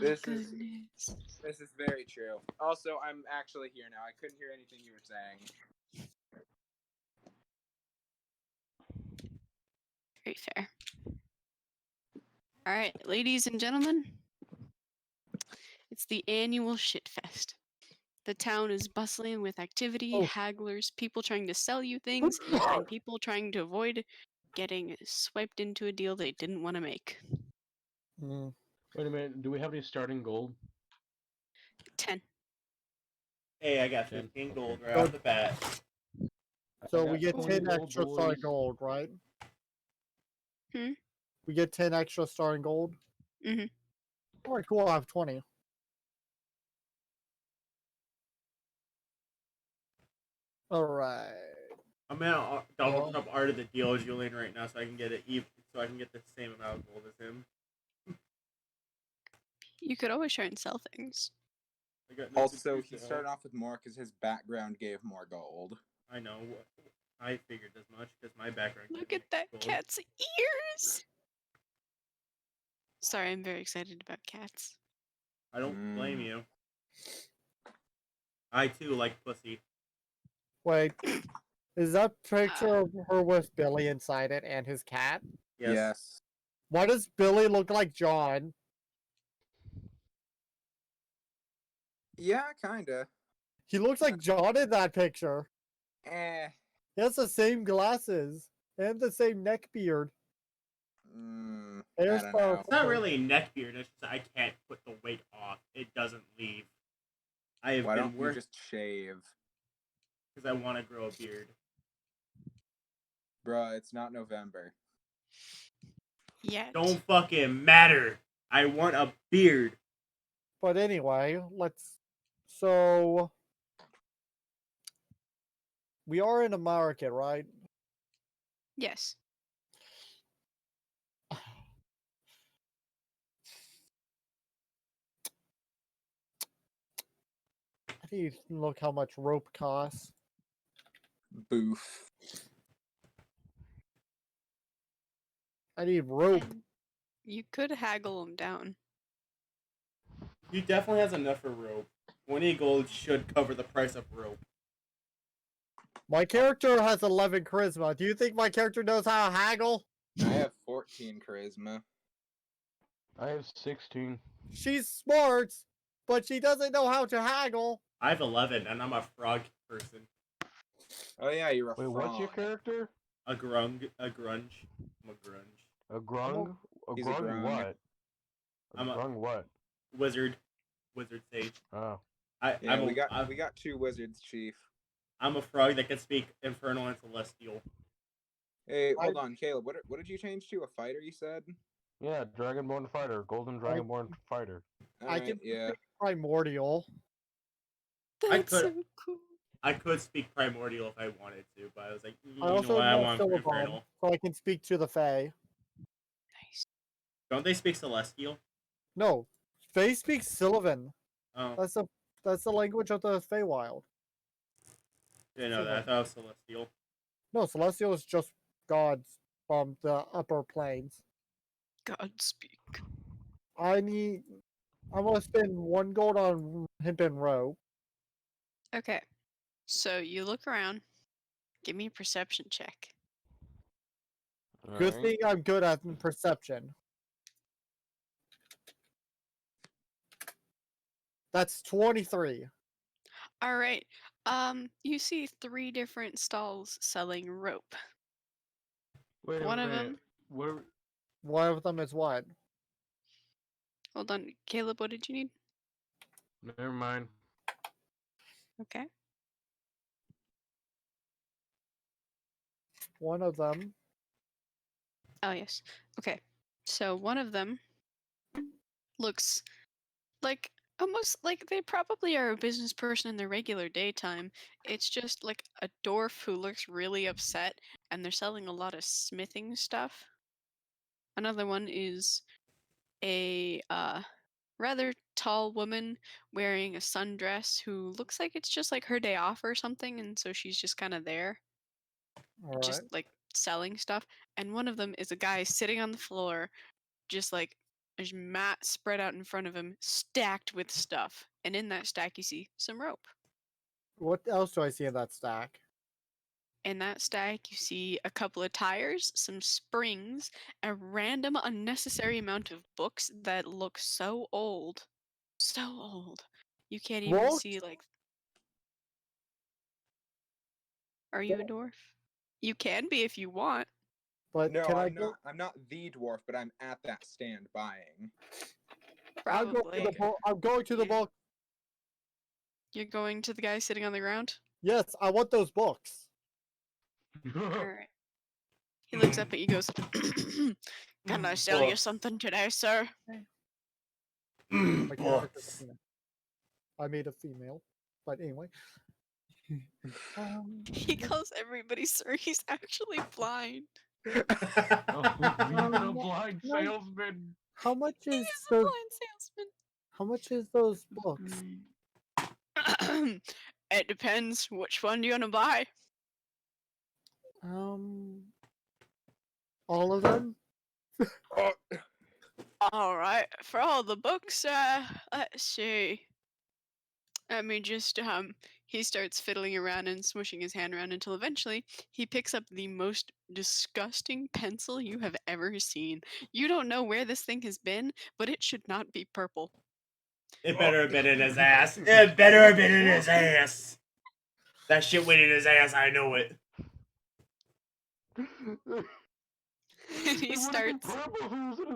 my This goodness. This is very true. Also, I'm actually here now. I couldn't hear anything you were saying. Very fair. All right, ladies and gentlemen, it's the annual shitfest. The town is bustling with activity, hagglers, people trying to sell you things, and people trying to avoid getting swiped into a deal they didn't want to make. Wait a minute, do we have any starting gold? 10. Hey, I got 15 gold right off the bat. So we get 10 extra starting gold, right? We get 10 extra starting gold? Alright, cool, I have 20. Alright. I'm gonna double up Art of the Deal Julian right now so I can get it so I can get the same amount of gold as him. You could always try and sell things. Also, he started off with more because his background gave more gold. I know. I figured as much because my background. Look at that cat's ears! Sorry, I'm very excited about cats. I don't blame you. I too like pussy. Wait, is that picture of her with Billy inside it and his cat? Yes. Why does Billy look like John? Yeah, kinda. He looks like John in that picture. He has the same glasses and the same neck beard. I don't know. It's not really a neck beard. It's just I can't put the weight off. It doesn't leave. Why don't you just shave? Because I want to grow a beard. Bruh, it's not November. Yeah. Don't fucking matter. I want a beard. But anyway, so we are in a market, right? Yes. I need to look how much rope costs. Boof. I need rope. And you could haggle them down. He definitely has enough for rope. 20 gold should cover the price of rope. My character has 11 charisma. Do you think my character knows how to haggle? I have 14 charisma. I have 16. She's smart, but she doesn't know how to haggle. I have 11, and I'm a frog person. Oh yeah, you're a frog. Wait, what's your character? A grunge. I'm a grunge. A grung? He's a grung. What? I'm a grung what? Wizard sage. Oh. We got 2 wizards, Chief. I'm a frog that can speak Infernal and Celestial. Hey, hold on, Caleb. What did you change to? A fighter, you said? Yeah, Dragonborn Fighter. Golden Dragonborn Fighter. I can speak Primordial. That's so cool. I could speak Primordial if I wanted to, but I was like, I also I know want Philibon, Infernal. so I can speak to the Fae. Nice. Don't they speak Celestial? No, Fae speaks Sylvan. Oh. That's the language of the Feywild. Didn't know that. I thought it was Celestial. No, Celestial is just gods from the upper planes. Godspeak. I'm gonna spend 1 gold on hemp and rope. Okay. So you look around. Give me a perception check. Good thing I'm good at perception. That's 23. All right. You see 3 different stalls selling rope. Wait One a of minute. them. One of them is what? Hold on, Caleb. What did you need? Never mind. Okay. One of them. Oh yes. Okay. So one of them looks like almost like they probably are a business person in their regular daytime. It's just like a dwarf who looks really upset, and they're selling a lot of smithing stuff. Another one is a rather tall woman wearing a sundress who looks like it's just like her day off or something, and so she's just kind of there, just like selling stuff. And one of them is a guy sitting on the floor, just like There's mat spread out in front of him, stacked with stuff. And in that stack, you see some rope. What else do I see in that stack? In that stack, you see a couple of tires, some springs, a random unnecessary amount of books that look so old. So old. You can't even Books? see, like... Are you a dwarf? You can be if you want. But No, can I I'm go? not. I'm not the dwarf, but I'm at that stand buying. I'm going to Probably. the book. I'm going to the Yeah. book. You're going to the guy sitting on the ground? Yes, I want those books. Alright. He looks up at you, goes, Can I sell you Books. something today, sir? My character's a Books. female. I made a female, but anyway. He calls everybody sir. He's actually blind. Oh, he's a Um, blind no. salesman. How much He is is a those? blind How much is those books? salesman. It depends. Which one do you want to buy? All of them. Oh, Alright. For all the books, let's see. Let me just, he starts fiddling around and smushing his hand around until eventually he picks up the most disgusting pencil you have ever seen. You don't know where this thing has been, but it should not be purple. It better have been in his ass. It better have been in his ass. That shit went in his ass, I know it. And he starts Purple who's in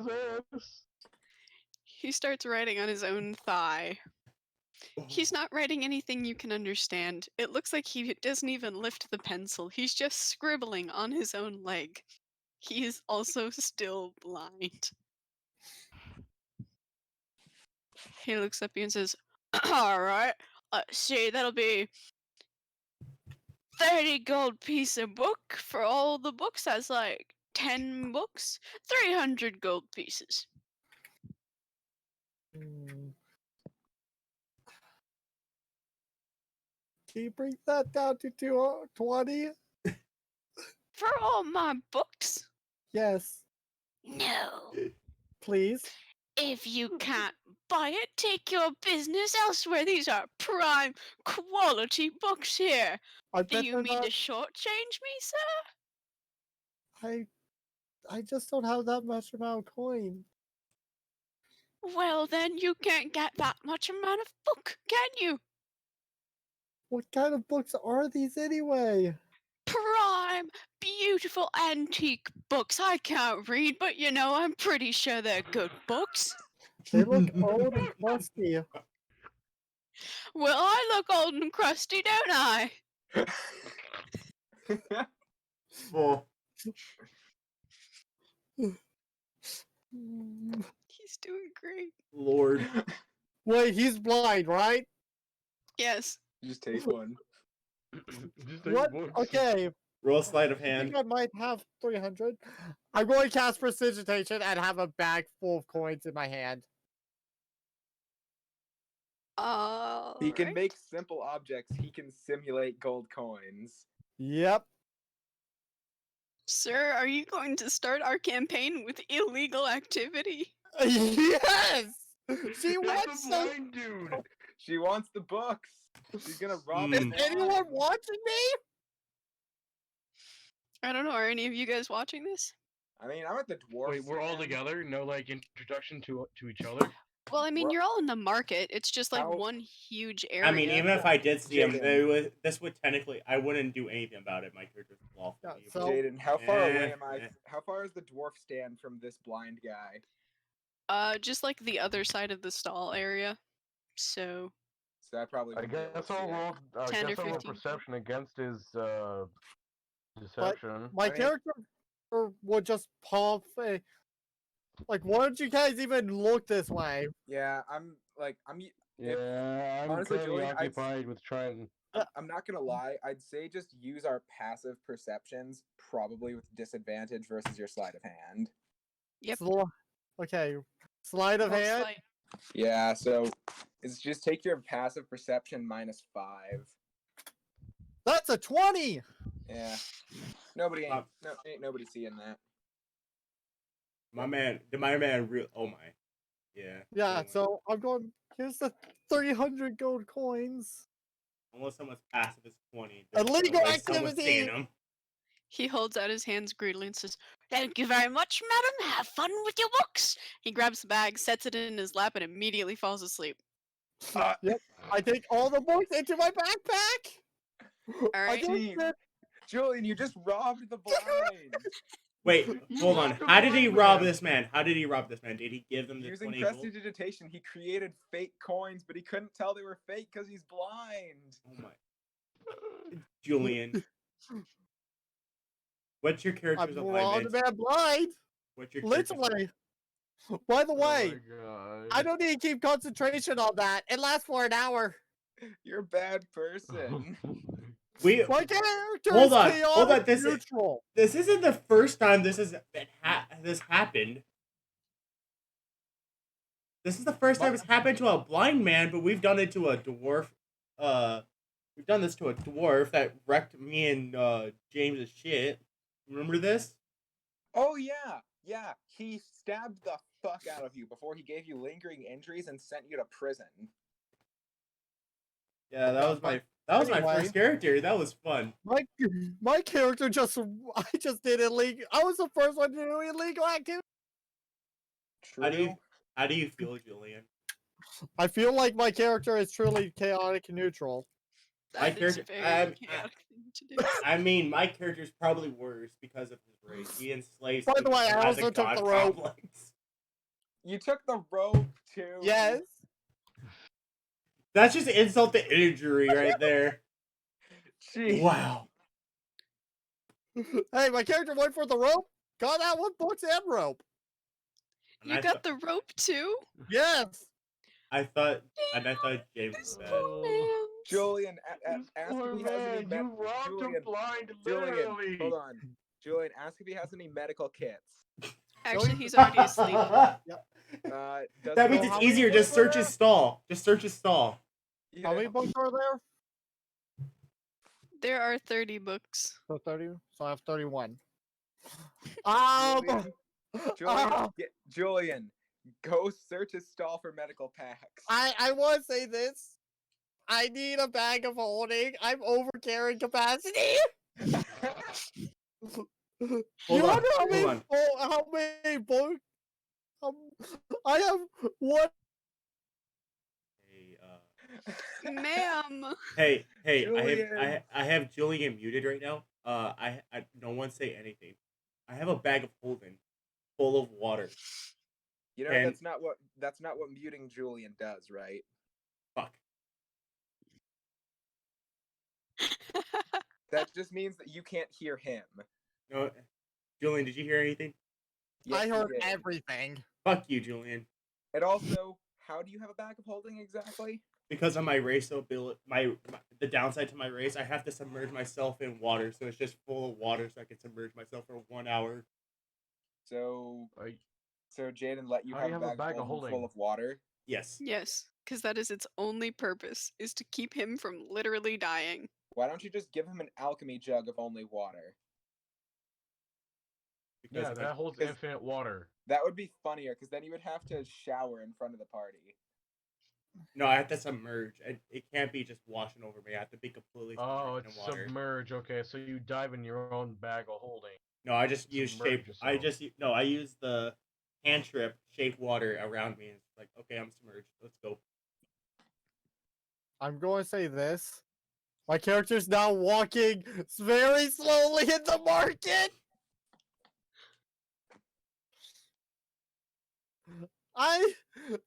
his ass. writing on his own thigh. He's not writing anything you can understand. It looks like he doesn't even lift the pencil. He's just scribbling on his own leg. He is also still blind. He looks up at you and says, Alright, let's see, that'll be 30 gold piece a book. For all the books, that's like 10 books. 300 gold pieces. Can you bring that down to 220? For all my books? Yes, No. please. If you can't buy it, take your business elsewhere. These are prime quality books here. I Do bet you they're mean not. to shortchange me, sir? I just don't have that much amount of coin. Well, then you can't get that much amount of book, can you? What kind of books are these anyway? Prime, beautiful antique books. I can't read, but you know, I'm pretty sure they're good books. They look old and crusty. Well, I look old and crusty, don't I? Oh. He's doing great. Lord. Wait, he's blind, right? Yes. Just take one. Just take What? one. Okay, Roll a sleight of I hand. think I might have 300. I'm going to cast Prestidigitation and have a bag full of coins in my hand. He can Alright. make simple objects. He can simulate gold coins. Yep. Sir, are you going to start our campaign with illegal activity? Yes! She That's wants a some. blind dude. She wants the books. She's gonna rob Mm. us. Is anyone watching me? I don't know, are any of you guys watching this? I mean, I'm at the dwarf. Wait, we're all stand. together? No, like, introduction to each other? Well, I mean, We're- you're all in the market. It's just like How- one huge area. I mean, even if I did see him, Jaden. this would technically, I wouldn't do anything about it. My character's lawful. Yeah, evil. so- Jaden, how far away am I? Eh. How far is the dwarf stand from this blind guy? Just like the other side of the stall area. So, So I probably. I wouldn't be able to guess see I'll it. roll. I 10 or guess I'll roll 15. perception against his deception. My I mean- character would just pop. Like, why don't you guys even look this way? Yeah, Yeah, I'm honestly, currently Julian, I'd- occupied with trying. I'm not gonna lie. I'd say just use our passive perceptions, probably with disadvantage versus your sleight of hand. Yep. Okay, sleight of roll hand. slight. Yeah, so it's just take your passive perception -5. That's a 20. Yeah. Ain't nobody seeing that. My man, oh my. Yeah. Yeah, pretty much. so I'm going. Here's the 300 gold coins. Unless someone's passive is 20, then Illegal someone's taking activity. them. He holds out his hands greedily and says, "Thank you very much, madam. Have fun with your books." He grabs the bag, sets it in his lap, and immediately falls asleep. Yep. I take all the books into my backpack. All I right. don't Jeez. get- Julian, you just robbed the blind. Wait, You hold on. robbed a How did he blind rob man. this man? How did he rob this man? Did he give them the Using 20 gold? prestidigitation, he created fake coins, but he couldn't tell they were fake because he's blind. Oh my. Julian. What's your character's I'm alignment? robbed man blind. What's your character's Literally. By the Oh my way, god. I don't need to keep concentration on that. It lasts for an hour. You're a bad person. We My character Hold is on, chaotic hold on, neutral. this isn't the first time this happened. This is the first time it's happened to a blind man, but we've done it to a dwarf. We've done this to a dwarf that wrecked me and James's shit. Remember this? Oh yeah, yeah. He stabbed the fuck out of you before he gave you lingering injuries and sent you to prison. Yeah, that was my Anyway. first character. That was fun. My character I just did illegal. I was the first one to do illegal activity. True. How do you feel, Julian? I feel like my character is truly chaotic neutral. My That is character- very chaotic thing to do. I mean, my character's probably worse because of his race. He enslaves By the people way, and I has a also took god the rope. complex. You took the rope too. Yes. That's just insult to injury right there. Jeez. Wow. Hey, my character went for the rope. Got out with books and rope. And You I got the rope too? Yes. thought James This was bad. poor man. Julian, This ask poor if he has any man, you robbed Julian, him blind, Julian, literally. hold on. Julian, ask if he has any medical kits. Actually, he's already asleep. Does That he means have- it's easier. Just search his stall. Just search his stall. Yeah. How many books are there? There are 30 books. So 30. So I have 31. Julian, Ah, Julian, go search his stall for medical packs. I want to say this. I need a bag of holding. I'm over carrying capacity. You Hold wonder how on. many books? I have one. Ma'am. Hey, Julian. I have Julian muted right now. I no one say anything. I have a bag of holding full of water. You know And- that's not what muting Julian does, right? Fuck. That just means that you can't hear him. No, Julian, did you hear anything? Yes, I you heard did. everything. Fuck you, Julian. And also, how do you have a bag of holding exactly? Because of my race ability, the downside to my race, I have to submerge myself in water, so it's just full of water, so I can submerge myself for 1 hour. So I- Jaden let you How do have you a bag of holding full holding? of water. Yes. Yes, because that is its only purpose, is to keep him from literally dying. Why don't you just give him an alchemy jug of only water? Because Yeah, that holds 'cause- infinite water. That would be funnier, because then you would have to shower in front of the party. no, I have to submerge. It can't be just washing over me. I have to be completely Oh, submerged it's in water. submerge. Okay, so you dive in your own bag of holding. No, I just use Submerge shape. I use the cantrip shape water around me. And it's like, okay, I'm submerged. Let's go. I'm going to say this. My character's now walking very slowly in the market.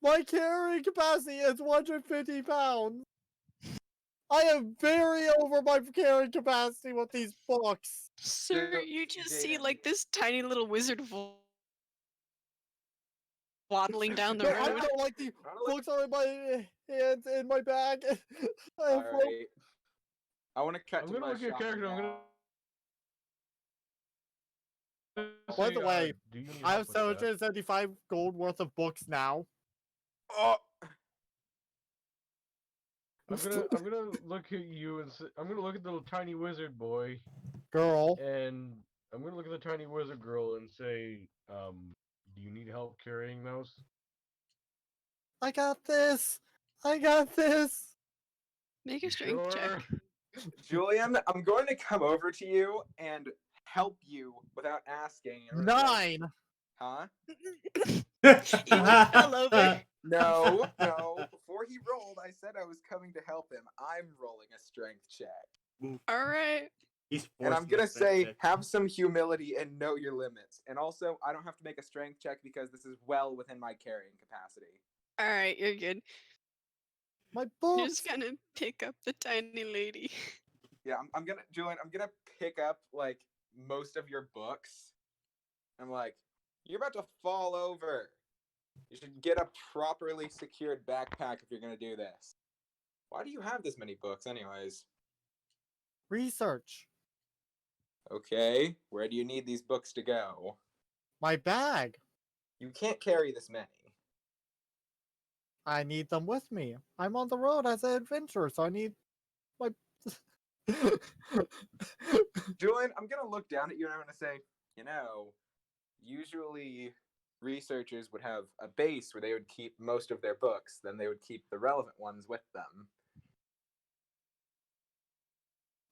My carrying capacity is 150 pounds. I am very over my carrying capacity with these books. Sir, So, you just see Jaden. like this tiny little wizard waddling down the No, I road. don't like the I don't like- books are in my hands, in my bag. I have rope. Alright. I want to cut I'm to gonna my look at your shopping character. I'm now. By the way, do you need I have help with that? 775 gold worth of books now. Oh, I'm gonna look at you and I'm gonna look at the little tiny wizard boy, Girl. and I'm gonna look at the tiny wizard girl and say, do you need help carrying those? I got this. I got this. Make a strength check. Julian, I'm going to come over to you and help you without asking. and I'm gonna say, 9. Huh? You just fell over. No, no. Before he rolled, I said I was coming to help him. I'm rolling a strength check. All right. He's And I'm forcing gonna a strength say, check. have some humility and know your limits. And also, I don't have to make a strength check because this is well within my carrying capacity. All right, you're good. My You're books. just gonna pick up the tiny lady. Yeah, I'm gonna, Julian, I'm gonna pick up like most of your books. I'm like, you're about to fall over. You should get a properly secured backpack if you're gonna do this. Why do you have this many books, anyways? Research. Okay, where do you need these books to go? My bag. You can't carry this many. I need them with me. I'm on the road as an adventurer, so I need my. Julian, I'm gonna look down at you and I'm gonna say, usually researchers would have a base where they would keep most of their books, then they would keep the relevant ones with them.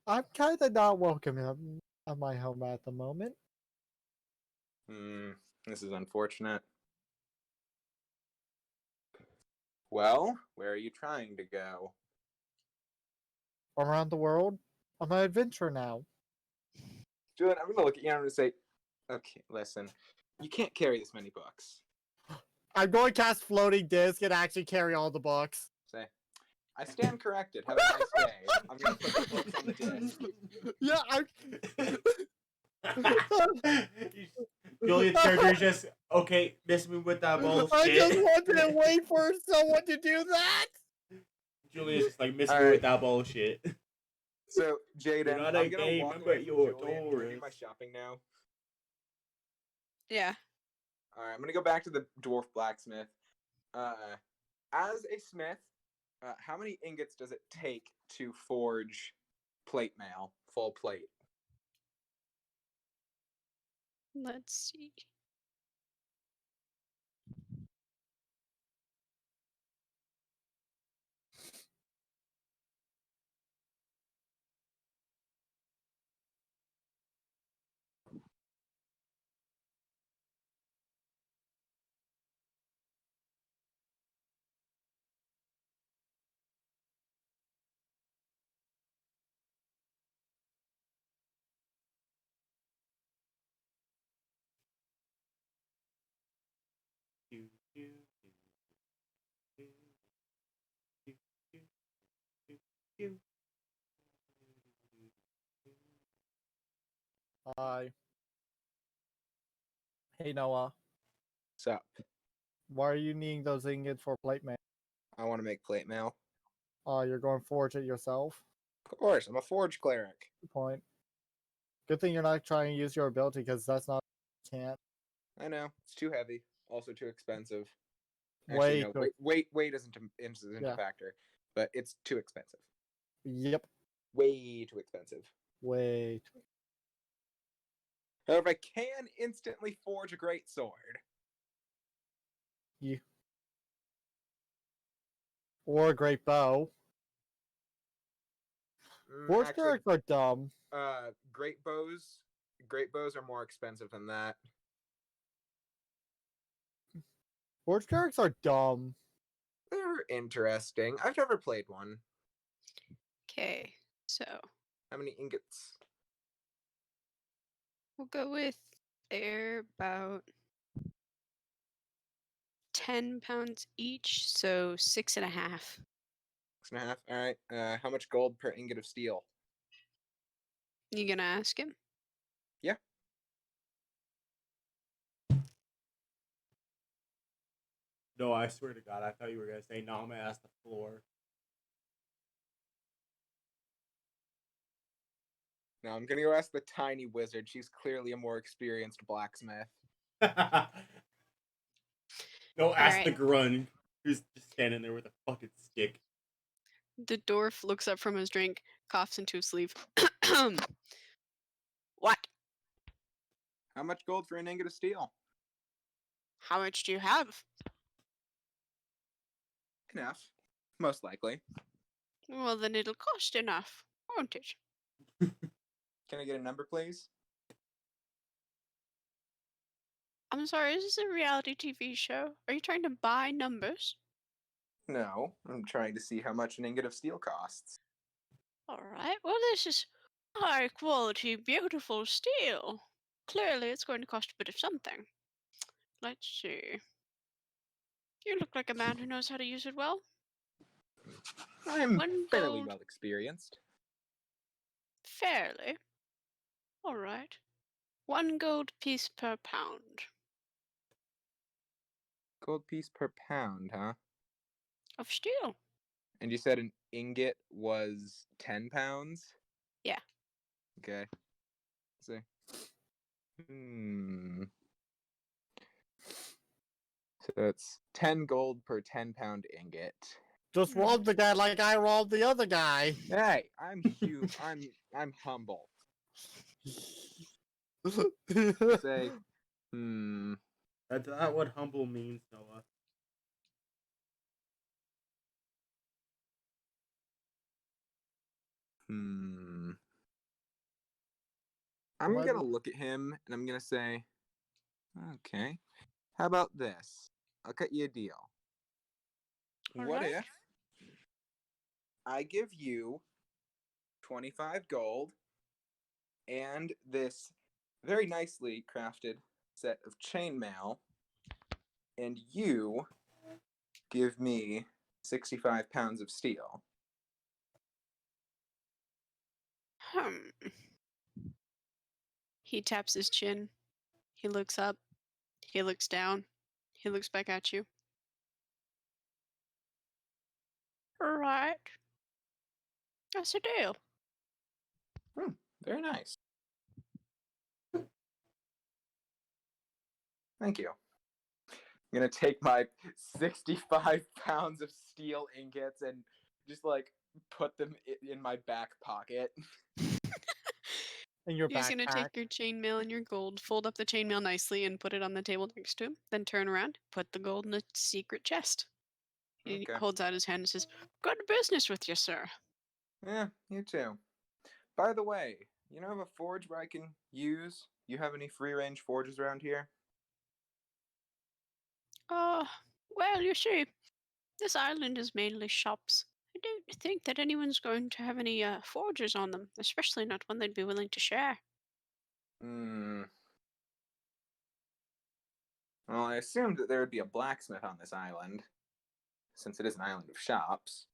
I'm kind of not welcome at my home at the moment. This is unfortunate. Well, where are you trying to go? Around the world, I'm an adventurer now. Julian, I'm gonna look at you and I'm gonna say, okay, listen, you can't carry this many books. I'm going to cast floating disc and actually carry all the books. Say, I stand corrected. Have a nice day. I'm gonna put the books on the disc. Yeah, Julian's character is just, okay, miss me with that bullshit. I just wanted to wait for someone to do that. Julian's just like, miss me Alright. with that bullshit. So, Jaden, You're not I'm a gonna gamer, walk but away from you're a Julian. Can I do my tourist. shopping now? Yeah. All right, I'm gonna go back to the dwarf blacksmith. As a smith, how many ingots does it take to forge plate mail, full plate? Let's see. Hi. Hey Noah, So, why are you needing those ingots for plate mail? I want to make plate mail. You're going to forge it yourself? Of course, I'm a forge cleric. Good point. Good thing you're not trying to use your ability because that's not. Can't. I know it's too heavy, also too expensive. Way Actually, no, too- weight isn't a factor, but it's too expensive. Yep. Way too expensive. Way too. However, I can instantly forge a great sword. Yeah. Or a great bow. Forge Actually, clerics are dumb. great bows are more expensive than that. Forge clerics are dumb. They're interesting. I've never played one. Okay, so How many ingots? we'll go with they're about 10 pounds each, so 6.5. 6.5. All right. How much gold per ingot of steel? You gonna ask him? Yeah. No, I swear to God, I thought you were gonna say, no, I'm gonna ask the floor. No, I'm gonna go ask the tiny wizard. She's clearly a more experienced blacksmith. No, ask the Alright. grunt who's just standing there with a fucking stick. The dwarf looks up from his drink, coughs into his sleeve. What? How much gold for an ingot of steel? How much do you have? enough, most likely. Well, then it'll cost enough, won't it? Can I get a number, please? I'm sorry, is this a reality TV show? Are you trying to buy numbers? No, I'm trying to see how much an ingot of steel costs. Alright, well, this is high quality, beautiful steel. Clearly, it's going to cost a bit of something. Let's see. You look like a man who knows how to use it well. I'm One fairly gold. well experienced. Fairly. Alright. 1 gold piece per pound Gold piece per pound, huh? of steel. And you said an ingot was 10 pounds? Yeah. Okay. Let's see. So it's 10 gold per 10-pound ingot. Just rob the guy like I robbed the other guy. Hey, I'm I'm humble. Say, That's not what humble means, Noah. I'm What? gonna look at him and I'm gonna say, okay, how about this? I'll cut you a deal. What Alright. if I give you 25 gold and this very nicely crafted set of chainmail, and you give me 65 pounds of steel? He taps his chin. He looks up. He looks down. He looks back at you. Alright. That's a deal. Very nice. Thank you. I'm gonna take my 65 pounds of steel ingots and just like put them in my back pocket. In your He's gonna backpack. take your chainmail and your gold, fold up the chainmail nicely, and put it on the table next to him. Then turn around, put the gold in a secret chest. He Okay. holds out his hand and says, "Good business with you, sir." Yeah, you too. By the way, you know of a forge where I can use? You have any free range forges around here? Well, you see, this island is mainly shops. I don't think that anyone's going to have any forges on them, especially not one they'd be willing to share. Well, I assumed that there would be a blacksmith on this island, since it is an island of shops.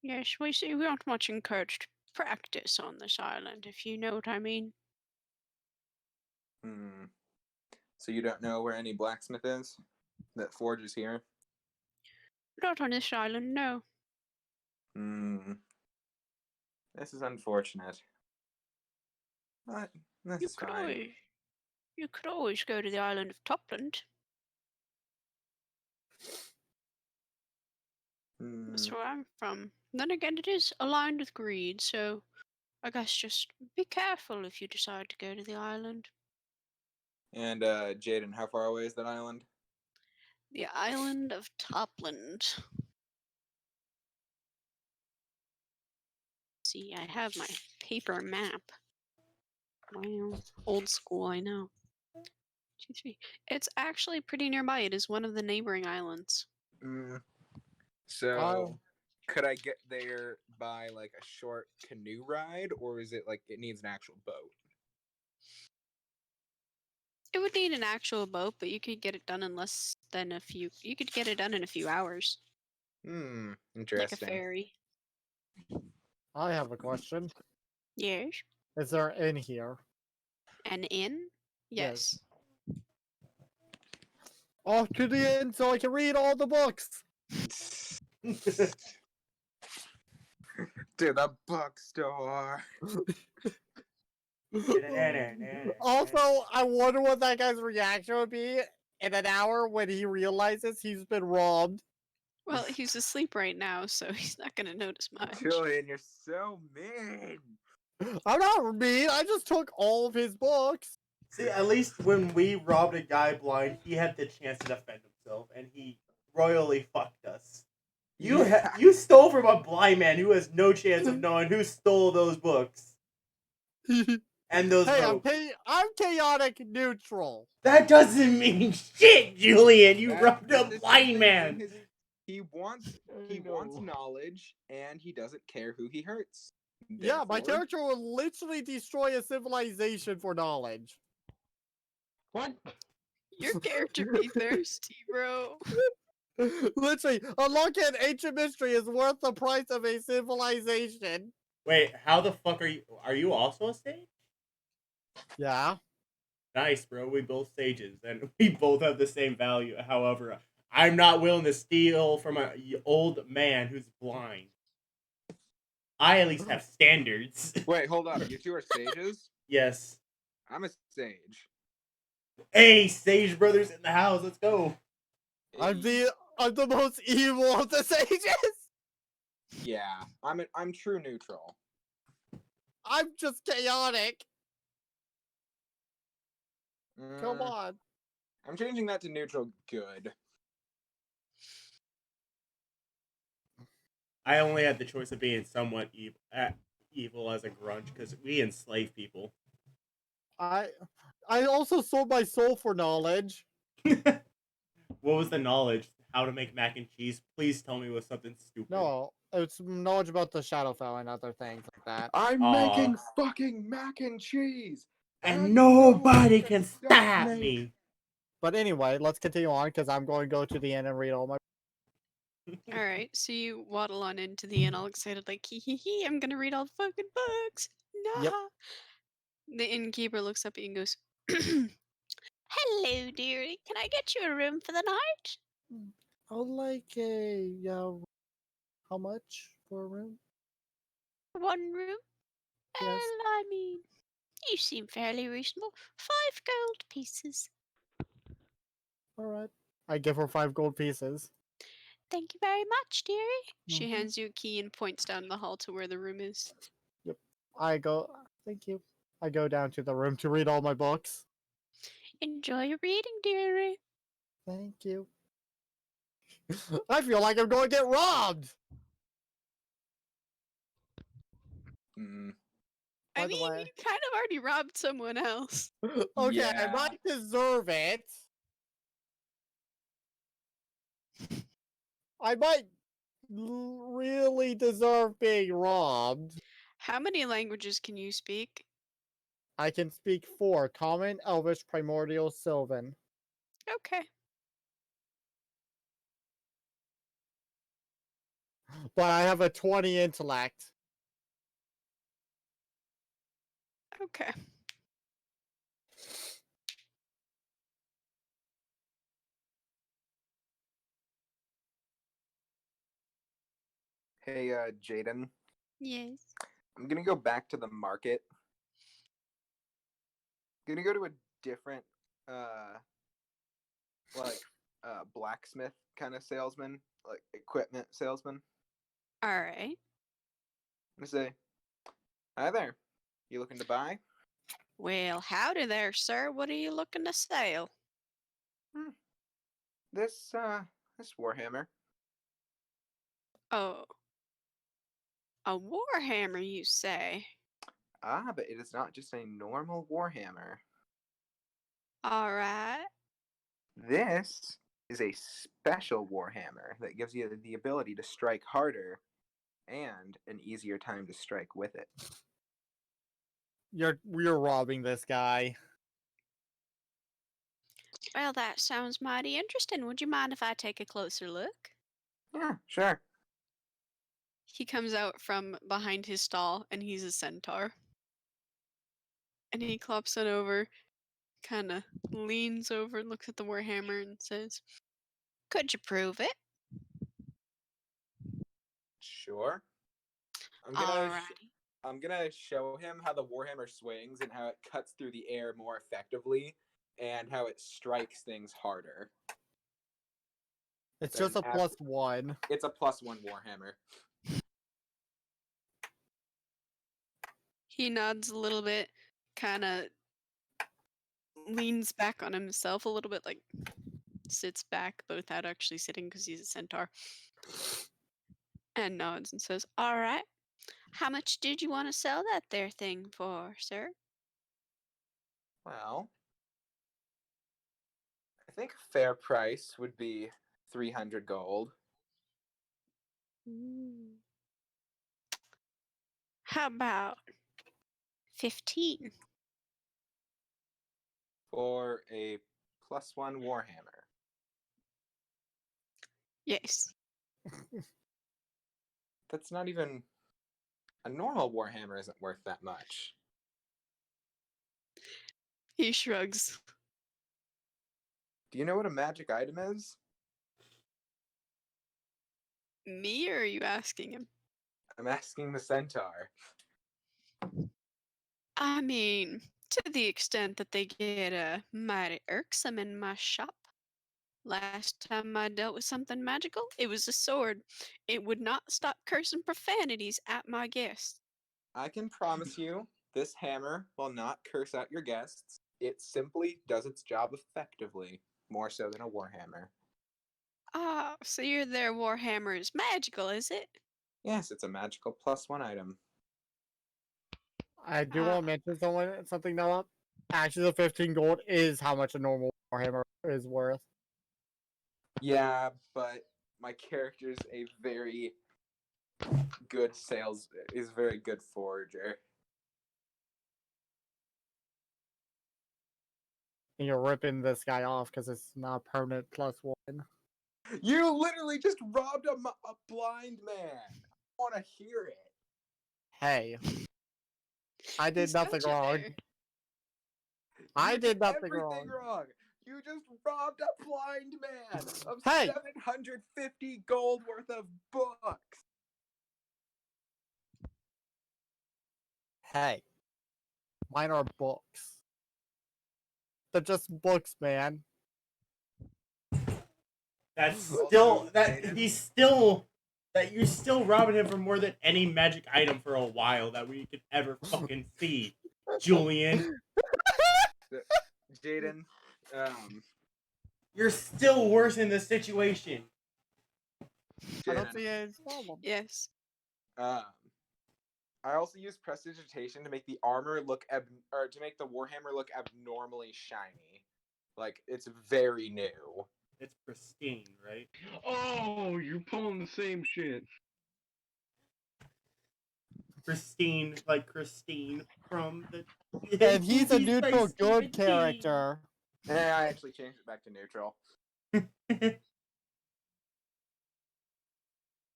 Yes, we see we aren't much encouraged to practice on this island, if you know what I mean. So you don't know where any blacksmith is that forges here? Not on this island, no. This is unfortunate. But this is fine. You could always go to the island of Topland. That's where I'm from. Then again, it is aligned with greed, so I guess just be careful if you decide to go to the island. And Jaden, how far away is that island? The island of Topland. See, I have my paper map. Wow, old school, I know. 2, 3. It's actually pretty nearby. It is one of the neighboring islands. So, could I get there by like a short canoe ride, or is it like it needs an actual boat? It would need an actual boat, but you could get it done in less than a few. You could get it done in a few hours. Interesting. Like a ferry. I have a question. Yes. Is there an inn here? An inn? Yes. Oh, to the inn so I can read all the books. To the bookstore. Also, I wonder what that guy's reaction would be in an hour when he realizes he's been robbed. Well, he's asleep right now, so he's not gonna notice much. Julian, you're so mean. I'm not mean. I just took all of his books. See, at least when we robbed a guy blind, he had the chance to defend himself, and he royally fucked us. Yeah. You stole from a blind man who has no chance of knowing who stole those books and those Hey, ropes. I'm chaotic neutral. That doesn't mean shit, Julian. You That- robbed this a is blind something man. He wants I know. knowledge, and he doesn't care who he hurts. Yeah, my Therefore- character will literally destroy a civilization for knowledge. What? Your character be thirsty, bro. Literally, unlocking an ancient mystery is worth the price of a civilization. Wait, how the fuck are you? Are you also a sage? Yeah. Nice, bro. We both sages, and we both have the same value. However, I'm not willing to steal from an old man who's blind. I at least have standards. Wait, hold up. You two are sages? Yes. I'm a sage. Hey, sage brothers in the house. Let's go. I'm the most evil of the sages. Yeah, I'm true neutral. I'm just chaotic. Come Mm, on. I'm changing that to neutral good. I only had the choice of being somewhat evil as a grunge because we enslave people. I also sold my soul for knowledge. What was the knowledge? How to make mac and cheese? Please tell me it was something stupid. No, it's knowledge about the Shadowfell and other things like that. I'm Aw. making fucking mac and cheese, And no one nobody can stop me. But anyway, let's continue on because I'm going to go to the inn and read all my. All right, so you waddle on into the inn, all excited, like hee hee hee. I'm gonna read all the fucking books. Nah. Yep. The innkeeper looks up at you and goes, "Hello, dearie. Can I get you a room for the night? I'll like a how much for a room? One room? Yes. Well, I mean, you seem fairly reasonable. 5 gold pieces. All right. I give her 5 gold pieces. Thank you very much, dearie." She Mhm. hands you a key and points down the hall to where the room is. I go. Thank you. I go down to the room to read all my books. Enjoy your reading, dearie. Thank you. I feel like I'm going to get robbed. Mm, I By the mean, way. you kind of already robbed someone else. Okay, I Yeah. might deserve it. I might really deserve being robbed. How many languages can you speak? I can speak 4: Common, Elvish, Primordial, Sylvan. Okay. But I have a 20 intellect. Okay. Hey, Jaden. Yes. I'm gonna go back to the market. Gonna go to a different, like, blacksmith kind of salesman, like equipment salesman. All right. I'm gonna say, "Hi there. You looking to buy?" Well, howdy there, sir. What are you looking to sell? This Warhammer. Oh, a warhammer, you say? Ah, but it is not just a normal Warhammer. All right. This is a special Warhammer that gives you the ability to strike harder and an easier time to strike with it. You're robbing this guy. Well, that sounds mighty interesting. Would you mind if I take a closer look? Yeah, sure. He comes out from behind his stall and he's a centaur. And he clops it over, kind of leans over and looks at the warhammer and says, "Could you prove it?" Sure. I'm Alrighty. I'm gonna show him how the Warhammer swings and how it cuts through the air more effectively and how it strikes things harder. It's Then just a +1. It's a +1 Warhammer. He nods a little bit, kind of leans back on himself a little bit, like, sits back, both out actually sitting because he's a centaur, and nods and says, "All right. How much did you want to sell that there thing for, sir?" Well, I think a fair price would be 300 gold. How about 15? For a +1 Warhammer. Yes. That's not even... A normal Warhammer isn't worth that much. He shrugs. Do you know what a magic item is? Me, or are you asking him? I'm asking the centaur. I mean, to the extent that they get mighty irksome in my shop. Last time I dealt with something magical, it was a sword. It would not stop cursing profanities at my guests. I can promise you, this hammer will not curse out your guests. It simply does its job effectively, more so than a Warhammer. Ah, so your their warhammer is magical, is it? Yes, it's a magical +1 item. I do want to mention something, Noah. Actually, the 15 gold is how much a normal Warhammer is worth. Yeah, but my character's a very good very good forager. And you're ripping this guy off because it's not permanent +1. You literally just robbed a blind man. I want to hear it. Hey, I did He's got nothing you wrong. there. I You did nothing everything wrong. wrong. You just robbed a blind man of Hey! 750 gold worth of books. Hey, mine are books. They're just books, man. That's Also, still Jaden- that you're still robbing him for more than any magic item for a while that we could ever fucking see, Julian. Jaden, You're still worse in this situation. I don't Jaden, see any problem. Yes. I also use prestidigitation to make the armor look or to make the Warhammer look abnormally shiny. Like it's very new. It's pristine, right? Oh, you're pulling the same shit. Pristine, like Christine from the. And he's a movies by neutral Stephen good King. character. I actually changed it back to neutral.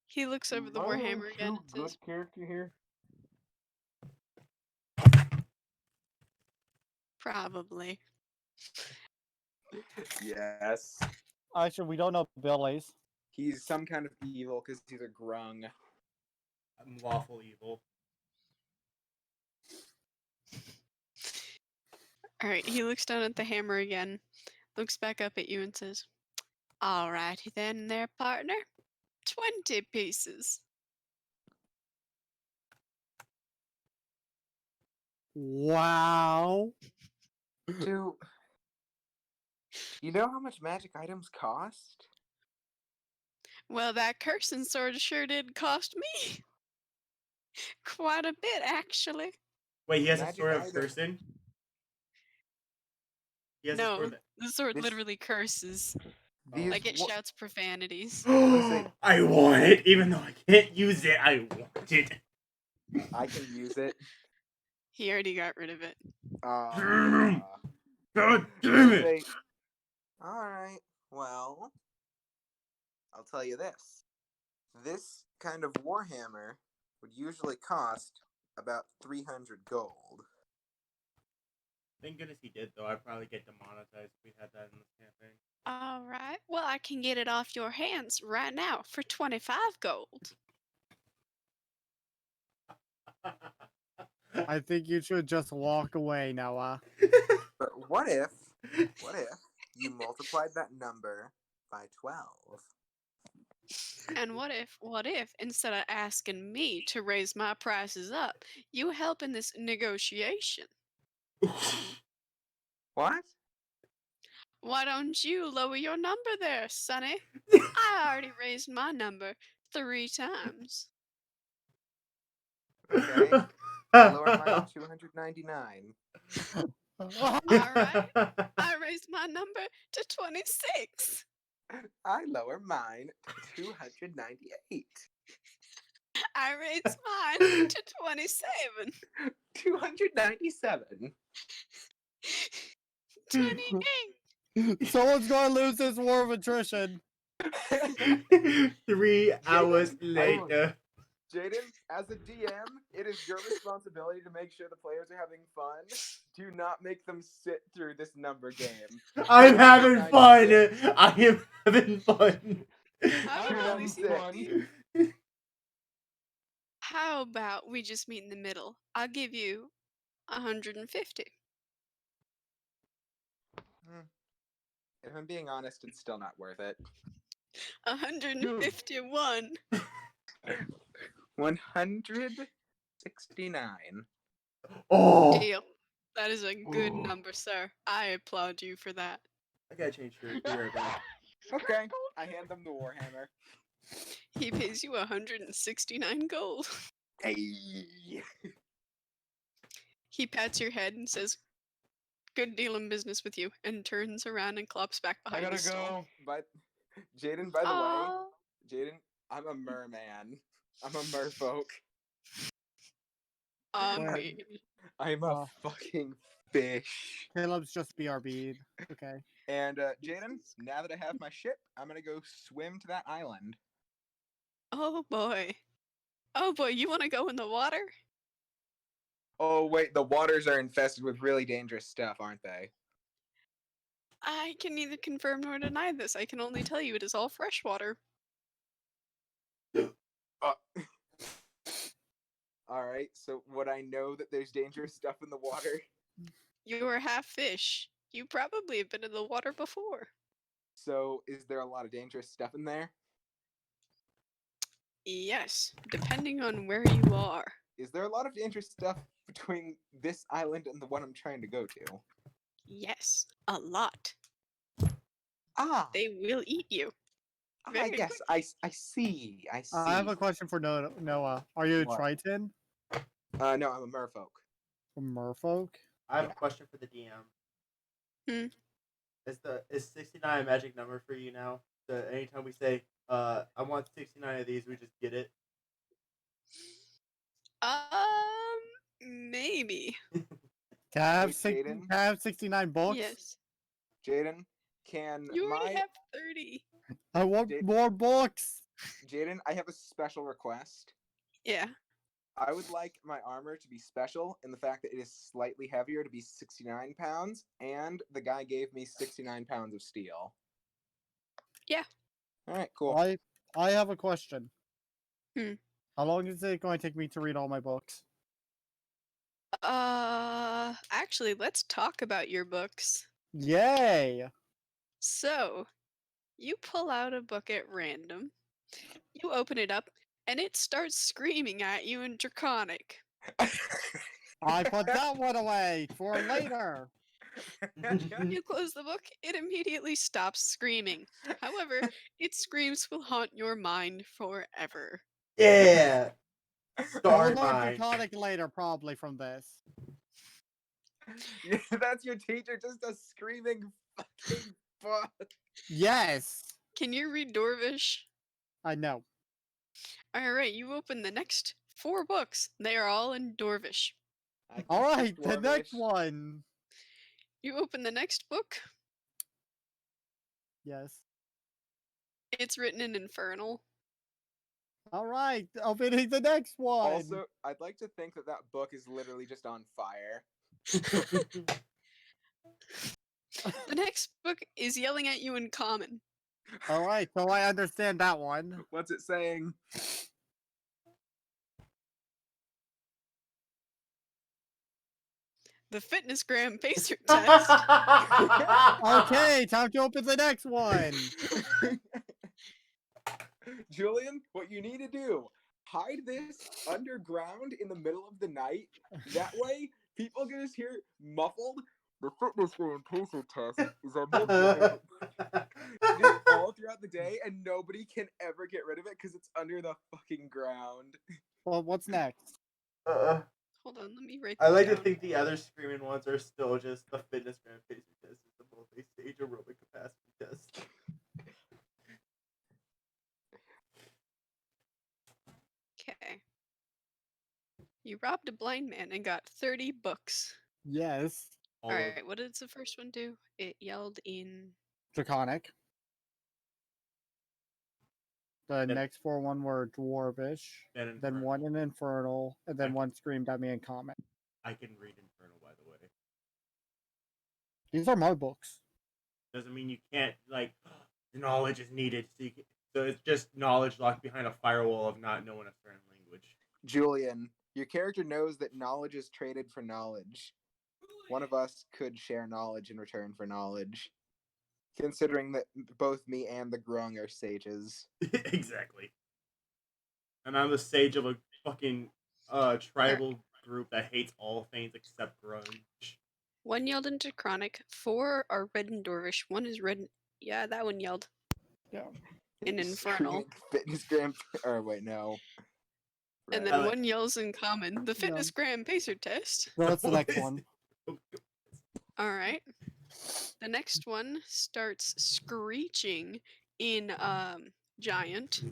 He looks over the Am I the warhammer again true and good says, character here? "Probably." Yes. Actually, we don't know Billy's. He's some kind of evil because he's a grung. I'm lawful evil. All right. He looks down at the hammer again, looks back up at you and says, "All righty then, there, partner. 20 pieces." Wow. Do you know how much magic items cost? Well, that cursing sword sure did cost me quite a bit, actually. Wait, he has a Magic sword of item. cursing? He has a No, sword that... the sword This- literally curses. These Like it wa- shouts profanities. Listen. I want it, even though I can't use it. I want it. I can use it. He already got rid of it. Uh, God damn it! All right. Well, I'll tell you this. This kind of Warhammer would usually cost about 300 gold. Thank goodness he did, though. I'd probably get demonetized if we had that in this campaign. All right. Well, I can get it off your hands right now for 25 gold. I think you should just walk away, Noah. But what if you multiplied that number by 12? And what if, instead of asking me to raise my prices up, you help in this negotiation? What? Why don't you lower your number there, Sonny? I already raised my number 3 times. Okay. I lower mine to 299. Alright. I raised my number to 26. I lower mine to 298. I raised mine to 27. 297. 28. Someone's gonna lose this war of attrition. 3 hours later. Jaden, as a DM, it is your responsibility to make sure the players are having fun. Do not make them sit through this number game. I'm having fun. I am having fun. I'm only 296. How about we just meet in the middle? I'll give you 150. If I'm being honest, it's still not worth it. 151. 169. Oh, Deal. That is a good number, sir. I applaud you for that. I gotta change your back. Okay, I hand them the Warhammer. He pays you 169 gold. Hey. He pats your head and says, "Good deal in business with you," and turns around and clops back I behind gotta the stall. go. But Jaden, by the way, Aw. Jaden, I'm a merman. I'm a merfolk. Mean. I'm a fucking fish. Caleb's just BRB'd. Okay. And Jaden, now that I have my ship, I'm gonna go swim to that island. Oh boy. Oh boy, you want to go in the water? Oh wait, the waters are infested with really dangerous stuff, aren't they? I can neither confirm nor deny this. I can only tell you it is all freshwater. Alright, so would I know that there's dangerous stuff in the water? You are half fish. You probably have been in the water before. So is there a lot of dangerous stuff in there? Yes, depending on where you are. Is there a lot of dangerous stuff between this island and the one I'm trying to go to? Yes, a lot. Ah, They will eat you. I very guess I see. I see. I have a question for Noah. Are you a What? Triton? No, I'm a merfolk. A merfolk? I have a question for the DM. Hmm. Is 69 a magic number for you now? So anytime we say, I want 69 of these, we just get it. Maybe. Can I have, Wait, six, Jaden? can I have 69 books? Yes. Jaden, can You already my have 30. I want Ja- more books. Jaden? I have a special request. Yeah. I would like my armor to be special in the fact that it is slightly heavier to be 69 pounds, and the guy gave me 69 pounds of steel. Yeah. All right, cool. I have a question. Hmm. How long is it going to take me to read all my books? Actually, let's talk about your books. Yay! So, you pull out a book at random, you open it up, and it starts screaming at you in Draconic. I put that one away for later. You close the book, it immediately stops screaming. However, its screams will haunt your mind forever. Yeah. I will Star learn mine. Draconic later, probably from this. Yeah, that's your teacher, just a screaming fucking book. Yes! Can you read Dorvish? I know. Alright, you open the next 4 books. They are all in Dorvish. I can Alright, speak the next Dwarvish. one. You open the next book, Yes. it's written in Infernal. Alright, opening the next one. Also, I'd like to think that that book is literally just on fire. The next book is yelling at you in Common. Alright, so I understand that one. What's it saying? The Fitnessgram Pacer Test. Okay, time to open the next one. Julian, what you need to do, hide this underground in the middle of the night. That way, people can just hear muffled The fitness gram pacer test is a midday. Just all throughout the day, and nobody can ever get rid of it because it's under the fucking ground. Well, what's next? Hold on, let me write I this like to down. think the other screaming ones are still just the fitness gram pacer test, is the multi-stage aerobic capacity test. Okay. You robbed a blind man and got 30 books. Yes. All All of right, what did the first one do? It yelled in. Draconic. The Then- next one were Dwarvish, then then Infernal. one in Infernal, and then Okay. one screamed at me in Common. I can read Infernal, by the way. These are my books. Doesn't mean you can't, like, knowledge is needed. So it's just knowledge locked behind a firewall of not knowing a certain language. Julian, your character knows that knowledge is traded for knowledge. One of us could share knowledge in return for knowledge. Considering that both me and the Grung are sages. Exactly. And I'm the sage of a fucking tribal group that hates all things except grunge. One yelled in Draconic, 4 are red in Dwarvish, 1 is red. Yeah, that one yelled. Yeah. In Infernal. Fitness gram. Or wait, no. And Right. then one yells in Common, the Yeah. Fitness Gram Pacer Test. What's the What next is one? All right. The next one starts screeching in Giant.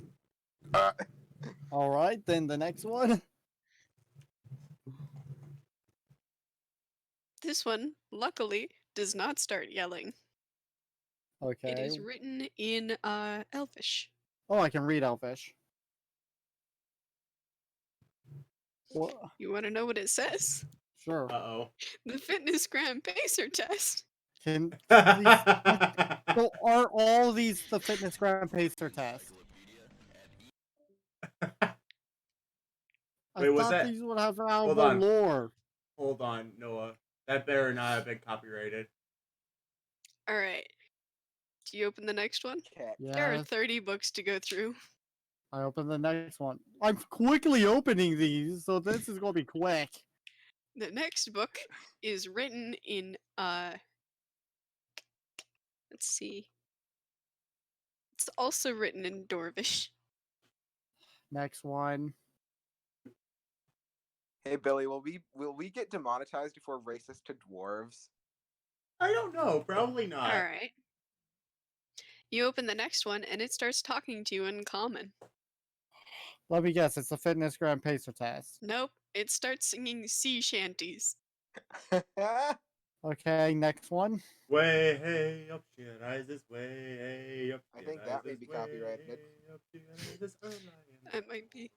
All right, then the next one. This one, luckily, does not start yelling. Okay. It is written in Elvish. Oh, I can read Elvish. What? You want to know what it says? Sure. Uh-oh. The Fitness Gram Pacer Test. Can so are all these the Fitness Grand Pacer test? I Wait, was thought that- these would have Hold Alva on. lore. Hold on, Noah. That better not have been copyrighted. All right. Do you open the next one? Cat. There are Yes. 30 books to go through. I open the next one. I'm quickly opening these, so this is gonna be quick. The next book is written in let's see. It's also written in Dwarvish. Next one. Hey Billy, will we get demonetized if we're racist to dwarves? I don't know. Probably not. All right. You open the next one and it starts talking to you in Common. Let me guess, it's the Fitness Grand Pacer test. Nope, it starts singing sea shanties. Okay, next one. Way hey up she rises, way hey up I she think that may rises, be way copyrighted. up she rises, early in It might be.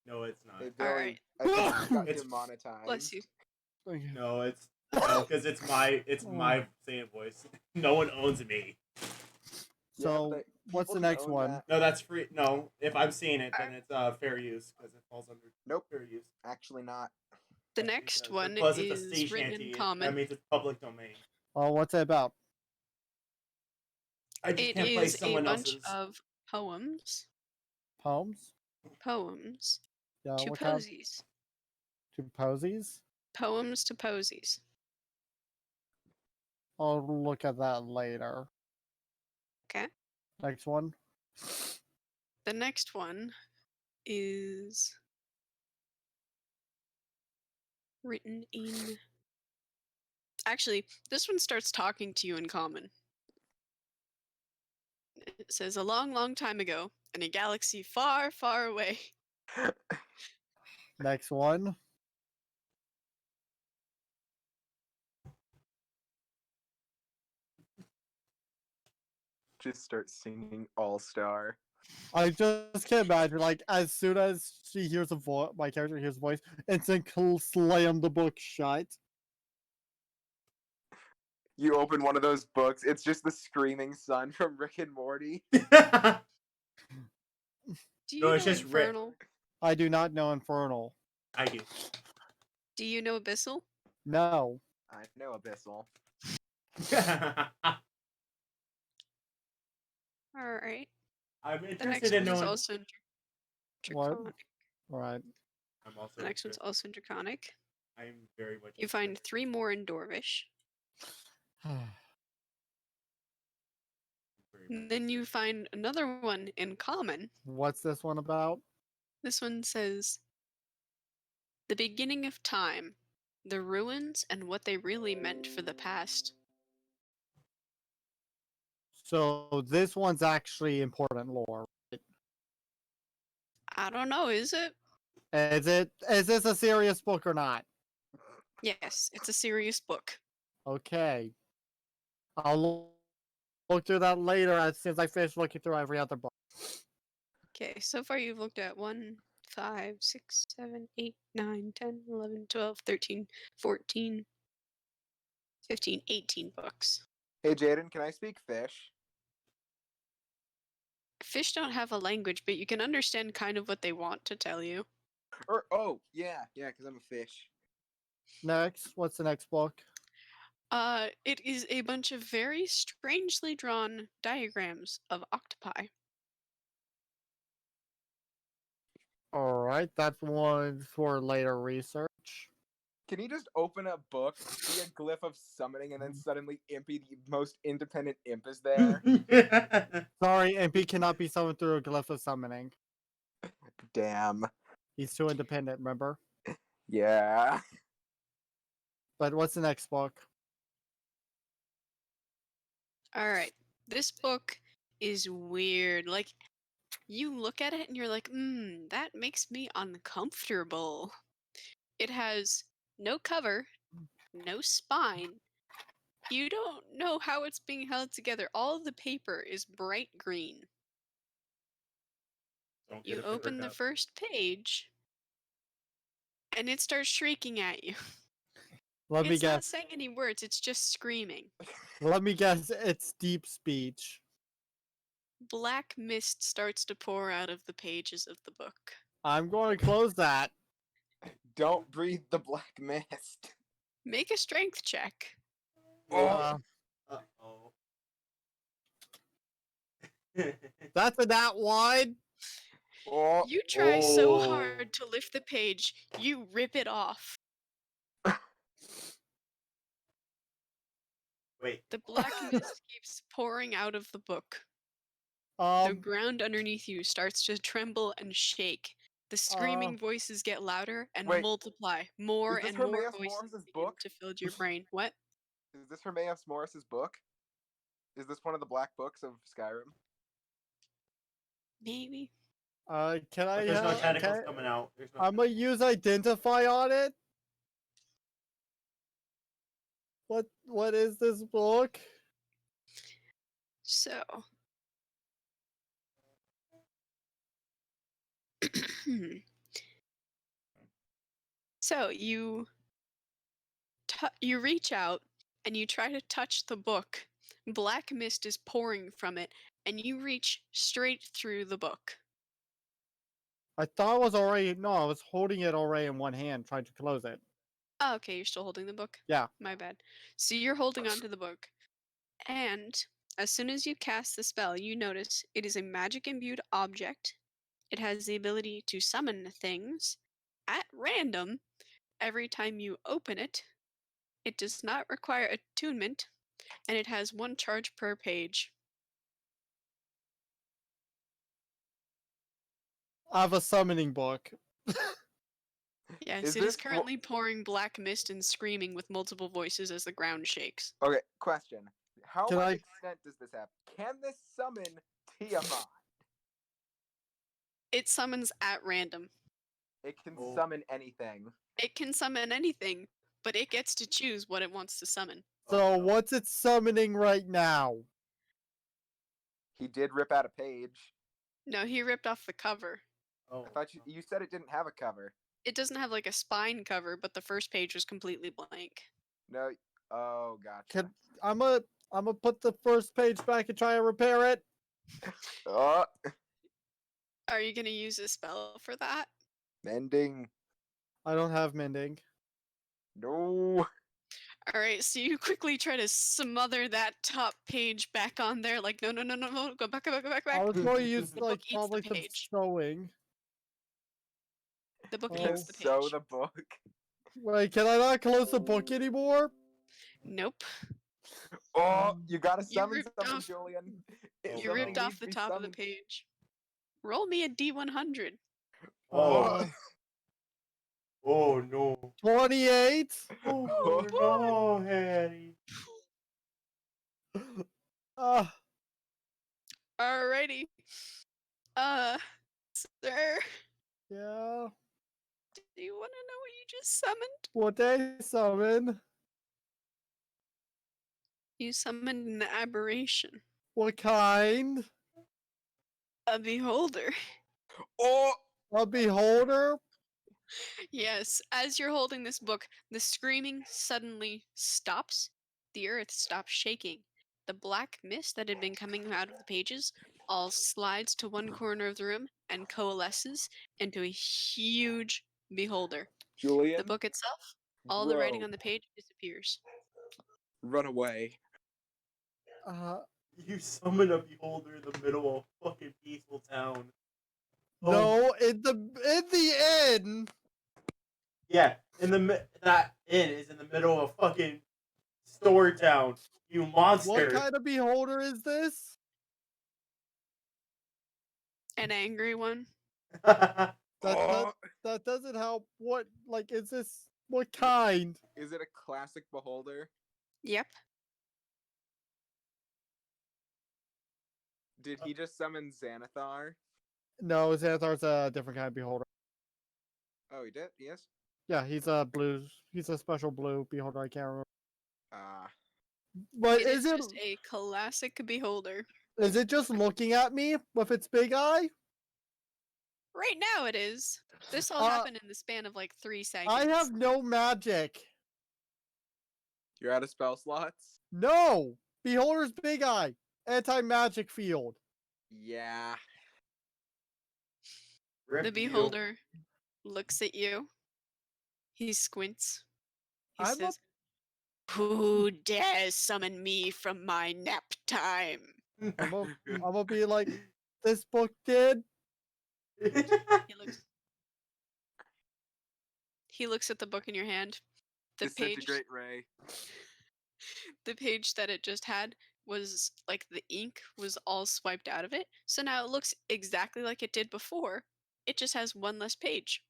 No, it's not. Hey Billy, Alright. I think we got It's- demonetized. Bless you. No, it's no, because it's my singing voice. No one owns me. So, but what's the people next own one? that. No, that's free. No, if I'm seeing it, then it's fair use because it falls under Nope, fair use. actually not. The Yes, next because one plus it's a sea is written shanty. in That Common. means it's public domain. Oh, what's it about? I just It can't play is a someone bunch else's. of poems. Poems? Poems Yeah, to what kind of posies. two posies? Poems to posies. I'll look at that later. Okay. Next one. The next one is written in. Actually, this one starts talking to you in Common. It says, a long, long time ago, in a galaxy far, far away. Next one. Just start singing All Star. I just can't imagine, like, as soon as she hears a voice, my character hears a voice, instant slam the book shut. You open one of those books, it's just the screaming sun from Rick and Morty. Do you No, know it's just Rick. Infernal? I do not know Infernal. I do. Do you know Abyssal? No. I know Abyssal. Alright. I'm The next interested in one is knowing. also What? Draconic. Right. I'm also. The next one's also Draconic. I'm very much. You find 3 more in Dwarvish. Then you find another one in common. What's this one about? This one says, "The beginning of time, the ruins and what they really meant for the past." So this one's actually important lore. Right? I don't know, is it? Is this a serious book or not? Yes, it's a serious book. Okay. I'll look through that later as soon as I finish looking through every other book. Okay, so far you've looked at 1, 5, 6, 7, 8, 9, 10, 11, 12, 13, 14, 15, 18 books. Hey, Jaden, can I speak fish? Fish don't have a language, but you can understand kind of what they want to tell you. Or oh, yeah, because I'm a fish. Next, what's the next book? It is a bunch of very strangely drawn diagrams of octopi. All right, that's one for later research. Can you just open a book, see a glyph of summoning, and then suddenly Impy, the most independent imp, is there? Sorry, MP cannot be summoned through a glyph of summoning. Damn. He's too independent, remember? Yeah. But what's the next book? Alright, this book is weird. Like, you look at it and you're like, that makes me uncomfortable. It has no cover, no spine. You don't know how it's being held together. All of the paper is bright green. Don't get You a paper open the cup. first page, and it starts shrieking at you. Let me It's not guess. saying any words, it's just screaming. Let me guess. It's deep speech. Black mist starts to pour out of the pages of the book. I'm going to close that. Don't breathe the black mist. Make a strength check. Uh, Uh-oh. that's a nat one. Oh, You try so Oh. hard to lift the page, you rip it off. Wait. The black mist keeps pouring out of the book. The ground underneath you starts to tremble and shake. The screaming voices get louder and Wait, multiply. More is this and more Hermaeus voices Morris's begin book? to fill your brain. What? Is this Hermaeus Morris's book? Is this one of the black books of Skyrim? Maybe. Can I? But there's no tentacles coming out. There's no I'm gonna use identify on it. What is this book? So. So you reach out and you try to touch the book. Black mist is pouring from it, and you reach straight through the book. I thought it was already. No, I was holding it already in one hand, trying to close it. Oh, okay, you're still holding the book? Yeah. My bad. So you're holding onto the book. And as soon as you cast the spell, you notice it is a magic imbued object. It has the ability to summon things at random every time you open it. It does not require attunement, and it has 1 charge per page. I have a summoning book. Yes, Is it is this currently pouring black mist and screaming with multiple voices as the ground shakes. Okay, question. How Can much I- extent does this have? Can this summon Tiamat? It summons at random. It can Oh. summon anything. It can summon anything, but it gets to choose what it wants to summon. So what's it summoning right now? He did rip out a page. No, he ripped off the cover. Oh. I thought you said it didn't have a cover. It doesn't have like a spine cover, but the first page was completely blank. No. Oh, gotcha. I'm gonna put the first page back and try to repair it. Oh, Are you gonna use a spell for that? mending. I don't have mending. No. Alright, so you quickly try to smother that top page back on there, like, no, go back, I was going to use The book like eats the probably some page. sewing. The book Oh. eats the Sew page. the book. Wait, can I not close the book anymore? Nope. Oh, you gotta You summon ripped something, off- Julian. Oh, You ripped no. off the top of the page. page. Roll me a D100. Oh. Oh no. 28. Oh no, Harry. Uh, Alrighty. Sir, yeah. do you want to know what you just summoned? What they summon? You summoned an aberration. What kind? A beholder. Oh, A beholder? Yes, as you're holding this book, the screaming suddenly stops. The earth stops shaking. The black mist that had been coming out of the pages all slides to one corner of the room and coalesces into a huge beholder. Julian, The book itself, all the writing on the page disappears. run away. Uh, You summoned a beholder in the middle of a fucking peaceful town. no, in the inn. Yeah, that inn is in the middle of a fucking store town. You What monster. kind of beholder is this? An angry one. That Oh, that doesn't help. What is this? What kind? is it a classic beholder? Yep. Did he just summon Xanathar? No, Xanathar's a different kind of beholder. Oh, he did. Yes. Yeah, he's a blue. He's a special blue beholder. I can't remember. Ah, But It is is just a classic beholder. it just looking at me with its big eye? Right now it is. This all Uh, happened in the span of like 3 seconds. I have no magic. you're out of spell slots. No! Beholder's big eye. Anti-magic field. Yeah. Rip The you. beholder looks at you. He squints. He I'm a- says, "Who dares summon me from my nap time?" I'm gonna be like, this book did. He looks. He looks at the book in your hand. The page, Disintegrate ray. the page that it just had was like the ink was all swiped out of it. So now it looks exactly like it did before. It just has one less page.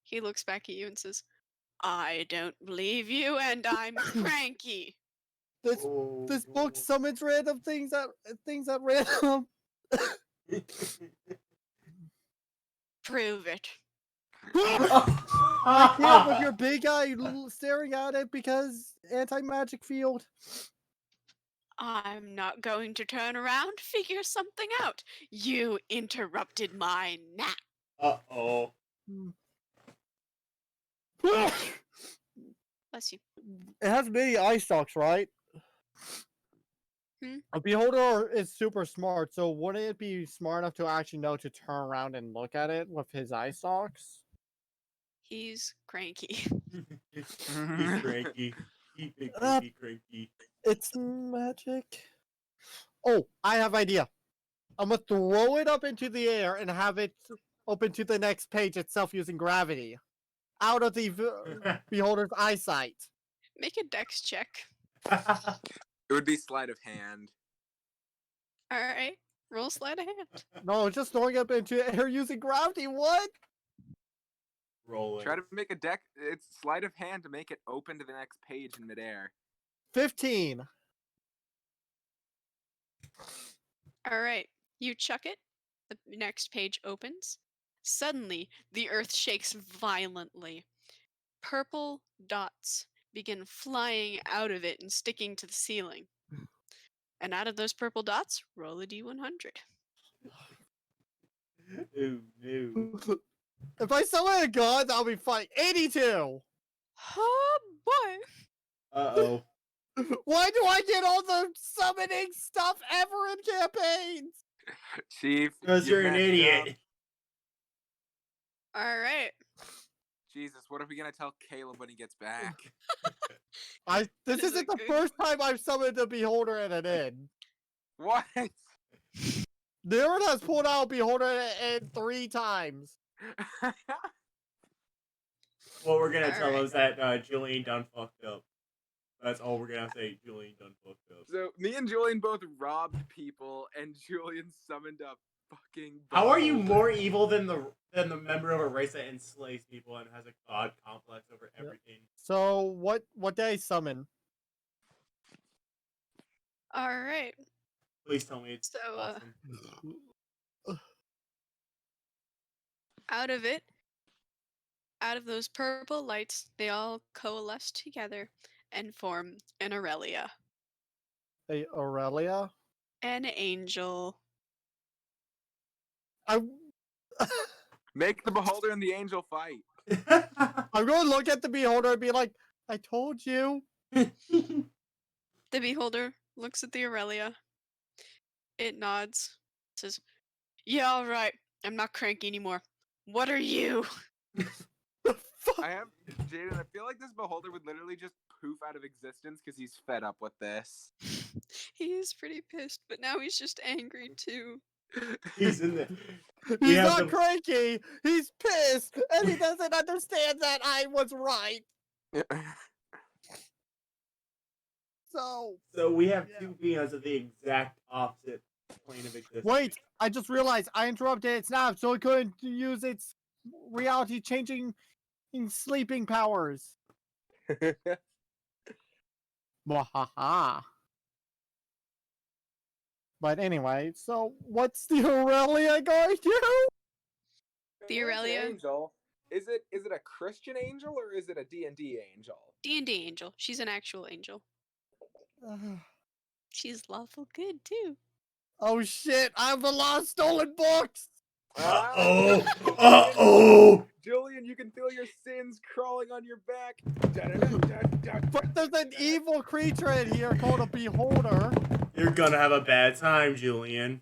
He looks back at you and says, "I don't believe you, and I'm cranky." This Oh, this book no. summons random things at random. Prove it. I can't with your big eye staring at it because anti-magic field. I'm not going to turn around. Figure something out. You interrupted my nap. Uh-oh. It Bless you. has many eye stalks, right? Hmm? A beholder is super smart, so wouldn't it be smart enough to actually know to turn around and look at it with his eye stalks? He's cranky. He's cranky. He big Uh, creepy cranky. It's magic. Oh, I have idea. I'm gonna throw it up into the air and have it open to the next page itself using gravity, out of the beholder's eyesight. Make a dex check. It would be sleight of hand. All right. Roll sleight of hand. No, just throwing it up into the air using gravity. What? Roll it. Try to make a deck. It's sleight of hand to make it open to the next page in midair. 15. All right. You chuck it. The next page opens. Suddenly, the earth shakes violently. Purple dots begin flying out of it and sticking to the ceiling. And out of those purple dots, roll a d100. Ooh, no. If I summon a god, that'll be fine. 82. Oh boy! Uh-oh. Why do I get all the summoning stuff ever in campaigns? Chief, Because you you're an messed idiot. up. All right. Jesus, what are we gonna tell Caleb when he gets back? This That is a isn't the good first time I've summoned a beholder in an inn. What? Darren has pulled out a beholder in an inn 3 times. What we're gonna tell Alright. is that Julian done fucked up. That's all we're gonna say. Julian done fucked up. So me and Julian both robbed people, and Julian summoned a fucking. How are you beholder. more evil than the member of a race that enslaves people and has a god complex over Yep. everything? So what did I summon? All right. Please tell me it's So, awesome. out of it, out of those purple lights, they all coalesce together and form an Aurelia, A Aurelia? an angel. I Make the beholder and the angel fight. I'm going to look at the beholder and be like, I told you. The beholder looks at the Aurelia. It nods, says, "Yeah, all right. I'm not cranky anymore. What are you?" The fuck? I have Jaden. I feel like this beholder would literally just poof out of existence because he's fed up with this. He is pretty pissed, but now he's just angry too. He's in the. We He's have not the- cranky. He's pissed, and he doesn't understand that I was right. So So we have Yeah. two beings of the exact opposite plane of existence. wait, I just realized I interrupted its nap, so it couldn't use its reality-changing sleeping powers. Mwahaha. But anyway, so what's the Aurelia going to do? The There's an Aurelia? angel. Is it a Christian angel or is it a DnD angel? D&D angel. She's an actual angel. She's lawful good too. Oh shit, I have the lost stolen books! Julian, you can feel your sins crawling on your back. But there's an evil creature in here called a beholder. You're gonna have a bad time, Julian.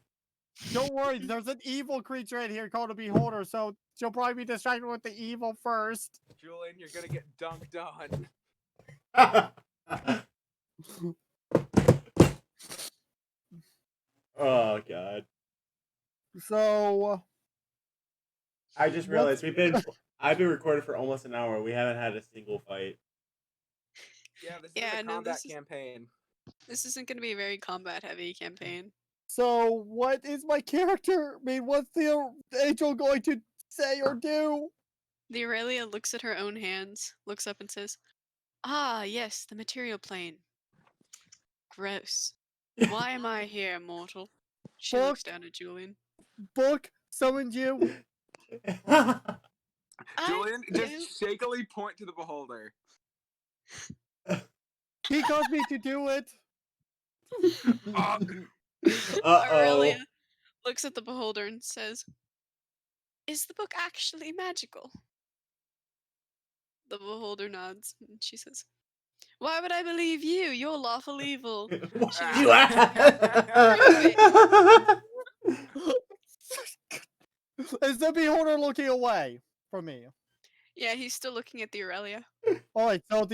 Don't worry, there's an evil creature in here called a beholder, so she'll probably be distracted with the evil first. Julian, you're gonna get dunked on. Oh god. So I just realized I've been recording for almost an hour. We haven't had a single fight. Yeah, this Yeah, is a no, combat this is- campaign. This isn't going to be a very combat heavy campaign. So what is my character? I mean, what's the angel going to say or do? The Aurelia looks at her own hands, looks up and says, "Ah, yes, the material plane. Gross. Why am I here, mortal?" She looks Fuck. down at Julian. Book summoned you. Julian, do- just shakily point to the beholder. He caused me to do it. Aurelia Uh-oh. looks at the beholder and says, "Is the book actually magical?" The beholder nods and she says, "Why would I believe you? You're lawful evil." She You Is the beholder looking away from me? Yeah, he's still looking at the Aurelia. Alright, so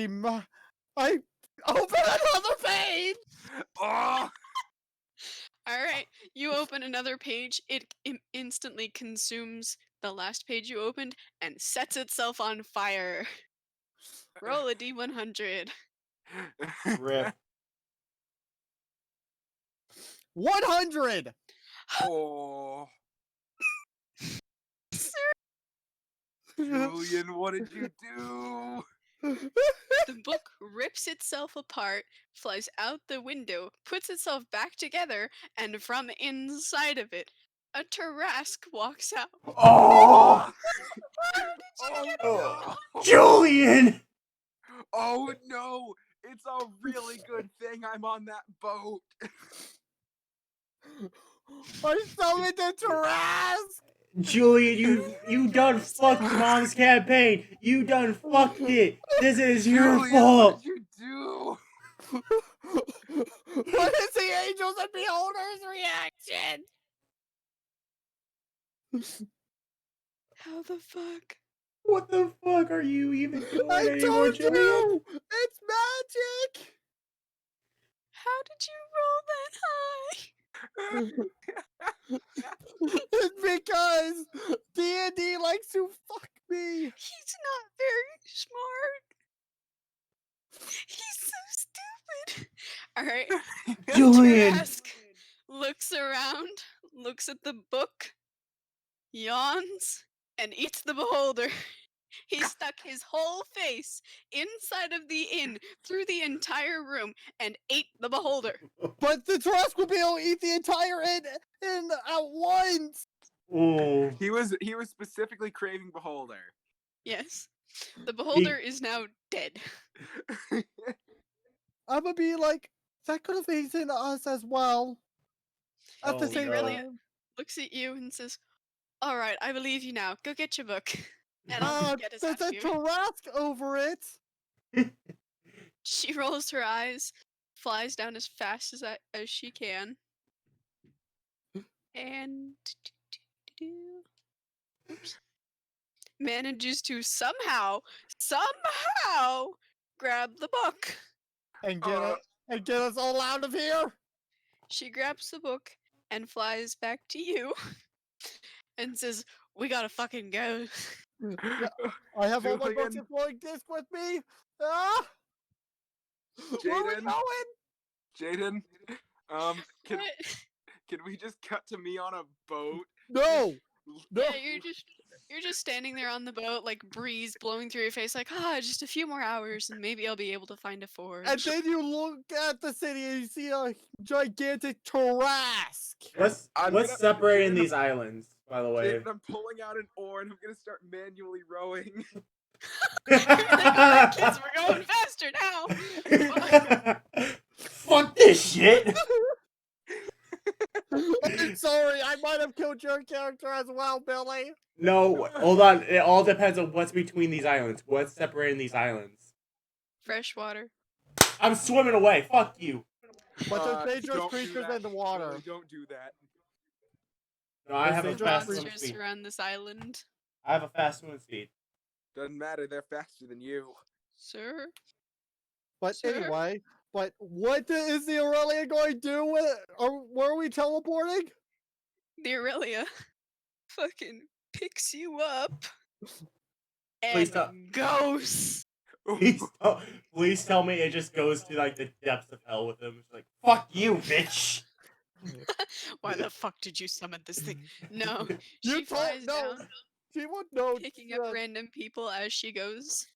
I open another page! Oh! Alright, you open another page, it instantly consumes the last page you opened and sets itself on fire. Roll a d100. Rip. 100! Oh. Julian, what did you do? The book rips itself apart, flies out the window, puts itself back together, and from inside of it, a Tarrasque walks out. Oh! Oh Oh. no! Julian! Oh no! It's a really good thing I'm on that boat. I summoned a Tarrasque! Julian, you done fucked Mom's campaign. You done fucked it. This is your Julian, fault. what did you do? What is the angels and beholders reaction? How the fuck? What the fuck are you even doing I anymore, told Julian? you! It's magic! How did you roll that high? It's because D&D likes to fuck me. He's not very smart. He's so stupid. All right. Julian. Tarask looks around, looks at the book, yawns, and eats the beholder. He stuck his whole face inside of the inn through the entire room and ate the beholder. But the Trask will be able to eat the entire inn at once. Ooh. He was specifically craving beholder. Yes. The beholder is now dead. I'm gonna be like, that could have eaten us as well. At the Oh, same no. time. Looks at you and says, "All right, I believe you now. Go get your book." And I'll just get us There's out a of here. Trask over it. She rolls her eyes, flies down as fast as she can, and oops, manages to somehow grab the book. And get us all out of here. She grabs the book and flies back to you and says, "We gotta fucking go." Yeah, I have all my books Julian. in floating disc with me. Ah! Where are we Jaden. going? Jaden, can What? can we just cut to me on a boat? No. No. Yeah, you're just standing there on the boat, like breeze blowing through your face, like, just a few more hours and maybe I'll be able to find a forge. And then you look at the city and you see a gigantic Trask. What's separating these islands, by the way? Jaden, I'm pulling out an oar and I'm gonna start manually rowing. You're like, alright, kids, we're going faster now. Fuck this shit. I'm sorry, I might have killed your character as well, Billy. No, hold on. It all depends on what's between these islands. What's separating these islands? Fresh water. I'm swimming away. Fuck you. But there's dangerous Don't do creatures that. in the water. Billy, don't do that. No, I have a There's fast swim Monsters speed. around this island, I have a fast swim speed. Doesn't matter, they're faster than you. sir. But Sure. anyway, what is the Aurelia going to do with it? Where are we teleporting? The Aurelia fucking picks you up Please and don't. goes. Please tell me it just goes to like the depths of hell with him. It's like, fuck you, bitch. Why the fuck did you summon this thing? No, You she flies no. down, She would know. picking up random people as she goes.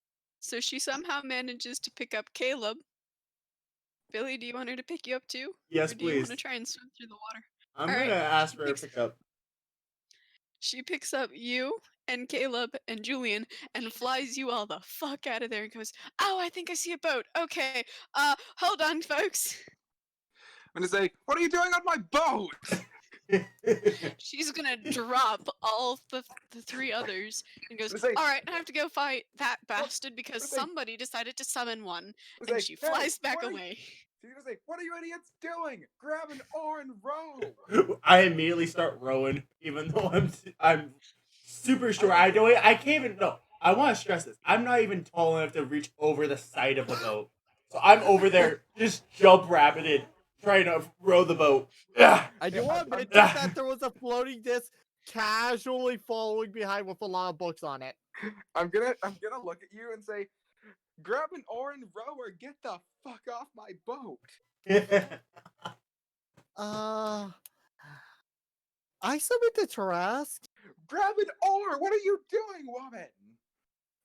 So she somehow manages to pick up Caleb. Billy, do you want her to pick you up too? Yes, Or do you want please. to try and swim through the water? I'm Alright, gonna ask she for a picks- pickup. She picks up you and Caleb and Julian and flies you all the fuck out of there and goes, "Oh, I think I see a boat. Okay, hold on, folks." I'm gonna say, what are you doing on my boat? She's gonna drop all the three others and goes, Say- "Alright, I have to go fight that bastard because say- somebody decided to summon one." I'm And gonna she say, "Hey, flies back what are you-" away. She's gonna say, what are you idiots doing? Grab an oar and row. I immediately start rowing, even though I'm super short. I can't even. No, I want to stress this. I'm not even tall enough to reach over the side of the boat. So I'm over there, just jump rabbited, trying to row the boat. Ugh. I do want to mention Ah. that there was a floating disc casually following behind with a lot of books on it. I'm gonna look at you and say, grab an oar and row or get the fuck off my boat. I submit to Trask. Grab an oar! What are you doing, woman?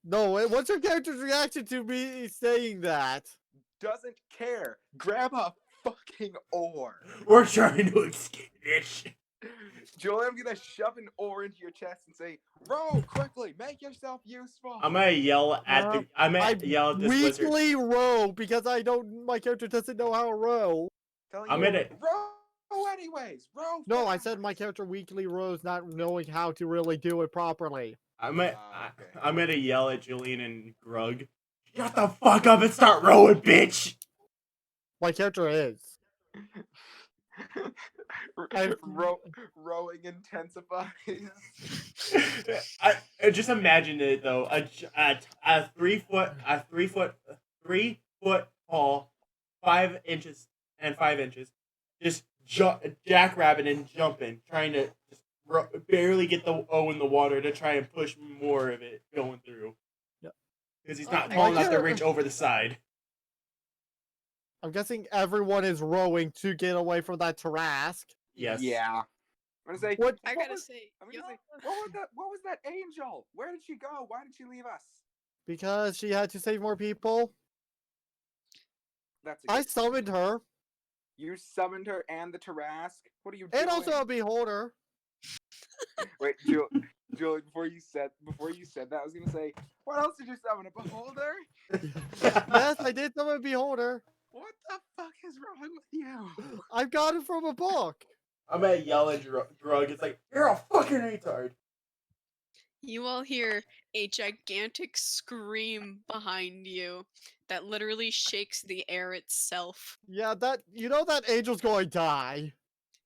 No, what's your character's reaction to me saying that? Doesn't care. Grab a fucking oar. We're trying to escape this. Julie, I'm gonna shove an oar into your chest and say, row quickly, make yourself useful. I'm gonna yell at the. I'm I gonna yell at this wizard. weakly row because my character doesn't know how to row. Telling I'm you, gonna- row anyways. Row. No, I fast. said my character weakly rows, not knowing how to really do it properly. I'm Okay. gonna yell at Julian and Grug. Shut the fuck up and start rowing, bitch. My character is. Rowing intensifies. I just imagine it though. A 3 foot tall, 5 inches and 5 inches, just jackrabbit and jumping, trying to just barely get the O in the water to try and push more of it going through. Yep. Because he's not Oh, tall my enough to character- reach over the side. I'm guessing everyone is rowing to get away from that Tarask. Yes. Yeah. I'm gonna say. What? I what gotta was- say, I'm gonna y'all- say. What was that angel? Where did she go? Why did she leave us? Because she had to save more people. That's a I good. summoned her, You summoned her and the Tarask. What are you and doing? also a beholder. Wait, Julie. Before you said that, I was gonna say, what else did you summon? A beholder? Yes, I did summon a beholder. What the fuck is wrong with you? I got it from a book. I'm gonna yell at Grug. It's like, you're a fucking retard. you all hear a gigantic scream behind you that literally shakes the air itself. Yeah, that that angel's going to die.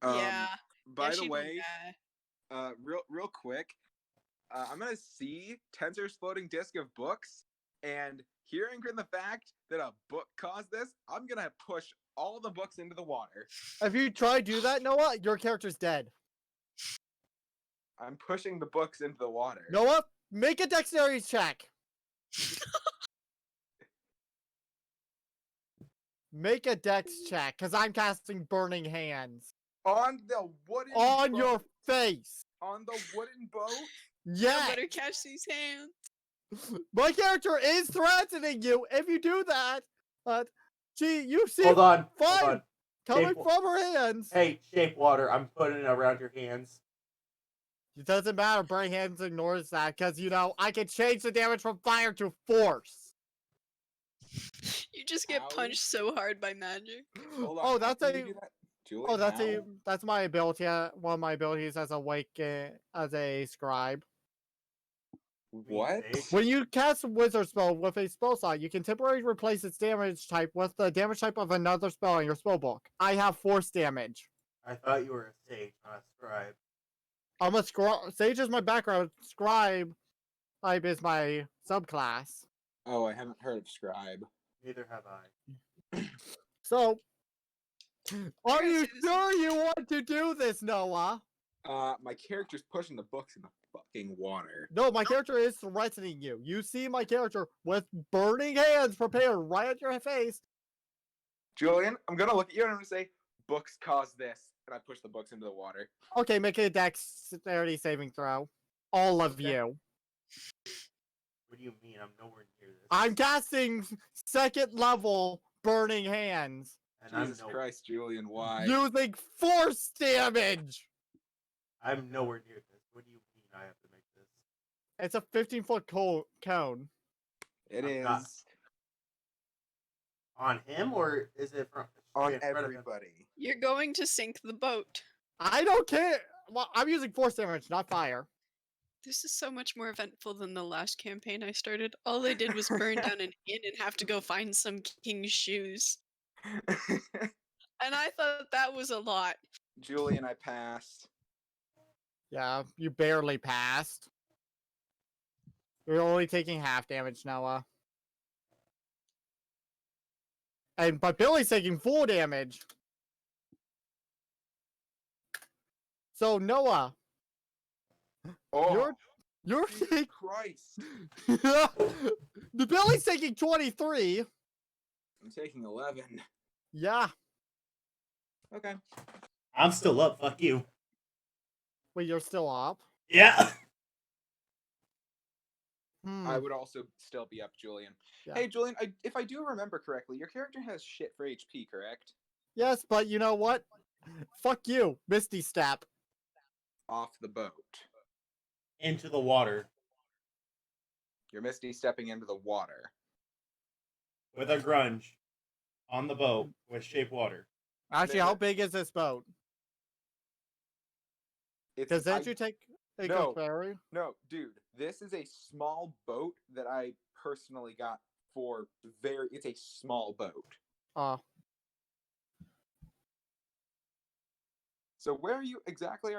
Yeah. By yeah, the she gonna way, die. real quick, I'm gonna see Tensor's floating disc of books, and hearing from the fact that a book caused this, I'm gonna push all the books into the water. If you try to do that, Noah, your character's dead. I'm pushing the books into the water. Noah, make a dexterity check. Make a dex check, because I'm casting Burning Hands. On the wooden On boat. your face. On the wooden boat? You Yeah. better catch these hands. My character is threatening you if you do that. But, gee, you see Hold on. fire Hold on. coming Shape- from her hands. Hey, shape water. I'm putting it around your hands. It doesn't matter. Burning Hands ignores that because, I can change the damage from fire to force. You just get How? punched so hard by magic. Hold on. Oh, how that's can a- you do that? Julie, Oh, how? that's my ability. One of my abilities as as a scribe. What? When you cast a wizard spell with a spell slot, you can temporarily replace its damage type with the damage type of another spell in your spell book. I have force damage. I thought you were a sage, not a scribe. I'm a scribe. Sage is my background. Scribe type is my subclass. Oh, I haven't heard of scribe. Neither have I. So, are gotta you say this sure you want to do this, Noah? My character's pushing the books in the fucking water. No, my character is threatening you. You see my character with burning hands prepared right at your face. Julian, I'm gonna look at you and I'm gonna say, books caused this. And I push the books into the water. Okay, make a dexterity saving throw. All of Okay. you. What do you mean? I'm nowhere near this. I'm casting second level burning hands And I'm Jesus Christ, Julian, why? using force damage. I'm nowhere near this. What do you mean I have to make this? It's a 15-foot cone. It I'm is not- On him, or is it from on in front of him? everybody. You're going to sink the boat. I don't care. Well, I'm using force damage, not fire. This is so much more eventful than the last campaign I started. All they did was burn down an inn and have to go find some king's shoes. And I thought that was a lot. Julian, I passed. Yeah, you barely passed. You're only taking half damage, Noah. But Billy's taking full damage. So Noah, Oh, you're Jesus taking Christ. the Billy's taking 23. I'm taking 11. Yeah. Okay. I'm still up. Fuck you. Wait, you're still up. Yeah. I would also still be up, Julian. Yeah. Hey, Julian, if I do remember correctly, your character has shit for HP, correct? Yes, but you know what? Fuck you, Misty Step. Off the boat. Into the water You're Misty stepping into the water. with a grunge on the boat with shape water. Actually, how big is this boat? It's, Doesn't you take a No. ferry? No, dude, this is a small boat that I personally got for it's a small boat. So where are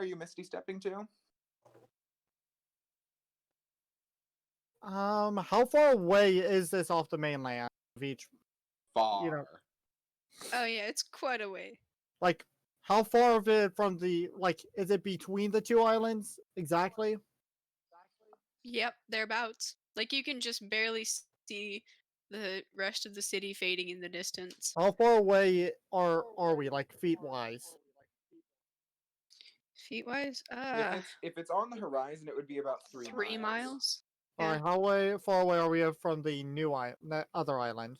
you Misty stepping to? How far away is this off the mainland of each? Far. Oh yeah, it's quite a way. Like, how far of it from the, is it between the two islands exactly? Yep, thereabouts. Like you can just barely see the rest of the city fading in the distance. How far away are we, like feet wise? Feet wise, If it's on the horizon, it would be about 3 3 miles. All Yeah. right, how far away are we from the new other island?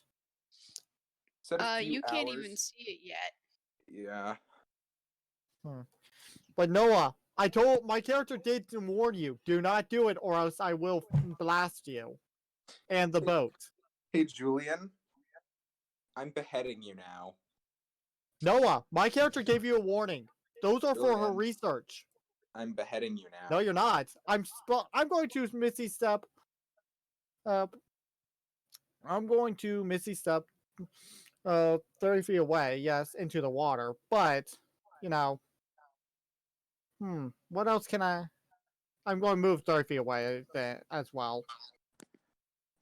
Said a few You can't even hours. see it yet. Yeah. But Noah, I told my character did warn you, do not do it, or else I will blast you and the boat. Hey, Julian. I'm beheading you now. Noah, my character gave you a warning. Those are for her Julian. research. I'm beheading you now. No, you're not. I'm going to Missy Step. I'm going to Missy Step. 30 feet away, yes, into the water. But, you know, what else can I? I'm going to move 30 feet away as well.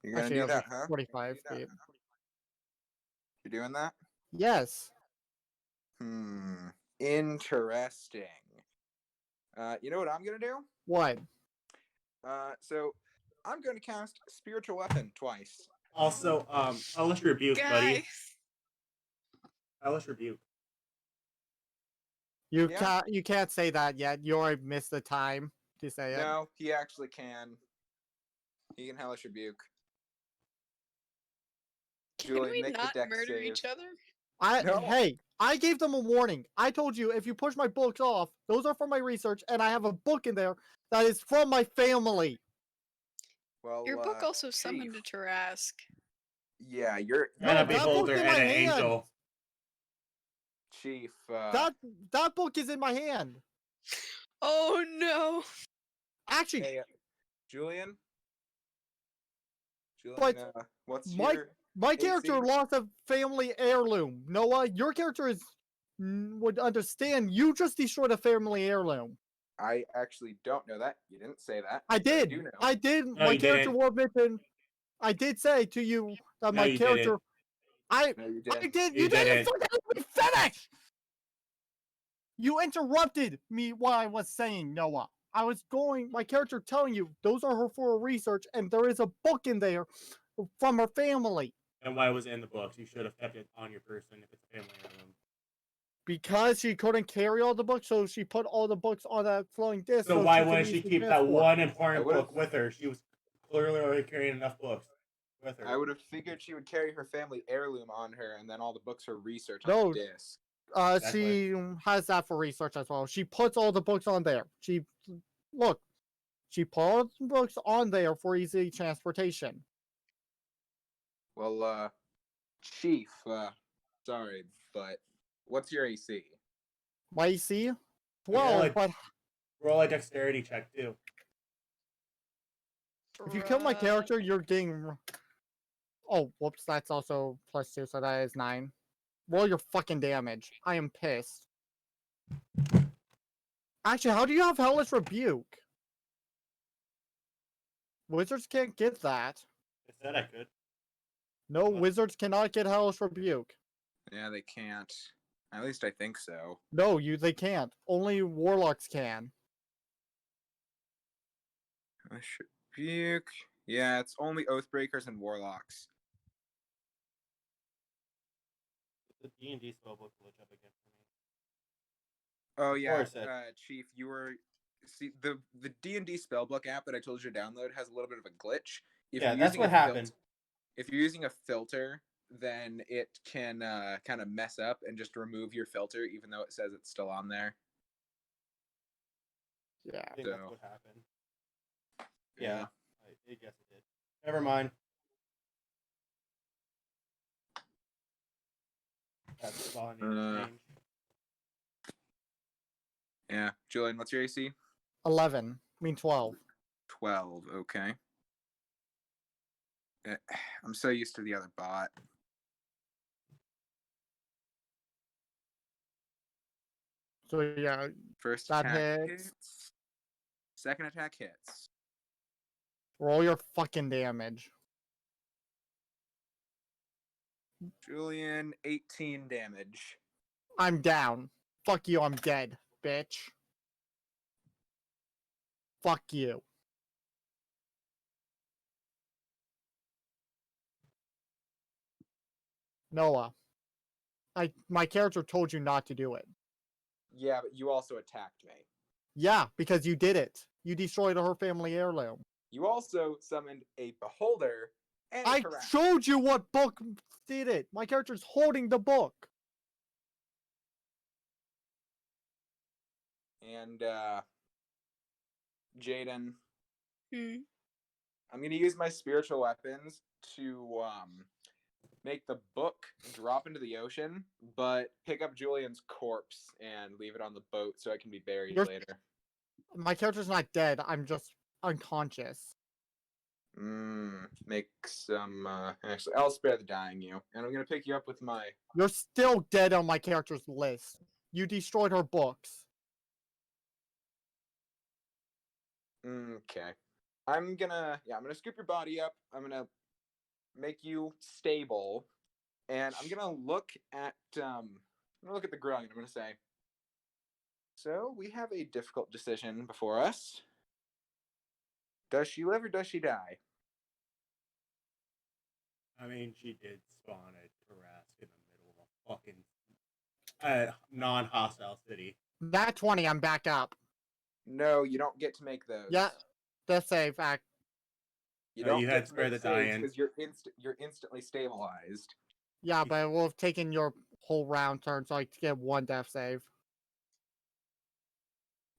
You're gonna Actually, do it'll be that, huh? 45 feet. You're doing that? Yes. Interesting. You know what I'm gonna do? What? So I'm going to cast Spiritual Weapon twice. Also, Hellish Rebuke, buddy. Guys. Hellish Rebuke. Yeah. You can't say that yet. You already missed the time to say it. No, he actually can. He can Hellish Rebuke. Can Julie, we make the not dex murder save. each other? No. Hey, I gave them a warning. I told you if you push my books off, those are for my research, and I have a book in there that is from my family. Well, Your book also Chief, summoned a Tarask. Yeah, you're And No, a that book's beholder in and my an hand. angel. Chief. That book is in my hand. Oh no! Actually, Hey, Julian. Julian, But what's my your my AC? character lost a family heirloom. Noah, your character would understand. You just destroyed a family heirloom. I actually don't know that. You didn't say that. I but did. do know. I did. No, My you character didn't. was mentioned. I did say to you that No, my you character. didn't. No, you I didn't. did. You You didn't didn't. let me finish. You interrupted me while I was saying, Noah. I was going. My character telling you those are her for research, and there is a book in there from her family. And why was it in the books? You should have kept it on your person if it's a family heirloom. Because she couldn't carry all the books, so she put all the books on that flowing disc. So why can wouldn't she use the keep that transport. one important I would've- book with her? She was clearly already carrying enough books with her. I would have figured she would carry her family heirloom on her, and then all the books are research No. on the disc. She has that for research as well. She puts all the books on there. She puts books on there for easy transportation. Well, Chief, sorry, but what's your AC? My AC? Roll 12, a- but Roll a dexterity check too. if you kill my Bruh. character, you're getting. Oh, whoops, that's also +2, so that is 9. Roll your fucking damage. I am pissed. Actually, how do you have Hellish Rebuke? Wizards can't get that. I said I could. No, What? wizards cannot get Hellish Rebuke. Yeah, they can't. At least I think so. No, they can't. Only warlocks can. Rebuke. Yeah, it's only Oathbreakers and Warlocks. The D&D spellbook will look up again for me. Oh yeah, course it- Chief, you were see the D&D spellbook app that I told you to download has a little bit of a glitch. If Yeah, you're that's using what a happened. If you're using a filter, then it can kind of mess up and just remove your filter, even though it says it's still on there. Yeah. I think that's So- what happened. Yeah, I guess it did. Never mind. That's spawn change. Yeah. Julian, what's your AC? 11. I mean 12. 12. Okay. I'm so used to the other bot. So yeah, First That attack hits. hits. Second attack hits. roll your fucking damage. Julian, 18 damage. I'm down. Fuck you, I'm dead, bitch. Fuck you. Noah, my character told you not to do it. Yeah, but you also attacked me. Yeah, because you did it. You destroyed her family heirloom. You also summoned a beholder and a I Tarak. showed you what book did it. My character's holding the book. And Jaden, Hmm. I'm gonna use my spiritual weapons to make the book drop into the ocean, but pick up Julian's corpse and leave it on the boat so it can be buried later. My character's not dead. I'm just unconscious. Make some. Actually, I'll spare the dying you, and I'm gonna pick you up with my. You're still dead on my character's list. You destroyed her books. Okay. I'm gonna scoop your body up. I'm gonna make you stable, and I'm gonna look at the grung, and I'm gonna say, so we have a difficult decision before us. Does she live or does she die? I mean, she did spawn a Tarask in the middle of a fucking non-hostile city. That 20, I'm back up. No, you don't get to make those. Yeah, death save. Act. You No, don't you get had to spare make the saves dying. because you're instantly stabilized. Yeah, but it will have taken your whole round turn, so I get one death save.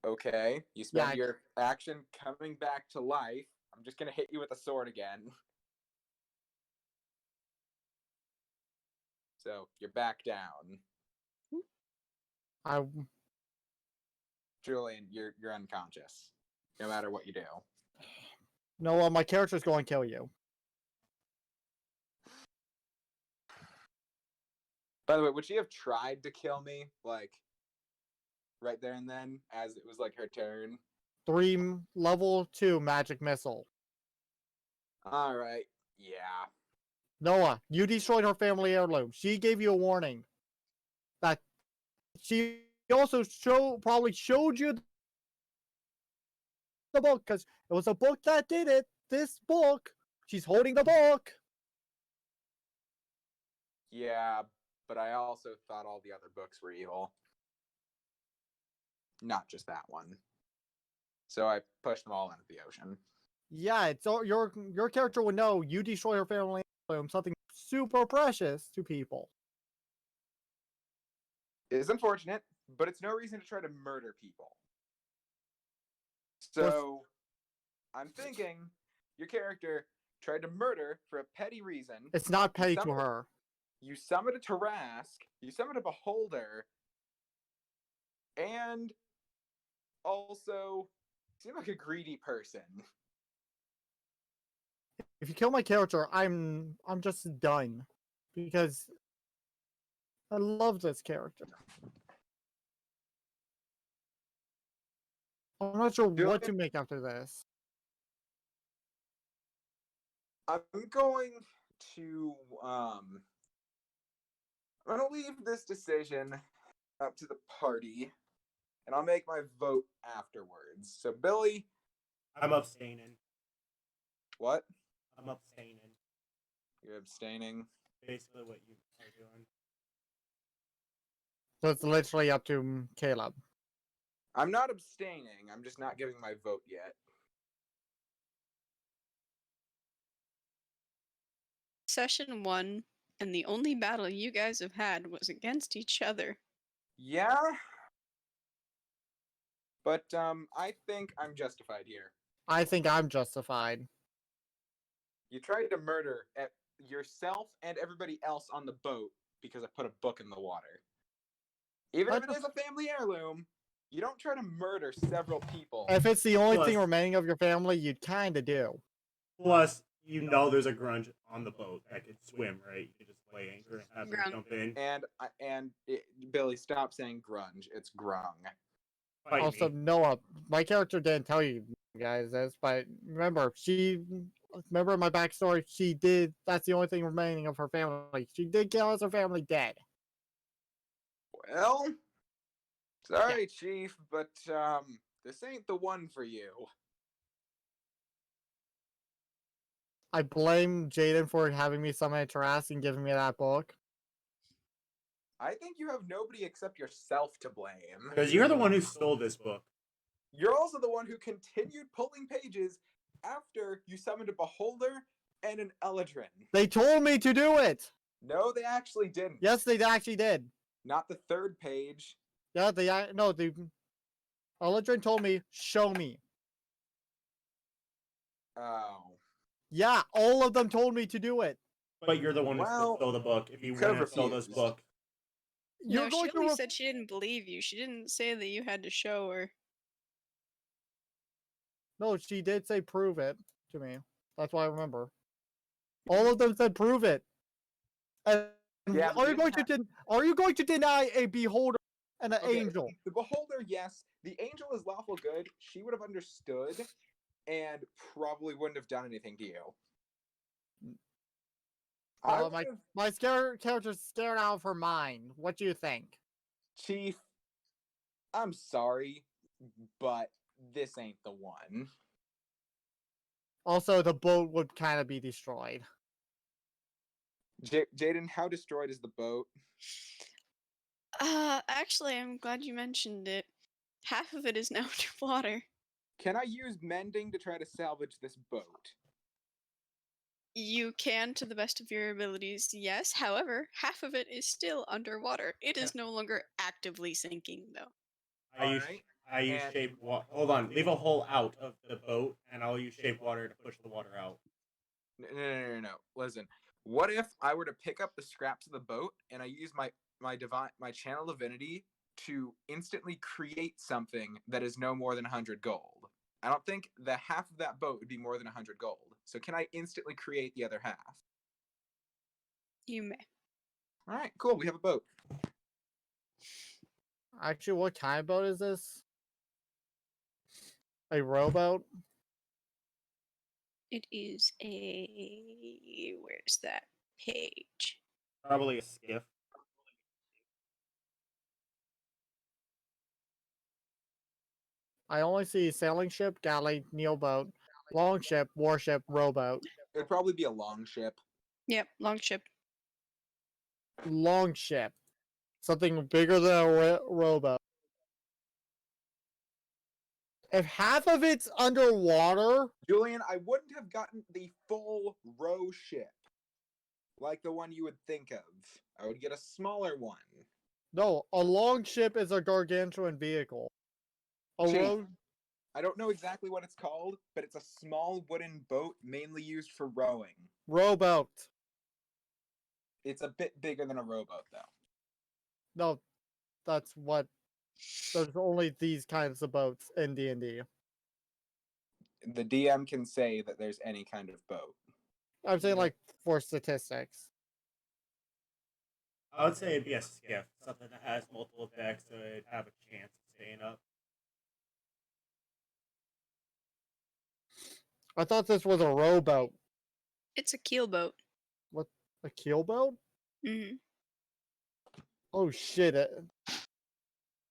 Okay, you spend Yeah, your action coming back to life. I'm just gonna hit you with a sword again. So you're back down. I Julian, you're unconscious. No matter what you do. no. My character's going to kill you. By the way, would she have tried to kill me, like, right there and then, as it was like her turn? 3 level 2 magic missile. Alright, yeah. Noah, you destroyed her family heirloom. She gave you a warning. That she also probably showed you the book because it was a book that did it. This book. She's holding the book. Yeah, but I also thought all the other books were evil. Not just that one. So I pushed them all into the ocean. Yeah, it's your character would know you destroy her family heirloom, something super precious to people. It is unfortunate, but it's no reason to try to murder people. So I'm thinking your character tried to murder for a petty reason. It's not petty to her. You summoned a Tarask, you summoned a Beholder, and also seem like a greedy person. If you kill my character, I'm just done because I love this character. I'm not sure what to make after this. I'm going to I'm gonna leave this decision up to the party, and I'll make my vote afterwards. So Billy, I'm abstaining. what? I'm abstaining. You're abstaining. Basically what you are doing. So it's literally up to Caleb. I'm not abstaining. I'm just not giving my vote yet. Session 1, and the only battle you guys have had was against each other. Yeah, but I think I'm justified here. I think I'm justified. You tried to murder yourself and everybody else on the boat because I put a book in the water. Even if it is a family heirloom, you don't try to murder several people. If it's the only thing Plus- remaining of your family, you'd kind of do. Plus, you know there's a grunge on the boat that could swim, right? You could just lay anchor and have them Grung. jump in. And Billy, stop saying grunge. It's grung. Fight Also, me. Noah, my character didn't tell you guys this, but remember my backstory, that's the only thing remaining of her family. She did kill her family dead. Well, sorry, Chief, but this ain't the one for you. I blame Jaden for having me summon a Taras and giving me that book. I think you have nobody except yourself to blame. Because you're the one who stole this book. You're also the one who continued pulling pages after you summoned a beholder and an Eladrin. They told me to do it. No, they actually didn't. Yes, they actually did. Not the third page. Yeah, the Eldrin told me, show me. Oh. Yeah, all of them told me to do it. But you're the one who Well, stole the book. If you you could've wouldn't have stole this refused. book. You're No, going she to only ref- said she didn't believe you. She didn't say that you had to show her. No, she did say prove it to me. That's why I remember. All of them said prove it. And Yeah, but are you going to deny a beholder and an Okay, angel? the beholder, yes. The angel is lawful good. She would have understood and probably wouldn't have done anything to you. I My would've- character's scared out of her mind. What do you think? Chief, I'm sorry, but this ain't the one. Also, the boat would kind of be destroyed. Jaden, how destroyed is the boat? Actually, I'm glad you mentioned it. Half of it is now underwater. Can I use mending to try to salvage this boat? You can, to the best of your abilities, yes. However, half of it is still underwater. It is no longer actively sinking, though. Alright. I use and- shape water. Hold on. Leave a hole out of the boat, and I'll use shape water to push the water out. No. Listen, what if I were to pick up the scraps of the boat and I use my channel divinity to instantly create something that is no more than 100 gold? I don't think the half of that boat would be more than 100 gold. So can I instantly create the other half? You may. All right, cool. We have a boat. Actually, what kind of boat is this? A rowboat? It is a. Where's that page? Probably a skiff. I only see sailing ship, galley, boat, longship, warship, rowboat. It'd probably be a long ship. Yep, longship. Longship. Something bigger than a rowboat. If half of it's underwater, Julian, I wouldn't have gotten the full row ship like the one you would think of. I would get a smaller one. no, a longship is a gargantuan vehicle. A Chief. row, I don't know exactly what it's called, but it's a small wooden boat mainly used for rowing. rowboat. It's a bit bigger than a rowboat, though. No, that's what. There's only these kinds of boats in D&D. The DM can say that there's any kind of boat. I'm saying like for statistics. I would say it'd be a skiff. Something that has multiple decks, so it'd have a chance of staying up. I thought this was a rowboat. It's a keelboat. A keelboat? Mm-hmm. Oh shit!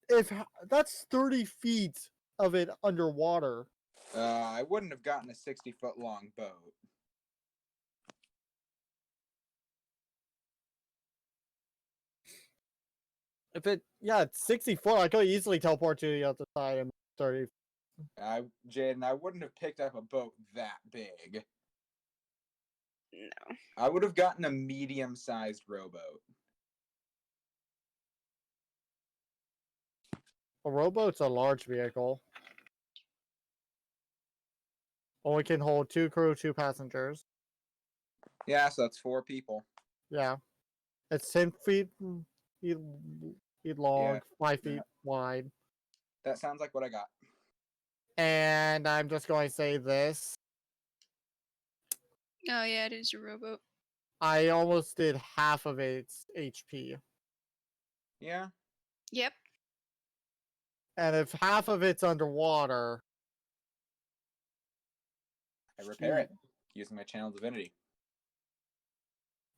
If that's 30 feet of it underwater. I wouldn't have gotten a 60-foot long boat. If it's 60 foot, I could easily teleport to the other side in 30. Jaden, I wouldn't have picked up a boat that big. No. I would have gotten a medium-sized rowboat. A rowboat's a large vehicle. Only can hold 2 crew, 2 passengers. Yeah, so that's 4 people. Yeah. It's 10 feet long, Yeah, 5 feet wide. That sounds like what I got. And I'm just going to say this. Oh yeah, it is a rowboat. I almost did half of its HP. Yeah. Yep. And if half of it's underwater, I repair it using my channel divinity.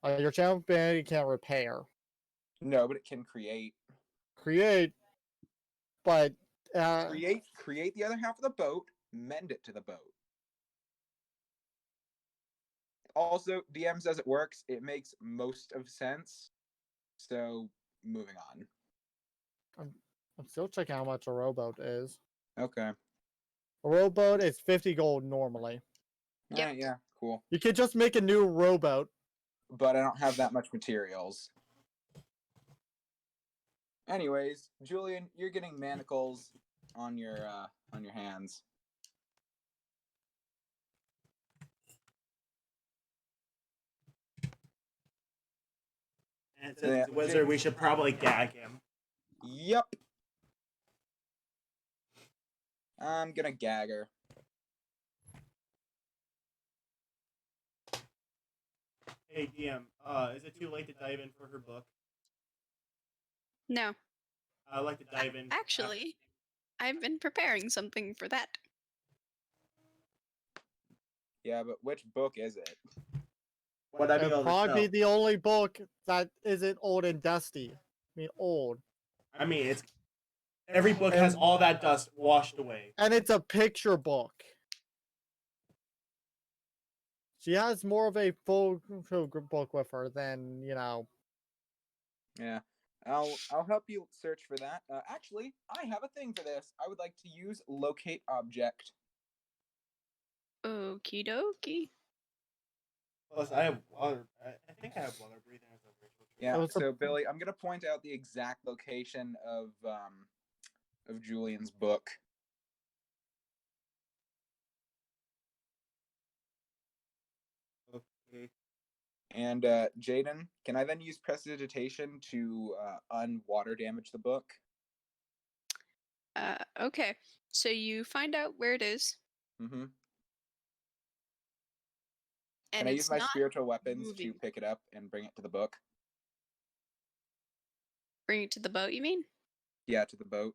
your channel ability can't repair. No, but it can create. Create, but Create the other half of the boat, mend it to the boat. Also, DM says it works. It makes most of sense. So moving on. I'm still checking how much a rowboat is. Okay. A rowboat is 50 gold normally. Yep. Alright, yeah, cool. You could just make a new rowboat. But I don't have that much materials. Anyways, Julian, you're getting manacles on your hands. And since he's a wizard, we should probably gag him. Yep. I'm gonna gag her. Hey DM, is it too late to dive in for her book? No. I'd like to dive in. Actually, I've been preparing something for that. Yeah, but which book is it? Would I be It'll able to probably be tell? the only book that isn't old and dusty. I mean, old. I mean, it's every book has all that dust washed away. And it's a picture book. She has more of a full book with her than, you know. Yeah. I'll help you search for that. Actually, I have a thing for this. I would like to use locate object. Okie dokie. Plus, I have water. I think I have water breathing as a ritual. Yeah. Oh, it's a- So Billy, I'm gonna point out the exact location of Julian's book. Okay. And Jaden, can I then use prestidigitation to unwater damage the book? Okay. So you find out where it is, Mm-hmm. and Can I use it's my not spiritual weapons to moving. pick it up and bring it to the book? Bring it to the boat, you mean? Yeah, to the boat.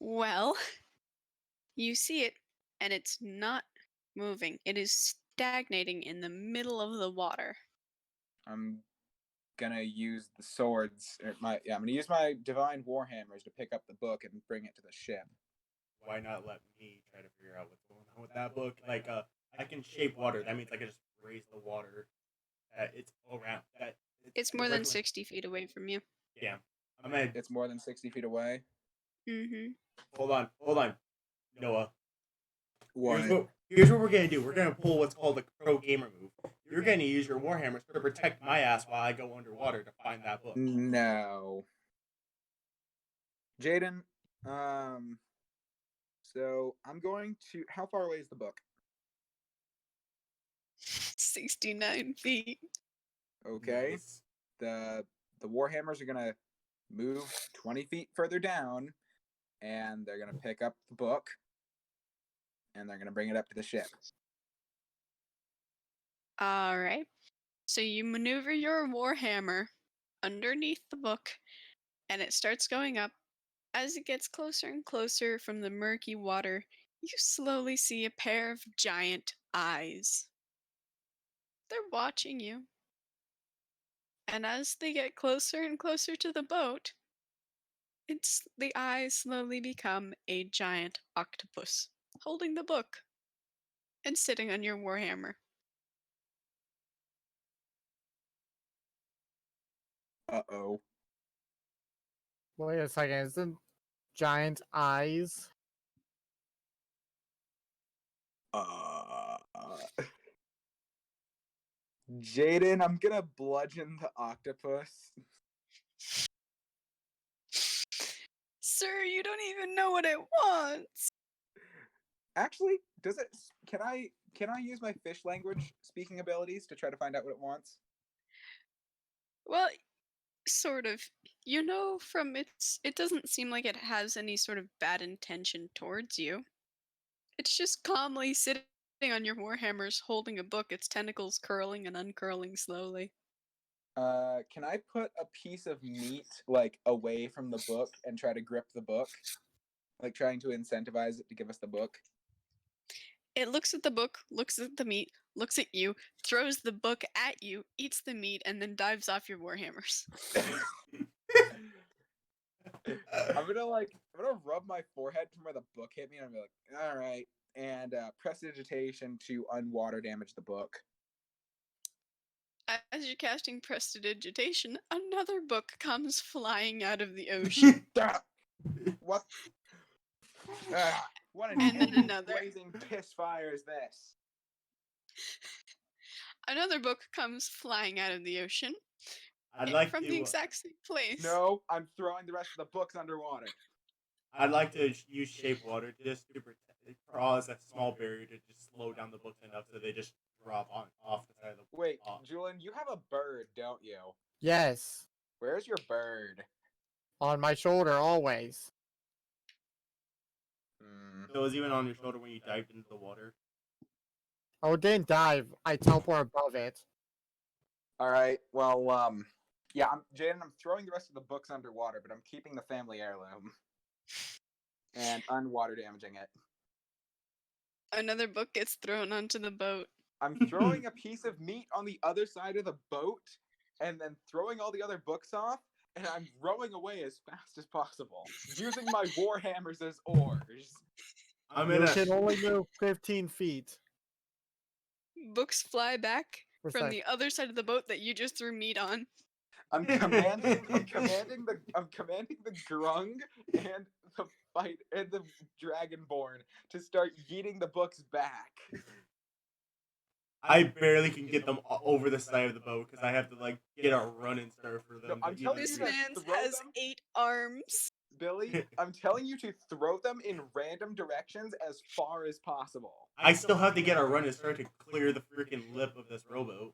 Well, you see it, and it's not moving. It is stagnating in the middle of the water. I'm gonna use the swords. I'm gonna use my divine warhammers to pick up the book and bring it to the ship. Why not let me try to figure out what's going on with that book? Like, I can shape water. That means I can just raise the water. It's around. It's more than originally- 60 feet away from you. Damn. I'm gonna It's more than 60 feet away. Mm-hmm. hold on, Noah. What? Here's what we're gonna do. We're gonna pull what's called the pro gamer move. You're gonna use your warhammers to protect my ass while I go underwater to find that book. No. Jaden, so I'm going to. How far away is the book? 69 feet. Okay. Nice. The warhammers are gonna move 20 feet further down, and they're gonna pick up the book, and they're gonna bring it up to the ship. All right. So you maneuver your warhammer underneath the book, and it starts going up. As it gets closer and closer from the murky water, you slowly see a pair of giant eyes. They're watching you. And as they get closer and closer to the boat, the eyes slowly become a giant octopus, holding the book and sitting on your warhammer. Uh-oh. Wait a second. Isn't giant eyes? Jaden, I'm gonna bludgeon the octopus. Sir, you don't even know what it wants. Actually, does it? Can I use my fish language speaking abilities to try to find out what it wants? Well, sort of. You know from it doesn't seem like it has any sort of bad intention towards you. It's just calmly sitting on your warhammers holding a book, its tentacles curling and uncurling slowly. Can I put a piece of meat like away from the book and try to grip the book? Like trying to incentivize it to give us the book? It looks at the book, looks at the meat, looks at you, throws the book at you, eats the meat, and then dives off your warhammers. I'm gonna rub my forehead from where the book hit me, and I'm gonna be like, all right, and prestidigitation to unwater damage the book. As you're casting prestidigitation, another book comes flying out of the ocean. Ah, what? What an And then endless another. blazing piss fire is this? Another book comes flying out of the ocean I'd like from the to. exact same place. No, I'm throwing the rest of the books underwater. I'd like to use shape water just to cause a small barrier to just slow down the books enough so they just drop off the side of the. Wait, off. Julian, you have a bird, don't you? Yes, Where's your bird? on my shoulder always. Hmm. So it was even on your shoulder when you dived into the water. Oh, it didn't dive. I teleport above it. All right. Well, yeah, Jaden. I'm throwing the rest of the books underwater, but I'm keeping the family heirloom and unwater damaging it. Another book gets thrown onto the boat. I'm throwing a piece of meat on the other side of the boat, and then throwing all the other books off, and I'm rowing away as fast as possible, using my war hammers as oars. I'm You in can a. only move 15 feet. Books fly back per from second. the other side of the boat that you just threw meat on. I'm commanding the grung and the fight and the dragonborn to start yeeting the books back. I barely can get them over the side of the boat because I have to like get a running start for them. I'm to telling even This you do- that man throw has them? 8 arms. Billy, I'm telling you to throw them in random directions as far as possible. I still have to get a running start to clear the freaking lip of this rowboat.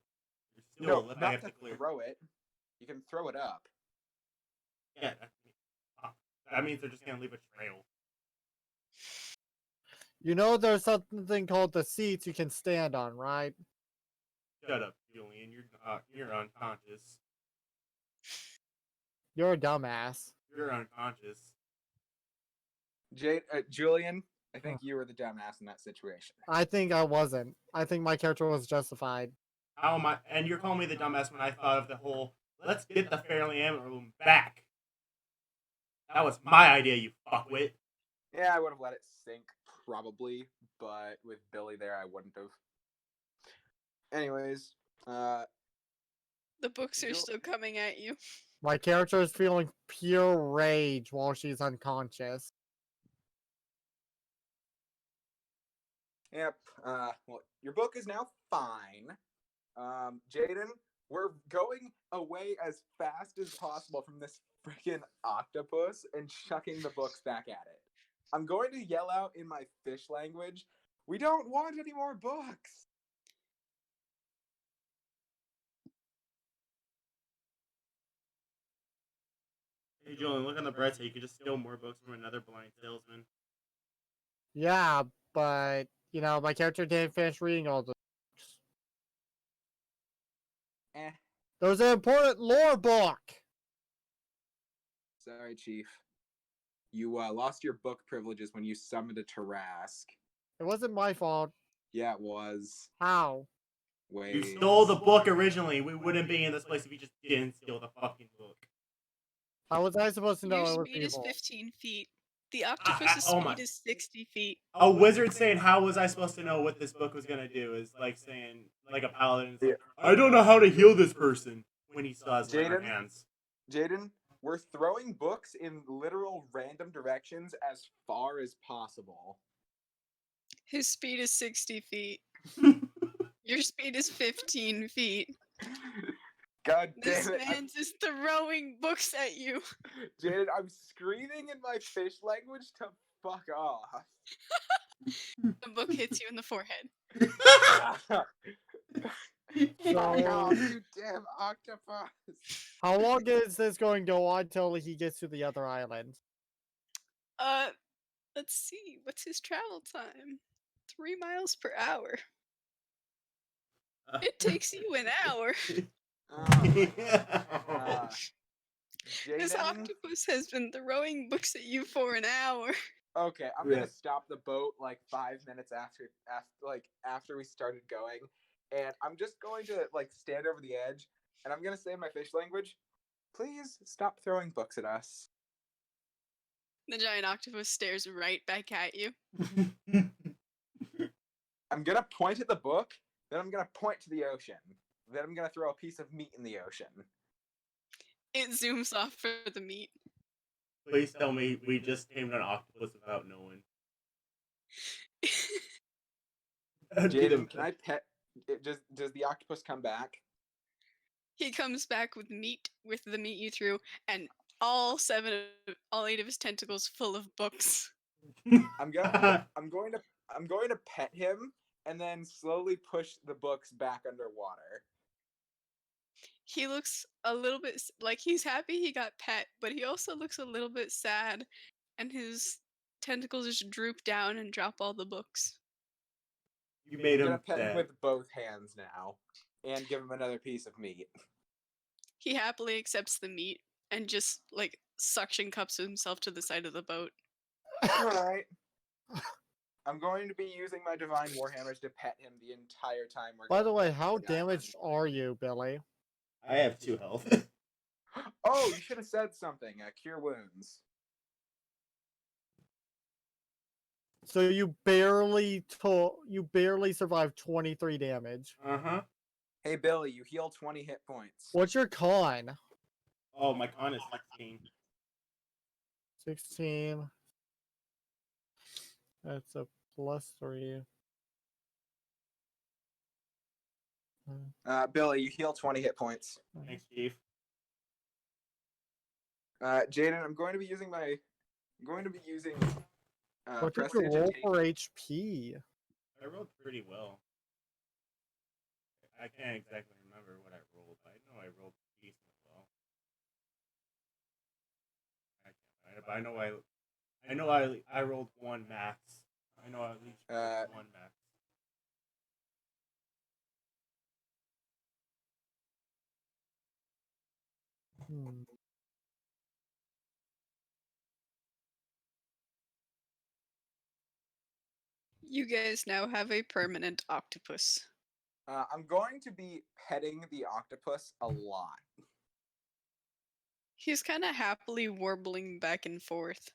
There's still a No, lip I not have to to clear. throw it. You can throw it up. Yeah, that means they're just gonna leave a trail. You know there's something called the seats you can stand on, right? Shut up, Julian. You're unconscious. You're a dumbass. You're unconscious. Julian, I think you were the dumbass in that situation. I think I wasn't. I think my character was justified. How am I? And you're calling me the dumbass when I thought of the whole. Let's get the Fairly Heirloom back. That was my idea, you fuckwit. Yeah, I would have let it sink, probably, but with Billy there, I wouldn't have. Anyways, The books are Jul- still coming at you. My character is feeling pure rage while she's unconscious. Yep. Well, your book is now fine. Jaden, we're going away as fast as possible from this freaking octopus and chucking the books back at it. I'm going to yell out in my fish language, "We don't want any more books!" Hey, Julian, look on the bright side. You could just steal more books from another blind salesman. Yeah, but, you know, my character didn't finish reading all the books. Eh. There's an important lore book! Sorry, Chief. You lost your book privileges when you summoned a Tarask. It wasn't my fault. Yeah, it was. How? Wait. You stole the book originally. We wouldn't be in this place if you just didn't steal the fucking book. How was I supposed to know Your it was speed is people? 15 feet. The octopus's oh my- speed is 60 feet. A wizard saying, "How was I supposed to know what this book was gonna do?" is like saying, like a paladin, is like, "I don't know how to heal this person" when he still has leather Jaden? hands. Jaden, we're throwing books in literal random directions as far as possible. His speed is 60 feet. Your speed is 15 feet. God This damn it. man's is throwing books at you. Jaden, I'm screaming in my fish language to fuck off. The book hits you in the forehead. Fuck off, you damn octopus. How long is this going to go on till he gets to the other island? Let's see. What's his travel time? 3 miles per hour. It takes you an hour. This Jaden, octopus has been throwing books at you for an hour. okay, I'm Yeah. gonna stop the boat like 5 minutes after we started going, and I'm just going to like stand over the edge, and I'm gonna say in my fish language, "Please stop throwing books at us." The giant octopus stares right back at you. I'm gonna point at the book, then I'm gonna point to the ocean. then I'm gonna throw a piece of meat in the ocean. It zooms off for the meat. Please tell me we just tamed an octopus without knowing. That'd be the Jaden, can I pet? Does the octopus come back? He comes back with meat, with the meat you threw, and all 8 of his tentacles full of books. I'm going to pet him and then slowly push the books back underwater. He looks a little bit like he's happy he got pet, but he also looks a little bit sad, and his tentacles just droop down and drop all the books. You made I'm him gonna pet him sad. with both hands now, and give him another piece of meat. He happily accepts the meat and just like suction cups himself to the side of the boat. All right. I'm going to be using my divine warhammers to pet him the entire time we're. By the going way, back how to the island. damaged are you, Billy? I have 2 health. Oh, you should have said something. Cure wounds. So you barely survived 23 damage. Uh-huh. Hey Billy, you heal 20 hit points. What's your con? Oh, my con is 16. 16. That's a +3. Billy, you heal 20 hit points. Thanks, Chief. Jaden, I'm going to be using What did you roll prestidigitation. for HP? I rolled pretty well. I can't exactly remember what I rolled, but I know I rolled decent well. I know I rolled 1 max. I know I at least rolled 1 max. You guys now have a permanent octopus. I'm going to be petting the octopus a lot. He's kind of happily warbling back and forth.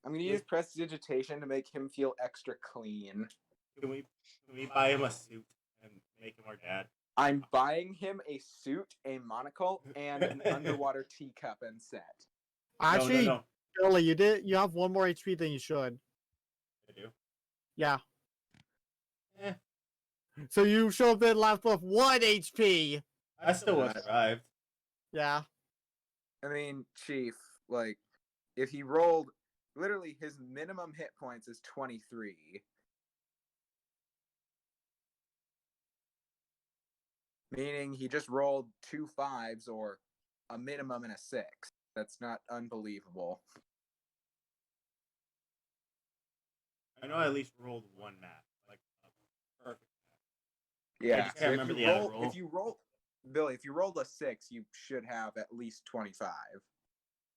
I'm going to use prestidigitation to make him feel extra clean. Can we buy him a suit and make him our dad? I'm buying him a suit, a monocle, and an underwater teacup and set. Actually, No. Billy, you have 1 more HP than you should. I do. Yeah. Eh. So you should have been left with 1 HP. I still would have survived. Yeah. I mean, Chief, like, if he rolled, literally his minimum hit points is 23. Meaning he just rolled 2 5s or a minimum and a 6. That's not unbelievable. I know I at least rolled 1 map. Like, a perfect map. Yeah, just can't so remember the other roll. if you roll, Billy, if you rolled a 6, you should have at least 25.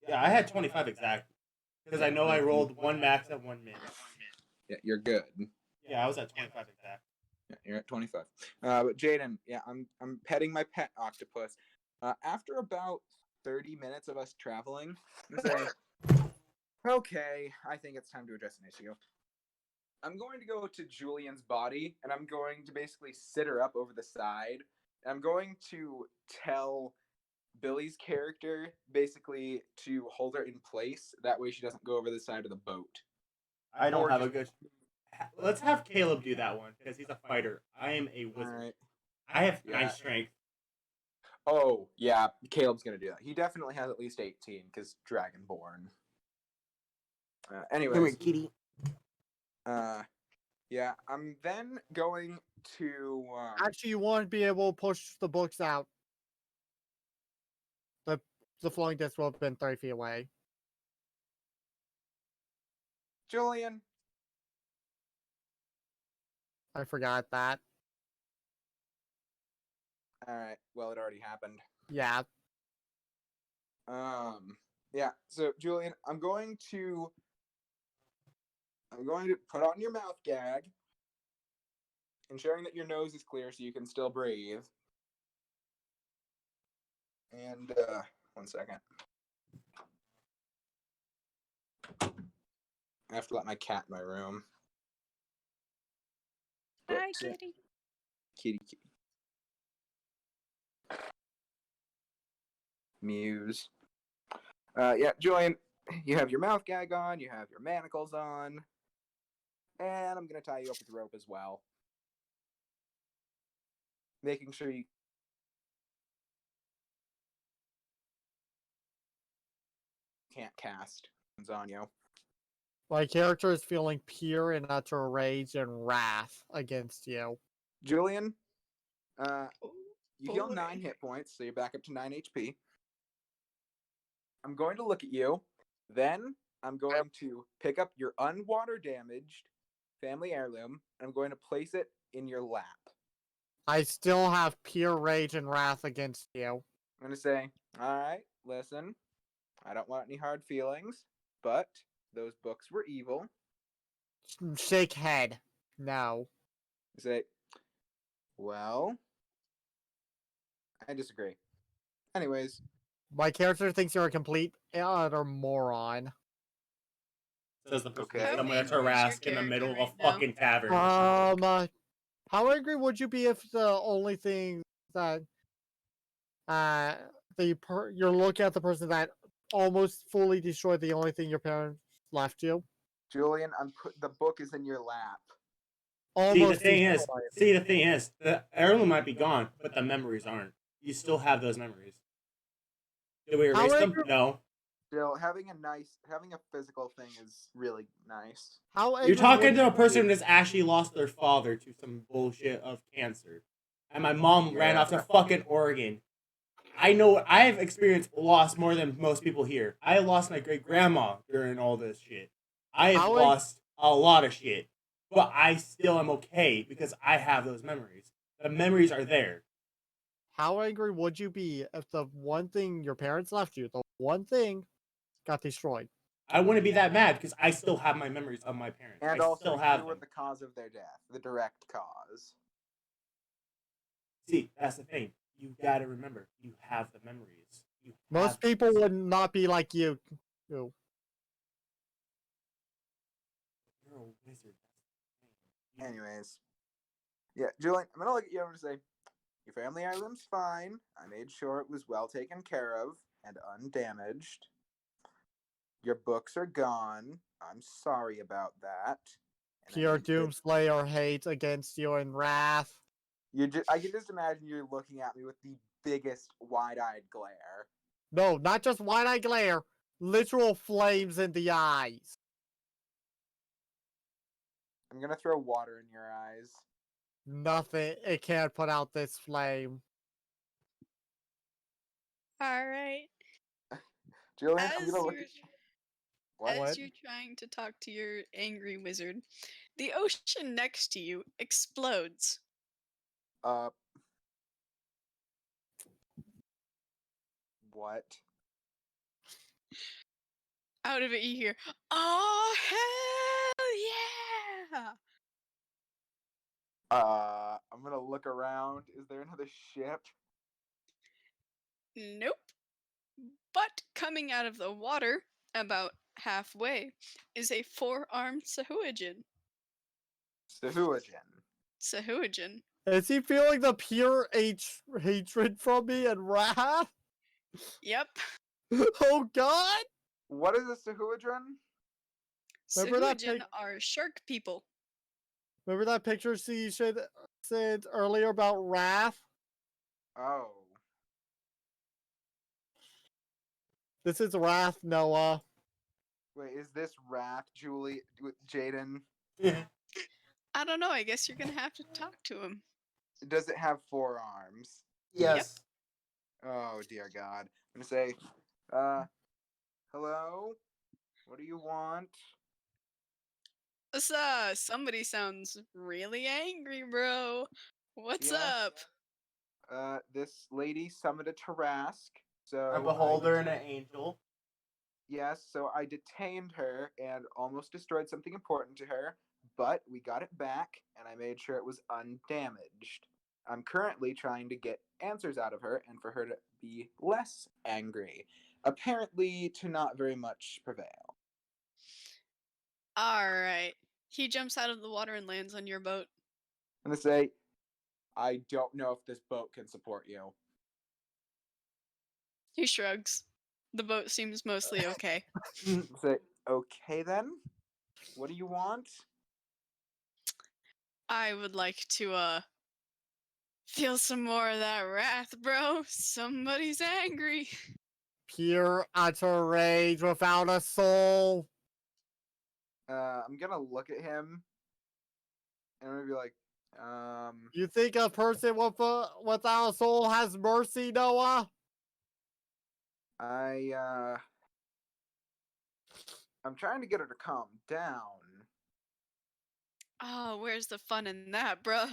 Yeah, I had 25 exactly. Because I know I rolled 1 max at 1 min. Yeah, you're good. Yeah, I was at 25 exact. Yeah, you're at 25. But Jaden, yeah, I'm petting my pet octopus. After about 30 minutes of us traveling, I'm gonna say, okay, I think it's time to address an issue. I'm going to go to Julian's body, and I'm going to basically sit her up over the side. I'm going to tell Billy's character basically to hold her in place. That way she doesn't go over the side of the boat. I don't Or have a just- good... Let's have Caleb do that one, because he's a fighter. I am a wizard. Alright. I have Yeah. 9 strength. Oh, yeah, Caleb's going to do that. He definitely has at least 18, because Dragonborn. Anyways. kitty. Yeah, I'm then going to... Actually, you won't be able to push the books out. The flowing disc will have been 30 feet away. Julian, I forgot that. alright, well, it already happened. Yeah. Yeah, so Julian, I'm going to put on your mouth gag, ensuring that your nose is clear so you can still breathe. And, 1 second. I have to let my cat in my room. Hi, Oops, yeah. kitty. Kitty. muse. Yeah, Julian, you have your mouth gag on, you have your manacles on, and I'm gonna tie you up with rope as well. Making sure you can't cast on you. My character is feeling pure and utter rage and wrath against you. Julian, Oh, you heal boy. 9 hit points, so you're back up to 9 HP. I'm going to look at you. Then I'm going to pick up your unwater damaged family heirloom, and I'm going to place it in your lap. I still have pure rage and wrath against you. I'm going to say, all right, listen, I don't want any hard feelings, but those books were evil. Shake head. No. I say, well, I disagree. Anyways, My character thinks you're a complete and utter moron. Says the person Okay. that's How someone that's angry is your harassed in the character middle of right a now? fucking tavern. How angry would you be if the only thing that you're looking at the person that almost fully destroyed the only thing your parents left you? Julian, the book is in your lap. Almost See, the thing is, the heirloom might be gone, but the memories aren't. You still have those memories. Did we erase them? angry- No. Still, having a physical thing is really nice. How angry You're talking would to you a person be? that's actually lost their father to some bullshit of cancer. And my mom ran Yeah. off to fucking Oregon. I know I have experienced loss more than most people here. I lost my great grandma during all this shit. I have How lost a lot of shit. But I still am okay because I have those memories. The memories are there. How angry would you be if the one thing your parents left you, the one thing, got destroyed? I wouldn't be that mad because I still have my memories of my parents. And I also, still have you were them. the cause of their death, the direct cause. See, that's the thing. You gotta remember, you have the memories. Most people would not be like you. You're a wizard. Anyways, yeah, Julian, I'm gonna look at you and say, your family heirloom's fine. I made sure it was well taken care of and undamaged. Your books are gone. I'm sorry about that. And I Pure need to- Doomslayer hate against you and wrath. I can just imagine you looking at me with the biggest wide-eyed glare. No, not just wide-eyed glare. Literal flames in the eyes. I'm gonna throw water in your eyes. Nothing. It can't put out this flame. All right. Julian, I'm As gonna look you're at what? What? trying to talk to your angry wizard, the ocean next to you explodes. What? Out of it, you hear, "Oh hell yeah!" I'm gonna look around. Is there another ship? Nope. But coming out of the water, about halfway, is a four-armed Sahuagin. Sahuagin. Is he feeling the pure hatred from me and wrath? Yep. Oh god! What is a Sahuagin? Remember that Sahuagin are shark people. Remember that picture she said earlier about wrath? Oh. This is wrath, Noah. Wait, is this Wrath, Julie, with Jaden? I don't know. I guess you're gonna have to talk to him. Does it have 4 arms? Yes. Oh, dear God. I'm gonna say, hello? What do you want? Somebody sounds really angry, bro. What's Yes. up? This lady summoned a Tarask, so A beholder and an angel. Yes, so I detained her and almost destroyed something important to her, but we got it back, and I made sure it was undamaged. I'm currently trying to get answers out of her and for her to be less angry. Apparently, to not very much prevail. Alright. He jumps out of the water and lands on your boat. I'm gonna say, I don't know if this boat can support you. He shrugs. The boat seems mostly okay. Say, okay then. What do you want? I would like to feel some more of that wrath, bro. Somebody's angry. Pure utter rage without a soul. I'm gonna look at him, and I'm gonna be like, You think a person without a soul has mercy, Noah? I'm trying to get her to calm down. Oh, where's the fun in that, bruh?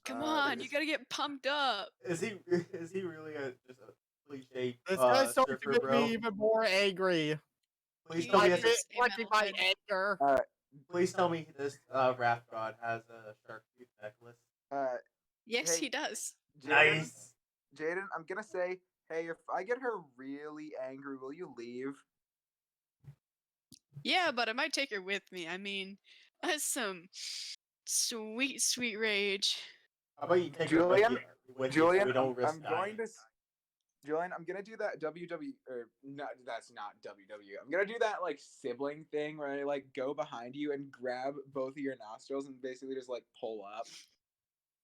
Come Uh, on, you gotta get pumped up. Is he really just a cliche This guy's starting to surfer, make bro? me even more angry. Please He tell me Like, is this. a watching my metalhead. anger. Please tell me this wrath god has a shark tooth necklace. Yes, Hey, he does. Jaden, Nice. Jaden, I'm gonna say, hey, if I get her really angry, will you leave? Yeah, but I might take her with me. I mean, that's some sweet, sweet rage. How about you take her Julian, with you so Julian, we don't risk I'm dying? going to. Julian, I'm gonna do that WW or not. That's not WW. I'm gonna do that like sibling thing where I like go behind you and grab both of your nostrils and basically just like pull up.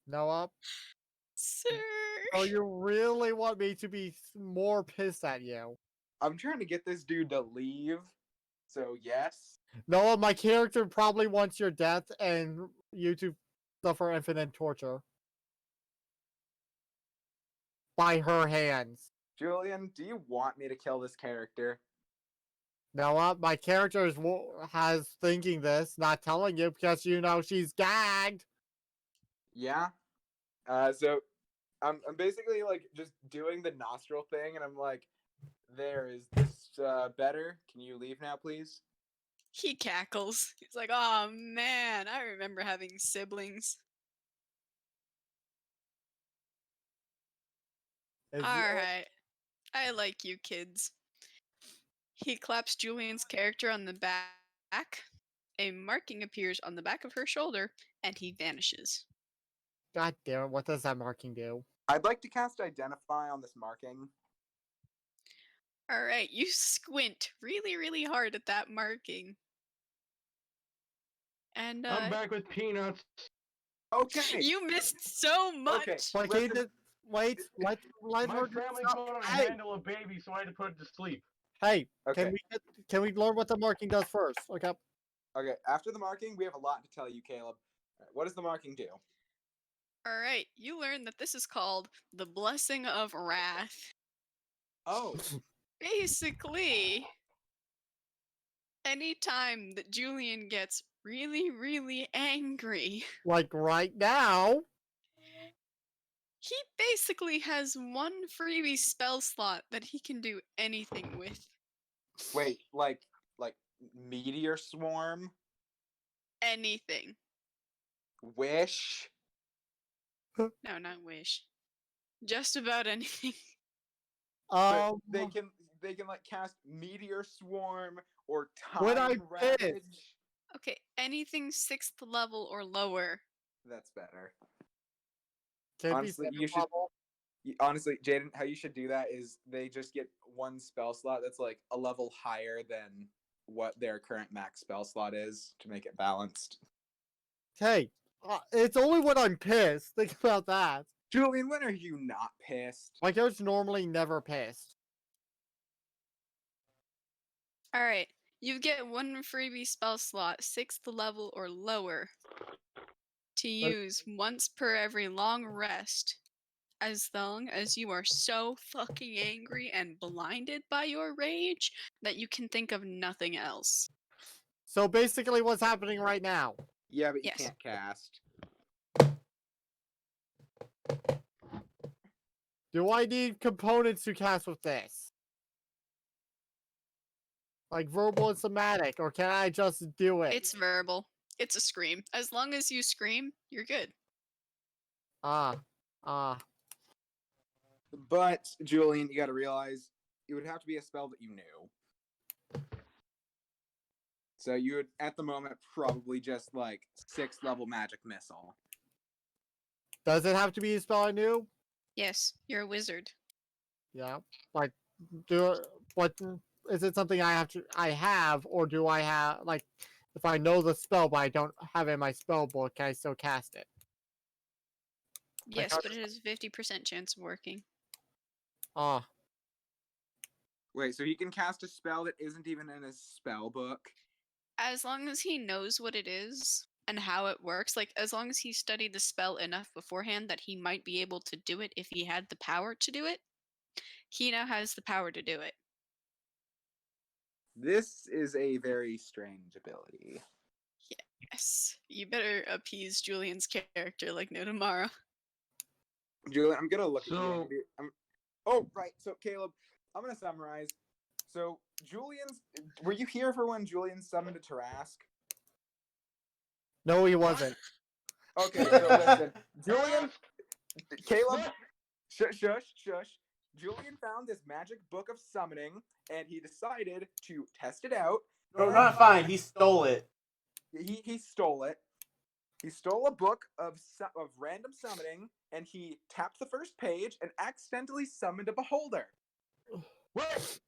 Noah, Sir. oh, you really want me to be more pissed at you? I'm trying to get this dude to leave. So yes. Noah, my character probably wants your death and you to suffer infinite torture. By her hands. Julian, do you want me to kill this character? Noah, my character has thinking this, not telling you because you know she's gagged. Yeah. So I'm basically like just doing the nostril thing, and I'm like, there, is this better? Can you leave now, please? He cackles. He's like, oh man, I remember having siblings. Alright. I like you kids. He claps Julian's character on the back. A marking appears on the back of her shoulder, and he vanishes. God damn it, what does that marking do? I'd like to cast Identify on this marking. Alright, you squint really, really hard at that marking. And I'm back with peanuts. Okay. you missed so much. Okay. Wait, Listen, let My her do family stuff. couldn't Hey, handle a baby, so I had to put it to sleep. hey, Okay. can we learn what the marking does first? Okay. Okay. After the marking, we have a lot to tell you, Caleb. Alright, what does the marking do? Alright, you learn that this is called the Blessing of Wrath. Oh. Basically, anytime that Julian gets really, really angry, Like right now. he basically has one freebie spell slot that he can do anything with. Wait, like meteor swarm, Anything. wish. No, not wish. Just about anything. But they can like cast meteor swarm or When time I'm ravage. pissed. Okay, anything 6th level or lower. That's better. Can Honestly, be you should. Honestly, Jaden, how you should do that is they just get one spell slot that's like a level higher than what their current max spell slot is to make it balanced. Hey, it's only when I'm pissed. Think about that. Julian, when are you not pissed? My character's normally never pissed. Alright, you get one freebie spell slot, 6th level or lower, to use once per every long rest, as long as you are so fucking angry and blinded by your rage that you can think of nothing else. So basically what's happening right now. Yeah, but you Yes. can't cast. Do I need components to cast with this? Like verbal and somatic, or can I just do it? It's verbal. It's a scream. As long as you scream, you're good. Ah. But Julian, you got to realize it would have to be a spell that you knew. So you would, at the moment, probably just like 6th level magic missile. Does it have to be a spell I knew? Yes, you're a wizard. Yeah. Like, what is it something I have, or do I have like if I know the spell but I don't have it in my spell book, can I still cast it? Yes, how but it has a 50% chance of working. Ah, Wait, so he can cast a spell that isn't even in his spell book? As long as he knows what it is and how it works, like as long as he studied the spell enough beforehand that he might be able to do it if he had the power to do it, he now has the power to do it. This is a very strange ability. Yes. You better appease Julian's character like no tomorrow. Julian, I'm gonna look at you. So- Oh, right. So Caleb, I'm gonna summarize. So Julian's. Were you here for when Julian summoned a Tarask? no, he wasn't. Okay, so listen, Julian, Caleb, What? shush. Julian found this magic book of summoning, and he decided to test it out. No, and not fine. He stole it. He stole it. He stole a book of random summoning, and he tapped the first page and accidentally summoned a beholder. What?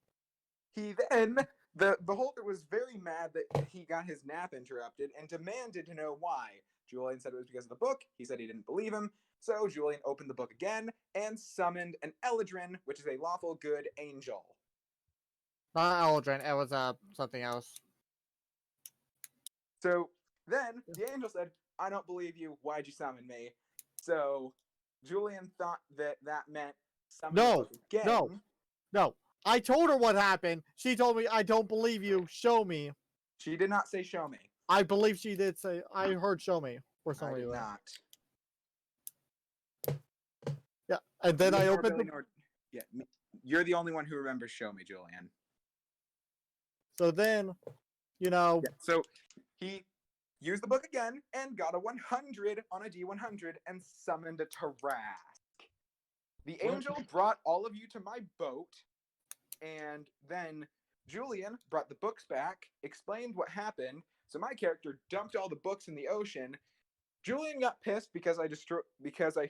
He then, the beholder was very mad that he got his nap interrupted and demanded to know why. Julian said it was because of the book. He said he didn't believe him. So Julian opened the book again and summoned an Eladrin, which is a lawful good angel. Not Eldrin, it was something else. So then the angel said, I don't believe you. Why'd you summon me? So Julian thought that meant summon the No, book again. No, I told her what happened. She told me, I don't believe you. Show me. She did not say show me. I believe she did say. I heard show me for some I did reason. not. Yeah, and then I Nor opened Billy the. nor- Yeah, you're the only one who remembers show me, Julian. So then, Yeah, so he used the book again and got a 100 on a D100 and summoned a Tarask. The What? angel brought all of you to my boat, and then Julian brought the books back, explained what happened. So my character dumped all the books in the ocean. Julian got pissed because I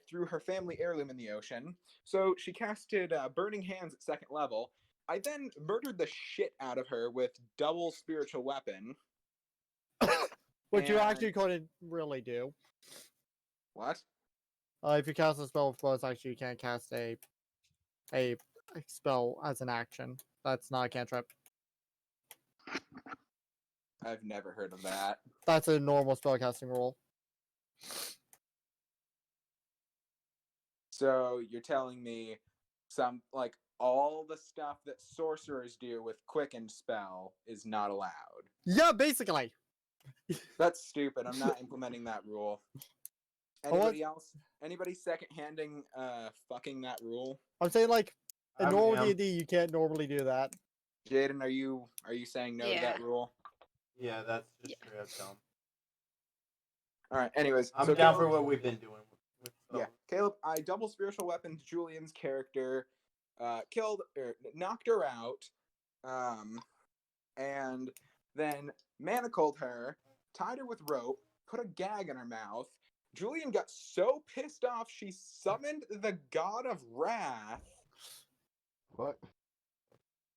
threw her family heirloom in the ocean. So she casted Burning Hands at 2nd level. I then murdered the shit out of her with double spiritual weapon. which you and- actually couldn't really do. What? If you cast a spell with both, actually you can't cast a spell as an action. That's not a cantrip. I've never heard of that. That's a normal spellcasting rule. So you're telling me all the stuff that sorcerers do with quicken spell is not allowed. Yeah, basically. That's stupid. I'm not implementing that rule. Anybody else? Anybody second-handing fucking that rule? I'm saying like in I normal am. D&D you can't normally do that. Jaden, are you saying no to Yeah. that rule? Yeah, that's just Yeah. straight up dumb. All right. Anyways, I'm so down for Caleb- what we've been doing. With Yeah, Caleb, I double spiritual weaponed Julian's character, knocked her out, and then manacled her, tied her with rope, put a gag in her mouth. Julian got so pissed off she summoned the God of Wrath. What?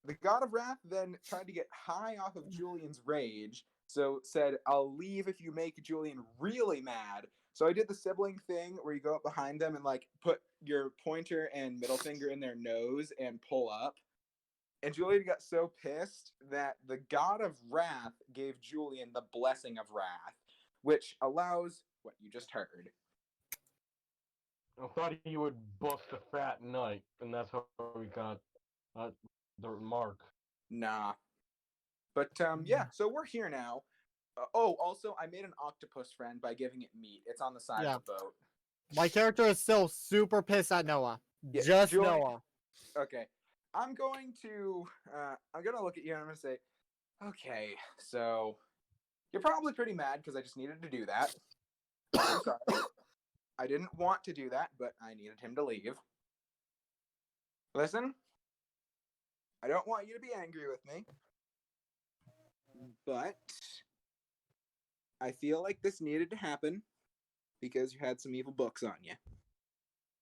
The God of Wrath then tried to get high off of Julian's rage, so said, I'll leave if you make Julian really mad. So I did the sibling thing where you go up behind them and like put your pointer and middle finger in their nose and pull up. And Julian got so pissed that the God of Wrath gave Julian the Blessing of Wrath, which allows what you just heard. I thought you would bust a fat nut, and that's how we got the mark. Nah. But yeah, so we're here now. Also, I made an octopus friend by giving it meat. It's on the side Yeah. of the boat. My character is still super pissed at Noah. Yeah, Just Julian- Noah. Okay. I'm going to look at you and I'm going to say, okay, so you're probably pretty mad because I just needed to do that. I'm sorry. I didn't want to do that, but I needed him to leave. Listen, I don't want you to be angry with me, but I feel like this needed to happen because you had some evil books on you.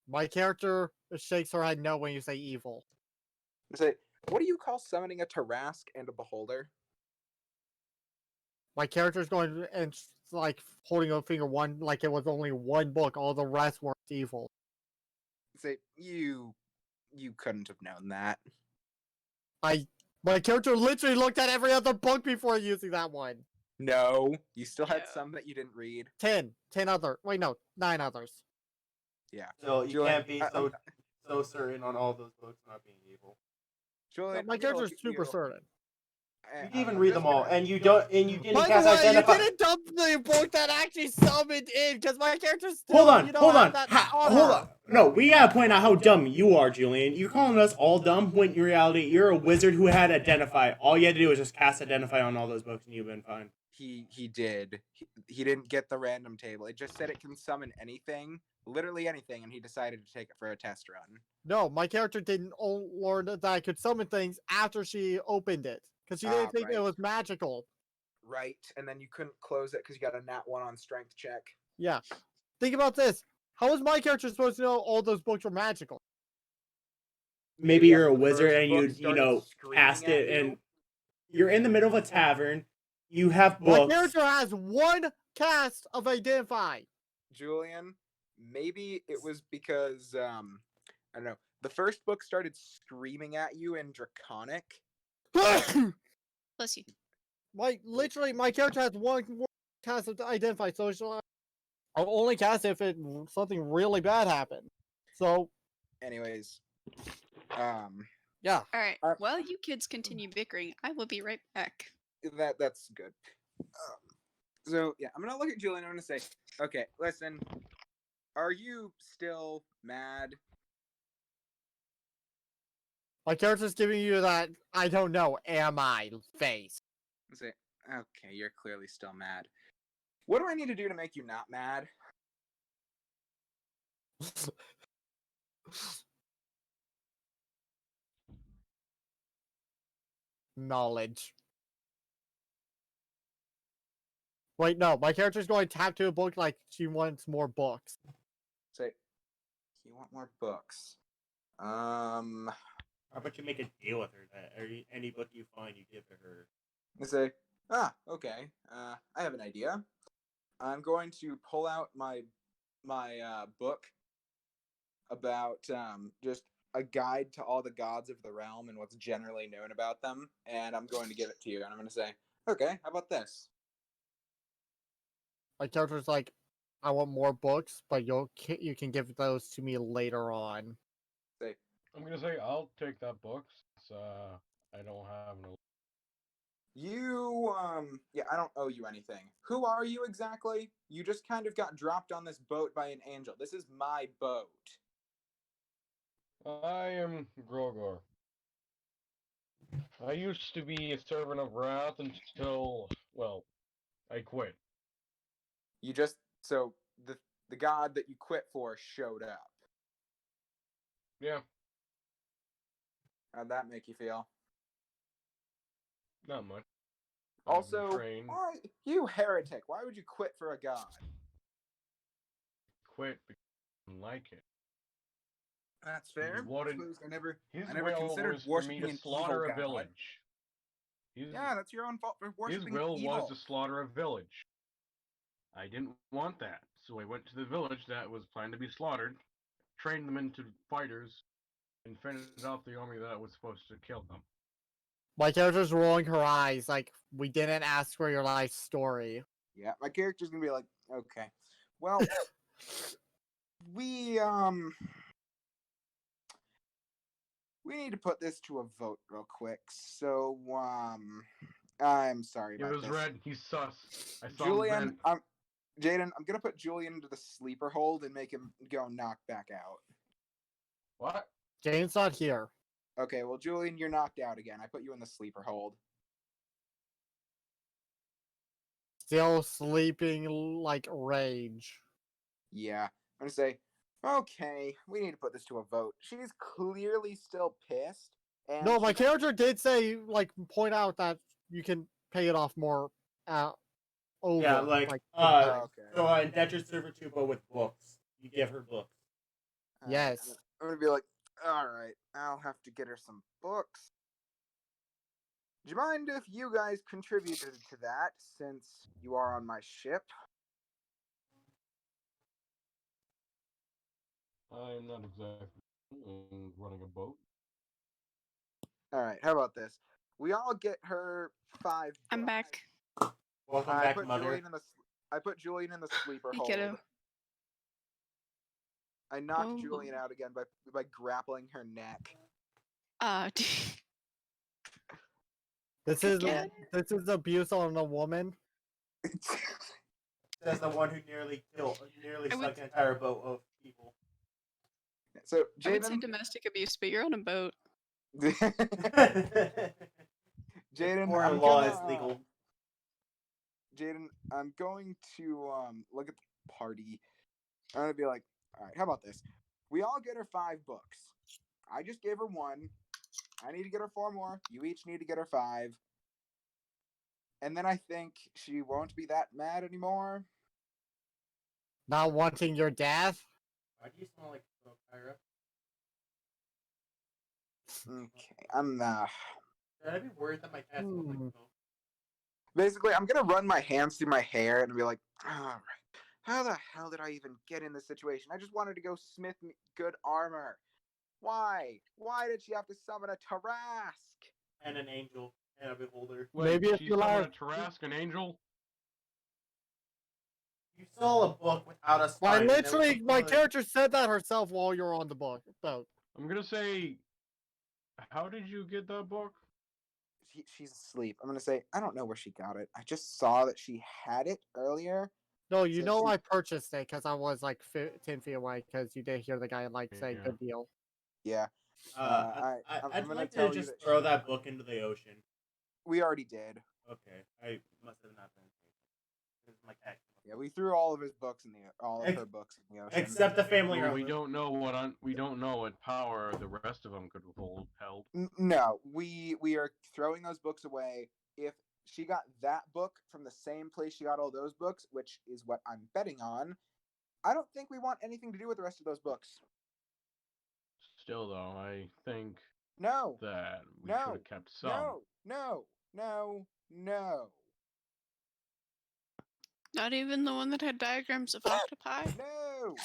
My character shakes her head no when you say evil. I say, What do you call summoning a Tarask and a Beholder? My character's going and like holding a finger one like it was only one book. All the rest were evil. Say you couldn't have known that. My character literally looked at every other book before using that one. No, you still had Yeah. some that you didn't read. 10 other. Wait, no, 9 others. Yeah, So you Julian, can't be so certain on all those books not being evil. Julian, My I'm gonna look character's at super you. certain. You didn't even I'm read just them all, gonna- and you didn't By the cast way, identify. you didn't dump the book that actually summoned in because my character's still, Hold on, you know, hold have on, that hold her. on. No, we gotta point out how dumb you are, Julian. You're calling us all dumb when in reality you're a wizard who had identify. All you had to do was just cast identify on all those books, and you've been fine. He did. He didn't get the random table. It just said it can summon anything, literally anything, and he decided to take it for a test run. No, my character didn't learn that I could summon things after she opened it because she didn't think it Right. was magical. Right, and then you couldn't close it because you got a nat 1 on strength check. Yeah. Think about this. How was my character supposed to know all those books were magical? Maybe Yeah, you're a the wizard first and book you started screaming cast at it, you. and you're in the middle of a tavern. You have My books. character has one cast of identify. Julian, maybe it was because I don't know. The first book started screaming at you in Draconic. Bless you. My character has one cast of identify, so I'll only cast it if something really bad happened. So Anyways, yeah. All right. Uh, While you kids continue bickering, I will be right back. that's good. So yeah, I'm gonna look at Julian. I'm gonna say, okay, listen. Are you still mad? My character's giving you that I don't know, am I face. I say, okay, you're clearly still mad. What do I need to do to make you not mad? Knowledge. Wait, no, my character's going to tap to a book like she wants more books. Say, you want more books? How about you make a deal with her that any book you find, you give to her? I say, okay. I have an idea. I'm going to pull out my book about just a guide to all the gods of the realm and what's generally known about them, and I'm going to give it to you. And I'm going to say, okay, how about this? My character's like, I want more books, but you can give those to me later on. Say, I'm gonna say I'll take that book. Since, I don't have no. you yeah, I don't owe you anything. Who are you exactly? You just kind of got dropped on this boat by an angel. This is my boat. I am Grogor. I used to be a servant of Wrath until, well, I quit. You just so the god that you quit for showed up. Yeah, How'd that make you feel? not much. I've been Also, trained, why you heretic? Why would you quit for a god? quit because I didn't like it. That's fair. wanted- I suppose His I never will considered was for me worshiping to an slaughter evil a god. village. Yeah, that's your own fault for His worshiping will evil. was to slaughter a village. I didn't want that, so I went to the village that was planned to be slaughtered, trained them into fighters, and fended off the army that was supposed to kill them. My character's rolling her eyes like, we didn't ask for your life story. Yeah, my character's gonna be like, okay, well, we need to put this to a vote real quick. So I'm sorry He about was this. red. He's sus. I saw Julian, him Jaden, I'm gonna put Julian into the sleeper hold and make him go knock back out. What? Jane's not here. Okay, well, Julian, you're knocked out again. I put you in the sleeper hold. Still sleeping like rage. Yeah, I'm gonna say, okay, we need to put this to a vote. She's clearly still pissed. And No, my she- character did say, like, point out that you can pay it off more over. Yeah, like, okay. so indentured servitude, but with books. You give her books. Alright, Yes. I'm gonna be like, all right, I'll have to get her some books. Do you mind if you guys contributed to that since you are on my ship? I'm not exactly running a boat. All right, how about this? We all get her 5 I'm books. back. Welcome I back, put mother. Julian in the I put Julian in the sleeper Hey, hold. kiddo. I knocked Oh. Julian out again by grappling her neck. This Good is kid. this is abuse on a woman. Says the one who nearly I would- sucked an entire boat of people. So I would say Jaden, domestic abuse, but you're on a boat. Jaden, Foreign I'm law gonna, is legal. Jaden, I'm going to look at the party. I'm gonna be like, all right, how about this? We all get her 5 books. I just gave her 1. I need to get her 4 more. You each need to get her 5. And then I think she won't be that mad anymore. Not wanting your death. Why do you smell like smoke, Kyra? Okay, I'm Should I be worried that my cat smells like smoke? basically I'm gonna run my hands through my hair and be like, all right, how the hell did I even get in this situation? I just wanted to go smith me good armor. Why? Why did she have to summon a Tarask? And an angel and a beholder. Wait, Maybe if she you summoned like- a Tarask, an angel? You stole a book without us. Why, finding it. literally, It was my good. character said that herself while you're on the boat. I'm gonna say, how did you get that book? She's asleep. I'm gonna say I don't know where she got it. I just saw that she had it earlier. No, you So know she- I purchased it because I was like 10 feet away because you did hear the guy like saying Yeah. good deal. Yeah. I'd I'm gonna like tell to you just that throw that book into the ocean. we already did. Okay, I must have not been. This is my cat. Yeah, we threw all of his books in all of Ex- her books in the ocean. Except the family Well, room. we don't know what power the rest of them could have held. No, we are throwing those books away. If she got that book from the same place she got all those books, which is what I'm betting on, I don't think we want anything to do with the rest of those books. Still, though, I think No, that we No. should have kept some. no. Not even the one that had diagrams of octopi? No.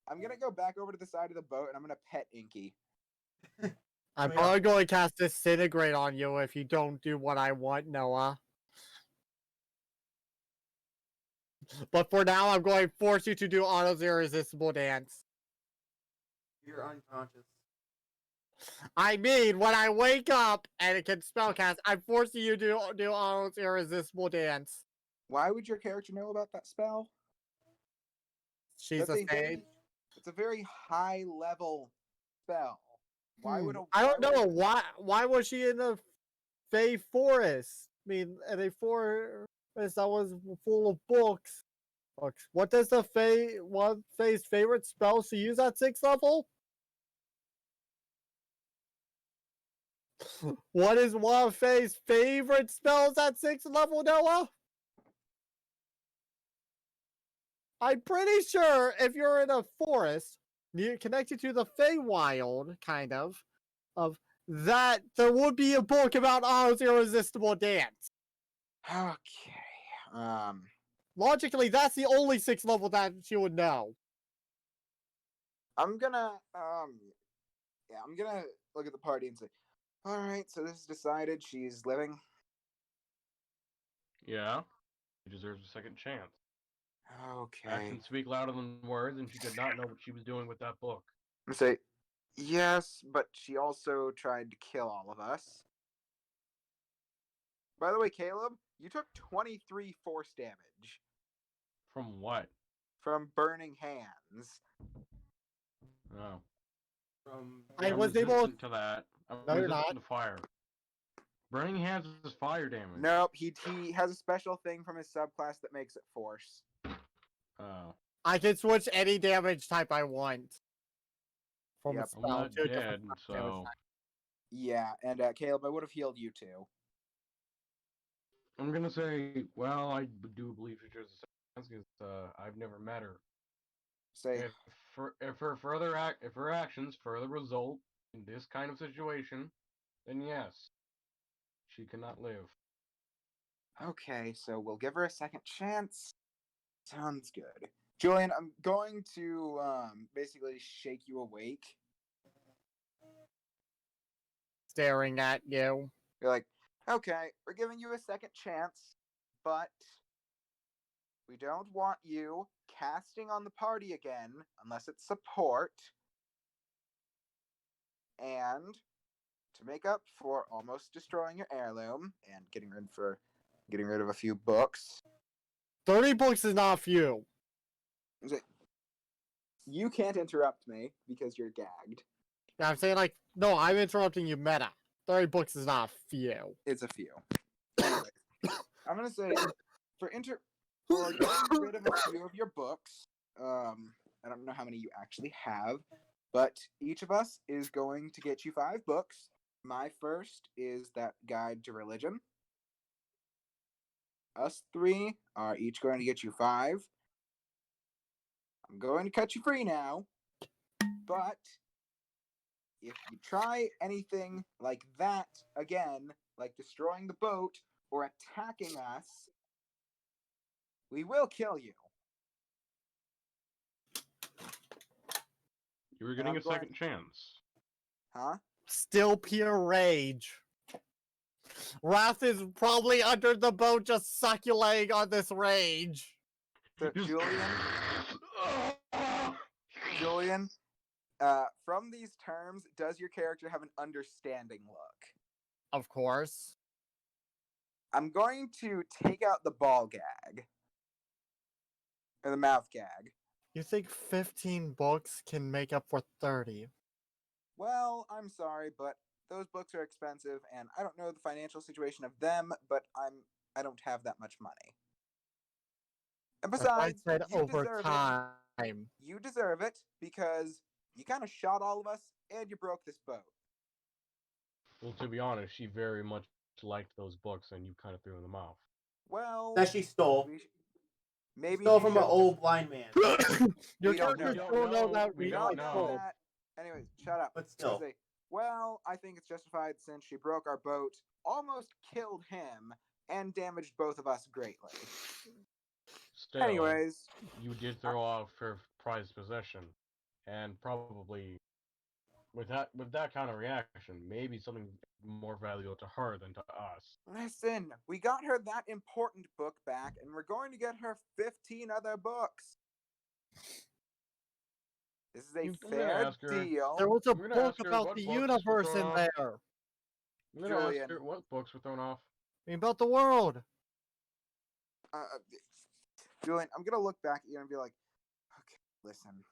I'm gonna go back over to the side of the boat and I'm gonna pet Inky. I'm Oh, yeah. probably going to cast Disintegrate on you if you don't do what I want, Noah. But for now, I'm going to force you to do Otto's Irresistible Dance. You're unconscious. I mean, when I wake up and it can spellcast, I'm forcing you to do Otto's Irresistible Dance. Why would your character know about that spell? She's That's a sage. It's a very high level spell. Why would I don't why would know why was she in the Fey Forest? I mean, in a forest that was full of books. What does the Fey's favorite spells to use at 6th level? What is one of Fey's favorite spells at 6th level, Noah? I'm pretty sure if you're in a forest connected to the Feywild, kind of that there would be a book about Otto's Irresistible Dance. Okay. Logically, that's the only 6th level that she would know. I'm gonna look at the party and say, all right, so this is decided. She's living. Yeah, she deserves a second chance. Okay. Actions speak louder than words, and she did not know what she was doing with that book. I'm gonna say, yes, but she also tried to kill all of us. By the way, Caleb, you took 23 force damage From what? from burning hands. Oh. From I I'm was able resistant to that. I'm No, you're resistant not. to fire. Burning hands is fire damage. Nope, he has a special thing from his subclass that makes it force. Oh. I can switch any damage type I want. From Yep. a I'm spell not to a different dead, damage so type. Yeah, and Caleb, I would have healed you too. I'm gonna say, well, I do believe she deserves a second chance because I've never met her. Say, If her actions further result in this kind of situation, then yes, she cannot live. Okay, so we'll give her a second chance. Sounds good. Julian, I'm going to basically shake you awake. Staring at you. You're like, okay, we're giving you a second chance, but we don't want you casting on the party again unless it's support. And to make up for almost destroying your heirloom and getting rid of a few books, 30 books is not few. you can't interrupt me because you're gagged. Yeah, I'm saying like, no, I'm interrupting you meta. 30 books is not few. It's a few. Anyway, I'm gonna say for getting rid of a few of your books. I don't know how many you actually have, but each of us is going to get you 5 books. My first is that Guide to Religion. Us 3 are each going to get you 5. I'm going to cut you free now, but if you try anything like that again, like destroying the boat or attacking us, we will kill you. You were getting I'm a second chance. Huh? Still pure rage. Wrath is probably under the boat just sucking on this rage. So, Julian, from these terms, does your character have an understanding look? Of course. I'm going to take out the ball gag. Or the mouth gag. You think 15 books can make up for 30? Well, I'm sorry, but those books are expensive, and I don't know the financial situation of them, but I don't have that much money. And That's why I besides, said you over deserve it. time. You deserve it because you kind of shot all of us, and you broke this boat. Well, to be honest, she very much liked those books, and you kind of threw them off. Well, That she stole. maybe Stole she from an should've old just- blind man. Your We don't know characters that. don't know that We We don't don't know know. that. Anyways, shut up. But still. Say, well, I think it's justified since she broke our boat, almost killed him, and damaged both of us greatly. Still, Anyways, you did throw off her prized possession, and probably with that kind of reaction, maybe something more valuable to her than to us. listen, we got her that important book back, and we're going to get her 15 other books. This is a I'm gonna fair ask her- deal. There was a I'm gonna book ask her about what the books were universe thrown in off. there. I'm gonna ask Julian. her what books were thrown off. I mean, about the world. Julian, I'm gonna look back at you and be like, okay, listen.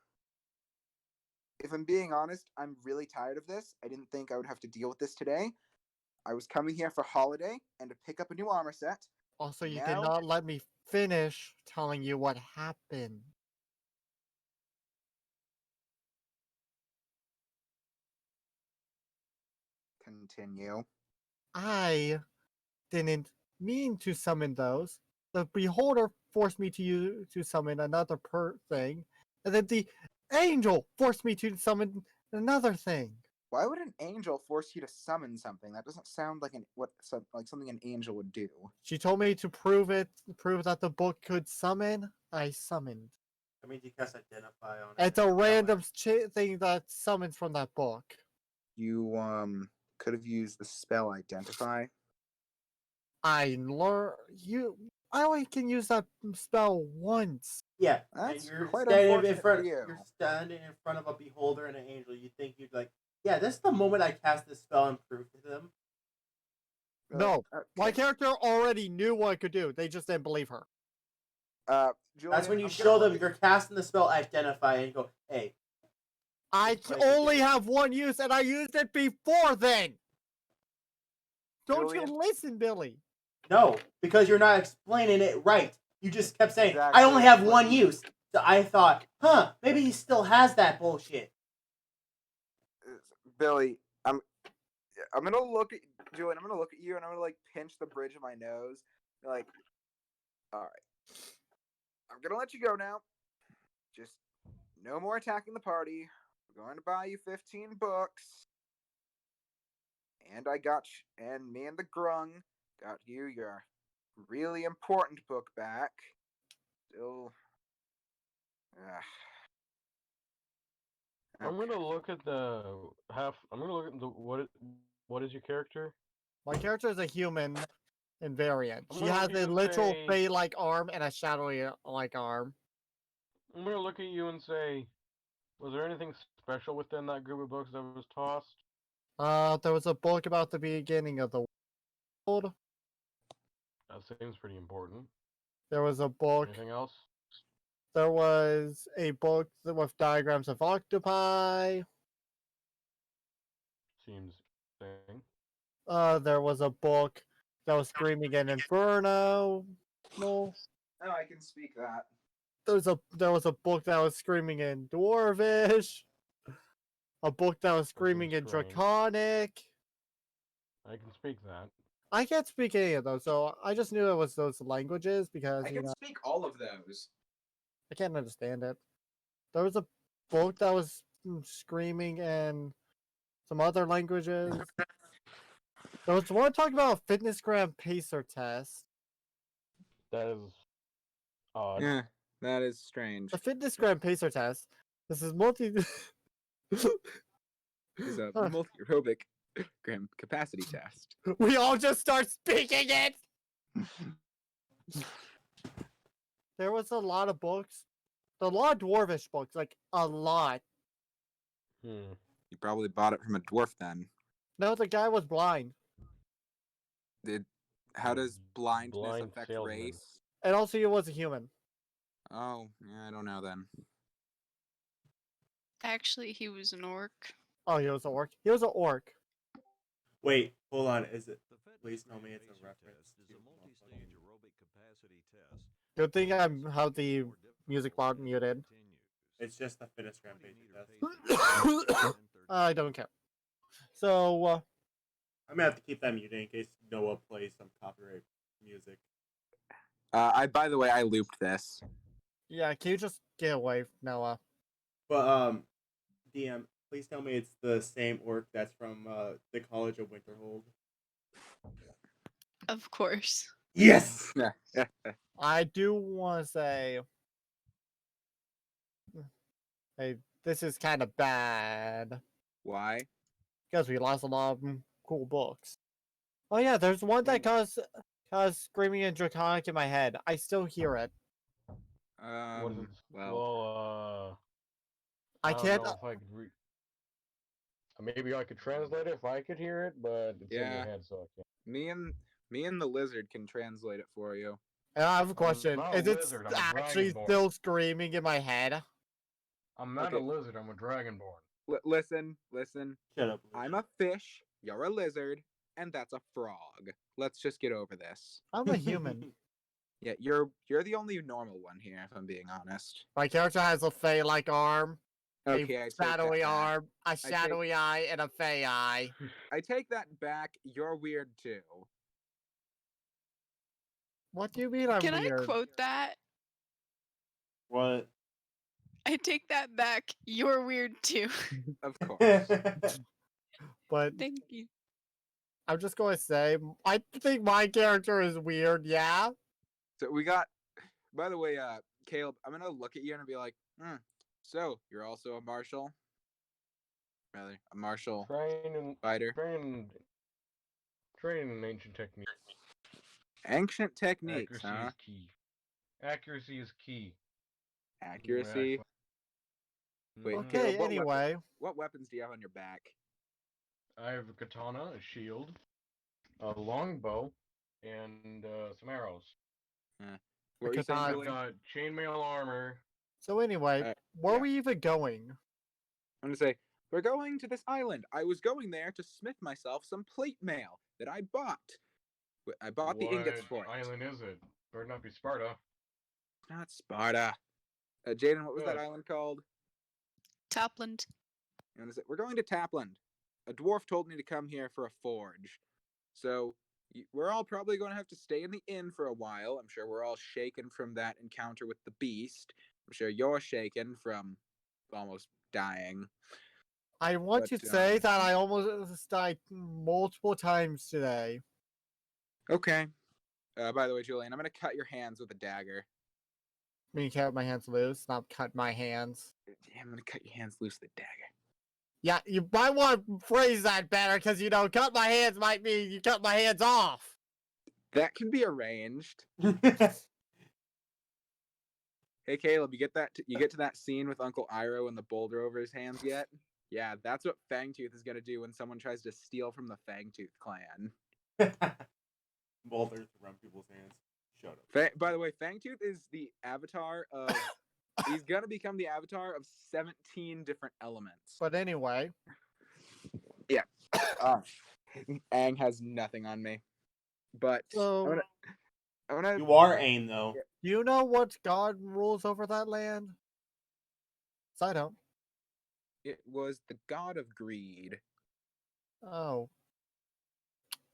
If I'm being honest, I'm really tired of this. I didn't think I would have to deal with this today. I was coming here for holiday and to pick up a new armor set. Also, you Now- did not let me finish telling you what happened. Continue. I didn't mean to summon those. The beholder forced me to summon another thing, and then the angel forced me to summon another thing. Why would an angel force you to summon something? That doesn't sound like something an angel would do. She told me to prove that the book could summon. I summoned. I mean, you cast identify on it. It's a random thing that summons from that book. You could have used the spell identify. I only can use that spell once. Yeah, That's and you're quite standing unfortunate for you. You're standing in front of a beholder and an angel. You think you'd like, yeah, this is the moment I cast this spell and prove to them. No, my Okay. character already knew what it could do. They just didn't believe her. Julian, That's when you I'm show gonna them look you're casting the spell identify and you go, hey. I Just like only it is. have one use, and I used it before then. Don't Julian- you listen, Billy? No, because you're not explaining it right. You just kept saying, Exactly. I only have one use. So I thought, maybe he still has that bullshit. Billy, I'm gonna look at Julian. I'm gonna look at you and I'm gonna like pinch the bridge of my nose. Like, all right, I'm gonna let you go now. Just no more attacking the party. We're going to buy you 15 books, And and me and the Grung got you your really important book back. Still, I'm okay. gonna look at the half. I'm gonna look at the what is your character? My character is a human invariant. I'm She gonna has look at a you and literal say- Fey-like arm and a shadowy-like arm. I'm gonna look at you and say, was there anything special within that group of books that was tossed? There was a book about the beginning of the world. That seems pretty important. There was a book. Anything else? There was a book with diagrams of octopi. Seems thing. There was a book that was screaming in Inferno. No. Oh, I can speak that. There was a book that was screaming in Dwarvish. A book that was screaming in strange. Draconic. I can speak that. I can't speak any of those, so I just knew it was those languages because I can speak all of those. I can't understand it. There was a book that was screaming in some other languages. There was one talking about a fitness gram pacer test. That is odd. Yeah, that is strange. The fitness gram pacer test. This is multi. It's a multi-aerobic gram capacity test. We all just start speaking it. There was a lot of books. A lot of dwarvish books, like a lot. You probably bought it from a dwarf then. No, the guy was blind. How does blindness Blind affect salesman. race? And also he was a human. Oh, yeah, I don't know then. Actually, he was an orc. Oh, he was an orc. He was an orc. Wait, hold on. Is it? Please tell me it's a reference. Good thing I have the music box muted. It's just the fitness rampage test. I don't care. So, I'm gonna have to keep that muted in case Noah plays some copyright music. By the way, I looped this. yeah, can you just get away, Noah? But DM, please tell me it's the same orc that's from the College of Winterhold. Of course. Yes. I do want to say, hey, this is kind of bad Why? because we lost a lot of cool books. Oh yeah, there's one that caused screaming and draconic in my head. I still hear it. What is it? Well, I don't can't. know if I could maybe I could translate it if I could hear it, but it's in Yeah. your head, so I can't. me and the lizard can translate it for you. And I have a I'm question. not a Is it lizard, I'm a actually dragonborn. still screaming in my head? I'm not Okay. a lizard, I'm a dragonborn. Listen. Shut up. I'm a fish, you're a lizard, and that's a frog. Let's just get over this. I'm a human. Yeah, you're the only normal one here, if I'm being honest. My character has a fey-like arm, Okay, I a take that shadowy back. arm, a shadowy eye, and a fey eye. I take that back. You're weird too. What do you mean I'm Can weird? I quote that? What? I take that back. You're weird too. Of course. But Thank you. I'm just going to say, I think my character is weird, yeah? So we got. By the way, Caleb, I'm gonna look at you and be like, so you're also a martial? Rather, a martial fighter? Train in ancient techniques. Ancient techniques, Accuracy huh? is key. Accuracy is key. Accuracy. Wait, Mhm. Caleb, Okay, anyway. what weapons do you have on your back? I have a katana, a shield, a longbow, and some arrows. What were you saying, Katana. I've Julie? got chainmail armor. So anyway, where yeah. are we even going? I'm gonna say we're going to this island. I was going there to smith myself some plate mail that I bought. I bought the ingots for it. What island is it? Better not be Sparta. Not Sparta. Jaden, what was that Good. island called? Topland. And we're going to Tapland. A dwarf told me to come here for a forge. So we're all probably going to have to stay in the inn for a while. I'm sure we're all shaken from that encounter with the beast. I'm sure you're shaken from almost dying. I want But, to say that I almost died multiple times today. Okay. By the way, Julian, I'm gonna cut your hands with a dagger. I mean, cut my hands loose, not cut my hands. I'm gonna cut your hands loose with a dagger. Yeah, you might want to phrase that better, because, you know, cut my hands might mean you cut my hands off. That can be arranged. Hey, Caleb, you get to that scene with Uncle Iroh and the boulder over his hands yet? Yeah, that's what Fangtooth is gonna do when someone tries to steal from the Fangtooth clan. Boulders around people's hands. Shut up. By the way, Fangtooth is the avatar of. He's gonna become the avatar of 17 different elements. But anyway. Yeah. Aang has nothing on me. But So, I wanna You are Aang, though. do you know what god rules over that land? 'Cause I don't. It was the god of greed. Oh.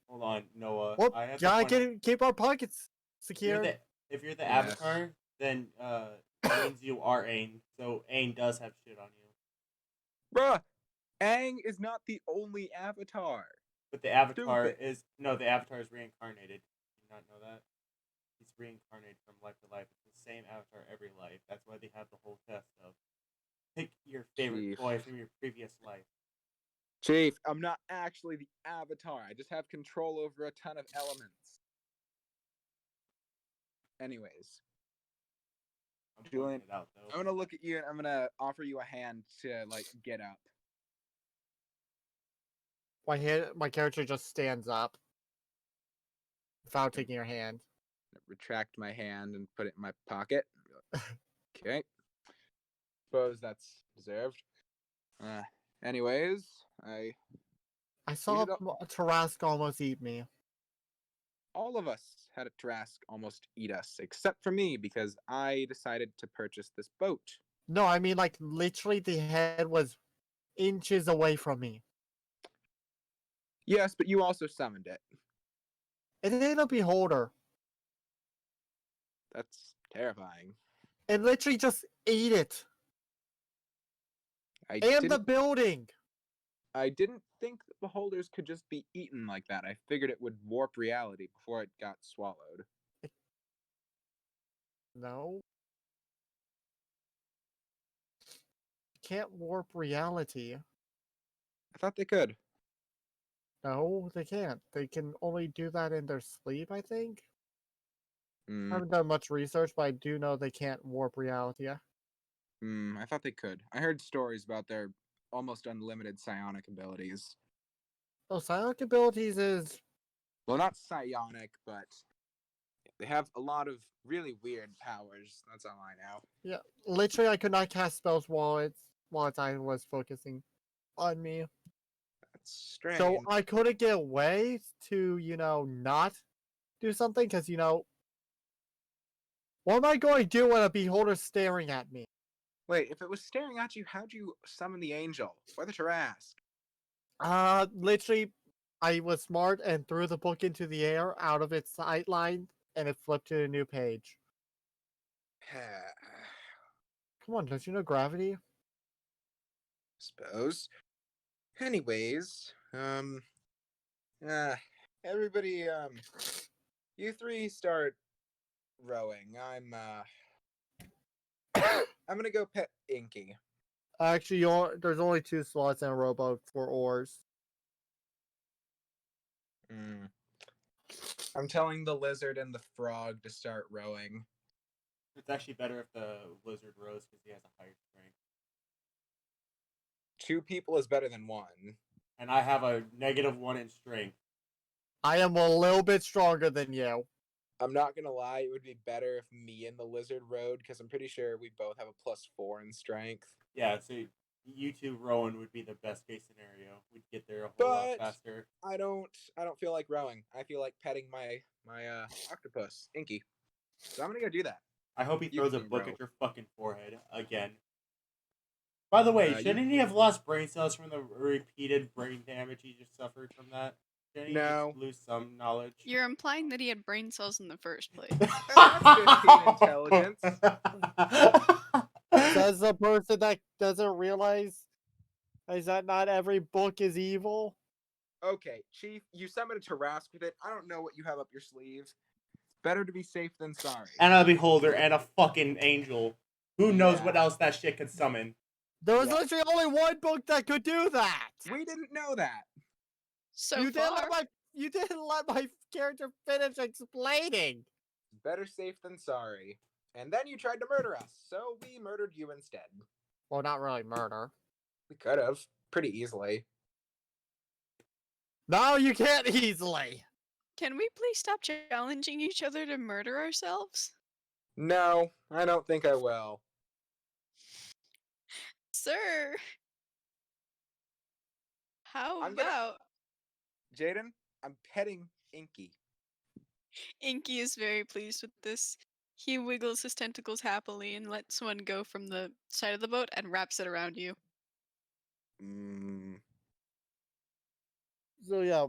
Hold on, Noah. Well, I have to gotta point out, keep our pockets if you're secure. if you're the Yes. Avatar, then that means you are Aang. So Aang does have shit on you. Bruh! Aang is not the only avatar. But the Avatar Stupid. the Avatar is reincarnated. Did you not know that? He's reincarnated from life to life. It's the same Avatar every life. That's why they have the whole test of pick your favorite Chief. toy from your previous life. Chief, I'm not actually the avatar. I just have control over a ton of elements. Anyways, I'm Julian, pointing it out though. I'm gonna look at you and I'm gonna offer you a hand to like get up. My character just stands up without taking your hand. Retract my hand and put it in my pocket. Okay. Suppose that's deserved. Anyways, I saw a Tarrasque almost eat me. all of us had a Tarrasque almost eat us, except for me, because I decided to purchase this boat. No, I mean, like, literally the head was inches away from me. Yes, but you also summoned it. It ain't a beholder. That's terrifying. It literally just ate it. And the building. I didn't think that beholders could just be eaten like that. I figured it would warp reality before it got swallowed. No. Can't warp reality. I thought they could. No, they can't. They can only do that in their sleep, I think. I Hmm. haven't done much research, but I do know they can't warp reality. I thought they could. I heard stories about their almost unlimited psionic abilities. Oh, psionic abilities is... Well, not psionic, but they have a lot of really weird powers. That's all I know. Yeah, literally I could not cast spells while its eye was focusing on me. That's strange. So I couldn't get away to, not do something, because, what am I going to do when a beholder's staring at me? Wait, if it was staring at you, how'd you summon the angel? Why the Tarrasque? Literally, I was smart and threw the book into the air out of its sight line, and it flipped to a new page. Come on, don't you know gravity? Suppose. Anyways, everybody, you three start rowing. I'm gonna go pet Inky. Actually, there's only 2 slots in a rowboat for oars. I'm telling the lizard and the frog to start rowing. It's actually better if the lizard rows because he has a higher strength. 2 people is better than 1. And I have a -1 in strength. I am a little bit stronger than you. I'm not gonna lie, it would be better if me and the lizard rowed, because I'm pretty sure we both have a +4 in strength. Yeah, so you two rowing would be the best case scenario. We'd get there a whole lot faster. I don't feel like rowing. I feel like petting my octopus, Inky. So I'm gonna go do that. I hope he You throws a can book row. at your fucking forehead again. By the way, shouldn't he have lost brain cells from the repeated brain damage he just suffered from that? Shouldn't he No. just lose some knowledge? You're implying that he had brain cells in the first place. That's 15 intelligence. Says the person that doesn't realize Is that not every book is evil? Okay, Chief, you summoned a Tarrasque with it. I don't know what you have up your sleeve. Better to be safe than sorry. And a beholder and a fucking angel. Who knows what Yeah. else that shit could summon? There was Yeah. literally only one book that could do that. We didn't know that. So you didn't far, let my character finish explaining. Better safe than sorry. And then you tried to murder us, so we murdered you instead. Well, not really murder. We could have. Pretty easily. No, you can't easily. can we please stop challenging each other to murder ourselves? No, I don't think I will. Sir, how I'm gonna- about Jaden, I'm petting Inky. Inky is very pleased with this. He wiggles his tentacles happily and lets one go from the side of the boat and wraps it around you. Mm. So yeah,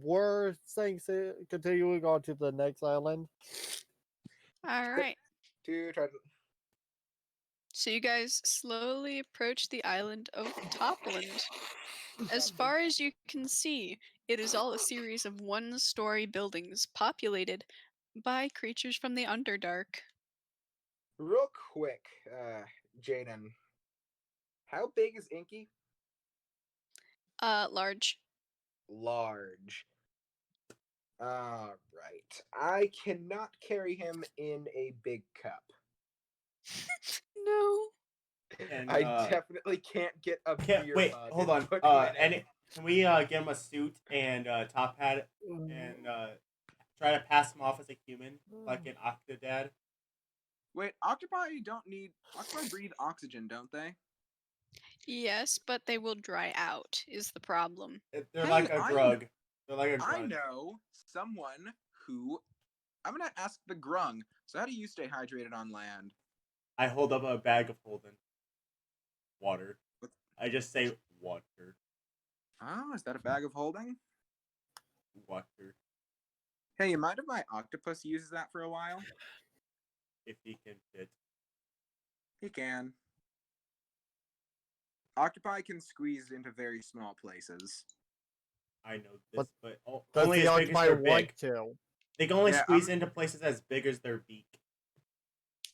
we're saying continuing on to the next island. All right. To try to... So you guys slowly approach the island of Topland. As far as you can see, it is all a series of one-story buildings populated by creatures from the Underdark. Real quick, Jaden. How big is Inky? Large. Large. Alright. I cannot carry him in a big cup. No. And I definitely can't get a can't beer wait. mug Hold and on. put him in it. Can we get him a suit and top hat and try to pass him off as a human, like an Octodad? Wait, octopi breathe oxygen, don't they? Yes, but they will dry out, is the problem. They're Hey, like a I drug. They're like a I drug. know someone who. I'm gonna ask the grung. So how do you stay hydrated on land? I hold up a bag of Holden. Water. What? I just say water. Oh, is that a bag of holding? Water. Hey, you mind if my octopus uses that for a while? If he can fit. He can. Octopi can squeeze into very small places. I know this, What but Does only the as big as octopi they're want big. to? They can only Yeah, squeeze into places as big as their beak.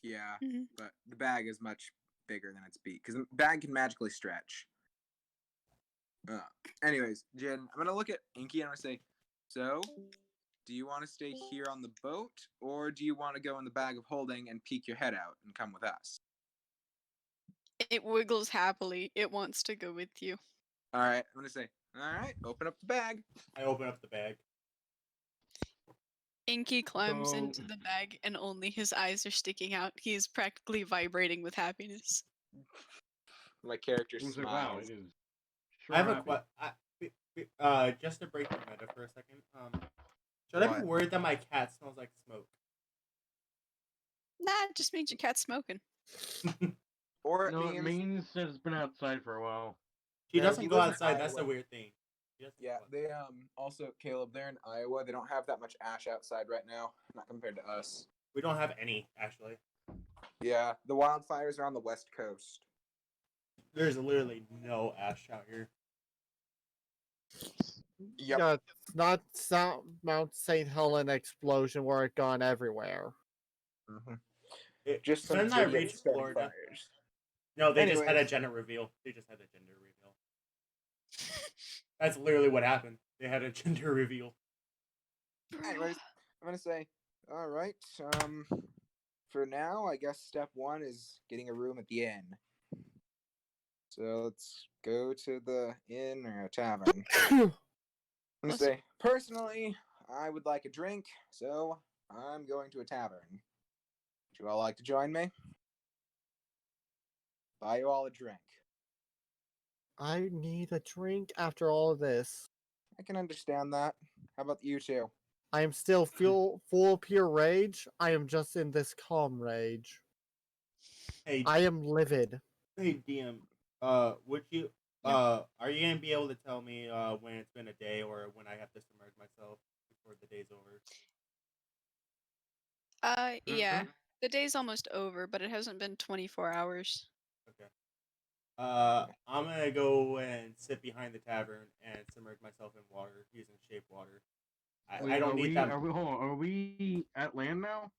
Yeah, Mhm. but the bag is much bigger than its beak because the bag can magically stretch. Anyways, Jen, I'm gonna look at Inky and I'm gonna say, so, do you want to stay here on the boat, or do you want to go in the bag of holding and peek your head out and come with us? It wiggles happily. It wants to go with you. All right, I'm gonna say, all right, open up the bag. I open up the bag. Inky climbs So- into the bag and only his eyes are sticking out. He is practically vibrating with happiness. My character I was like, smiles. wow, it is. Sure I have a happy. just to break the meta for a second. Should I be What? worried that my cat smells like smoke? Nah, it just means your cat's smoking. Or it No, it means, means that it's been outside for a while. She No, doesn't he go lives in outside. That's the Iowa. weird thing. She doesn't yeah, go they also Caleb, they're in Iowa. They don't have that much ash outside right now, not compared to us. We don't have any actually. Yeah, the wildfires are on the west coast. There's literally no ash out here. Yep. Yeah, it's not Mount St. Helen explosion where it gone everywhere. Mm-hmm. It, Just some couldn't I idiots reach starting Florida? fires. No, they just had a Anyways. gender reveal. They just had a gender reveal. That's literally what happened. They had a gender reveal. Anyways, I'm gonna say, all right. For now, I guess step one is getting a room at the inn. So let's go to the inn or a tavern. I'm gonna say, personally, I would like a drink, so I'm going to a tavern. Would you all like to join me? Buy you all a drink. I need a drink after all of this. I can understand that. How about you two? I am still full of pure rage. I am just in this calm rage. Hey, I am livid. hey, DM. Would you? Are you gonna be able to tell me when it's been a day or when I have to submerge myself before the day's over? Yeah. The day's almost over, but it hasn't been 24 hours. Okay. I'm I'm gonna go and sit behind the tavern and submerge myself in water using shape water. I don't need that. Hold on, are we at land now?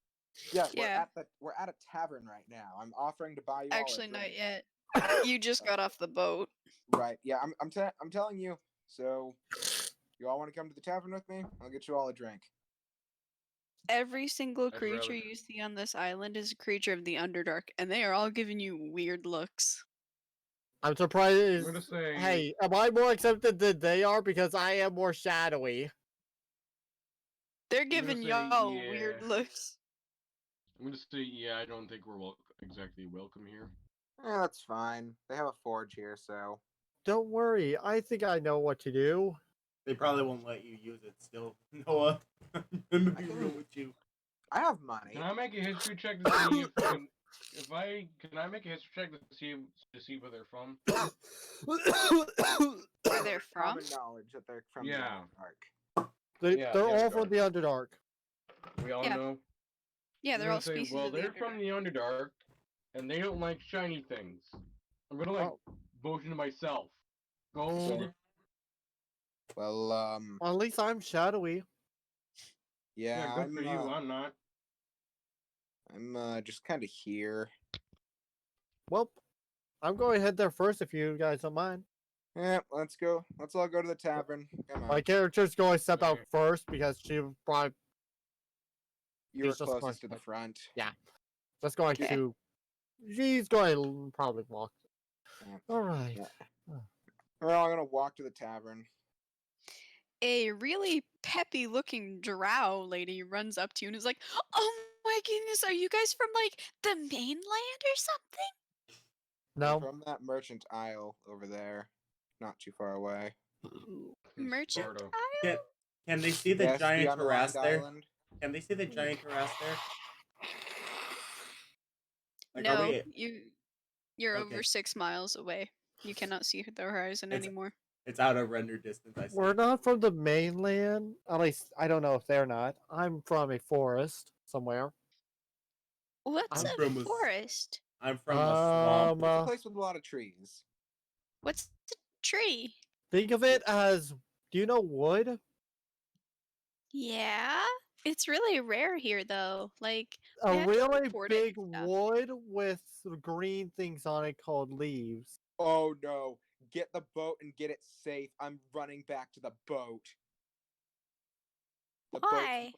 Yeah, Yeah. we're at a tavern right now. I'm offering to buy you Actually, all a drink. not yet. You just got off the boat. Right. Yeah, I'm telling you. So, you all want to come to the tavern with me? I'll get you all a drink. Every single I'd creature rather- you see on this island is a creature of the Underdark, and they are all giving you weird looks. I'm surprised. I'm gonna say. Hey, am I more accepted than they are because I am more shadowy? They're gonna giving say, y'all yeah. weird looks. I'm gonna say, yeah. I don't think we're exactly welcome here. Yeah, that's fine. They have a forge here, so. Don't worry, I think I know what to do. They probably won't let you use it still. Noah, I'm gonna be real with you. I have money. Can I make a history check to see can I make a history check to see where they're from? Where they're from? Common knowledge that they're from Yeah. the Underdark. Yeah, They're the all Underdark. from the Underdark. We all Yeah. know. Yeah, I'm they're gonna all say, species well, of the they're Underdark. from the Underdark, and they don't like shiny things. I'm gonna Oh. motion to myself. Go. Well, At least I'm shadowy. yeah, Yeah, good for you. I'm not. I'm just kind of here. Well, I'm going to head there first if you guys don't mind. Yeah, let's go. Let's all go to the tavern. Come My on. character's going to step out Alright. first because she probably You were he's just going closest to the to- front. just going Okay. to. She's going to probably walk. Yeah. All right. Yeah. We're all gonna walk to the tavern. A really peppy looking drow lady runs up to you and is like, "Oh my goodness, are you guys from like the mainland or something?" We're No. from that merchant isle over there, not too far away. In Merchant Sparta. Isle? Can they see the Yes, giant the unlined harass there? island. Can they see the giant harass there? Like, are No, we? you're Okay. over 6 miles away. You cannot see the horizon It's- anymore. It's out of render distance. I see. We're not from the mainland. At least I don't know if they're not. I'm from a forest somewhere. What's I'm a from a s- forest? I'm from a swamp. It's a place with a lot of trees. What's a tree? Think of it as. Do you know wood? Yeah, it's really rare here though. Like A they have to really report it big and stuff. wood with green things on it called leaves. Oh no! Get the boat and get it safe. I'm running back to the boat. The boat's- Why?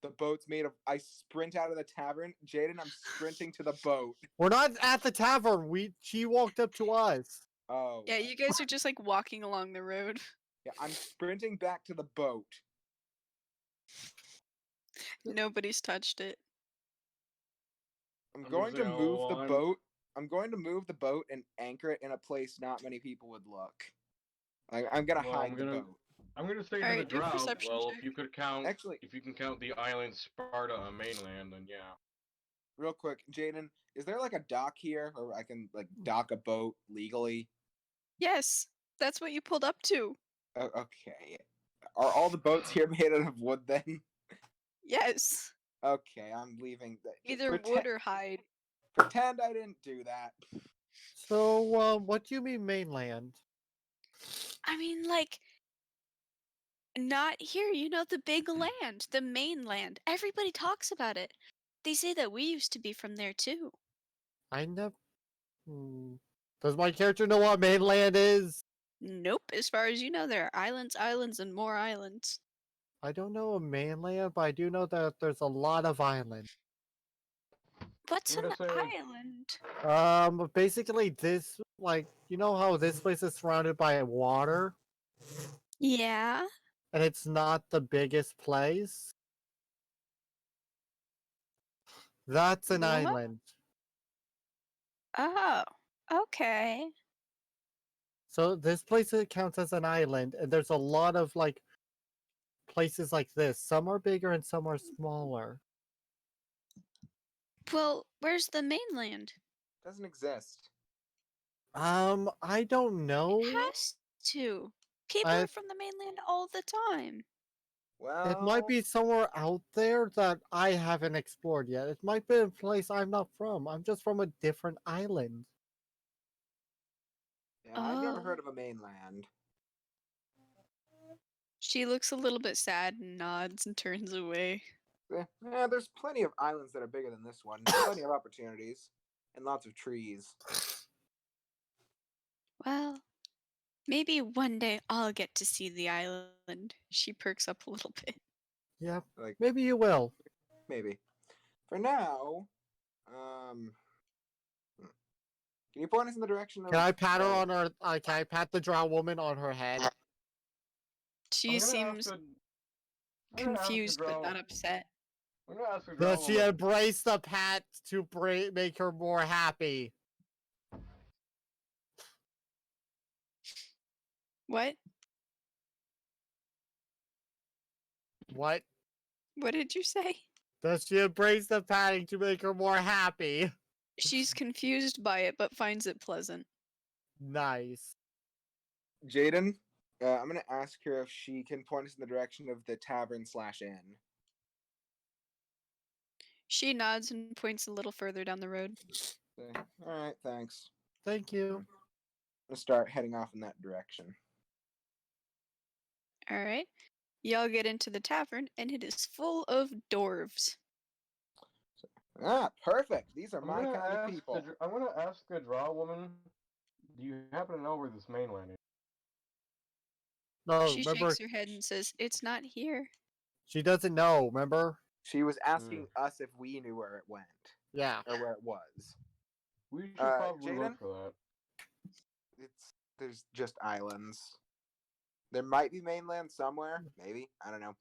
The boat's made of. I sprint out of the tavern, Jaden. I'm sprinting to the boat. We're not at the tavern. She walked up to us. Oh. Yeah, you guys are just like walking along the road. Yeah, I'm sprinting back to the boat. Nobody's touched it. I'm I'm going gonna to say, move oh, the I'm- boat. I'm going to move the boat and anchor it in a place not many people would look. I'm gonna Well, hide I'm the gonna- boat. I'm gonna say to the Alright, do a drow. perception Well, check. if you could count, Actually, if you can count the island Sparta a mainland, then yeah. real quick, Jaden, is there like a dock here where I can like dock a boat legally? Yes, that's what you pulled up to. Okay. Are all the boats here made out of wood then? Yes. Okay, I'm leaving. Either Prete- wood or hide. Pretend I didn't do that. So, what do you mean mainland? I mean, like, not here, you know, the big land, the mainland. Everybody talks about it. They say that we used to be from there too. I never. Does my character know what mainland is? Nope, as far as you know, there are islands, islands, and more islands. I don't know a mainland, but I do know that there's a lot of islands. What's I'm an gonna say- island? Basically this, like, you know how this place is surrounded by water, Yeah. and it's not the biggest place? That's an What? island. Oh, okay. So this place counts as an island, and there's a lot of like places like this. Some are bigger and some are smaller. Well, where's the mainland? Doesn't exist. I don't know. It has to. People I- are from the mainland all the time. Well, It might be somewhere out there that I haven't explored yet. It might be a place I'm not from. I'm just from a different island. Yeah, I've never heard Oh. of a mainland. She looks a little bit sad and nods and turns away. Yeah, there's plenty of islands that are bigger than this one. Plenty of opportunities. And lots of trees. Well, maybe one day I'll get to see the island. She perks up a little bit. Yep. Like, Maybe you will. maybe. For now, can you point us in the direction of... Can I pat her on her? Can I pat the drow woman on her head? She seems I'm gonna ask confused but not Drow- upset. I'm gonna ask the Does Drow she woman- embrace the pat to make her more happy? What? What? What did you say? Does she embrace the patting to make her more happy? She's confused by it but finds it pleasant. Nice. Jaden, I'm going to ask her if she can point us in the direction of the tavern/inn. She nods and points a little further down the road. All right, thanks. Thank you. I'm going to start heading off in that direction. All right. Y'all get into the tavern, and it is full of dwarves. Ah, perfect. These are I'm my gonna kind of ask people. I'm gonna ask the Drow woman. Do you happen to know where this mainland is? No, She remember, shakes her head and says, "It's not here." she doesn't know, remember? She was asking us if we knew where it went. Yeah. Or where it was. We should probably Jaden? look for that. There's just islands. There might be mainland somewhere, maybe. I don't know.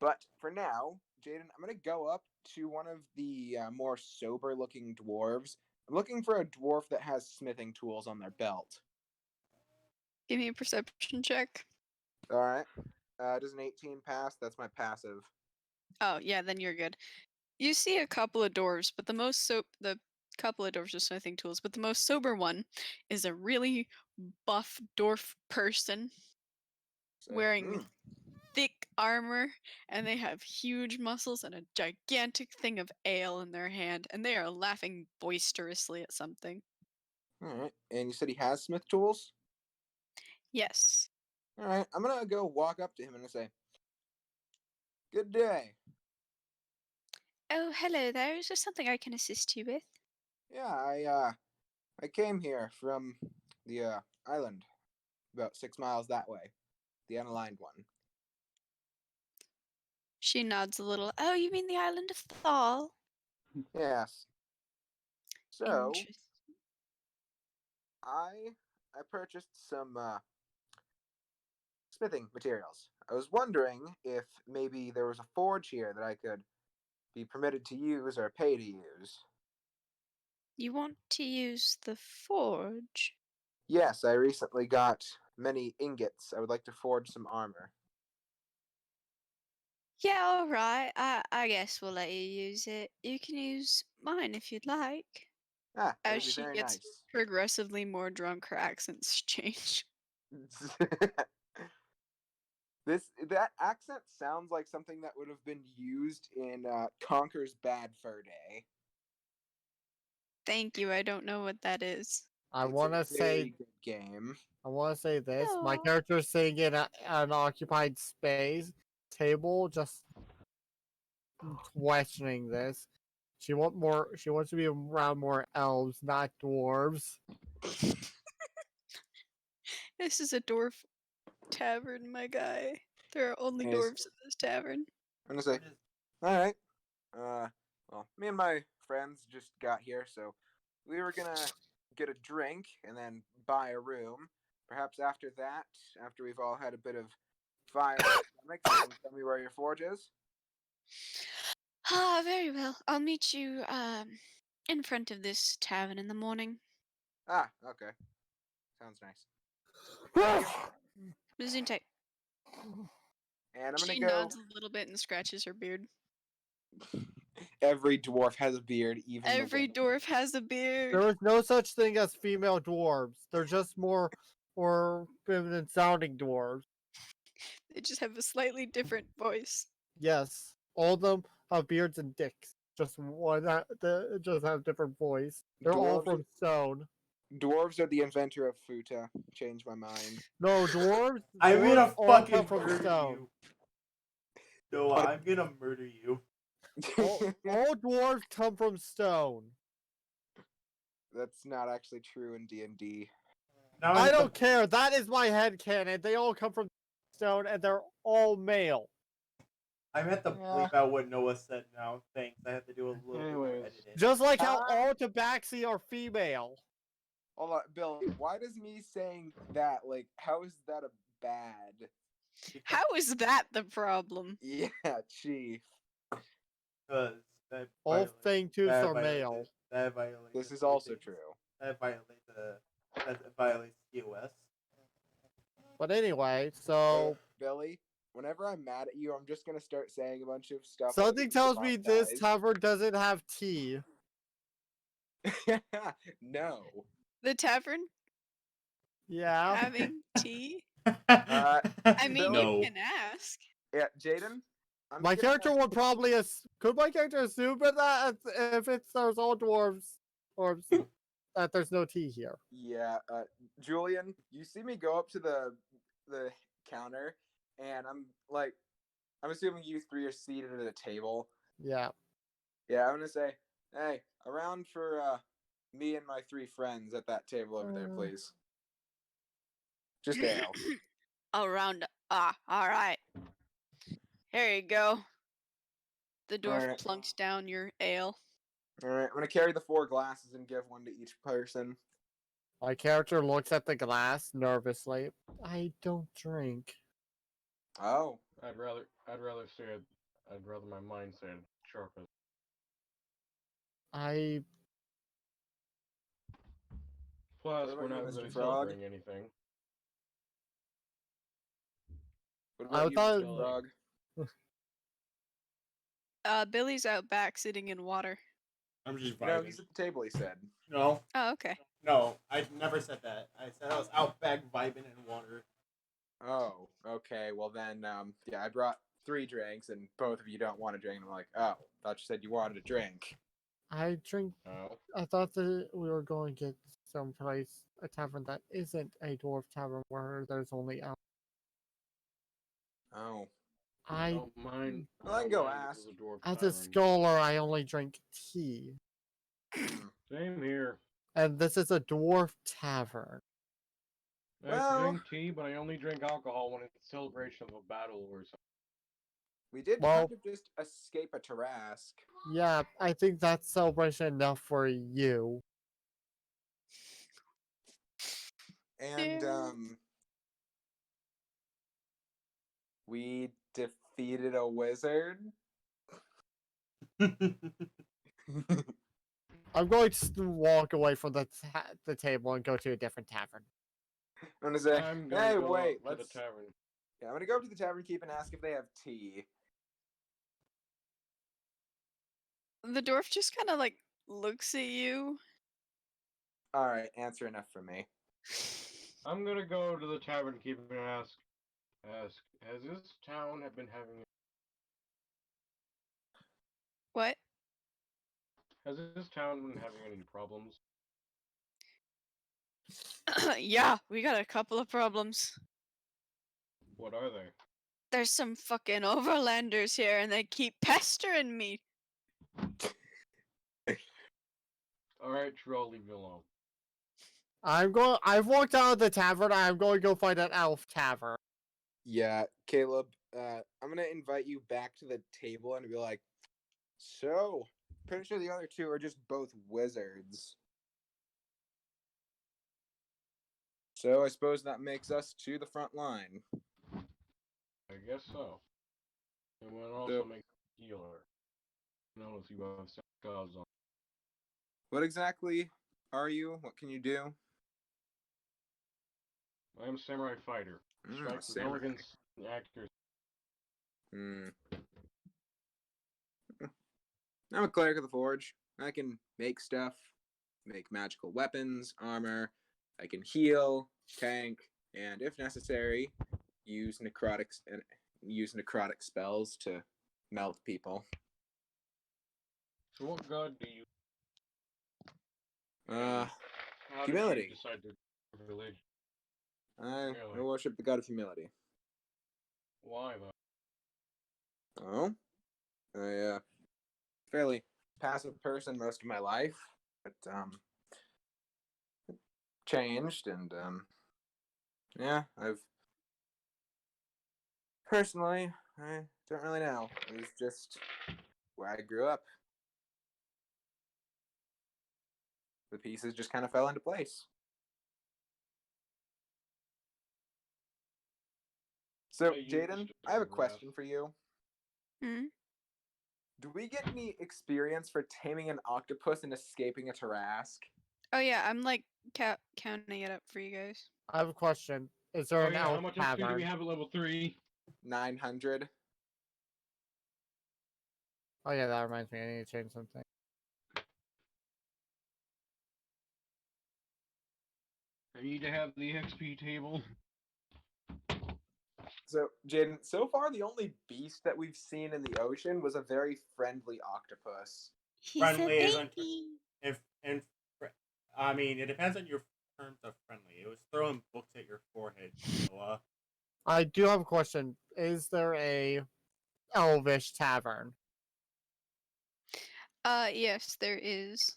But for now, Jaden, I'm gonna go up to one of the more sober-looking dwarves. I'm looking for a dwarf that has smithing tools on their belt. Give me a perception check. All right. Does an 18 pass? That's my passive. Oh, yeah, then you're good. You see a couple of dwarves, but the couple of dwarves with smithing tools, but the most sober one is a really buff dwarf person So, wearing thick armor, and they have huge muscles and a gigantic thing of ale in their hand, and they are laughing boisterously at something. all right. And you said he has smith tools? Yes. All right. I'm gonna go walk up to him and say, "Good day." Oh, hello there. Is there something I can assist you with? Yeah, I came here from the island about 6 miles that way, the unaligned one. She nods a little. Oh, you mean the island of Thal? Yes. So Interesting. I purchased some smithing materials. I was wondering if maybe there was a forge here that I could be permitted to use or pay to use. You want to use the forge? Yes, I recently got many ingots. I would like to forge some armor. Yeah, all right. I guess we'll let you use it. You can use mine if you'd like. Ah, that As would be she very gets nice. progressively more drunk, her accents change. That accent sounds like something that would have been used in Conker's Bad Fur Day. Thank you. I don't know what that is. I It's want a to say, very good game. I want to say this. My No. character is sitting in an occupied space table, just questioning this. She wants to be around more elves, not dwarves. This is a dwarf tavern, my guy. There are only Yes. dwarves in this tavern. I'm gonna say, all right. Well, me and my friends just got here, so we were gonna get a drink and then buy a room. Perhaps after that, after we've all had a bit of fire in our stomachs, you can tell me where your forge is. Ah, very well. I'll meet you in front of this tavern in the morning. Ah, okay. Sounds nice. Gesundheit. And I'm gonna She go. nods a little bit and scratches her beard. Every dwarf has a beard, even Every the women. dwarf has a beard. There is no such thing as female dwarves. They're just more feminine sounding dwarves. They just have a slightly different voice. Yes, all of them have beards and dicks. Just one, just have different voice. They're all Dwarves- from stone. Dwarves are the inventor of futa. Change my mind. No, dwarves. I'm dwarves gonna all fucking come from murder stone. you. Noah, I'm gonna murder you. All dwarves come from stone. That's not actually true in D&D. Now I I'm don't care. That is my headcanon. They all come from stone, and they're all male. I'm at the Yeah. bleep out what Noah said now. Thanks. I have to do a little bit more Anyways. editing. Just like how Ah. all tabaxi are female. Hold on, Billy. Why does me saying that, like, how is that a bad? How is that the problem? Yeah, chief. Because that All violates- fangtooths that are violates- male. That violates. This the is also things. true. That violates TOS. But anyway, so Billy, whenever I'm mad at you, I'm just gonna start saying a bunch of stuff. something tells me this tavern doesn't have tea. No. The tavern Yeah. having tea? I mean, No. you can ask. Yeah, Jaden. My character would probably could my character assume that if it's there's all dwarves or that there's no tea here. Yeah, Julian, you see me go up to the counter, and I'm assuming you three are seated at a table. Yeah. Yeah, I'm gonna say, hey, a round for me and my three friends at that table over there, please. Just ale. Around. All right. Here you go. The dwarf Alright. plunks down your ale. All right, I'm gonna carry the 4 glasses and give one to each person. My character looks at the glass nervously. I don't drink. Oh, I'd rather my mind said sharpest. I Plus, What we're about you, not Mr. really Frog? celebrating anything. what I about you, thought- Mr. Frog? Billy's out back sitting in water. I'm just No, vibing. he's at the table. He said. No, Oh, okay. no, I never said that. I said I was out back vibing in water. Oh, okay. Well then, yeah, I brought 3 drinks, and both of you don't want to drink. I'm like, oh, thought you said you wanted a drink. I drink. Oh. I thought that we were going to get someplace a tavern that isn't a dwarf tavern where there's only alcohol. Oh, I Don't mind. Well, I can don't go mind if ask. it's a dwarf as a tavern. scholar I only drink tea. Same here. And this is a dwarf tavern. Well- I drink tea, but I only drink alcohol when it's a celebration of a battle or something. we did Well- kind of just escape a Tarask. Yeah, I think that's celebration enough for you. And we defeated a wizard. I'm going to walk away from the table and go to a different tavern. I'm gonna say, I'm gonna hey, go wait, up to let's. the tavern. Yeah, I'm gonna go up to the tavern keep and ask if they have tea. The dwarf just kind of like looks at you. All right, answer enough for me. I'm gonna go to the tavern keeper and ask, has this town been having What? has this town been having any problems? Yeah, we got a couple of problems. What are they? There's some fucking overlanders here and they keep pestering me. Alright, true, I'll leave you alone. I've walked out of the tavern. I'm going to go find an elf tavern. Yeah, Caleb, I'm gonna invite you back to the table and be like, so, pretty sure the other 2 are just both wizards. So I suppose that makes us to the front line. I guess so. And we'll also So- make a healer. Notice you have scars on. What exactly are you? What can you do? I am a samurai fighter. Strike with samurai. elegance and accuracy. I'm a cleric of the forge. I can make stuff, make magical weapons, armor. I can heal, tank, and if necessary, use necrotic spells to melt people. So what god do you How Humility. did you decide to religion? I Really? worship the god of humility. Why though? Oh, I fairly passive person most of my life, but changed, and yeah, I've personally, I don't really know. It was just where I grew up. The pieces just kind of fell into place. So, I Jaden, used to I have a paragraph. question for you. Hmm? Do we get any experience for taming an octopus and escaping a Tarrasque? Oh yeah, I'm like counting it up for you guys. I have a question. Is there Oh an yeah, how elf much XP do we tavern? have at level 3? 900. Oh yeah, that reminds me. I need to change something. I need to have the XP table. So, Jaden, so far the only beast that we've seen in the ocean was a very friendly octopus. He's Friendly isn't if and I mean it depends on your terms of friendly. It was throwing books at your forehead, Noah. I do have a question. Is there a elvish tavern? Yes, there is.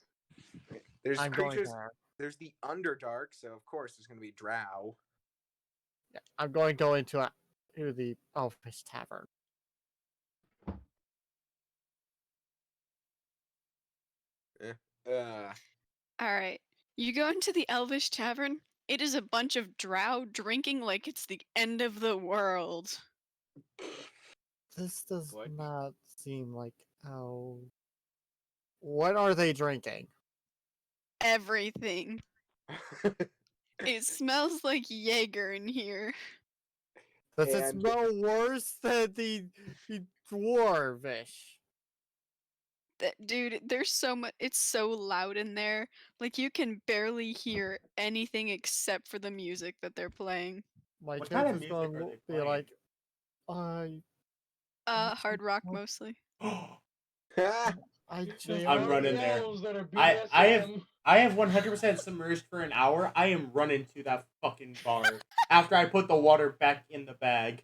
There's I'm going creatures. there. There's the Underdark, so of course there's going to be drow. Yeah, I'm going to go into the elvish tavern. Uh, All right. You go into the Elvish Tavern. It is a bunch of drow drinking like it's the end of the world. This does What? not seem like how. What are they drinking? Everything. It smells like Jaeger in here. Does it And- smell worse than the dwarvish? Dude, there's so much. It's so loud in there. Like you can barely hear anything except for the music that they're playing. My What kind of character's music going are to they be playing? like, I, Hard rock mostly. I Those jammed I'm poor running there. elves that are I have BSM. I have 100% submerged for an hour. I am running to that fucking bar after I put the water back in the bag.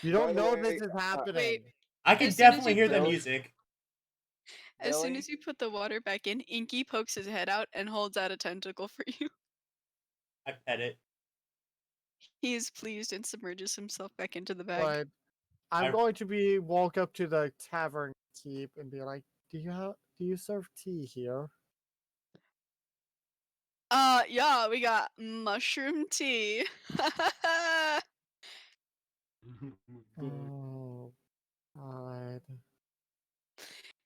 You By don't the know way, this is happening. Wait. I can As soon as definitely you hear put the Billy- music. As soon Billy? as you put the water back in, Inky pokes his head out and holds out a tentacle for you. I pet it. He is pleased and submerges himself back into the bag. But I'm I- going to walk up to the tavern keep and be like, do you serve tea here? Yeah, we got mushroom tea. Oh, God.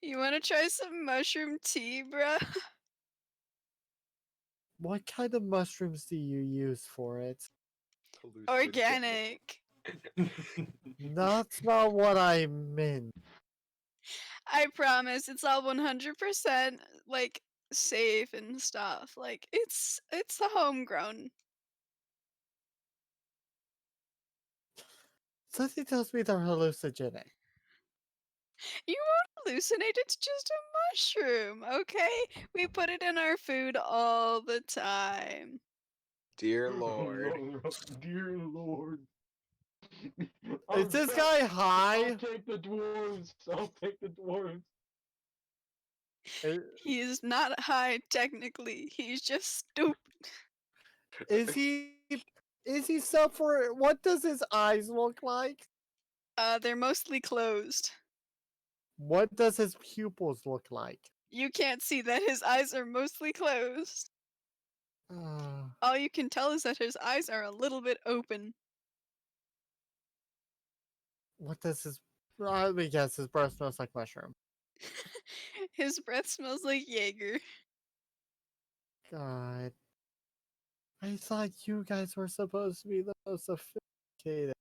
You want to try some mushroom tea, bruh? What kind of mushrooms do you use for it? Organic. That's not what I meant. I promise, it's all 100% like safe and stuff. Like it's the homegrown. Something tells me they're hallucinogenic. You won't hallucinate. It's just a mushroom, okay? We put it in our food all the time. Dear Lord. Dear Lord. Is this guy high? I'll take the dwarves. I'll take the dwarves. He is not high technically. He's just stupid. Is he suffering? What does his eyes look like? They're mostly closed. What does his pupils look like? You can't see that his eyes are mostly closed. Uh, All you can tell is that his eyes are a little bit open. what does his? Let me guess. His breath smells like mushroom. His breath smells like Jaeger. God, I thought you guys were supposed to be the most sophisticated.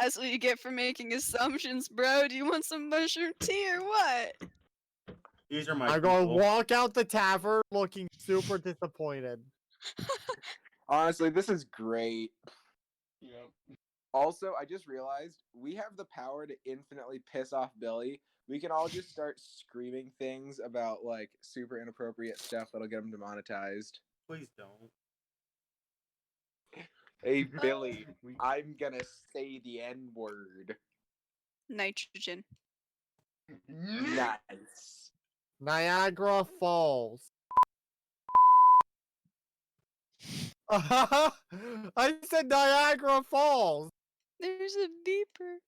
That's what you get for making assumptions, bro. Do you want some mushroom tea or what? These are my I'm going to people. walk out the tavern looking super disappointed. Honestly, this is great. Yep. Also, I just realized we have the power to infinitely piss off Billy we can all just start screaming things about like super inappropriate stuff that'll get them demonetized. Please don't. Hey Billy, We- I'm gonna say the N word. Nitrogen. Nice. Niagara Falls. I said Niagara Falls. There's a beeper.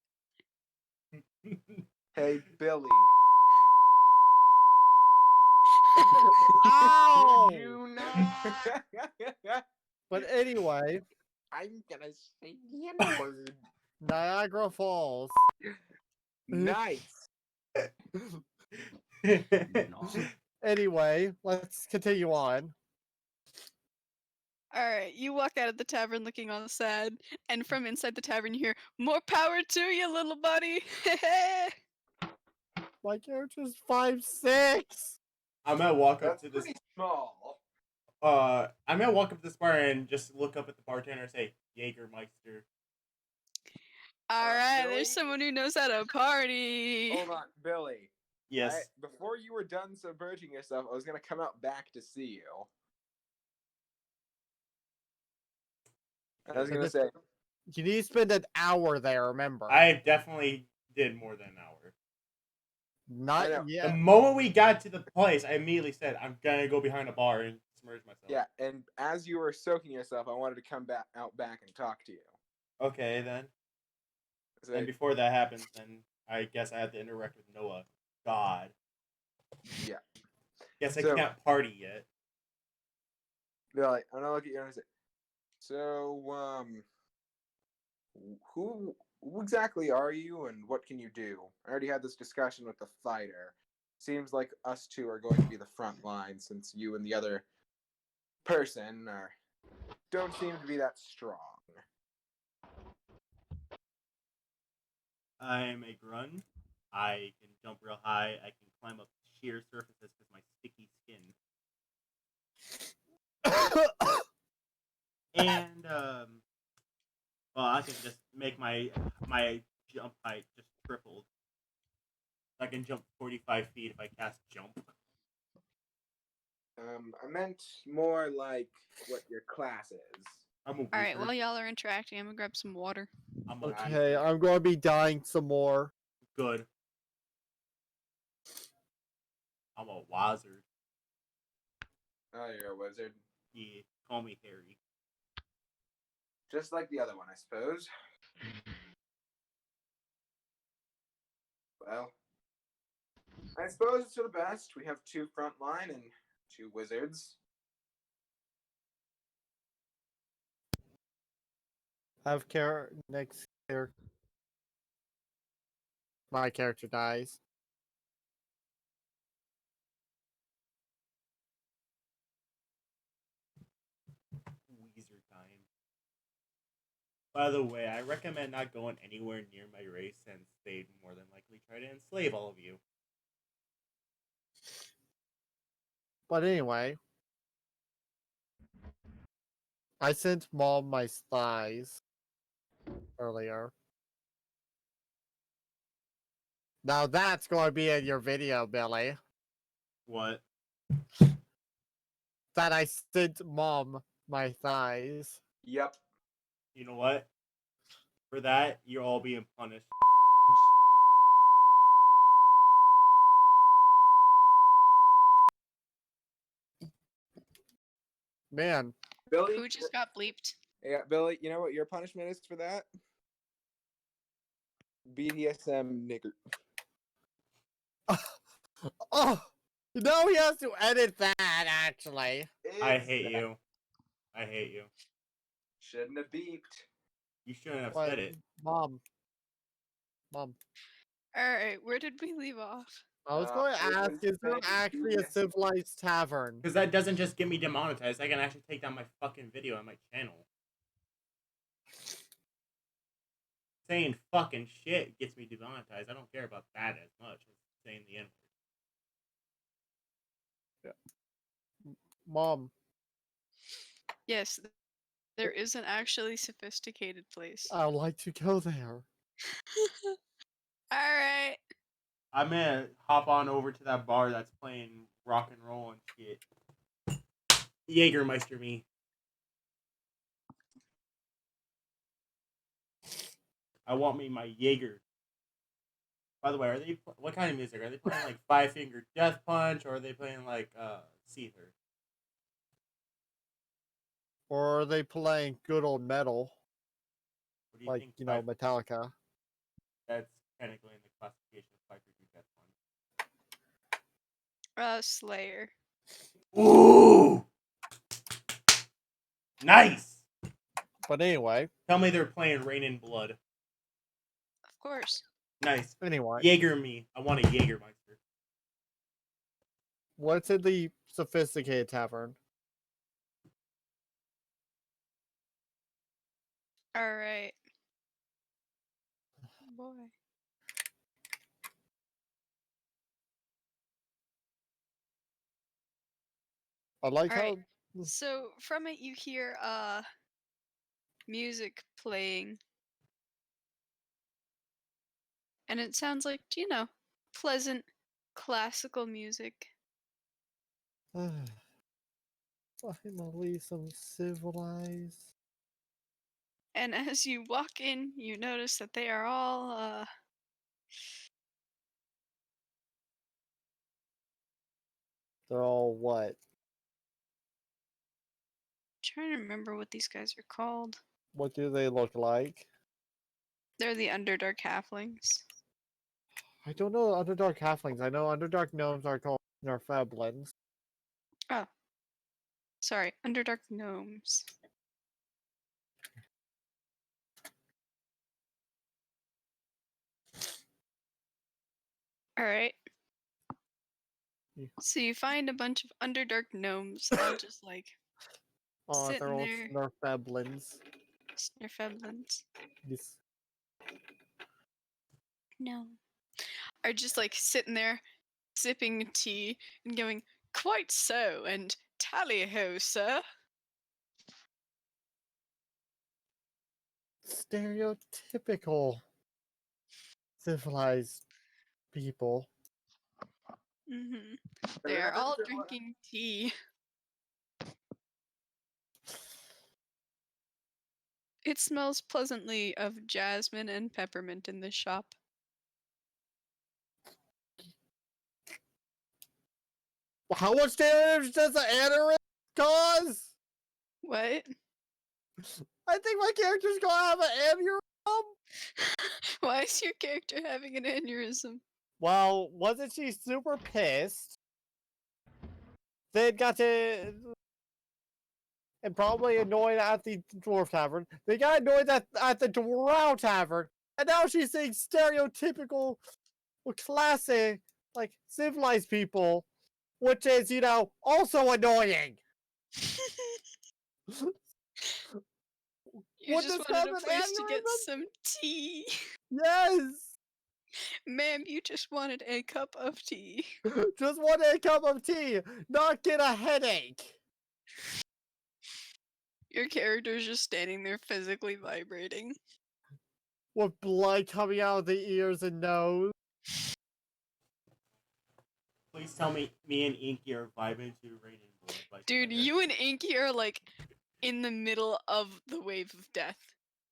Hey Billy. Ow! You know. But anyway, I'm gonna say the N word. Niagara Falls. Nice. No. Anyway, let's continue on. Alright, you walk out of the tavern looking all sad, and from inside the tavern you hear, "More power to you, little buddy!" My character's 5'6". I'm gonna walk up That's to this. pretty small. I'm gonna walk up to this bar and just look up at the bartender and say, Jägermeister. Alright, Billy? there's someone who knows how to party! Hold on, Billy. Yes. Before you were done subverting yourself, I was gonna come out back to see you. I was gonna say, You need to spend an hour there, remember. I definitely did more than an hour. Not I know. The yet. moment we got to the place, I immediately said, I'm gonna go behind a bar and submerge myself. yeah, and as you were soaking yourself, I wanted to come out back and talk to you. Okay, then. So, And before that happens, then I guess I have to interact with Noah. God. Yeah. Guess I So- can't party yet. Billy, I'm gonna look at you and say, so, who exactly are you, and what can you do? I already had this discussion with the fighter. Seems like us two are going to be the front line, since you and the other person don't seem to be that strong. I'm a grun. I can jump real high. I can climb up sheer surfaces with my sticky skin. And well, I can just make my jump height just tripled. I can jump 45 feet if I cast jump. I meant more like what your class is. I'm a Alright, wizard. while y'all are interacting, I'm gonna grab some water. I'm a Okay, wizard. I'm going to be dying some more. Good. I'm a wizard. Oh, you're a wizard. Yeah, call me Harry. Just like the other one, I suppose. Well, I suppose it's for the best. We have two front line and two wizards. Have next character. My character dies. Weezer time. By the way, I recommend not going anywhere near my race since they'd more than likely try to enslave all of you. But anyway, I sent Mom my thighs earlier. Now that's going to be in your video, Billy. What? That I sent Mom my thighs. Yep. You know what? For that, you're all being punished. Man, Billy. Who just got bleeped? Yeah, Billy. You know what your punishment is for that? BDSM nigger. oh, no, he has to edit that, actually. I hate you. I hate you. Shouldn't have beeped. You shouldn't have What? said it. Mom. Alright, where did we leave off? I was going to it ask, was is there saying actually a BDSM. civilized tavern? Because that doesn't just get me demonetized. I can actually take down my fucking video on my channel. Saying fucking shit gets me demonetized. I don't care about that as much as saying the N word. Mom. Yes, there is an actually sophisticated place. I'd like to go there. Alright. I'm gonna hop on over to that bar that's playing rock and roll and shit. Jägermeister me. I want me my Jaeger. By the way, are they what kind of music? Are they playing like Five Finger Death Punch, or are they playing like Seether? Or are they playing good old metal, What do you like think? Metallica? That's technically in the classification of Five Finger Death Punch. Slayer. Ooh, nice. But anyway, Tell me they're playing Rain in Blood. Of course. Nice. anyway, Jaeger me. I want a Jägermeister. what's in the sophisticated tavern? All right. Boy. I like All how right. So from it, you hear music playing, and it sounds like pleasant classical music. finally some civilized. And as you walk in, you notice that they are all They're all what? trying to remember what these guys are called. What do they look like? They're the Underdark Halflings. I don't know Underdark Halflings. I know Underdark Gnomes are called Norfeblins. Oh, sorry, Underdark Gnomes. All right. Yeah. So you find a bunch of Underdark Gnomes all just like Oh, they're sitting all there, Norfeblins. Snurfeblins. Yes. No. Are just like sitting there, sipping tea and going, "Quite so," and "Tally ho, sir." Stereotypical civilized people. Mm-hmm. They are all drinking tea. It smells pleasantly of jasmine and peppermint in this shop. How much damage does an aneurysm cause? What? I think my character's gonna have an aneurysm. Why is your character having an aneurysm? Well, wasn't she super pissed? They got to. And probably annoyed at the Dwarf Tavern. They got annoyed at the Drow Tavern. And now she's saying stereotypical, classic, like, civilized people. Which is, also annoying. You Would just this wanted cause a an place to get aneurysm? some tea. Yes! Ma'am, you just wanted a cup of tea. Just wanted a cup of tea, not get a headache. Your character's just standing there physically vibrating. With blood coming out of the ears and nose. Please tell me and Inky are vibing to Rain in Blood. By Dude, Slayer. you and Inky are like in the middle of the wave of death.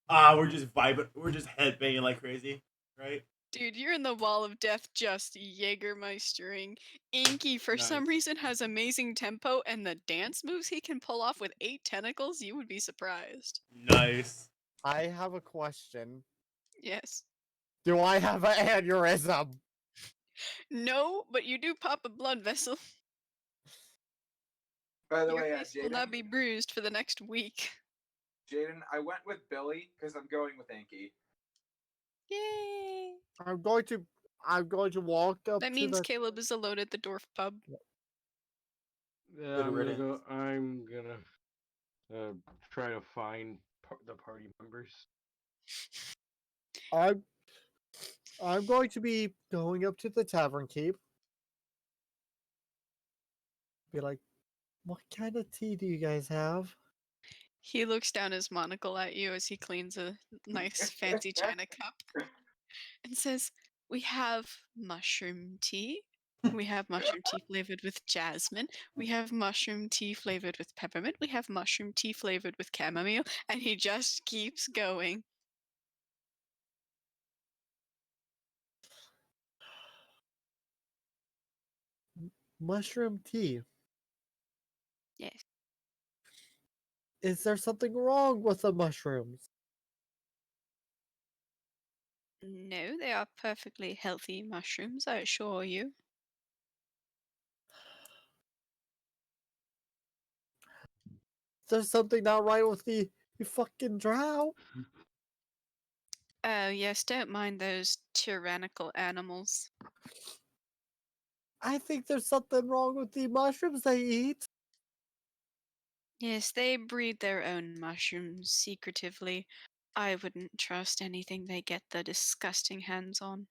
We're just vibing. We're just headbanging like crazy, right? Dude, you're in the wall of death just Jägermeistering. Inky, for some Nice. reason, has amazing tempo, and the dance moves he can pull off with 8 tentacles, you would be surprised. Nice. I have a question. Yes. Do I have an aneurysm? No, but you do pop a blood vessel. By the Your way, face will not be bruised for the next week. Jaden, I went with Billy because I'm going with Inky. Yay! I'm going to walk up That to means the. Caleb is alone at the Dwarf pub. Yeah, Good I'm riddance. gonna try to find the party members. I'm going to be going up to the tavern keep. Be like, what kind of tea do you guys have? He looks down his monocle at you as he cleans a nice fancy china cup and says, We have mushroom tea. We have mushroom tea flavored with jasmine. We have mushroom tea flavored with peppermint. We have mushroom tea flavored with chamomile. And he just keeps going. Mushroom tea. Yes. Is there something wrong with the mushrooms? No, they are perfectly healthy mushrooms, I assure you. There's something not right with the fucking drought. Oh, yes, don't mind those tyrannical animals. I think there's something wrong with the mushrooms they eat. Yes, they breed their own mushrooms secretively. I wouldn't trust anything they get their disgusting hands on.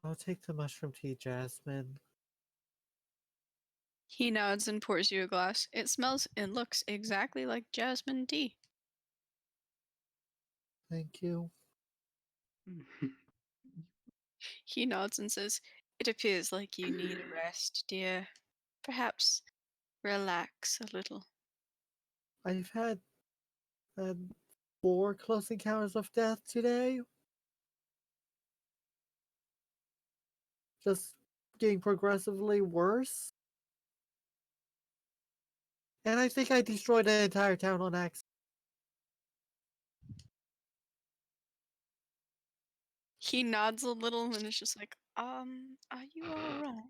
I'll take the mushroom tea, Jasmine. He nods and pours you a glass. It smells and looks exactly like jasmine tea. Thank you. He nods and says, "It appears like you need a rest, dear. Perhaps relax a little." I've had 4 close encounters of death today. Just getting progressively worse. And I think I destroyed an entire town on accident. He nods a little and is just like, are you alright?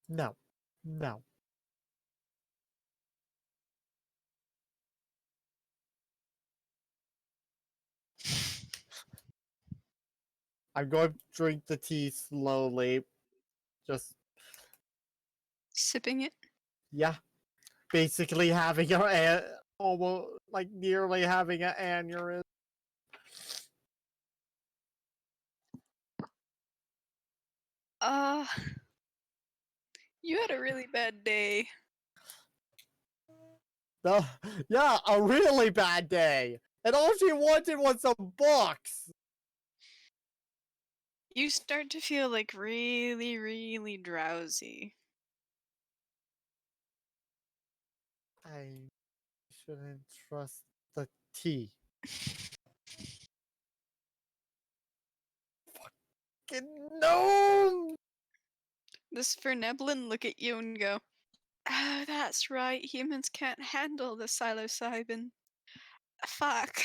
No. No. I'm going to drink the tea slowly. Just, Sipping it. yeah. Basically having almost, like, nearly having an aneurysm. Uh, you had a really bad day. Yeah, a really bad day. And all she wanted was some books. You start to feel like really, really drowsy. I shouldn't trust the tea. Fucking no! This Verneblin look at you and go, "Oh, that's right. Humans can't handle the psilocybin. Fuck."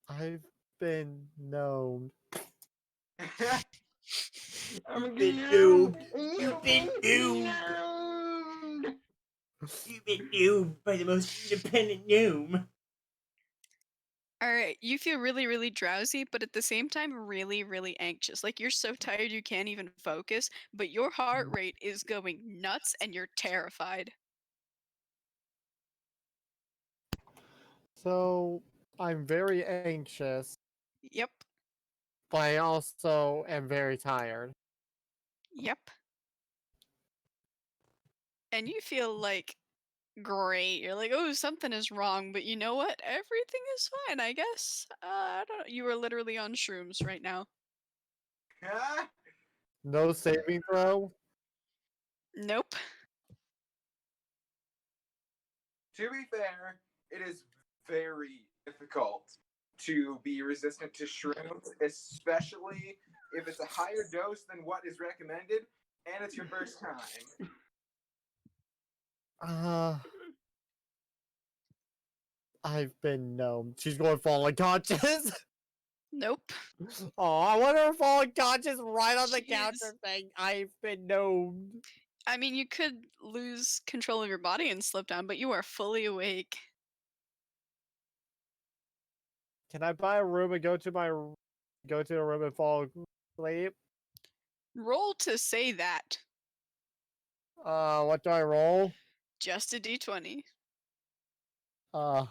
I've been known. I'm been getting doomed. old. You've been doomed. You've been doomed by the most independent gnome. Alright, you feel really, really drowsy, but at the same time, really, really anxious. Like you're so tired you can't even focus, but your heart rate is going nuts and you're terrified. So I'm very anxious, Yep, but I also am very tired. yep. And you feel like great. You're like, oh, something is wrong, but you know what? Everything is fine, I guess. I don't know. You are literally on shrooms right now. No saving throw? Nope. To be fair, it is very difficult to be resistant to shrooms, especially if it's a higher dose than what is recommended and it's your first time. I've been known. She's going to fall unconscious. Nope. Oh, I want her to fall unconscious right on the She counter is. saying, I've been known. I mean, you could lose control of your body and slip down, but you are fully awake. Can I buy a room and go to the room and fall asleep? Roll to say that. What do I roll? Just a d20. Uh,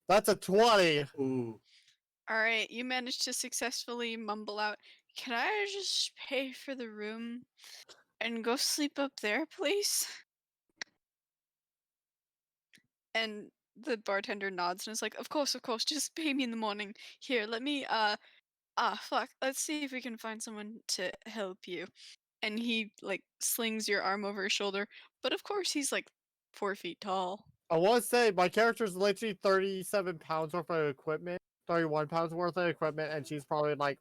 that's a 20. Ooh. All right, you managed to successfully mumble out, "Can I just pay for the room and go sleep up there, please?" And the bartender nods and is like, of course, just pay me in the morning. Here, let me fuck. Let's see if we can find someone to help you." And he like slings your arm over his shoulder, but of course he's like 4 feet tall. I want to say my character's literally 37 pounds worth of equipment, 31 pounds worth of equipment, and she's probably like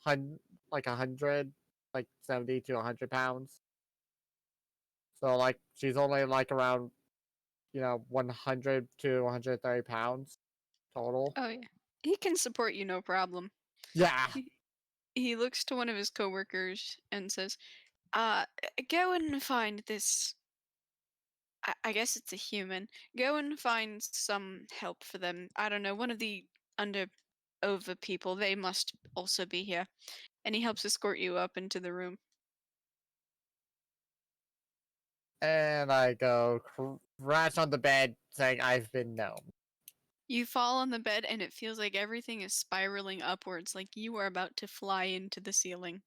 100, like 70 to 100 pounds. So like she's only like around 100 to 130 pounds total. Oh yeah. He can support you no problem. Yeah. He looks to one of his coworkers and says, go and find this. I guess it's a human. Go and find some help for them. I don't know, one of the under over people. They must also be here." And he helps escort you up into the room. And I go crash on the bed saying I've been known. You fall on the bed and it feels like everything is spiraling upwards, like you are about to fly into the ceiling.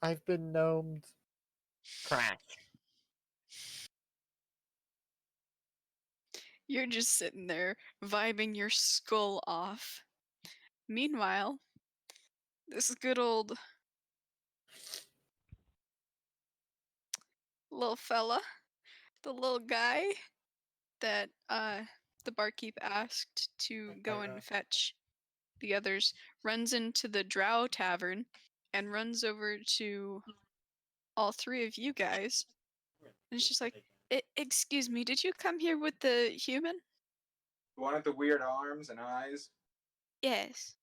I've been gnomed. Crash. You're just sitting there, vibing your skull off. Meanwhile, this good old little fella, the little guy that the barkeep asked to go and fetch the others, runs into the Drow Tavern and runs over to all three of you guys. And it's just like, excuse me, did you come here with the human?" The one with the weird arms and eyes. "Yes."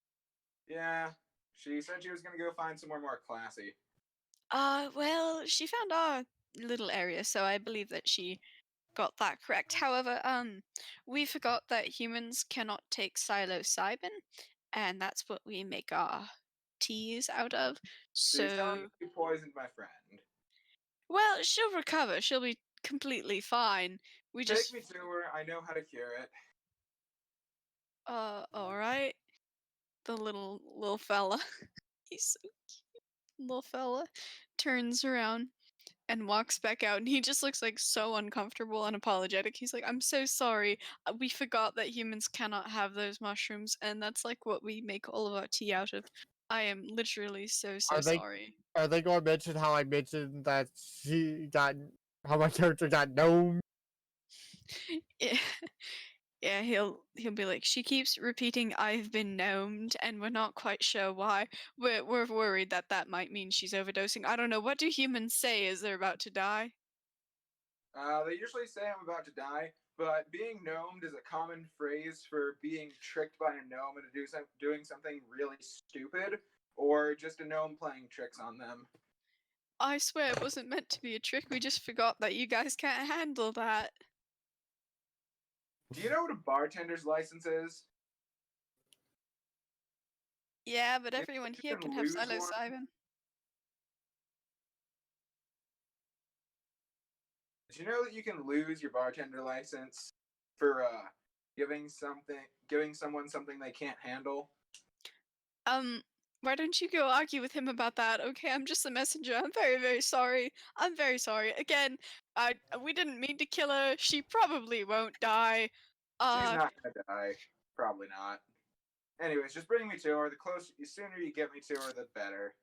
Yeah. She said she was gonna go find somewhere more classy. Well, she found our little area, so I believe that she got that correct. However, we forgot that humans cannot take psilocybin, and that's what we make our teas out of. So you're telling me So, you poisoned my friend. well, she'll recover. She'll be completely fine. We Take just, me to her. I know how to cure it. all right. The little fella, he's so cute. Little fella turns around and walks back out, and he just looks like so uncomfortable and apologetic. He's like, "I'm so sorry. We forgot that humans cannot have those mushrooms, and that's like what we make all of our tea out of. I am literally so Are they sorry." are they going to mention how I mentioned that how my character got gnomed? Yeah, yeah, he'll be like, "She keeps repeating 'I've been gnomed,' and we're not quite sure why. We're worried that that might mean she's overdosing. I don't know. What do humans say as they're about to die?" They usually say I'm about to die, but being gnomed is a common phrase for being tricked by a gnome into doing something really stupid, or just a gnome playing tricks on them. I swear it wasn't meant to be a trick. We just forgot that you guys can't handle that. Do you know what a bartender's license is? Yeah, but You know everyone that here you can can have lose one. psilocybin. Did you know that you can lose your bartender license for giving someone something they can't handle? Um, why don't you go argue with him about that? Okay, I'm just the messenger. I'm very, very sorry. I'm very sorry. Again, we didn't mean to kill her. She probably won't die. She's Uh, not gonna die. Probably not. Anyways, just bring me to her. The sooner you get me to her, the better.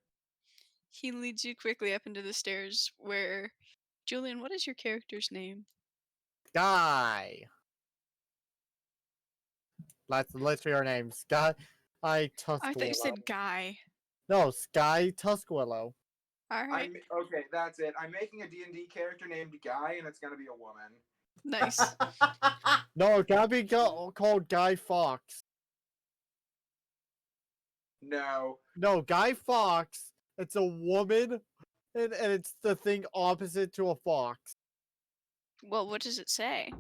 he leads you quickly up into the stairs where Julian, what is your character's name? Guy. That's literally her name. Sky I thought you Tuskwillow. said Guy. No, Sky Tuskwillow. Alright. Okay. That's it. I'm making a D&D character named Guy, and it's gonna be a woman. Nice. No, it gotta be called Guy Fox. No. No, Guy Fox. It's a woman, and it's the thing opposite to a fox. Well, what does it say?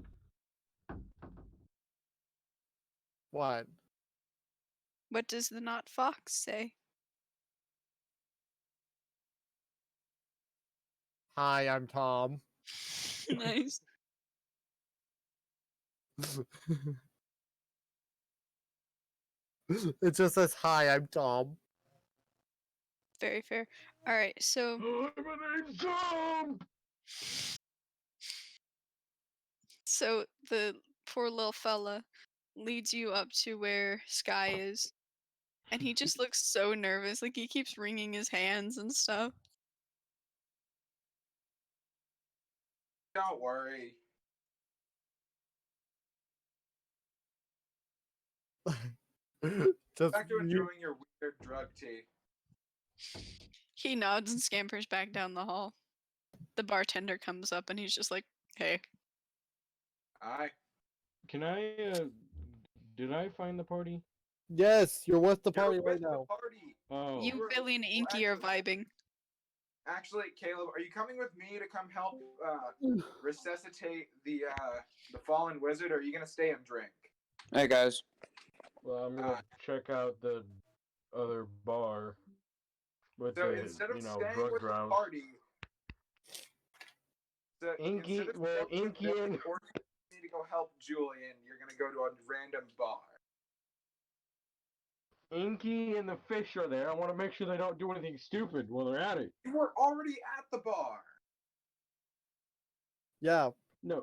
What? What does the not fox say? Hi, I'm Tom. Nice. It just says, "Hi, I'm Tom." Very fair. All right, so My name's Tom. the poor little fella leads you up to where Sky is, and he just looks so nervous, like he keeps wringing his hands and stuff. Don't worry. Just Back to you, enjoying your weird drug tea. He nods and scampers back down the hall. The bartender comes up and he's just like, "Hey." Aye. Can I? Did I find the party? yes, you're with the You're party with right the now. party. Oh, You, were- Billy, and well, Inky are vibing. Actually, Caleb, are you coming with me to come help resuscitate the fallen wizard, or are you gonna stay and drink? Hey guys. well, I'm gonna check out the other bar with So the instead of staying drug with the grouse. party, so Inky, instead of well, staying with Inky Billy and or you need to go help Julian, you're gonna go to a random bar. Inky and the fish are there. I want to make sure they don't do anything stupid while they're at it. You were already at the bar. Yeah, No,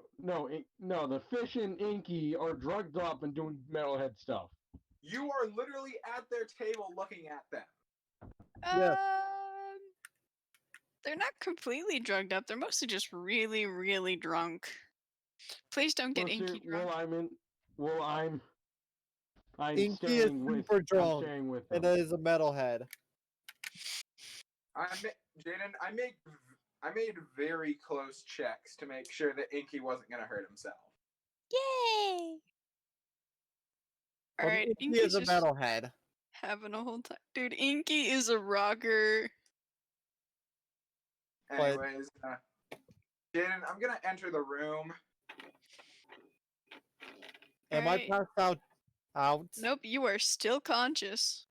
the fish and Inky are drugged up and doing metalhead stuff. You are literally at their table looking at them. Yeah. They're not completely drugged up. They're mostly just really, really drunk. Please don't get Inky drunk. I'm Inky is staying with. super I'm drunk, staying with and them. is a metalhead. Jaden, I made very close checks to make sure that Inky wasn't gonna hurt himself. Yay! But Alright, Inky Inky's is a just metalhead. having a whole time. Dude, Inky is a rocker. But- Anyways, Jaden, I'm gonna enter the room. Am Alright. I passed out? Nope, you are still conscious.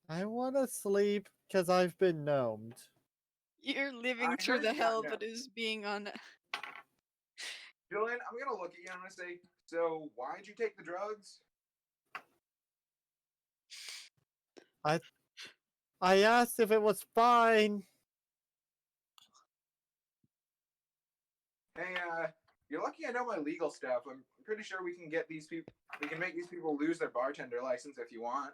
I want to sleep because I've been gnomed. You're living I through heard the you got hell no- that is being on. Julian, I'm gonna look at you and I'm gonna say, so why'd you take the drugs? I asked if it was fine. Hey, you're lucky I know my legal stuff. I'm pretty sure we can get these people. We can make these people lose their bartender license if you want.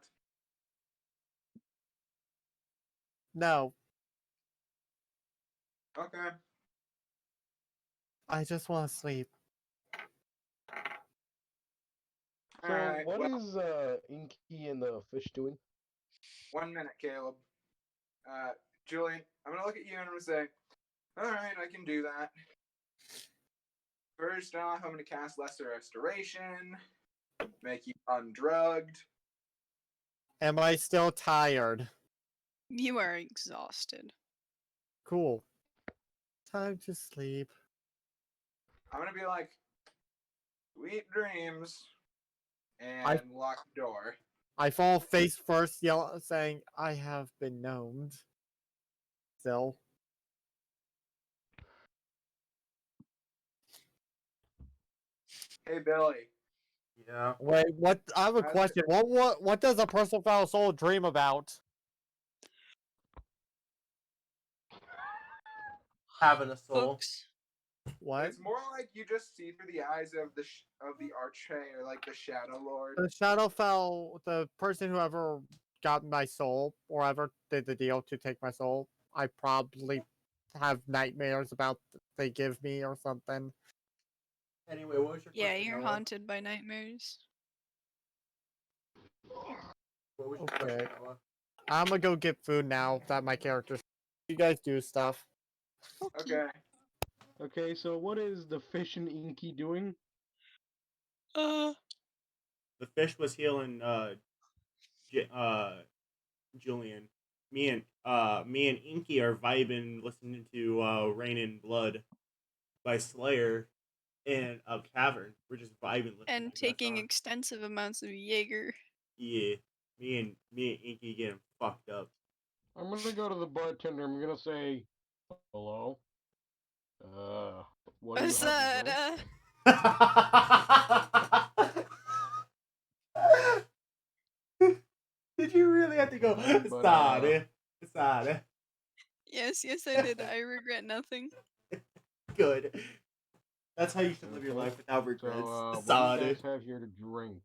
No, Okay. I just want to sleep. So Alright, what well, is Inky and the fish doing? 1 minute, Caleb. Julian, I'm gonna look at you and I'm gonna say, alright, I can do that. First off, I'm gonna cast Lesser Restoration, make you undrugged. Am I still tired? You are exhausted. Cool. Time to sleep. I'm gonna be like, sweet dreams, and lock the door. I fall face first, saying, "I have been gnomed." Still. Hey, Billy. Yeah. Wait, what? I have a How's it- question. What does a personal soul dream about? Having a soul. Books. What? It's more like you just see through the eyes of the archfey or like the Shadow Lord. The Shadowfell, the person who ever got my soul or ever did the deal to take my soul, I probably have nightmares about they give me or something. Anyway, what was your Yeah, question, you're Noah? haunted by nightmares. What was your Okay. question, Noah? I'm gonna go get food now that my character's. You guys do stuff. Okay. Okay, so what is the fish and Inky doing? Uh, The fish was healing Julian. Me and Inky are vibing listening to Rain in Blood by Slayer in a cavern. We're just vibing listening and to that taking song. extensive amounts of Jaeger. Yeah. Me and Inky getting fucked up. I'm gonna go to the bartender. I'm gonna say, hello. What do you What's have to that? drink? really have to go. But, Sorry. Yes, I did. I regret nothing. Good. That's how you should live your life without regrets. So, what do you Sorry. guys have here to drink?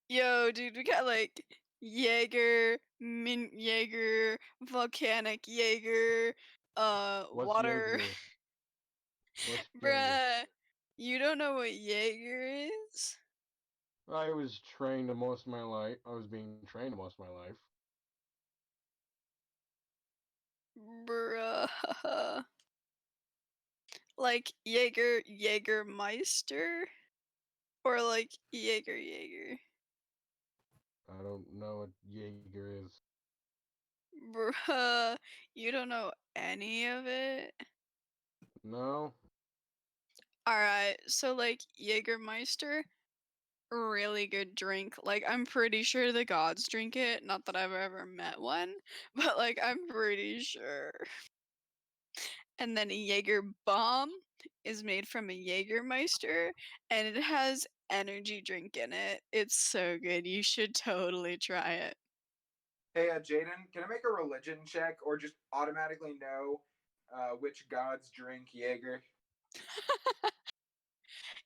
Yo, dude, we got like Jaeger, mint Jaeger, volcanic Jaeger, What's water. Jaeger? What's Jaeger? Bruh, you don't know what Jaeger is? I was trained most of my life. I was being trained most of my life. Bruh. Like Jägermeister? Or like Jaeger? I don't know what Jaeger is. Bruh, you don't know any of it? No? Alright, so like Jägermeister, really good drink. Like I'm pretty sure the gods drink it. Not that I've ever met one, but like I'm pretty sure. And then a Jaeger bomb is made from a Jägermeister and it has energy drink in it. It's so good. You should totally try it. Hey, Jaden, can I make a religion check or just automatically know which gods drink Jaeger?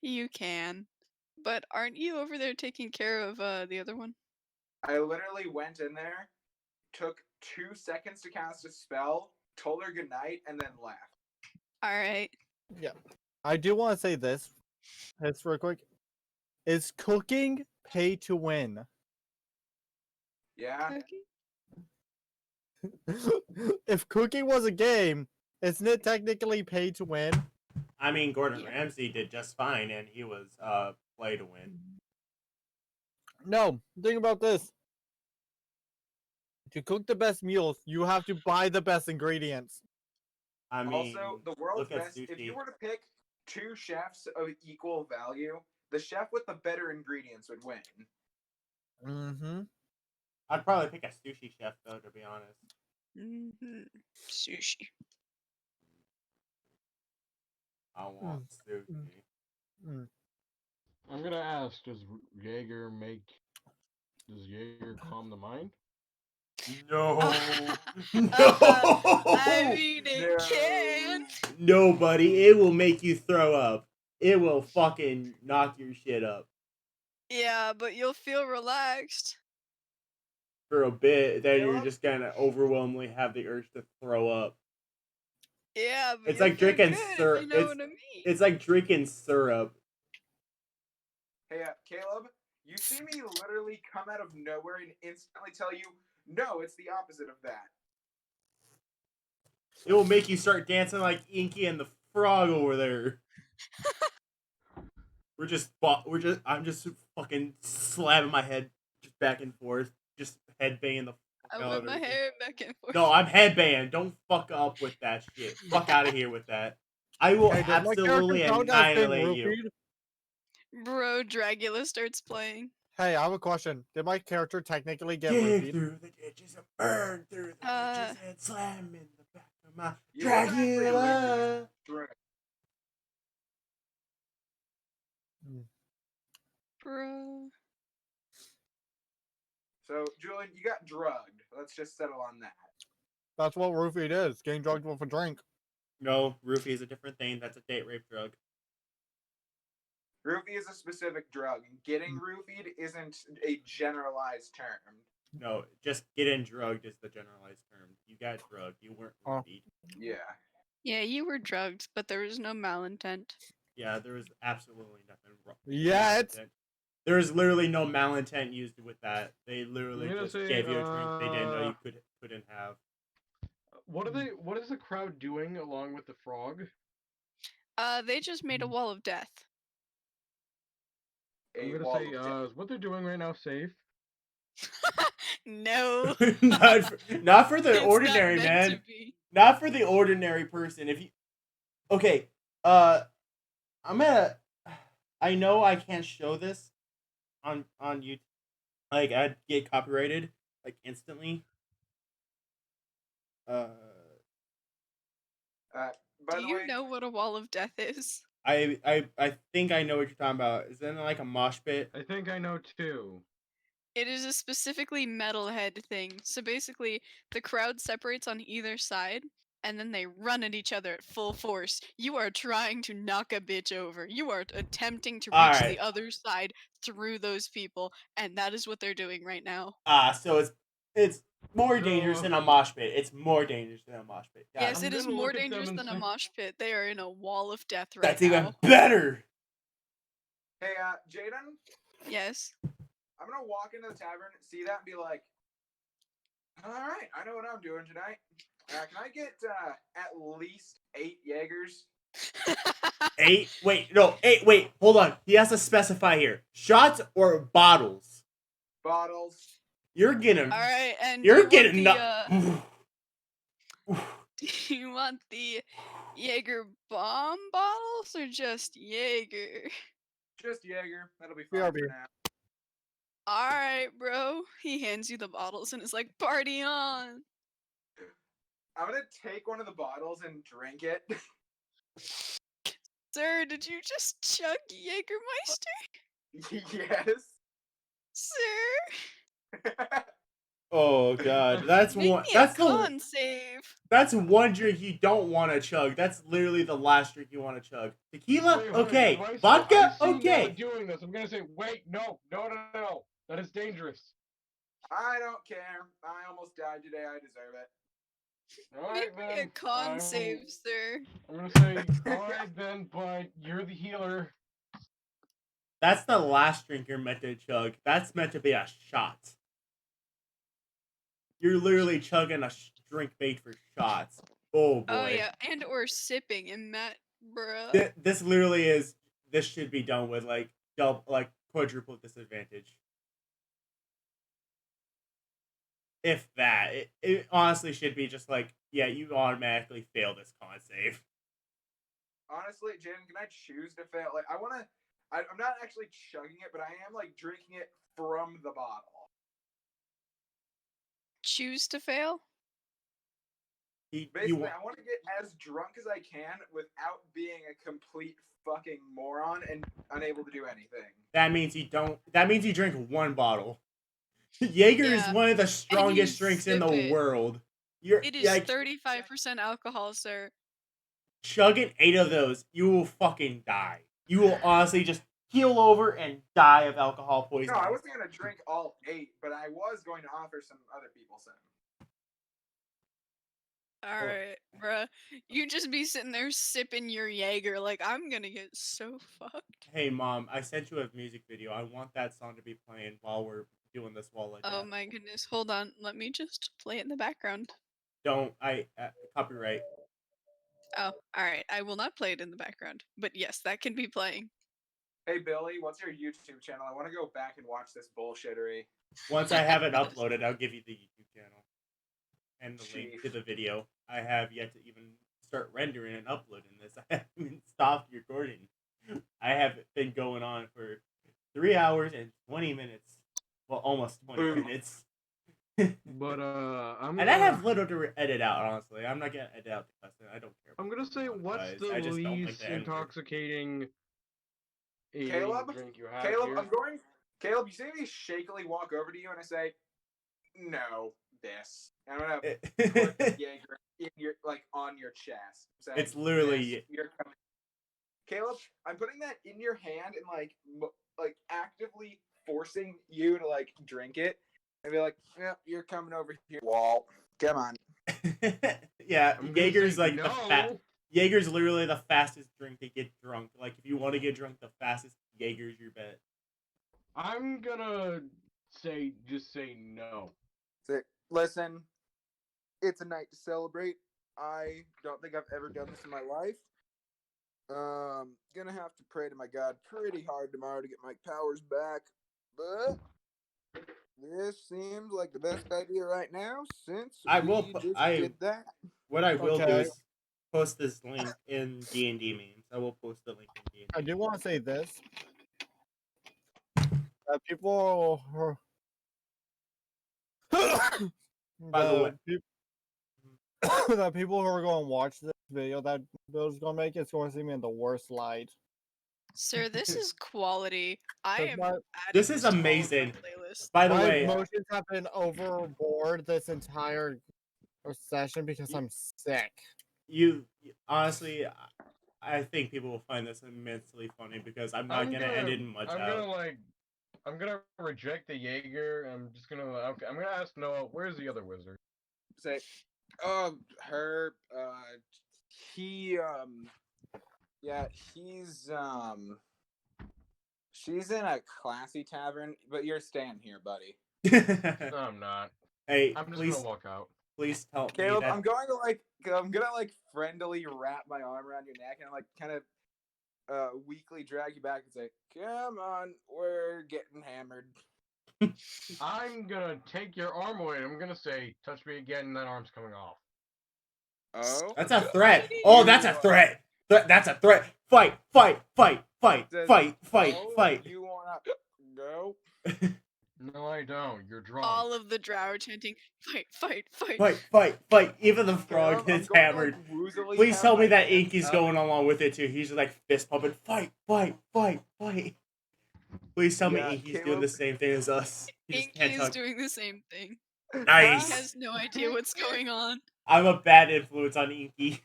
You can. But aren't you over there taking care of the other one? I literally went in there, took 2 seconds to cast a spell, told her goodnight, and then left. Alright. Yeah. I do want to say this real quick. Is cooking pay to win? Yeah? If cooking was a game, isn't it technically pay to win? I mean, Gordon Yeah. Ramsay did just fine, and he was play to win. No, think about this. To cook the best meals, you have to buy the best ingredients. I mean, Also, the world's look at best, if sushi. you were to pick 2 chefs of equal value, the chef with the better ingredients would win. Mm-hmm. I'd probably pick a sushi chef, though, to be honest. Sushi. I want sushi. I'm gonna ask, does Jaeger calm the mind? No. I mean, it No. can. No, buddy. It will make you throw up. It will fucking knock your shit up Yeah, but you'll feel relaxed. for a bit. Then you're Philip? just gonna overwhelmingly have the urge to throw up. Yeah, but It's you'll like feel drinking good syrup. if you know what I mean. It's like drinking syrup. Hey, Caleb, you see me literally come out of nowhere and instantly tell you, no, it's the opposite of that. It will make you start dancing like Inky and the Frog over there. I'm just fucking slapping my head just back and forth, just headbanging the fuck I out whip of my everything. hair back and forth. No, I'm headbanging. Don't fuck up with that shit. Fuck out of here with that. I will Hey, does my character absolutely count as being annihilate you. roofied? Bro, Dragula starts playing. Hey, I have a question. Did my character technically get Dig roofied? through the ditches and burn through the Uh, ditches and slam in the back of my You haven't actually Dragula. Correct. bro. So, Julian, you got drugged. Let's just settle on that. That's what roofied is. Getting drugged with a drink. No, roofie is a different thing. That's a date rape drug. Roofie is a specific drug. Getting roofied isn't a generalized term. No, just getting drugged is the generalized term. You got drugged. You weren't Oh. roofied. Yeah. Yeah, you were drugged, but there was no malintent. Yeah, there was absolutely nothing wrong. Yeah, There is literally no malintent used with that. They I'm literally gonna just say, gave you a drink they didn't know you couldn't have. What is the crowd doing along with the frog? They just made a wall of death. I'm A gonna wall say, of death. is what they're doing right now safe? No. not for the It's ordinary not meant to man. be. Not for the ordinary person. If you okay, I'm gonna. I know I can't show this on YouTube. Like I'd get copyrighted like instantly. By Do the you way, know what a wall of death is? I think I know what you're talking about. Is that like a mosh pit? I think I know too. It is a specifically metalhead thing. So basically, the crowd separates on either side, and then they run at each other at full force. You are trying to knock a bitch over. You are attempting to reach Alright. the other side through those people, and that is what they're doing right now. So it's more dangerous So- than a mosh pit. It's more dangerous than a mosh pit. Got Yes, it. it is gonna more look at them dangerous and than a say- mosh pit. They are in a wall of death right That's now. even better. Hey, Jaden, Yes. I'm gonna walk into the tavern, see that, and be like, "All right, I know what I'm doing tonight. Can I get at least 8 Jaegers?" 8? Wait, no, 8. Wait, hold on. He has to specify here. Shots or bottles? Bottles. You're getting. All right, and You're do you getting. want do you want the Jaeger bomb bottles or just Jaeger? Just Jaeger. That'll be BRB. fine for now. All right, bro. He hands you the bottles and is like, "Party on." I'm gonna take one of the bottles and drink it. Sir, did you just chug Jägermeister? Yes. Sir, Oh god, that's make one. me That's a the. con save. That's one drink you don't want to chug. That's literally the last drink you want to chug. Tequila, Wait, okay. do I see- Vodka, I see okay. Noah doing this. I'm gonna say, wait, no. That is dangerous. I don't care. I almost died today. I deserve it. All Make right, me a then. con save, sir. I'm gonna say, all right then, but you're the healer. That's the last drink you're meant to chug. That's meant to be a shot. You're literally chugging a drink made for shots. Oh boy. Oh yeah, and or sipping and Matt, bruh. This literally is. This should be done with like quadruple disadvantage. If that, it honestly should be just like, yeah, you automatically fail this con save. Honestly, Jaden, can I choose to fail? Like, I'm not actually chugging it, but I am like drinking it from the bottle. Choose to fail? Basically, I want to get as drunk as I can without being a complete fucking moron and unable to do anything. That means you don't. That means you drink one bottle. Jaeger is Yeah, one of the strongest drinks in sip the it. world. You're It is like 35% alcohol, sir. chugging 8 of those, you will fucking die. You will honestly just keel over and die of alcohol No, poisoning. I wasn't gonna drink all 8, but I was going to offer some other people some. Alright, bruh. You just be sitting there sipping your Jaeger like, I'm gonna get so fucked. Hey mom, I sent you a music video. I want that song to be playing while we're doing this wall like Oh that. my goodness, hold on. Let me just play it in the background. Don't copyright. Oh, alright. I will not play it in the background. But yes, that can be playing. Hey Billy, what's your YouTube channel? I want to go back and watch this bullshittery. Once I have it uploaded, I'll give you the YouTube channel and the link to Chief. the video. I have yet to even start rendering and uploading this. I haven't even stopped recording. I have been going on for 3 hours and 20 minutes. Well, almost 20 Boom. minutes. But I'm And I have little to edit out, honestly. I'm not gonna edit out the cussing. I don't care. I'm gonna say, what's guys. the I just don't like least the N-word. intoxicating Caleb? drink you have Caleb, here? Caleb, you see me shakily walk over to you and I say, "No, this." And I'm gonna put the Jaeger in your on your chest. Saying, It's literally- "This, you're coming." Caleb, I'm putting that in your hand and like actively forcing you to like drink it and be like, "Yep, you're coming over here." Wall, come on. Yeah, I'm gonna Jaeger's say like no. the fat. Jaeger's literally the fastest drink to get drunk. Like if you want to get drunk the fastest, Jaeger's your bet. I'm gonna just say no. Listen, it's a night to celebrate. I don't think I've ever done this in my life. Gonna have to pray to my God pretty hard tomorrow to get my powers back. But this seems like the best idea right now since I will we put- just I- did that. What I will do Okay. is post this link in D&D memes. I will post the link in D&D. I do want to say this. That people who By the way- that people who are going to watch this video that Bill's going to make, it's going to see me in the worst light. Sir, this is quality. I That's am not- adding This is to all of my amazing. playlists. this. By the My way, emotions have been overboard this entire session because I'm sick. you honestly, I think people will find this immensely funny because I'm not gonna end it in much out. I'm gonna reject the Jaeger. I'm just gonna. Okay, I'm gonna ask Noah, where's the other wizard? Say, her, he, yeah, she's in a classy tavern, but you're staying here, buddy. No, I'm not. Hey, I'm just please, gonna walk out. please tell me Caleb, that. I'm gonna like friendly wrap my arm around your neck and like kind of weakly drag you back and say, "Come on, we're getting hammered." I'm gonna take your arm away. I'm gonna say, touch me again, and that arm's coming off. Oh, That's a threat. Oh, that's a threat. That's a threat. Fight, fight, fight, fight, Says, fight, fight, "Oh, fight. You wanna go? No, I don't. You're drunk. All of the drow are chanting, fight, fight, fight. Fight, fight, fight. Even the frog I'm is going to, hammered. like, woozily Please have tell me my that hands Inky's up. going along with it too. He's just like fist pumping. Fight, fight, fight, fight. Please tell me Yeah, Inky's doing Caleb- the same thing as us. He just Inky can't is talk. doing the same thing. Nice. He has no idea what's going on. I'm a bad influence on Inky.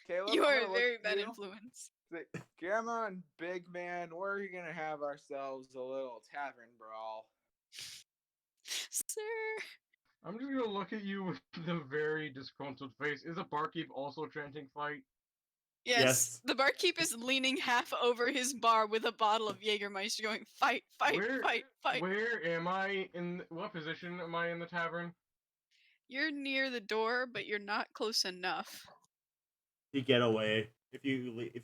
Caleb, You I'm are gonna a look very at bad you. influence. Say, "Come on, big man. We're gonna have ourselves a little tavern brawl." Sir. I'm just gonna look at you with a very disgruntled face. Is a barkeep also chanting fight? Yes, Yes. the barkeep is leaning half over his bar with a bottle of Jägermeister going, fight, fight, fight, fight. Where am I what position am I in the tavern? You're near the door, but you're not close enough. You get away. If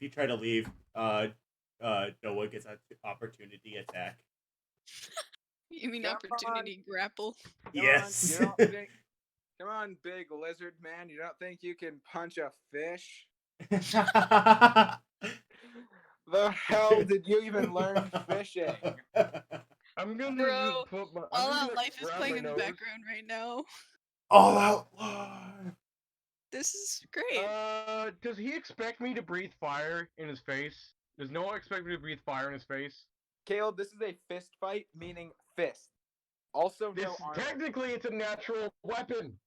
you try to leave, Noah gets an opportunity attack. You mean Come opportunity grapple? Yes. Come on, big lizard man. You don't think you can punch a fish? The hell did you even learn fishing? I'm gonna Bro, just put my. All I'm just Out gonna Life is grab playing my in the nose. background right now. All out live. This is great. Does he expect me to breathe fire in his face? Does Noah expect me to breathe fire in his face? Caleb, this is a fist fight, meaning fist. Also, This no armor. technically it's a natural weapon.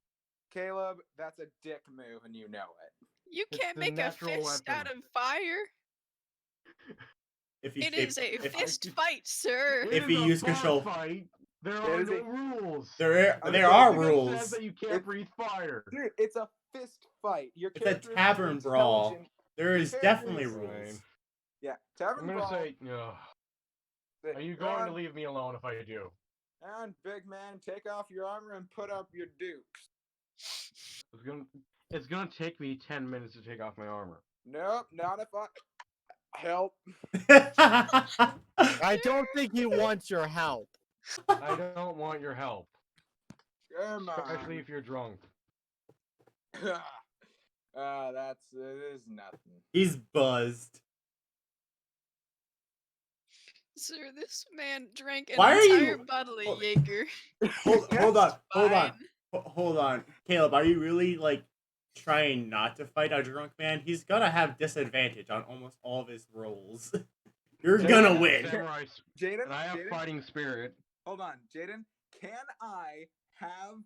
Caleb, that's a dick move, and you know it. You It's can't the make a natural fist weapon. out of fire. If he It is a if I fist could- fight, sir. If It you is a use bar control- fight, there It are is no a- rules. there I'm are joking. It rules. says that you can't It's- breathe fire. Dude, it's a fist fight. Your It's a character is tavern brawl. intelligent. There is Character definitely is- rules. Yeah, tavern I'm gonna brawl. say, are you going to leave me alone if I do? And big man, take off your armor and put up your dukes. It's gonna take me 10 minutes to take off my armor. Nope, not if I help. I don't think he wants your help. I don't want your help, Come especially on. if you're drunk. It is nothing. He's buzzed. Sir, this man drank an Why are you- entire bottle of Jaeger. Hold on. Fine. Hold on. Caleb, are you really like trying not to fight a drunk man? He's gonna have disadvantage on almost all of his rolls. You're Jaden gonna has win. Samurai, Jaden, and I have Jaden, fighting spirit. hold on, Jaden. Can I have,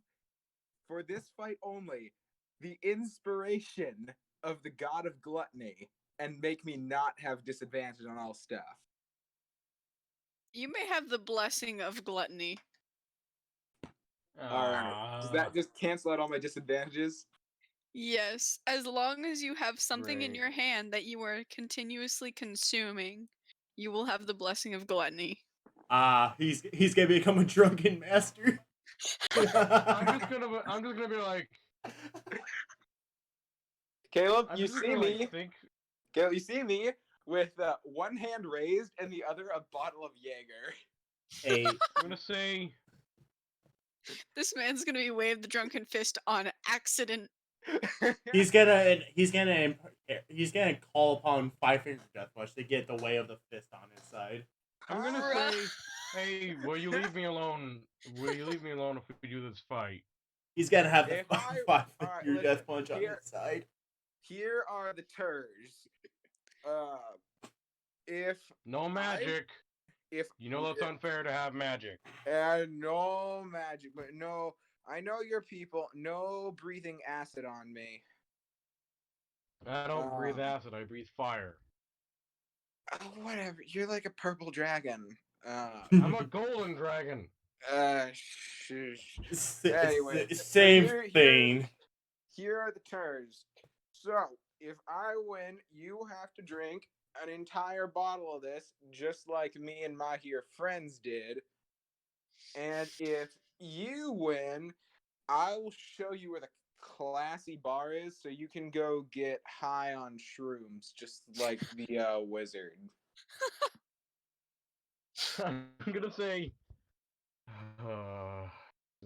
for this fight only, the inspiration of the god of gluttony and make me not have disadvantage on all stuff? You may have the blessing of gluttony. Alright. Does that just cancel out all my disadvantages? Yes, as long as you have something in Great. your hand that you are continuously consuming, you will have the blessing of gluttony. He's gonna become a drunken master. I'm just gonna be like, Caleb, I'm you just see gonna, me? like, think. Caleb, you see me with one hand raised and the other a bottle of Jaeger. Hey, I'm gonna say, This man's gonna be waved the drunken fist on accident. he's gonna call upon Five Finger Death Punch to get the way of the fist on his side. I'm gonna Bruh. say, hey, will you leave me alone? Will you leave me alone if we do this fight? He's gonna have the If I- Five alright, Finger listen, Death Punch on here- his side. Here are the terms. If No magic. if You know that's unfair to have magic. no magic, but no, I know your people. No breathing acid on me. I don't breathe Um, acid, I breathe fire. Whatever. You're like a purple dragon. I'm a golden dragon. Anyway, so Same thing. here are the terms. So, if I win, you have to drink an entire bottle of this, just like me and my here friends did. And if you win, I will show you where the classy bar is, so you can go get high on shrooms, just like the wizard. I'm gonna say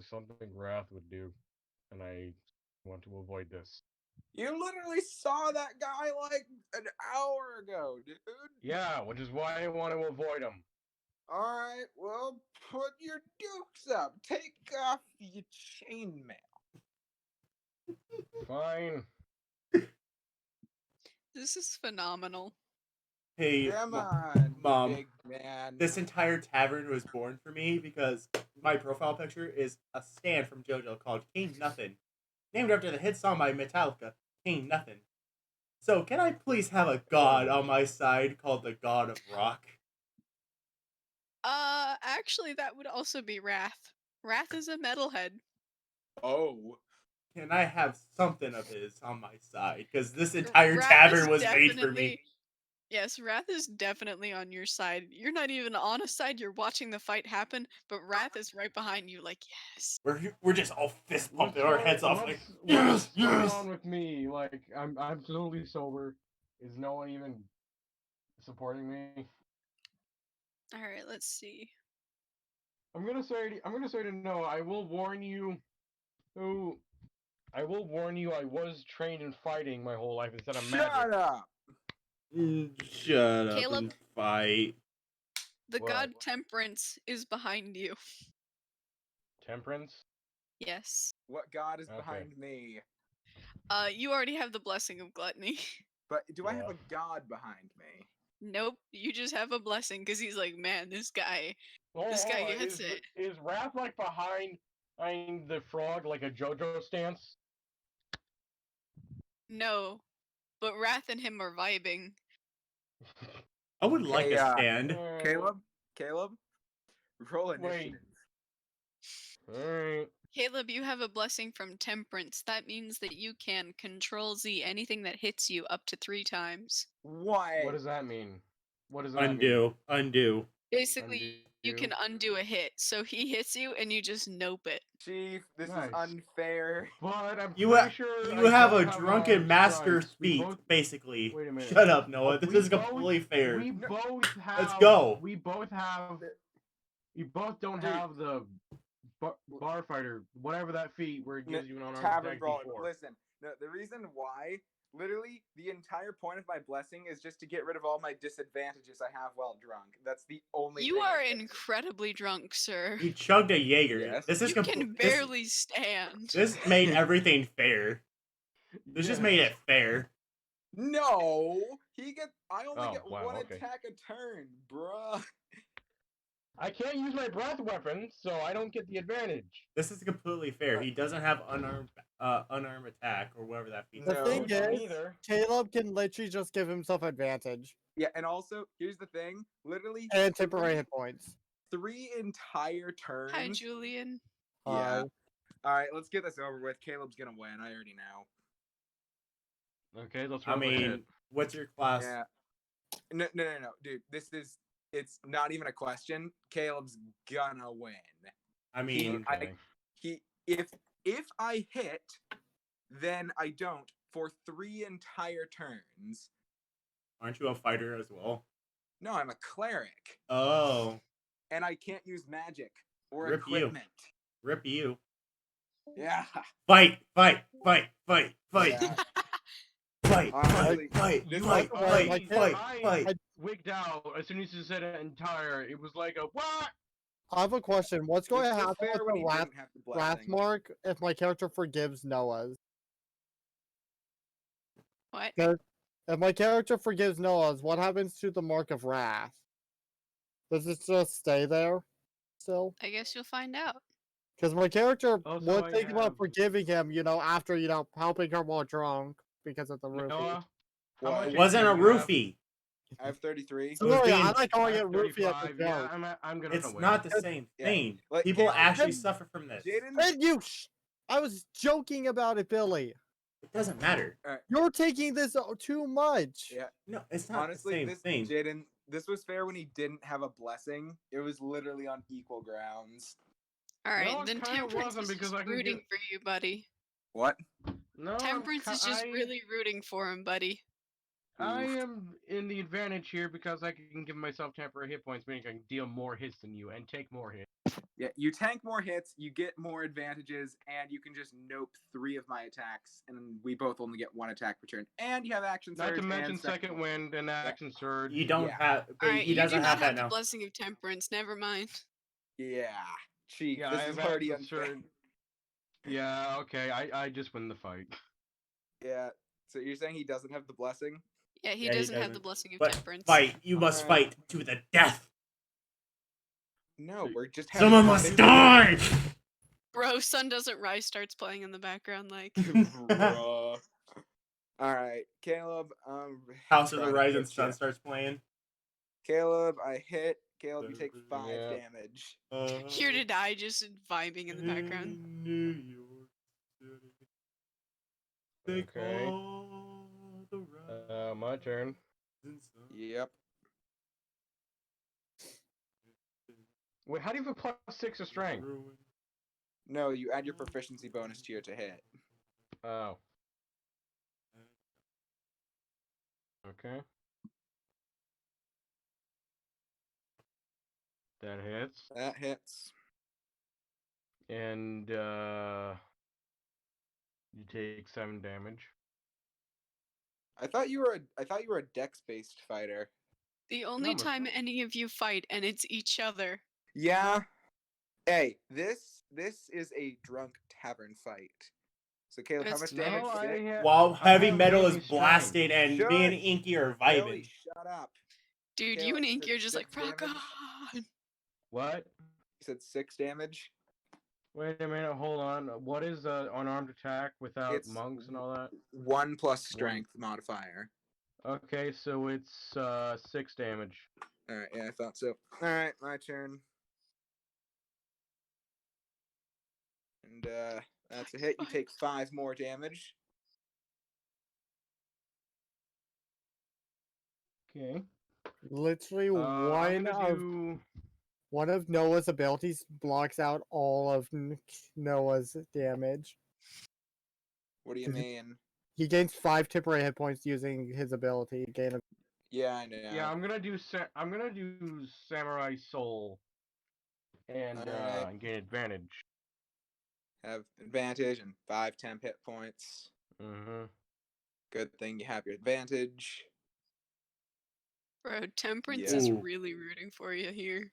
something Wrath would do, and I want to avoid this. You literally saw that guy like an hour ago, dude. Yeah, which is why I want to avoid him. Alright, well, put your dukes up. Take off your chainmail. Fine. This is phenomenal. Hey, Come on, Mom. big man. This entire tavern was born for me because my profile picture is a stand from JoJo called King Nothing, named after the hit song by Metallica, King Nothing. So, can I please have a god on my side called the God of Rock? Actually, that would also be Wrath. Wrath is a metalhead. Oh. Can I have something of his on my side? Because this entire Wrath tavern is was made for definitely- me. Yes, Wrath is definitely on your side. You're not even on a side, you're watching the fight happen, but Wrath is right behind you, like, yes. We're just all fist What's pumping our going- heads off like, what's yes, going yes! on with me? Like, I'm totally sober. Is no one even supporting me? Alright, let's see. I'm gonna say to no. I will warn you. I will warn you. I was trained in fighting my whole life instead of magic. Shut up! Shut up Caleb? and fight. The What? god Temperance is behind you. Temperance. Yes. What god is Okay. behind me? You already have the blessing of gluttony. But do I have Yeah. a god behind me? Nope, you just have a blessing because he's like, man, this guy gets it. Is Wrath like behind the frog like a JoJo stance? No, but Wrath and him are vibing. I would like Hey, a stand. Caleb, roll Wait. initiative. Alright. Caleb, you have a blessing from Temperance. That means that you can control Z anything that hits you up to 3 times. Why? What does that mean? What does that mean? Undo. Basically, you can Undo. undo a hit. So he hits you and you just nope it. Chief, this Nice. is unfair. But I'm You pretty sure you I have don't a drunken master stripes. We speak, both- basically. Wait a minute. Shut up, Noah. This We is both- completely fair. We both have. Let's go. We both have. We both don't Dude. have the bar fighter, whatever that feat where it gives you an unarmed Tavern attack brawler. before. Listen, no, the reason why, literally, the entire point of my blessing is just to get rid of all my disadvantages I have while drunk. That's the only. You thing I are get. incredibly drunk, sir. He chugged a Jaeger. Yes. This is You can barely stand. This made everything fair. This just made it fair. No, I only Oh, get wow, one okay. attack a turn, bruh. I can't use my breath weapon, so I don't get the advantage. This is completely fair. He doesn't have unarmed attack or whatever that feat. The No, thing don't is, either. Caleb can literally just give himself advantage Yeah, and also here's the thing: literally, and temporary hit points. 3 entire turns. Hi, Julian. Yeah. All right, let's get this over with. Caleb's gonna win. I already know. Okay, let's I roll the mean, hit. what's your class? Yeah. No, dude. It's not even a question. Caleb's gonna win. I mean, Okay. If I hit, then I don't for 3 entire turns. aren't you a fighter as well? No, I'm a cleric, Oh, and I can't use magic or Rip you. equipment. rip you. Yeah. Fight. Yeah. Fight. Honestly, this Fight. I wigged out as soon as you said it entire. It was like a what? I have a question. What's going to It's happen fair with when the he didn't have the wrath blessing. mark if my character forgives Noah's? What? If my character forgives Noah's, what happens to the mark of wrath? Does it just stay there still? I guess you'll find out. Because my character Also, would I think about have- forgiving him, after, helping her while drunk because of the roofie. Noah, how What? much It wasn't a HP do you have? roofie. I have 33. So it's Sorry, being- I like I calling have it roofie as a 35. Yeah, joke. I'm gonna It's win. not the same Yeah. thing. Like, People Caleb, actually Jaden- suffer from this. Jaden, And I was joking about it, Billy. It doesn't matter. You're taking this too much. Yeah. No, it's not honestly, the same this thing. Jaden, this was fair when he didn't have a blessing. It was literally on equal grounds. All right, No, it then kinda Temperance wasn't is because just I can rooting get- for you, buddy. What? No, Temperance is just really rooting for him, buddy. I Oof. am in the advantage here because I can give myself temporary hit points, meaning I can deal more hits than you and take more hits. Yeah, you tank more hits, you get more advantages, and you can just nope 3 of my attacks, and we both only get 1 attack per turn. And you have action surge. Not to mention and second wind and action surge. You don't Yeah. have. All But right, he you do doesn't not have that have the now. blessing of Temperance. Never mind. Yeah, chief. Yeah, this I is have already action unfair. surge. Yeah, okay, I just win the fight. Yeah. So you're saying he doesn't have the blessing? Yeah, he Yeah, he doesn't have the doesn't. blessing of But Temperance. fight. You must Alright. fight to the death. No, we're just having Someone fun. must die. Bro, Sun Doesn't Rise starts playing in the background like. Bruh. All right, Caleb. House of the trying to Rising hit Sun ya. starts playing. Caleb, I hit. Caleb, you take 5 Yeah. damage. Here to die, just vibing in the background. New York City. They Okay. call the My turn. rising sun. Yep. Wait, how do you have a +6 to strength? No, you add your proficiency bonus to your to hit. Oh. Okay. That hits. That hits. And you take 7 damage. I thought you were a dex-based fighter. The only I'm a- time any of you fight, and it's each other. Yeah. Hey, this is a drunk tavern fight. So Caleb, how It's- much damage No, did it? While I heavy have metal is really blasted and me and Shush. Inky are Billy, vibing. shut up. Dude, Caleb, you and is Inky it are just like, 6 rock damage? on. What? You said 6 damage. Wait a minute, hold on. What is unarmed attack without It's monks and all that? 1 plus strength modifier. Okay, so it's 6 damage. All right, yeah, I thought so. All right, my turn. And that's a hit. You take 5 more damage. Okay. Literally I'm gonna do. one of Noah's abilities blocks out all of Noah's damage. What do you mean? He gains 5 temporary hit points using his ability. Gain of Yeah, I know. Yeah, I'm gonna do. I'm gonna do Samurai Soul, and Alright. gain advantage. Have advantage and 5 temp hit points. Mm-hmm. Good thing you have your advantage. Bro, Temperance Yeah. is Ooh. really rooting for you here.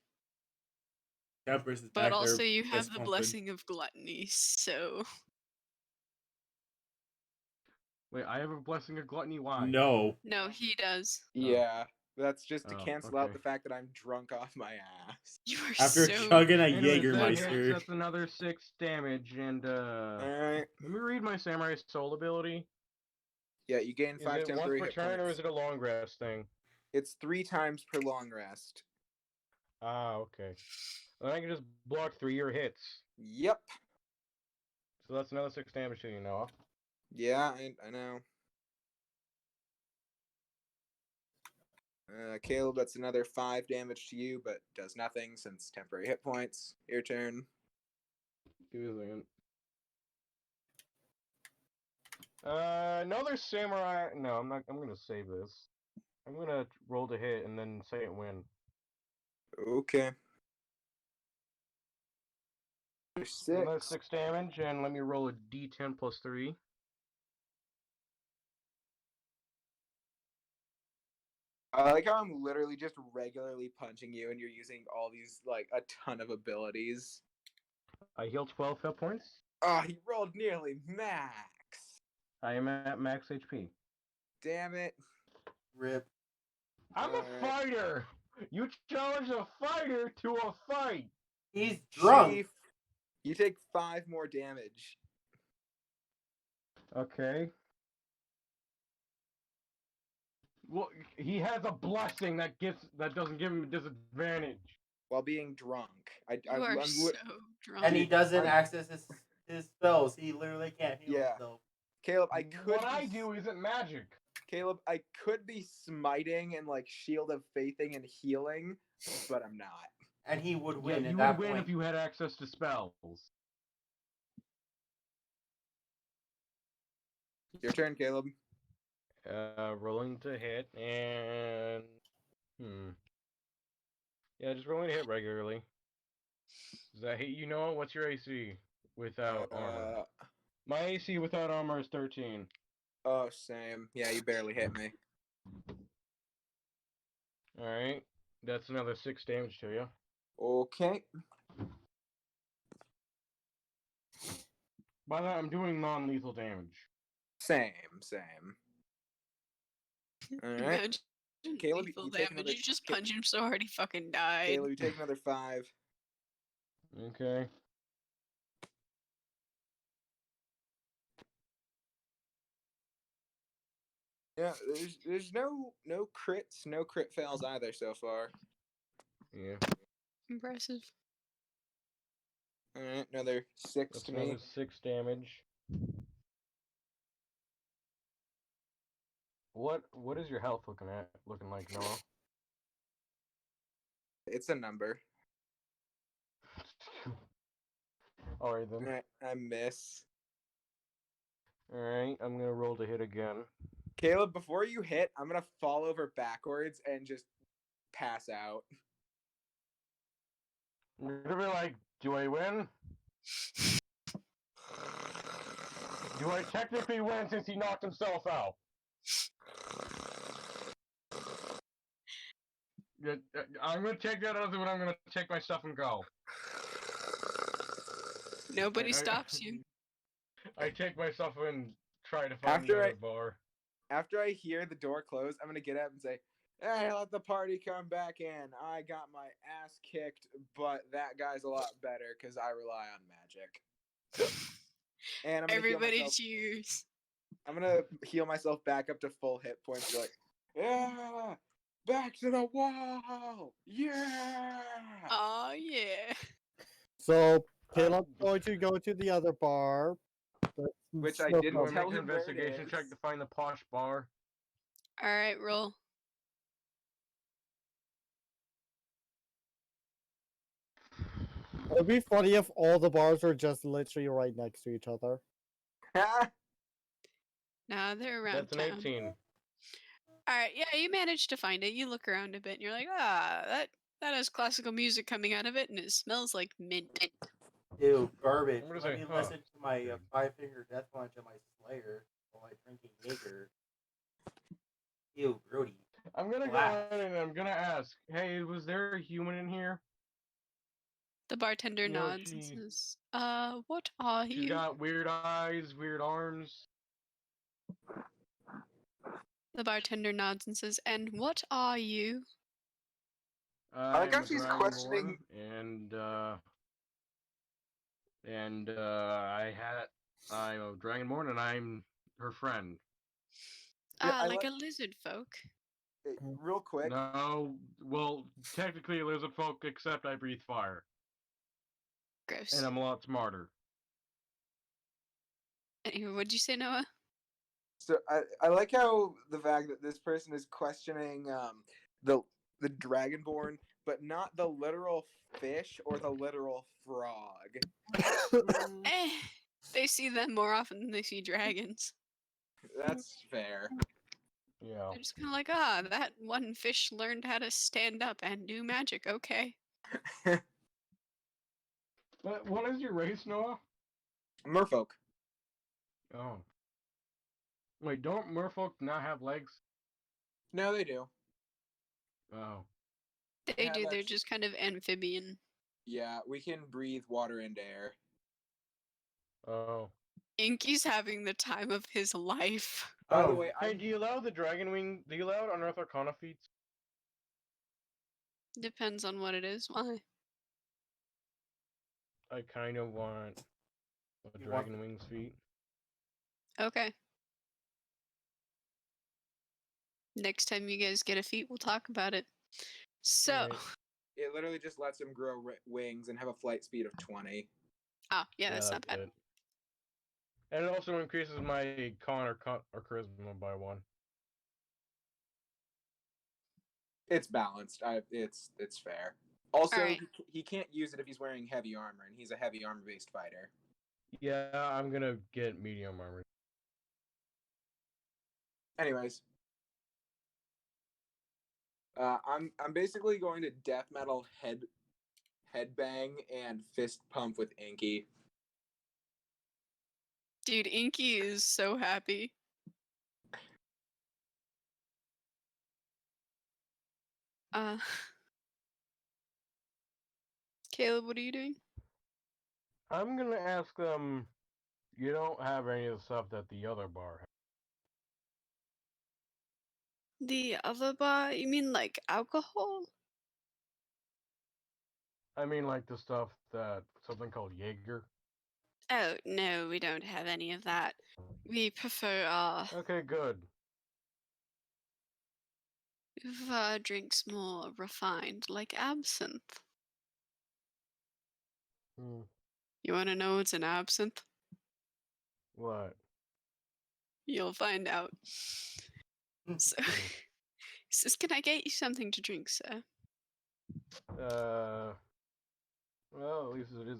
Temperance is But back also, there you have fist the pumping. blessing of gluttony, so. Wait, I have a blessing of gluttony. Why? No. No, he does. Yeah, that's just to Oh, cancel out okay. the fact that I'm drunk off my ass. You are After so. chugging a Anyways, that hits, Jägermeister. that's another 6 damage, and Alright. let me read my Samurai Soul ability. Yeah, you gain Is 5 it once temporary per hit turn, or points. is it a long rest thing? It's 3 times per long rest. Ah, okay. Then I can just block 3 of your hits. Yep. So that's another 6 damage to you, Noah. Yeah, I know. Caleb, that's another 5 damage to you, but does nothing since temporary hit points. Your turn. Give me a second. Another samurai. No, I'm not. I'm gonna save this. I'm gonna roll to hit and then say it win. Okay. Another 6. 6 damage, and let me roll a d10 plus 3. I like how I'm literally just regularly punching you and you're using all these, like, a ton of abilities. I heal 12 hit points. Oh, he rolled nearly max. I am at max HP. Damn it. Rip. I'm a Alright. fighter! You challenge a fighter to a fight. He's drunk. Chief, you take 5 more damage. Okay. Well, he has a blessing that doesn't give him a disadvantage. While being drunk. You are I'm so drunk. And he doesn't I'm- access his spells. He literally can't heal Yeah. himself. Caleb, I could What be I do isn't magic. Caleb, I could be smiting and like shield of faithing and healing, but I'm not. And he would Yeah, win you at would that win point. if you had access to spells. Your turn, Caleb. Rolling to hit and yeah, just rolling to hit regularly. Does that hit you, Noah? What's your AC without armor? My AC without armor is 13. Oh, same. Yeah, you barely hit me. All right, that's another 6 damage to you. Okay. By that, I'm doing non-lethal damage. Same. All right. Imagine Caleb, lethal you take damage. another- You just punch him so hard he fucking died. Caleb, you take another 5. Okay. Yeah, there's no crits, no crit fails either so far. Yeah. Impressive. All right, another 6 That's to another me. 6 damage. What is your health looking like, Noah? It's a number. Alright All then. right, I miss. Alright, I'm gonna roll to hit again. Caleb, before you hit, I'm gonna fall over backwards and just pass out. You're gonna be like, do I win? Do I technically win since he knocked himself out? Yeah, I'm gonna take that as when I'm gonna take my stuff and go. Nobody I- stops you. I take my stuff and try to find After the I- other bar. After I hear the door close, I'm gonna get up and say, "Hey, let the party come back in. I got my ass kicked, but that guy's a lot better because I rely on magic." And I'm gonna Everybody heal myself. cheers. I'm gonna heal myself back up to full hit points. Be like, "Yeah, back to the wall. Yeah." Oh yeah. So Caleb's going to go to the other bar. Which I No didn't Do I problem. tell make an him where it investigation check is. to find the posh bar? All right, roll. It'd be funny if all the bars are just literally right next to each other. Nah, they're around That's an town. 18. All right, yeah, you managed to find it. You look around a bit, and you're like, that has classical music coming out of it, and it smells like mint. Ew, garbage. I'm gonna Let say, me huh. listen to my Good. Five-Finger Death Punch and my Slayer while I'm drinking Jaeger. Ew, grody. I'm gonna Wow. go in and I'm gonna ask, hey, was there a human in here? The bartender You know, nods and she- says, what are She's you? got weird eyes, weird arms. The bartender nods and says, and what are you? I like how I'm a she's dragonborn, questioning- I'm a dragonborn and I'm her friend. Yeah, I Like like- a lizard folk. Real quick, No, well, technically a lizard folk, except I breathe fire, Gross. and I'm a lot smarter. Anyway, what'd you say, Noah? so I like how the fact that this person is questioning the dragonborn, but not the literal fish or the literal frog. Eh, they see them more often than they see dragons. That's fair. Yeah. They're just kind of like, that one fish learned how to stand up and do magic. Okay. But what is your race, Noah? Merfolk. Oh. Wait, don't merfolk not have legs? No, they do. Oh. They have do. They're actu- just kind of amphibian. Yeah, we can breathe water and air. Oh. Inky's having the time of his life. By the Oh, way, Hey, I'm do you allow the dragon wing? Do you allow unearth arcana feats? Depends on what it is. Why? I kind of want a You want- dragon wings feet. Okay. Next time you guys get a feat, we'll talk about it. So, Alright. It literally just lets him grow wings and have a flight speed of 20. yeah, that's not bad. it. And it also increases my con or charisma by 1. It's balanced. It's fair. Also, Alright. he can't use it if he's wearing heavy armor, and he's a heavy armor based fighter. Yeah, I'm gonna get medium armor. Anyways, I'm basically going to death metal headbang and fist pump with Inky. Dude, Inky is so happy. Caleb, what are you doing? I'm gonna ask them. You don't have any of the stuff that the other bar has. The other bar? You mean like alcohol? I mean, like the stuff that something called Jaeger. Oh, no, we don't have any of that. We prefer Okay, good. drinks more refined, like absinthe. Hmm. You want to know what's an absinthe? What? You'll find out. So, Hmm. says, can I get you something to drink, sir? Well, at least it is.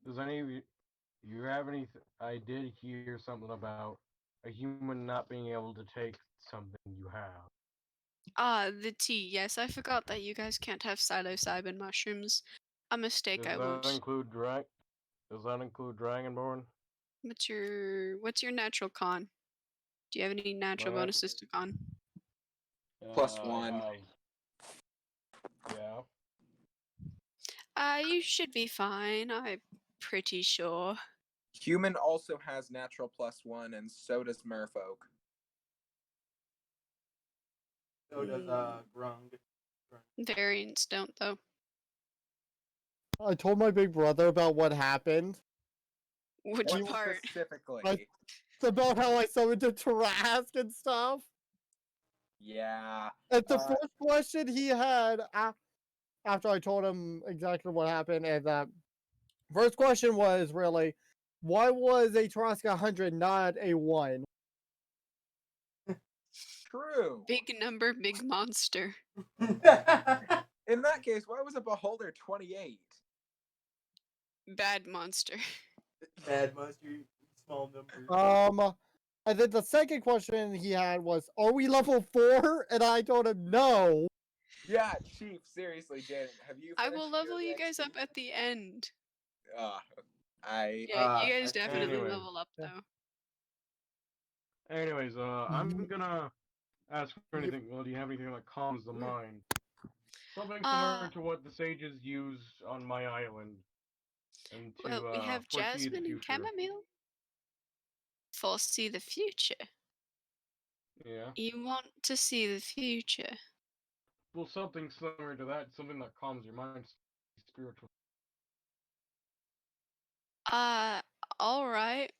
Does any of you have any? I did hear something about a human not being able to take something you have. The tea. Yes, I forgot that you guys can't have psilocybin mushrooms. A mistake. Does I that won't. include Does that include Dragonborn? What's your natural con? Do you have any natural My nat- bonuses to con? +1. Yeah. You should be fine. I'm pretty sure. Human also has natural +1, and so does Merfolk. So does Grung. Variants don't though. I told my big brother about what happened. Which What part? specifically? It's about how I summoned a Trask and stuff. Yeah. And the first question he had after I told him exactly what happened, and that first question was really, why was a Trask 100 not a 1? True. Big number, big monster. In that case, why was a beholder 28? Bad monster. Bad monster, small numbers. And then the second question he had was, are we level 4? And I told him no. Yeah, Chief, seriously, Jaden, have you I will finished level your you guys up XP? at the end. Uh, I Yeah, you guys I think- definitely Anyway. level up though. Anyways, I'm gonna ask for anything. Well, do you have anything that calms the mind? Something similar to what the sages use on my island, and to Well, we have foresee the jasmine and future. chamomile. Foresee the future. Yeah. You want to see the future. Well, something similar to that, something that calms your mind, spiritual. All right.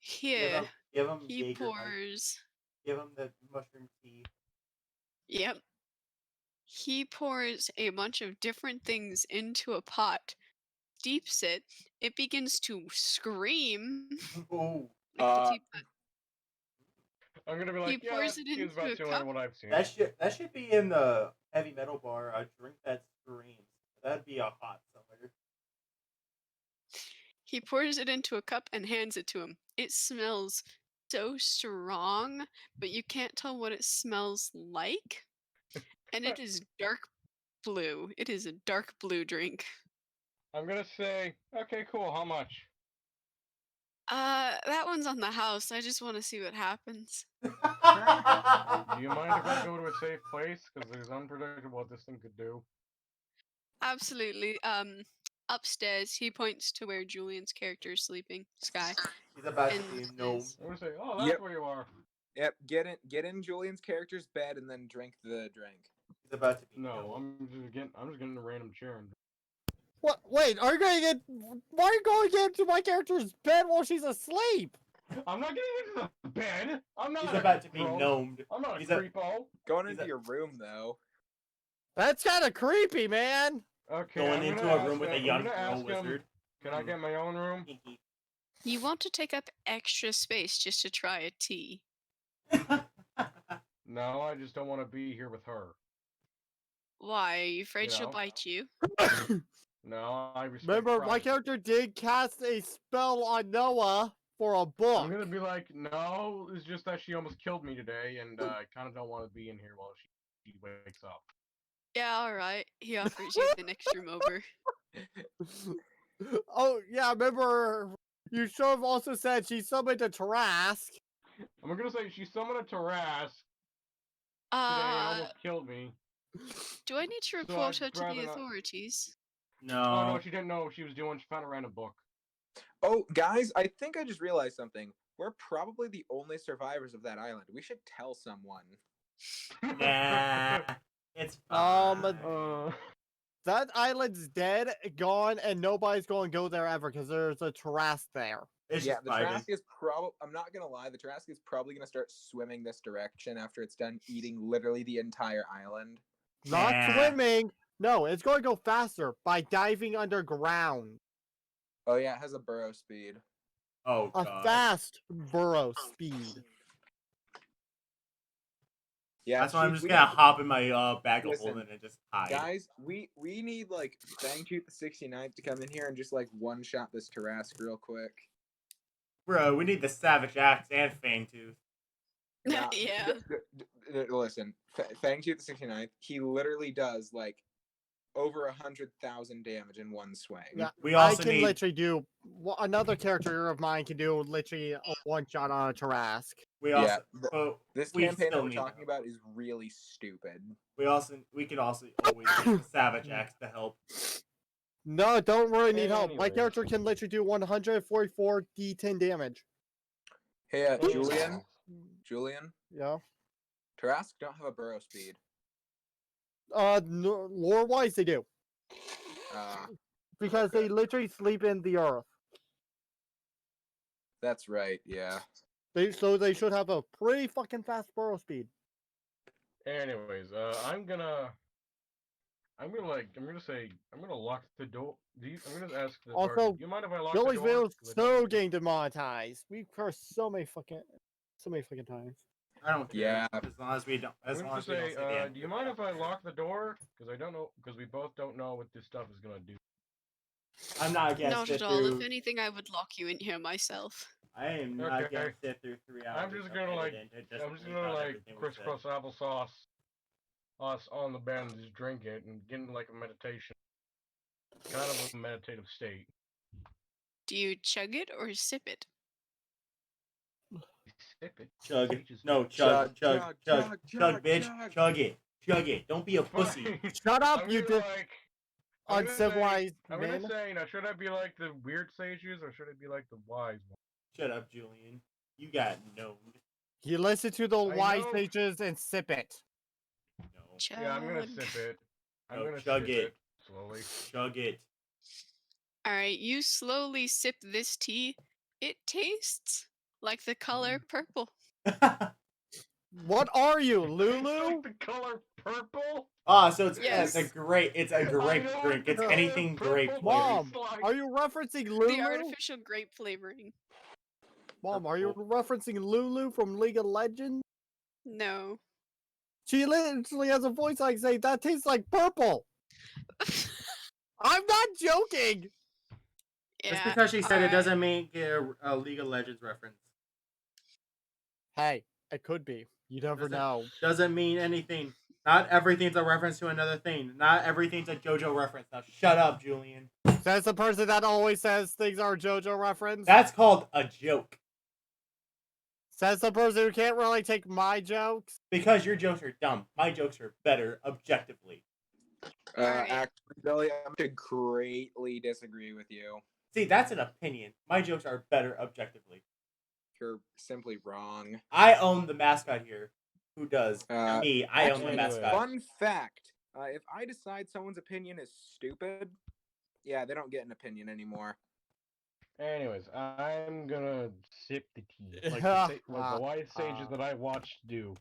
Here, Give him he Jaeger Mike. pours. Give him the mushroom tea. Yep. He pours a bunch of different things into a pot, steeps it. It begins to scream. Ooh, Like the teapot. I'm gonna be He like, yeah, pours that it seems into about a similar to cup. what I've seen. that should be in the heavy metal bar. A drink that screams. That'd be a hot somewhere. He pours it into a cup and hands it to him. It smells so strong, but you can't tell what it smells like. And it is dark blue. It is a dark blue drink. I'm gonna say, okay, cool. How much? That one's on the house. I just want to see what happens. Do you mind if I go to a safe place? Because it's unpredictable what this thing could do. Absolutely. Upstairs, he points to where Julian's character is sleeping, Sky. He's about And to be gnome. says, I'm gonna say, oh, that's Yep. where you are. Yep, get in Julian's character's bed and then drink the drink. He's about to be No, known. I'm just getting a random chair. What? Wait, are you going to get? Why are you going into my character's bed while she's asleep? I'm not getting into the bed. I'm not. He's about to be gross. gnomed. I'm not a He's a- creepo. Going He's into a- your room though. That's kind of creepy, man. Okay, Going I'm into gonna a room ask with a him- young I'm gonna girl ask him, wizard. Can I get my own room? You want to take up extra space just to try a tea. No, I just don't want to be here with her. Why? Are you afraid she'll know? bite you? No, I respect Remember, my privacy. character did cast a spell on Noah for a book. I'm gonna be like, no, it's just that she almost killed me today, and I kind of don't want to be in here while she wakes up. Yeah, alright. He offers you the next room over. Oh, yeah, remember, you should have also said she summoned a Tarask. I'm gonna say she summoned a Tarask today and almost killed me. Do I need to So report her I'd to the rather not- authorities? Oh no, No. she didn't know what she was doing. She found a random book. Oh, guys, I think I just realized something. We're probably the only survivors of that island. We should tell someone. Nah. It's Um, fine. That island's dead, gone, and nobody's going to go there ever because there's a Tarask there. It's Yeah, just the vibing. Trask is probably. I'm not gonna lie. The Trask is probably gonna start swimming this direction after it's done eating literally the entire island. Not Nah. swimming. No, it's going to go faster by diving underground. Oh yeah, it has a burrow speed. Oh A god. fast burrow speed. Yeah, That's why I'm she- just we gonna need- hop in my bag of Listen, holding and just hide. Guys, we need like Fangtooth the 69th to come in here and just like one shot this Tarask real quick. Bro, we need the Savage Axe and Fangtooth. Nah, Yeah. Listen, Fangtooth the 69th, he literally does like over 100,000 damage in one swing. Yeah, We I also can need literally do another character of mine can do literally a one shot on a Tarask. we Yeah, also but This we campaign still that we're need talking help. about is really stupid. we could also always use the Savage Axe to help. No, don't really need help. My Anyways. character can literally do 144 d10 damage. Hey, Oh, Julian, Yeah. Tarask don't have a burrow speed. No, lore wise they do because they literally sleep in the earth. That's right. Yeah. They should have a pretty fucking fast burrow speed. Anyways, I'm gonna lock the door. I'm gonna ask the Also, party. Do you mind if I lock Billy's the door? videos so getting demonetized. We've cursed so many fucking times. I don't care. Yeah. As long as we don't. As I'm long gonna as we don't say, say the end. do you mind if I lock the door? Because I don't know. Because we both don't know what this stuff is gonna do. I'm not gonna Not sit at all. through. If anything, I would lock you in here myself. I am not Okay. gonna sit through 3 hours. I'm just of gonna like. editing to I'm just bleep gonna out like everything we said. crisscross applesauce us on the bed and just drink it and get into like a meditation, kind of a meditative state. Do you chug it or sip it? Sip it. Chug it. Peaches. No, chug, bitch. chug. Chug it. Don't be a pussy. Fine. Shut up, I'm you gonna, like, I'm gonna say- uncivilized I'm gonna men. say, now, should I be like the weird sages or should I be like the wise ones? Shut up, Julian. You got no. You listen to the I wise know. sages and sip it. No. Chug. Yeah, I'm gonna sip it. I'm No, gonna chug sip it. it slowly. Chug it. Alright, you slowly sip this tea. It tastes like the color purple. What are you, It's Lulu? like the color purple. So it's Yes. a grape know drink. what It's the anything color grape purple flavored. Mom, like. are you referencing The Lulu? artificial grape flavoring. Mom, are you referencing Lulu from League of Legends? No. She literally has a voice like saying that tastes like purple. I'm not joking. Just Yeah, because she said it alright. doesn't make a League of Legends reference. Hey, it could be. You never know. Doesn't mean anything. Not everything's a reference to another thing. Not everything's a JoJo reference. Now shut up, Julian. Says the person that always says things are a JoJo reference. That's called a joke. Says the person who can't really take my jokes. Because your jokes are dumb. My jokes are better, objectively. Alright. Actually, Billy, I'm going to greatly disagree with you. See, that's an opinion. My jokes are better, objectively. You're simply wrong. I own the mascot here. Who does? Uh, Me. I own the Actually, mascot. fun fact: if I decide someone's opinion is stupid, yeah, they don't get an opinion anymore. Anyways, I'm gonna sip the tea, like the wise sages that I watched do.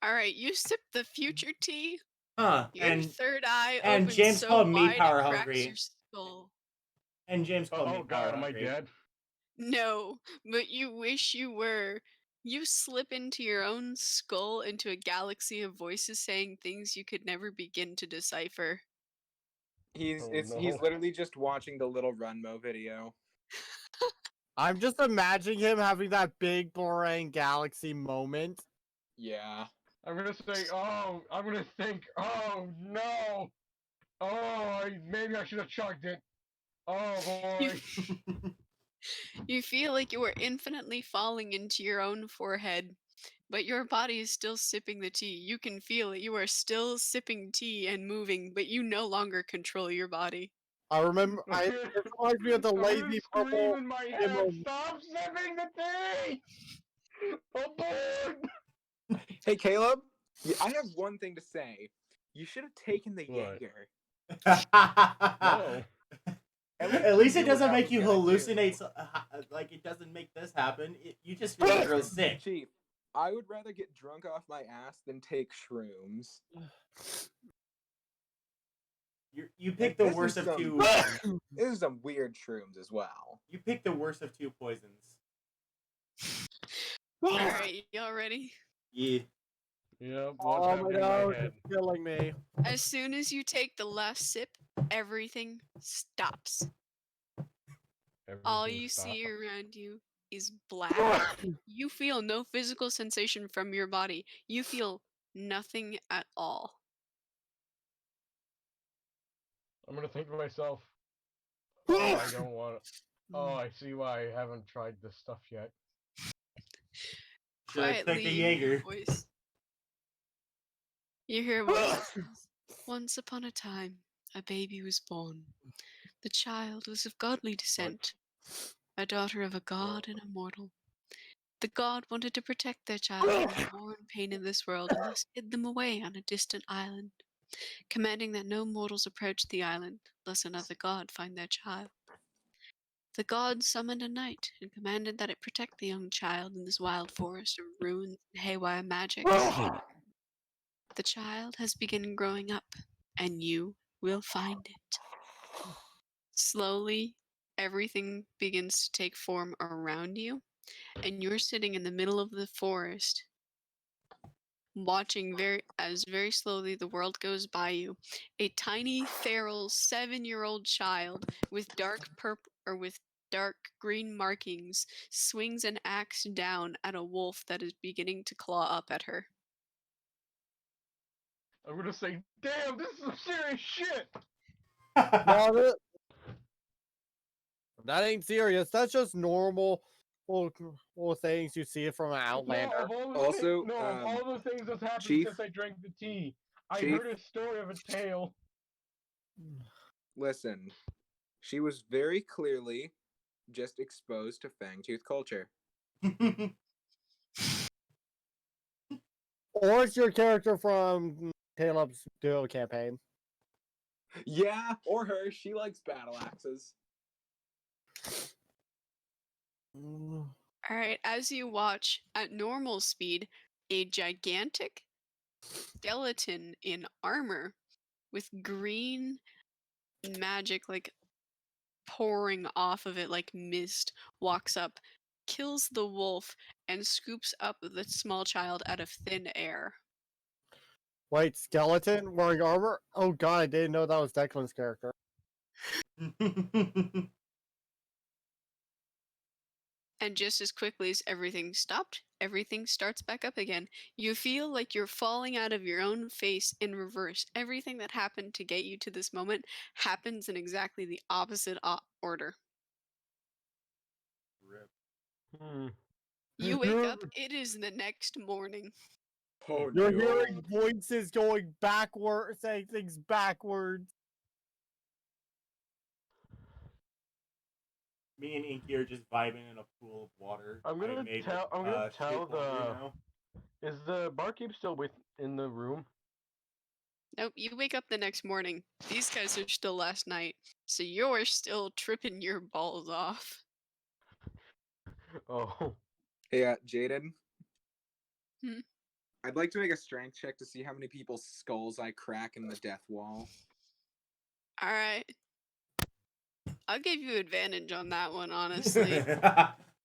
All right, you sip the future tea. Huh? Your third eye and opens James so called me wide power it cracks hungry. your skull. And James called me Oh power god, am I hungry. dead? No, but you wish you were. You slip into your own skull into a galaxy of voices saying things you could never begin to decipher. He's Oh he's no. literally just watching the little Runmo video. I'm just imagining him having that big Boomerang Galaxy moment. Yeah. I'm gonna say, oh, I'm gonna think, oh no, oh, maybe I should have chugged it. Oh boy. You feel like you are infinitely falling into your own forehead, but your body is still sipping the tea. You can feel it. You are still sipping tea and moving, but you no longer control your body. I remember. This reminds me of the I'm gonna lazy scream purple. in my head, emoji. stop sipping the tea! Abort! Hey, Caleb, I have one thing to say. You should have taken the What? Jaeger. No. At least it you knew what doesn't that make was you gonna hallucinate. do. Like it doesn't make this happen. You just feel real sick. Chief, I would rather get drunk off my ass than take shrooms. You pick And the this worst is of two. This is some weird shrooms as well. You pick the worst of two poisons. Alright, y'all ready? Yeah. Yep, what's Oh my happening in god, my head? it's killing me. As soon as you take the last sip, everything stops. All Everything you stopped. see around you is black. You feel no physical sensation from your body. You feel nothing at all. I'm gonna think to myself, oh, I don't want. Oh, I see why I haven't tried this stuff yet. Should have took Quietly, the you hear a Jaeger. voice. You hear a voice that says, "Once upon a time, a baby was born. The child was of godly descent, a daughter of a god and a mortal. The god wanted to protect their child from war and pain in this world, and thus hid them away on a distant island, commanding that no mortals approach the island, lest another god find their child. The god summoned a knight and commanded that it protect the young child in this wild forest of ruins and haywire magic. The child has begun growing up, and you will find it." Slowly, everything begins to take form around you, and you're sitting in the middle of the forest, watching very slowly the world goes by you. A tiny feral 7-year-old child with dark green markings swings an axe down at a wolf that is beginning to claw up at her. I'm gonna say, damn, this is some serious shit! No, that ain't serious. That's just normal things you see from an No, Outlander. of all the Also, things, of all the things that's happened Chief? since I drank the tea, I Chief? heard a story of a tale. Listen, she was very clearly just exposed to fangtooth culture. Or it's your character from Caleb's Duo campaign. Yeah, or her. She likes battle axes. Alright, as you watch at normal speed, a gigantic skeleton in armor with green magic like pouring off of it like mist walks up, kills the wolf, and scoops up the small child out of thin air. Wait, skeleton wearing armor? Oh god, I didn't know that was Declan's character. And just as quickly as everything stopped, everything starts back up again. You feel like you're falling out of your own face in reverse. Everything that happened to get you to this moment happens in exactly the opposite order. Hmm. You wake up, it is the next morning. Oh You're no. hearing voices going backwards, saying things backwards. Me and Inky are just vibing in a pool of water. I'm gonna I made tell. with, I'm gonna tell shaped water the. now. Is the barkeep still in the room? Nope, you wake up the next morning. These guys are still last night, so you're still tripping your balls off. Oh, Hey, Jaden. Hmm? I'd like to make a strength check to see how many people's skulls I crack in the death wall. All right. I'll give you advantage on that one, honestly.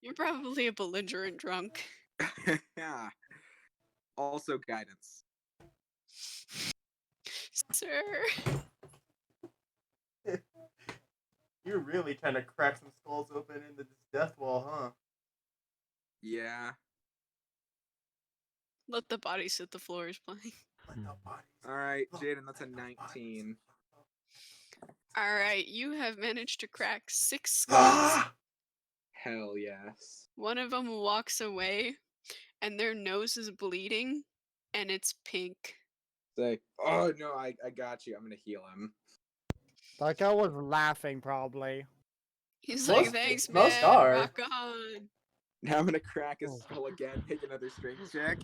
You're probably a belligerent drunk. Yeah. Also guidance. Sir. You're really trying to crack some skulls open in this death wall, huh? Yeah. Let the bodies hit the floor is playing. All right, Jaden, that's a 19. All right, you have managed to crack 6 skulls. Hell yes. One of them walks away, and their nose is bleeding, and it's pink. Say, oh no, I got you. I'm gonna heal him. That guy was laughing, probably. He's like, Most- thanks, most man. are. Rock on. Now I'm gonna crack his Oh. skull again. Make another strength check.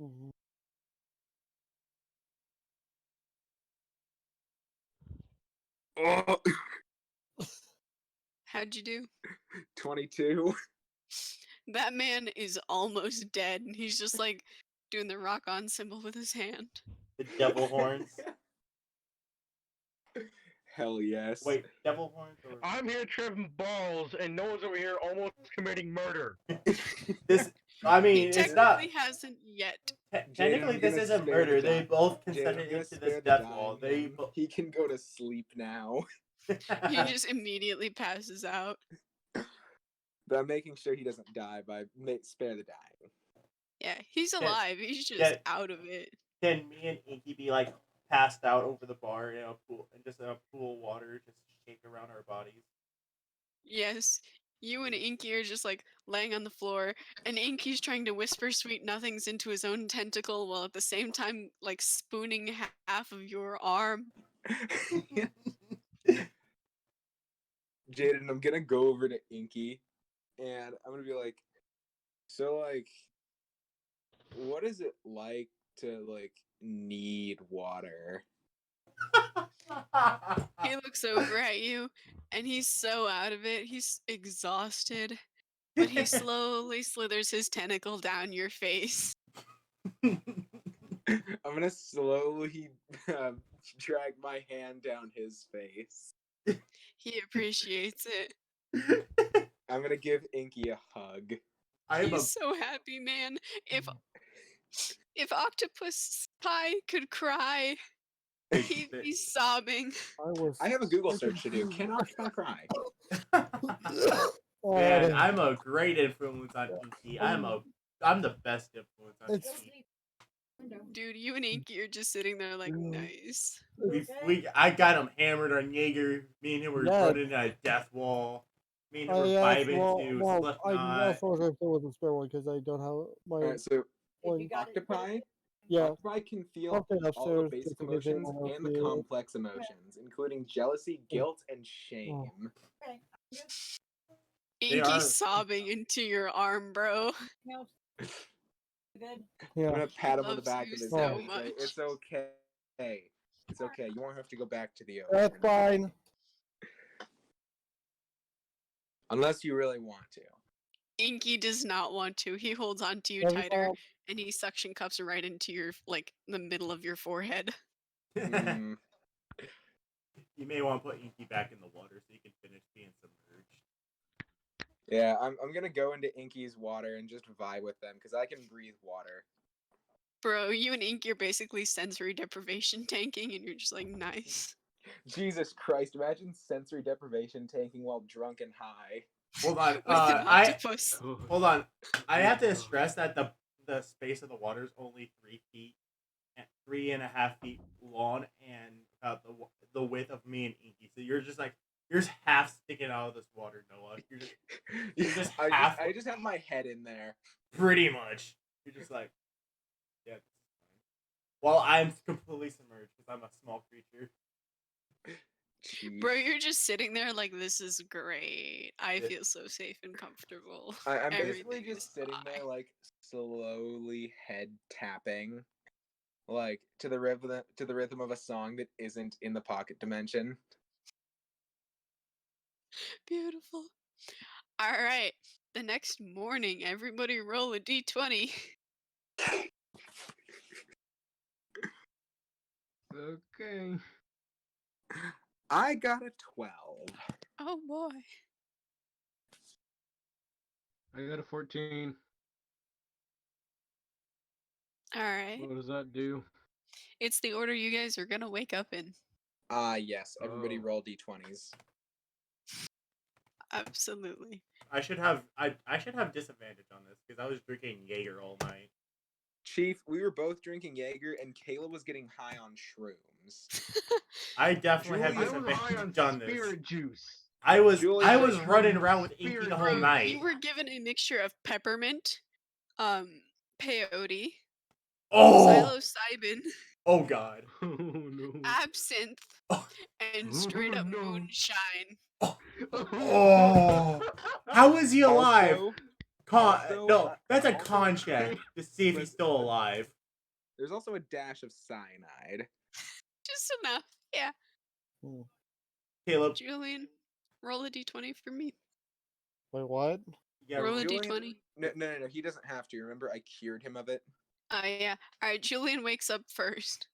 Mhm. Oh, How'd you do? 22. That man is almost dead, and he's just like doing the rock on symbol with his hand. The devil horns. Hell yes. Wait, devil horns or I'm here tripping balls, and no one's over here almost committing murder. this? I He mean, it's technically not hasn't yet. technically I'm this gonna isn't spare murder. the They dying- both Jaden, I'm consented gonna into spare this the death dying wall. They man. He can go to sleep now. He just immediately passes out. But I'm making sure he doesn't die by spare the dying. Yeah, he's Yes. alive. He's just Yeah. out of it. Can me and Inky be like passed out over the bar in a pool, and just in a pool of water, just shake around our bodies? Yes, you and Inky are just like laying on the floor, and Inky's trying to whisper sweet nothings into his own tentacle while at the same time like spooning half of your arm. Jaden, I'm gonna go over to Inky and I'm gonna be like, so like, what is it like to like need water? He looks over at you, and he's so out of it. He's exhausted, but he slowly slithers his tentacle down your face. I'm gonna slowly drag my hand down his face. He appreciates it. I'm gonna give Inky a hug. I am a He's so happy, man. If Octopus Pie could cry, he'd be sobbing. I have a Google search to do. Can Octopi cry? man. I'm a great influence on Inky. I'm the best influence on It's- Inky. Dude, you and Inky are just sitting there like, nice. I got him hammered on Jaeger. Me and him were Yeah. running a death wall. Me and him Oh, were yes, vibing to I Slipknot. also was going to go with the spare one because I don't have my. Alright, so one. octopi, Yeah, octopi can feel something all the upstairs. basic just in case emotions anyone else and the see it. complex emotions, including jealousy, guilt, and shame. Inky's are- sobbing into your arm, bro. I'm Yeah. gonna pat him on the loves back you of his so head and say, much. "It's okay. It's okay. You won't have to go back to the That's ocean fine. unless you really want to." Inky does not want to. He holds on to you That's tighter, fine. and he suction cups right into your, like, the middle of your forehead. Mm, You may want to put Inky back in the water so you can finish being submerged. yeah, I'm gonna go into Inky's water and just vibe with them because I can breathe water. Bro, you and Inky are basically sensory deprivation tanking, and you're just like, nice. Jesus Christ! Imagine sensory deprivation tanking while drunk and high. Hold on. With an octopus. Hold on. I have to stress that the space of the water is only 3 feet, 3.5 feet long, and about the width of me and Inky. So you're just half sticking out of this water, Noah. You're just half. I just have my head in there. Pretty much. You're just like, yeah. This is fine. Well, I'm completely submerged because I'm a small creature. Chief. Bro, you're just sitting there like, this is great. I Yeah. feel so safe and comfortable. I'm basically Everything is just sitting there, fine. like slowly head tapping, like to the rhythm of a song that isn't in the pocket dimension. Beautiful. All right. The next morning, everybody roll a d20. Okay. I got a 12. Oh boy. I got a 14. All right. What does that do? It's the order you guys are gonna wake up in. Yes. Everybody Oh. roll d20s. Absolutely. I should have disadvantage on this because I was drinking Jaeger all night. Chief, we were both drinking Jaeger, and Kayla was getting high on shrooms. I definitely have Julian- I was high on disadvantage on this. spirit juice. I was Julian- running around with Inky Spirit the whole Bro, night. You were given a mixture of peppermint, peyote, Oh, psilocybin, oh god. Oh no. absinthe, Oh. and straight up No. moonshine. Oh. How is he alive? Also, No, that's a also- con check to see if he's still alive. There's also a dash of cyanide. Just enough. Yeah. Caleb, Julian, roll a d20 for me. Wait, what? yeah, roll a Julian- d20. No. He doesn't have to. Remember, I cured him of it. Yeah. Alright, Julian wakes up first.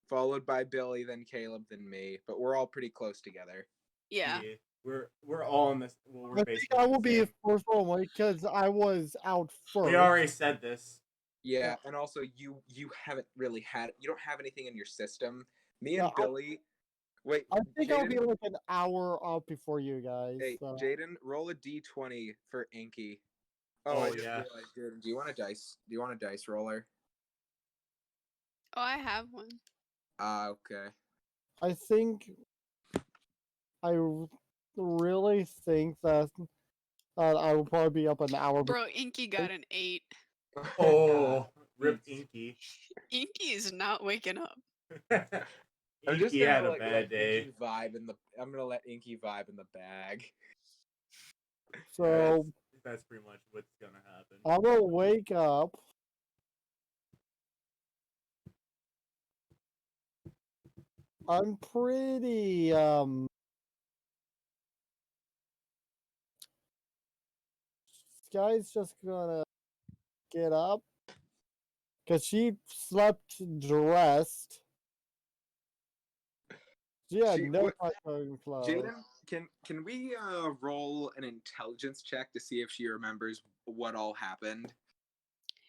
Followed by Billy, then Caleb, then me. But we're all pretty close together. Yeah. we're all in this. Well, we're I think basically I the will be same. first one because I was out first. We already said this. Yeah, and also you haven't really had you don't have anything in your system. Me and Yeah, Billy. Wait, I think I'll be Jaden, like an hour up before you guys. hey, so- Jaden, roll a d20 for Inky. I Oh, just yeah. realized, Jaden, do you want a dice? Do you want a dice roller? Oh, I have one. Okay. I think really think that I will probably be up an hour. Bro, Inky got an 8. Oh, rip Inky. Inky is not waking up. I'm just Inky gonna had a like, bad let day. Inky vibe in the. I'm gonna let Inky vibe in the bag. So That's pretty much what's gonna happen. I will wake up. I'm pretty Sky's just gonna get up because she slept dressed. She had She- no what- fucking clothes. Jaden, can we roll an intelligence check to see if she remembers what all happened?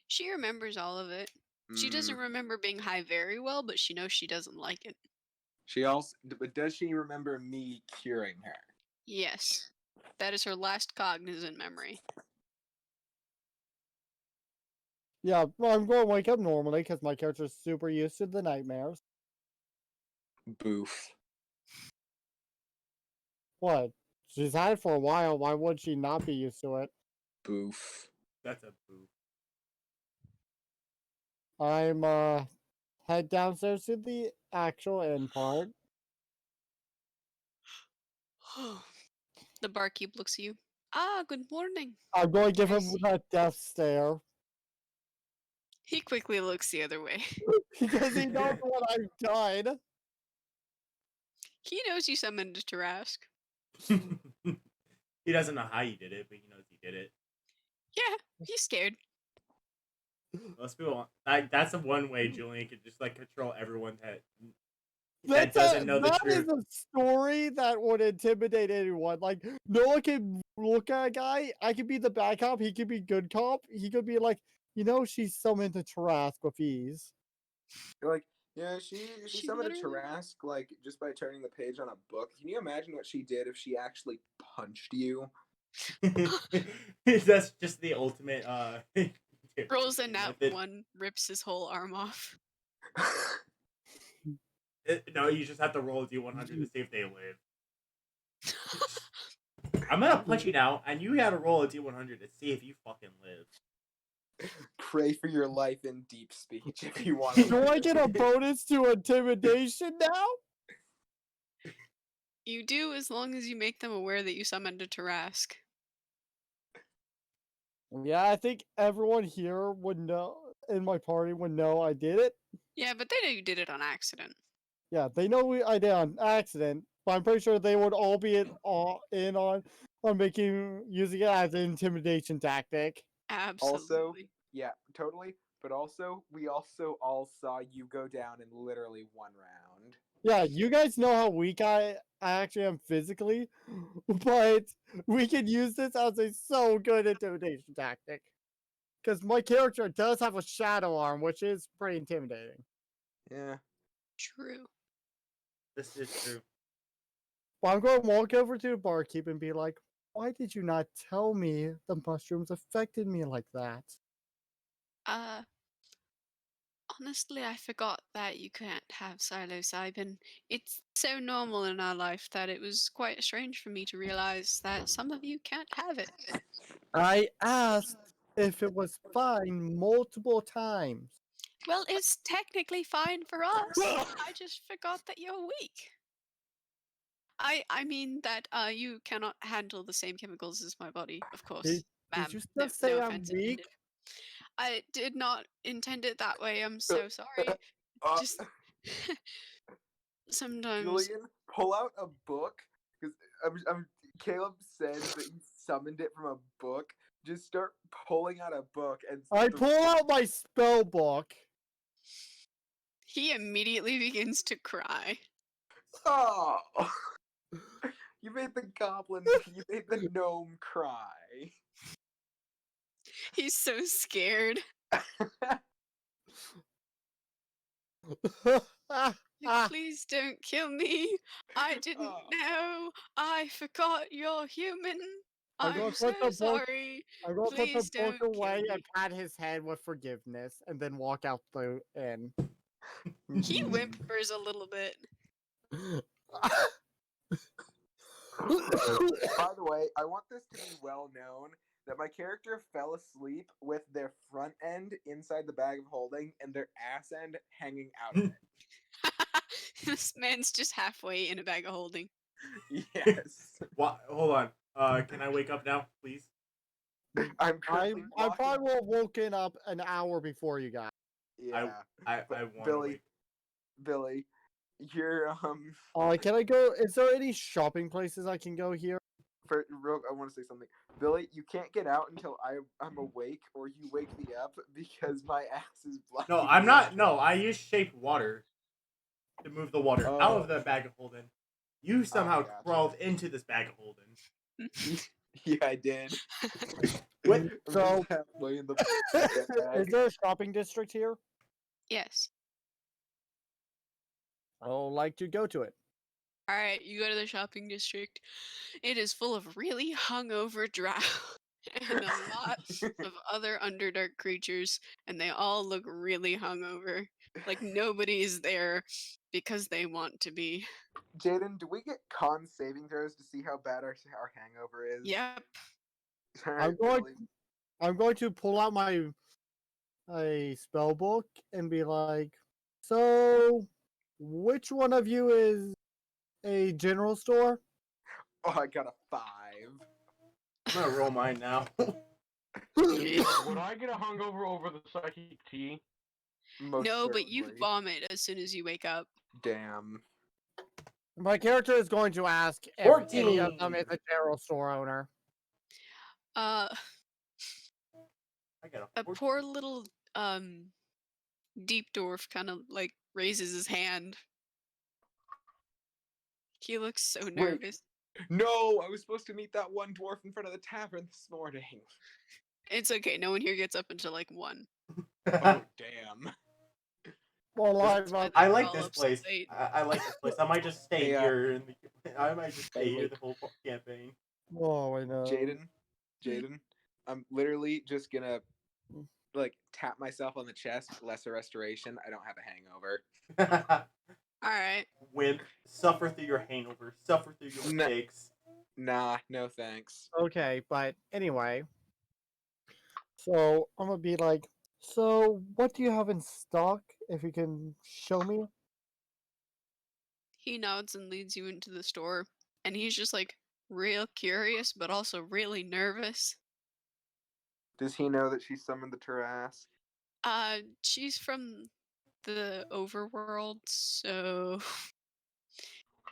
She remembers all of it. She doesn't remember being high very well, but she knows she doesn't like it. She also, but does she remember me curing her? Yes. That is her last cognizant memory. Yeah, well, I'm going to wake up normally because my character's super used to the nightmares. Boof. What? She's had it for a while. Why would she not be used to it? Boof. That's a boo. I'm head downstairs to the actual end part. The barkeep looks at you. Ah, good morning. I'm going to give I him see. that death stare He quickly looks the other way. because he knows what I've done. He knows you summoned a Tarask. He doesn't know how you did it, but he knows he did it. Yeah, he's scared. Most people, that's the one way Julian could just like control everyone that That's doesn't know the that truth. is a story that would intimidate anyone. Like, no one can look at a guy. I could be the bad cop. He could be good cop. He could be like, she's summoned to Tarask with ease. You're like, yeah, she She summoned a literally- Tarask like just by turning the page on a book. Can you imagine what she did if she actually punched you? That's just the ultimate. Rolls a nat method. 1, rips his whole arm off. No, you just have to roll a d100 to see if they live. I'm gonna punch you now, and you gotta roll a d100 to see if you fucking live. Pray for your life in deep speech if you want. Do I get a bonus to intimidation now? You do as long as you make them aware that you summoned a Tarask. Yeah, I think everyone here would know, in my party would know I did it. Yeah, but they know you did it on accident. Yeah, they know I did on accident, but I'm pretty sure they would all be in on using it as an intimidation tactic. Absolutely. Yeah, totally. But also, we also all saw you go down in literally one round. Yeah, you guys know how weak I actually am physically, but we can use this as a so good intimidation tactic. Because my character does have a shadow arm, which is pretty intimidating. Yeah. True. This is true. But I'm going to walk over to the barkeep and be like, why did you not tell me the mushrooms affected me like that? Uh, honestly, I forgot that you can't have psilocybin. It's so normal in our life that it was quite strange for me to realize that some of you can't have it. I asked if it was fine multiple times. Well, it's technically fine for us. I just forgot that you're weak. I mean that you cannot handle the same chemicals as my body, of course. Did Ma'am, you no, just say no I'm offense weak? intended. I did not intend it that way. I'm so sorry. Just sometimes. Julian, pull out a book because Caleb said that he summoned it from a book. Just start pulling out a book and. I pull out my spell book. He immediately begins to cry. Oh, you made the goblin. You made the gnome cry. He's so scared. Like, please don't kill me. I didn't Oh. know. I forgot you're human. I'm gonna I'm so put the book- sorry. I'm going to put the Please book don't kill away me. and pat his head with forgiveness, and then walk out the inn. He whimpers a little bit. By the way, I want this to be well known that my character fell asleep with their front end inside the bag of holding and their ass end hanging out of This man's just halfway in a bag of holding. it. Yes. What? Hold on. Can I wake up now, please? I'm currently I walking. probably will have woken up an hour before you guys. Yeah. I But want to Billy, wake. Billy, you're Can I go? Is there any shopping places I can go here? I want to say something. Billy, you can't get out until I'm awake or you wake me up because my ass is blocking. No, I'm the not. entrance. No, I use shaped water to move the water out of the bag of holding. You somehow gotcha. crawled into this bag of holding. Yeah, I did. What? I'm So- just halfway in the Is bag. there a shopping district here? Yes. I would like to go to it. Alright, you go to the shopping district. It is full of really hungover drow and a lot of other Underdark creatures, and they all look really hungover. Like nobody is there because they want to be. Jaden, do we get con saving throws to see how bad our hangover is? Yep. All I'm right, going. Billy. I'm going to pull out my spell book and be like, so which one of you is a general store? Oh, I got a 5. I'm gonna roll mine now. Would I get a hungover over the psychic tea? Most No, but you certainly. vomit as soon as you wake up. Damn. My character is going to ask if any of them 14. is a general store owner. Uh, I got a a 14. poor little deep dwarf kind of like raises his hand. He looks so nervous. No, I was supposed to meet that one dwarf in front of the tavern this morning. It's okay. No one here gets up until like 1. Oh, damn. Well, That's why I they're like all this up so place. late. I like this place. I might just stay Yeah. here. I might just stay here Wait. the whole campaign. Oh, I know. Jaden, I'm literally just gonna like tap myself on the chest. Lesser restoration. I don't have a hangover. Alright. Wimp, suffer through your hangover. Suffer through your No. mistakes. Nah, no thanks. Okay, but anyway. So I'm gonna be like, so what do you have in stock? If you can show me. He nods and leads you into the store. and he's just like real curious, but also really nervous. Does he know that she summoned the Tarask? She's from the overworld, so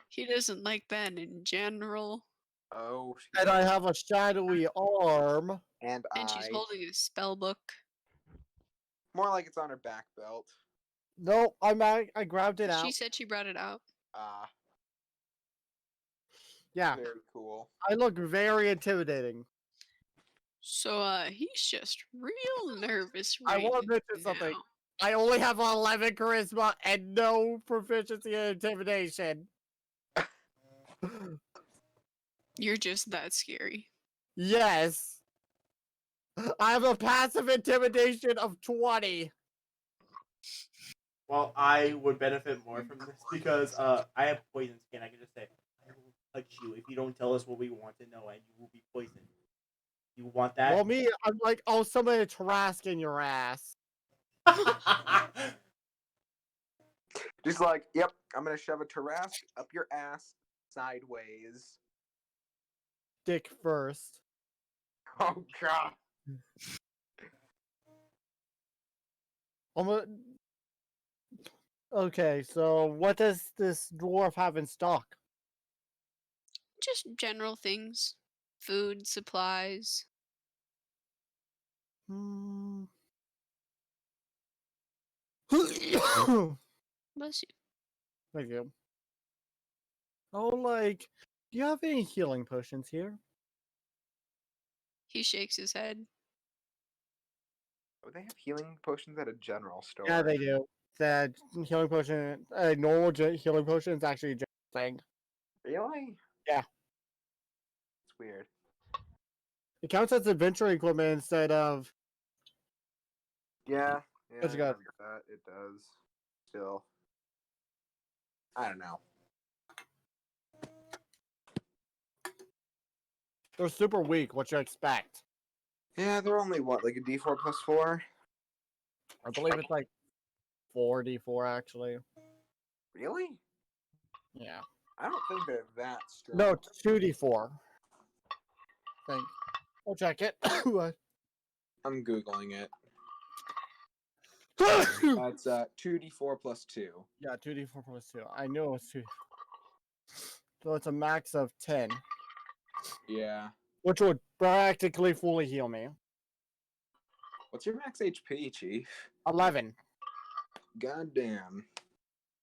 he doesn't like that in general. Oh, And I have a shadowy arm. and And she's I. holding a spell book. More like it's on her back belt. Nope, I grabbed it She out. said she brought it out. Ah, Yeah, very cool. I look very intimidating. So he's just real nervous I right want to mention something. now. I only have 11 charisma and no proficiency in intimidation. You're just that scary. Yes. I have a passive intimidation of 20. Well, I would benefit more from this because I have poison skin. I can just say, I will touch you if you don't tell us what we want to know, and you will be poisoned. You want that? Well, me, I'm like, oh, somebody Tarask in your ass. Just like, yep, I'm gonna shove a Tarask up your ass sideways. Dick first. Oh god. Okay, so what does this dwarf have in stock? Just general things. Food, supplies. Hmm. Bless you. Thank you. Oh, like, do you have any healing potions here? He shakes his head. Oh, they have healing potions at a general store. Yeah, they do. That healing potion, normal healing potion is actually a general thing. Really? Yeah. It's weird. It counts as adventure equipment instead of. Yeah, What you I got? get that. It does. Still. I don't know. They're super weak. What you expect? Yeah, they're only what, like a D4 plus 4? I believe it's like 4d4 actually. Really? Yeah. I don't think they're that strong. No, 2d4. Think. I'll check it. I'm Googling it. Yeah, That's 2D4 plus 2. 2d4 plus 2. I knew it was 2. So it's a max of 10, Yeah. which would practically fully heal me. What's your max HP, Chief? 11. Goddamn.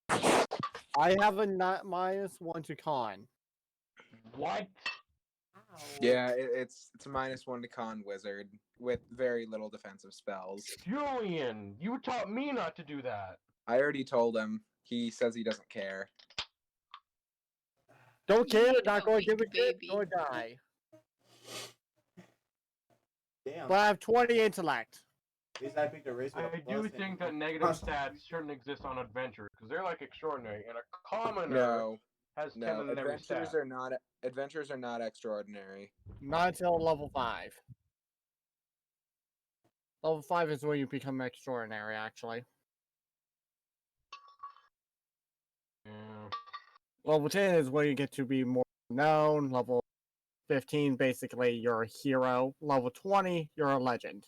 I have a -1 to con. What? Yeah, it's a -1 to con wizard with very little defensive spells. Julian, you taught me not to do that. I already told him. He says he doesn't care. Don't care, You not a going to give weak a shit, baby. or die. Damn. But I have 20 intellect. At least I picked a race with a I plus do in think it. that negative stats shouldn't exist on adventurers because they're like extraordinary, and a commoner No, has 10 no. in every Adventures stat. are not extraordinary. Not until level 5. Level 5 is when you become extraordinary, actually. Yeah. Level 10 is where you get to be more known. Level 15, basically, you're a hero. Level 20, you're a legend.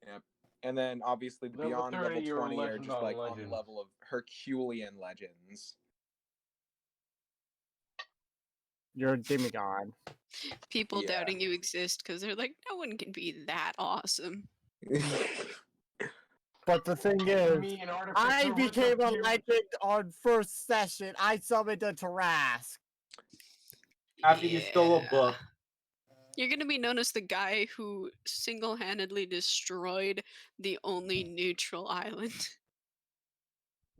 Yep. And then obviously Level beyond 30, level you're a 20 are legend just on like on legends. the level of Herculean legends. You're a demigod. People Yeah. doubting you exist because they're like, no one can be that awesome. But the thing is, Me, an artificer I with became a few- legend on first session. I summoned a Tarask. After you stole a Yeah. book. You're gonna be known as the guy who single-handedly destroyed the only neutral island.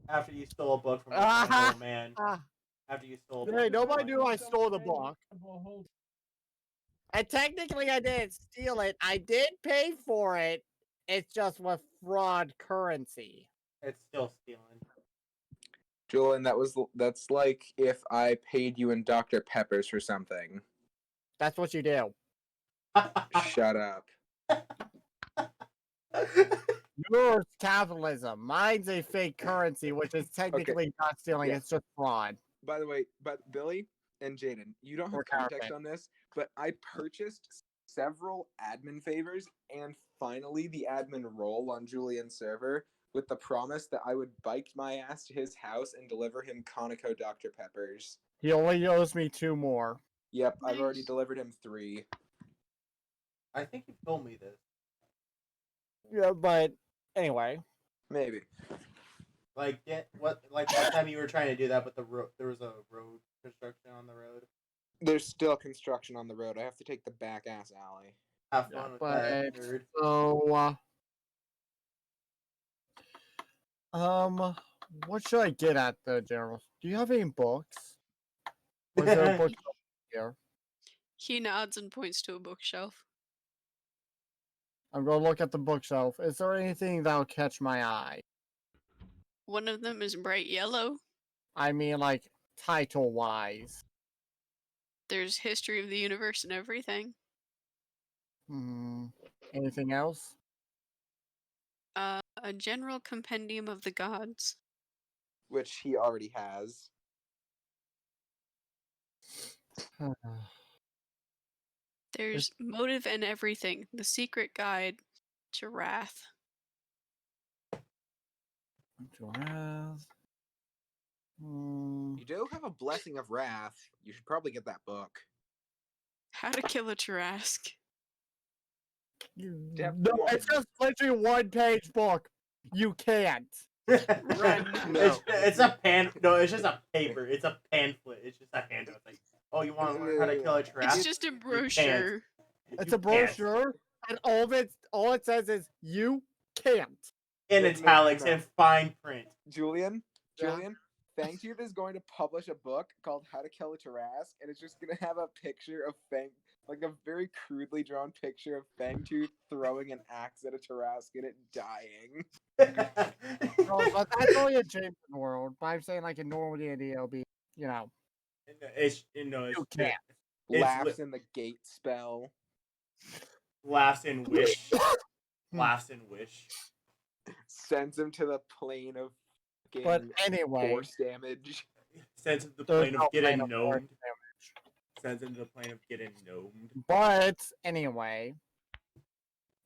After you stole a book from a Ah, grown old man. ah. After you stole a Hey, book. nobody from knew I stole the book. And technically, I didn't steal it. I did pay for it. It's just with fraud currency. It's still stealing. Julian, that's like if I paid you in Dr. Peppers for something. That's what you do. Shut up. Yours capitalism. Mine's a fake currency, which is technically not stealing. Yeah. It's just fraud. By the way, but Billy, and Jaden, you don't have Or context Carpet. on this, but I purchased several admin favors and finally the admin role on Julian's server with the promise that I would bike my ass to his house and deliver him Conoco Dr. Peppers. He only owes me 2 more. Yep, I've already Nice. delivered him 3. I think you told me this. Yeah, but anyway. Maybe. Like what time you were trying to do that, but there was a road construction on the road. There's still construction on the road. I have to take the back ass alley. Have Yeah, fun with but that, nerd. so what should I get at the general? Do you have any books? Or is there a book here? He nods and points to a bookshelf. I'm gonna look at the bookshelf. Is there anything that'll catch my eye? One of them is bright yellow. I mean, like title wise. There's history of the universe and everything. Anything else? A general compendium of the gods. Which he already has. There's motive and everything. The secret guide to wrath. Giraffe. You do have a Blessing of Wrath. You should probably get that book. How to kill a Tarrasque. Step No, one. it's just literally 1-page book. You can't. Run. No. It's a pan. No, it's just a paper. It's a pamphlet. It's just a handout. It's like, oh, you want to learn how to kill a giraffe? It's just a brochure. It's You a brochure, and all it says is you can't. in No, italics no. and fine print. Julian, Yeah. Fangtooth is going to publish a book called How to Kill a Tarrasque, and it's just going to have a picture of like a very crudely drawn picture of Fangtooth throwing an axe at a Tarrasque and it dying. No, but that's only a Jameson world. But I'm saying like in normal D&D, it'll be, it's You can't. It's Laughs in the gate spell. laughs and wish. Laughs and wish. Sends him to the plane of But anyway, force damage. Sends him to the there's plane no of getting plane of force gnomed. Sends him to the plane of getting gnomed. But anyway,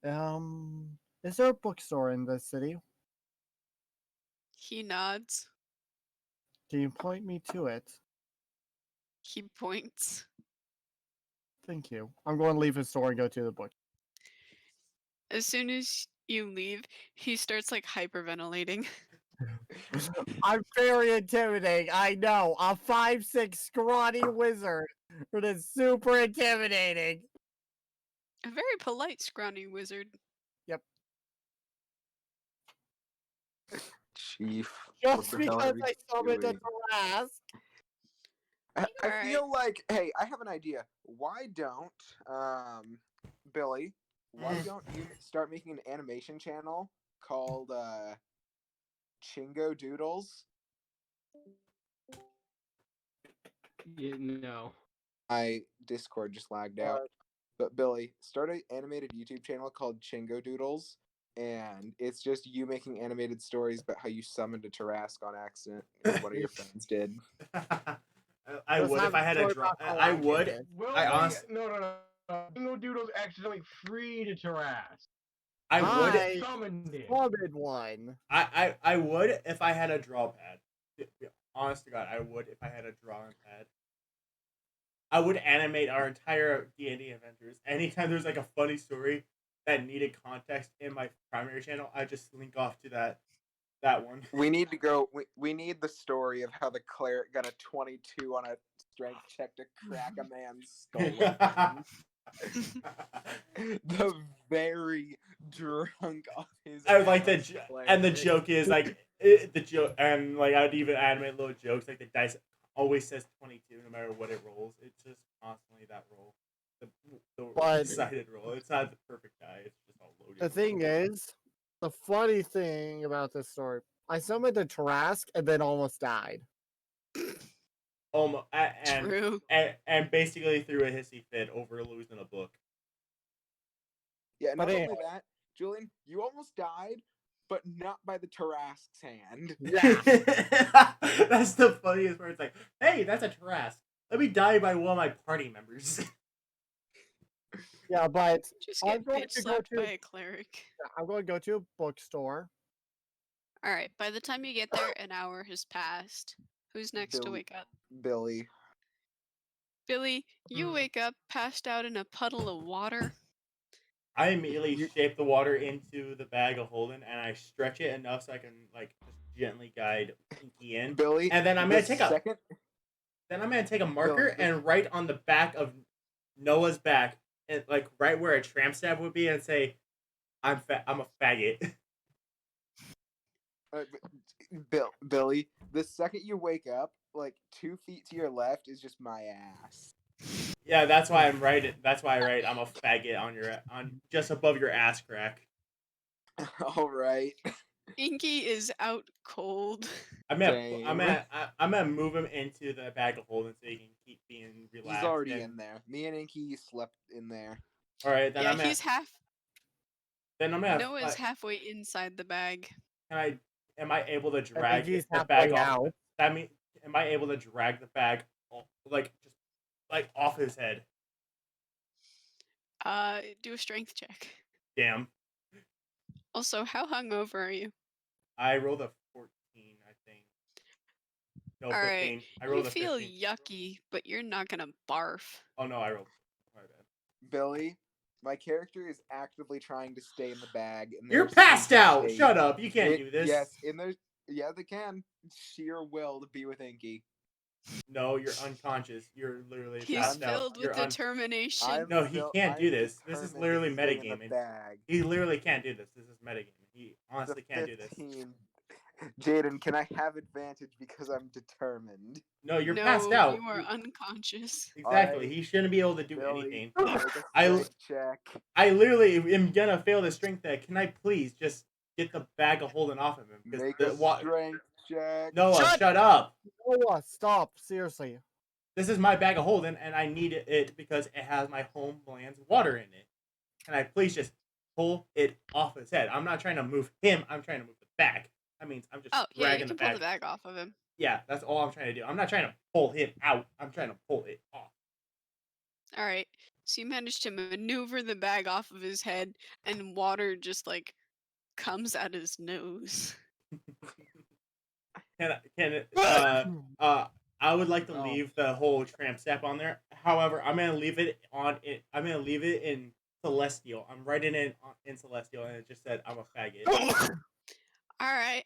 is there a bookstore in this city? He nods. Can you point me to it? He points. Thank you. I'm going to leave his store and go to the book. As soon as you leave, he starts like hyperventilating. I'm very intimidating. I know. A 5'6" scrawny wizard. It is super intimidating. A very polite, scrawny wizard. Chief. what Just the hell because are we I summoned a doing? Tarrasque. I Alright. feel like, hey, I have an idea. Why don't, Billy, why don't you start making an animation channel called, Chingo Doodles? Yeah, no. My Discord just lagged out. But Billy, start an animated YouTube channel called Chingo Doodles, and it's just you making animated stories about how you summoned a Tarrasque on accident, or one of your friends did. I Just would have if I a had story a draw. about how I I did would. it. Well, no. Dingo Doodles accidentally freed a Tarrasque. I would. I Summoned it. summoned one. I would if I had a draw pad. Honest to God, I would if I had a drawing pad. I would animate our entire D&D adventures. Anytime there's like a funny story that needed context in my primary channel, I just link off to that one. We need to go. We need the story of how the cleric got a 22 on a strength check to crack a man's skull. The very drunk off his. I would like ass the cleric. and the joke is like the joke, and like I'd even animate little jokes like the dice always says 22 no matter what it rolls. It's just constantly that roll. The But- decided roll. It's not the perfect die. It's just all loaded. The thing is, the funny thing about this story, I summoned a Tarrasque and then almost died. True. And basically threw a hissy fit over losing a book. Yeah, not But only anyway. that, Julian, you almost died, but not by the Tarrasque's hand. Yeah. That's the funniest part. It's like, hey, that's a Tarrasque. Let me die by one of my party members. Yeah, but Just I'm get going bitch to go slapped to by a cleric. I'm going to go to a bookstore. All right. By the time you get there, an hour has passed. Who's next to Billy. wake up? Billy. Billy, you Mm. wake up passed out in a puddle of water. I immediately You- shape the water into the bag of holding, and I stretch it enough so I can like just gently guide Inky in. Billy. And then I'm the gonna take a second. marker the- and write on the back of Noah's back, and like right where a tramp stab would be, and say, I'm a faggot." Billy. The second you wake up, like 2 feet to your left is just my ass. Yeah, that's why I'm writing. That's why I write, "I'm a faggot" on just above your ass crack. All right. Inky is out cold. I'm gonna move him into the bag of holding so he can keep being relaxed. He's already and, in there. Me and Inky slept in there. All right, then Yeah, I'm gonna he's half. then I'm gonna Noah's halfway inside the bag. am I able to I drag think he's the bag halfway off? out. That mean, am I able to drag the bag like off his head? Do a strength check. Damn, Also, how hungover are you? I rolled a 14, I think. No, All 15. right. I rolled You a feel 15. yucky, but you're not gonna barf. Oh no, I rolled. My bad. Billy, my character is actively trying to stay in the bag. In You're their passed sleep out. state. Shut up. You can't do this. Yes, in their they can. Sheer will to be with Inky. No, you're unconscious. You're literally He's passed out. filled You're with determination. No, he can't do this. This is determined literally to stay in the metagaming. bag. He literally can't do this. This is metagaming. He honestly The can't do this. 15. Jaden, can I have advantage because I'm determined? No, you're no, passed out. you are unconscious. Exactly. Alright, He shouldn't be able to do Billy, anything. make a I- strength check. I literally am gonna fail the strength test. Can I please just get the bag of holding off of him? Because Make the a strength check. Noah, shut up. Noah, stop! Seriously. This is my bag of holding, and I need it because it has my homeland's water in it. Can I please just pull it off his head? I'm not trying to move him. I'm trying to move the bag. That means I'm just Oh, yeah, dragging you can the pull bag. the bag off of him. Yeah, that's all I'm trying to do. I'm not trying to pull him out. I'm trying to pull it off. All right. So you managed to maneuver the bag off of his head, and water just like comes out his nose. I would like to Oh. leave the whole tramp step on there. However, I'm gonna leave it on it. I'm gonna leave it in Celestial. I'm writing it in Celestial, and it just said I'm a faggot. All right.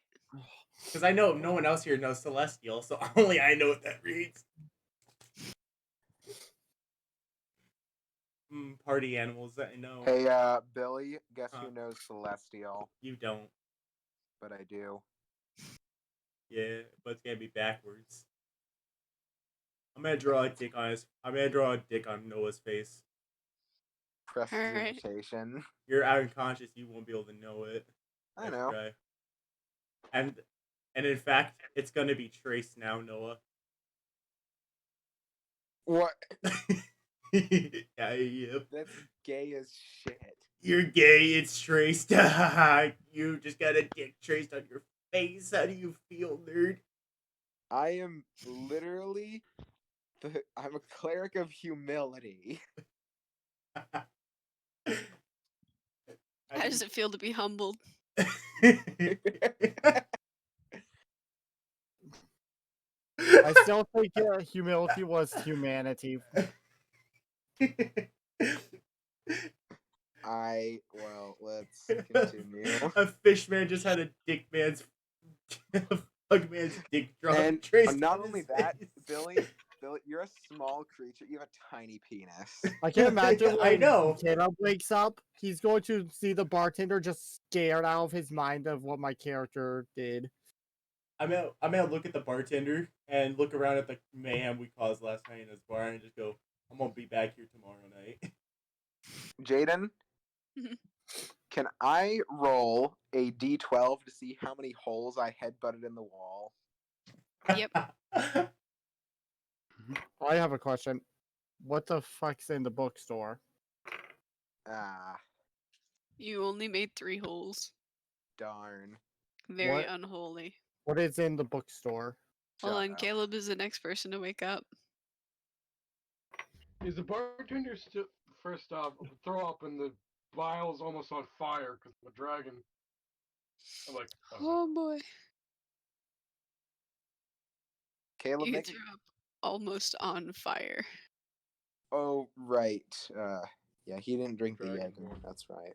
Because I know no one else here knows Celestial, so only I know what that reads. Party animals that I know. Hey, Billy, guess Huh? who knows Celestial? You don't. But I do. Yeah, but it's gonna be backwards. I'm gonna draw a dick on his. I'm gonna draw a dick on Noah's face. Prestidigitation. You're unconscious. You won't be able to know it. I Nice know. try. And in fact, it's gonna be traced now, Noah. What? Yeah, yep. That's gay as shit. You're gay. It's traced. You just got a dick traced on your face. How do you feel, nerd? I am literally I'm a cleric of humility. How does it feel to be humbled? I still think humility was humanity. Let's continue. A fish man just had a dick man's fuck man's dick drawn And traced not on only his that, face. Billy, you're a small creature. You have a tiny penis. I can imagine I when know. Caleb wakes up, he's going to see the bartender just scared out of his mind of what my character did. I'm gonna look at the bartender and look around at the mayhem we caused last night in this bar and just go, I'm gonna be back here tomorrow night. Jaden, can I roll a d12 to see how many holes I headbutted in the wall? Yep. I have a question. What the fuck's in the bookstore? Ah, You only made 3 holes. darn. Very What? unholy. What is in the bookstore? Hold Shut on, up. Caleb is the next person to wake up. Is the bartender still first off throw up and the vial's almost on fire because the dragon? I'm like, okay. Oh boy. Caleb, You make. threw up almost on fire. Oh, right. Yeah, he didn't drink the Jaeger. Dragonborn. That's right.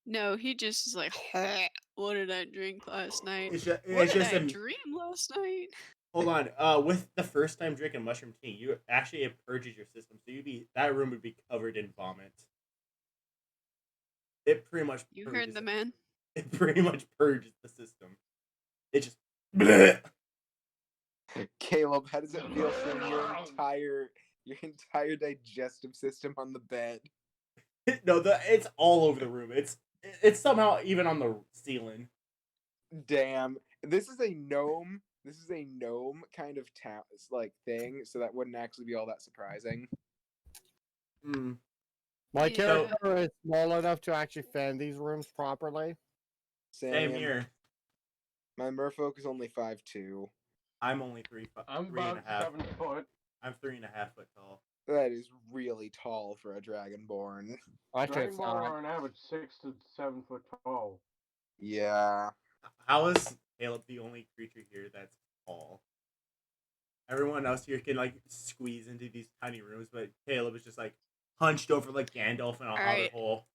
No, he just is like, what did I drink last night? It's just, What it's did just I an, dream last night? hold on. With the first time drinking mushroom tea, you actually it purges your system, so that room would be covered in vomit. It pretty much You purges heard the man. It pretty much purges the system. It just bleh. Caleb, how does it feel seeing your entire digestive system on the bed? No, it's all over the room. It's somehow even on the ceiling. Damn. This is a gnome. This is a gnome kind of thing, so that wouldn't actually be all that surprising. Mm. My Yeah. character is small enough to actually fan these rooms properly. Same here. My merfolk is only 5'2". I'm only three I'm and a about half. 7 foot. I'm 3.5 foot tall. That is really tall for a dragonborn. Actually, it's Dragonborn not. are on average 6 to 7 foot tall. Yeah. How is Caleb the only creature here that's tall? Everyone else here can like squeeze into these tiny rooms, but Caleb is just like hunched over like Gandalf in a hobbit Alright. hole.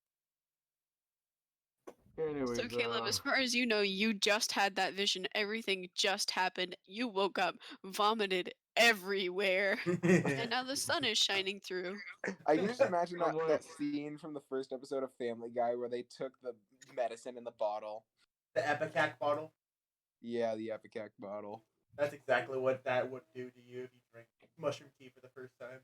Anyways, So Caleb, as far as you know, you just had that vision. Everything just happened. You woke up, vomited everywhere, and now the sun is shining through. I can just imagine I'm that scene from the first episode of Family Guy where they took the medicine in the bottle. The Epicac bottle. Yeah, the Epicac bottle. That's exactly what that would do to you if you drink mushroom tea for the first time.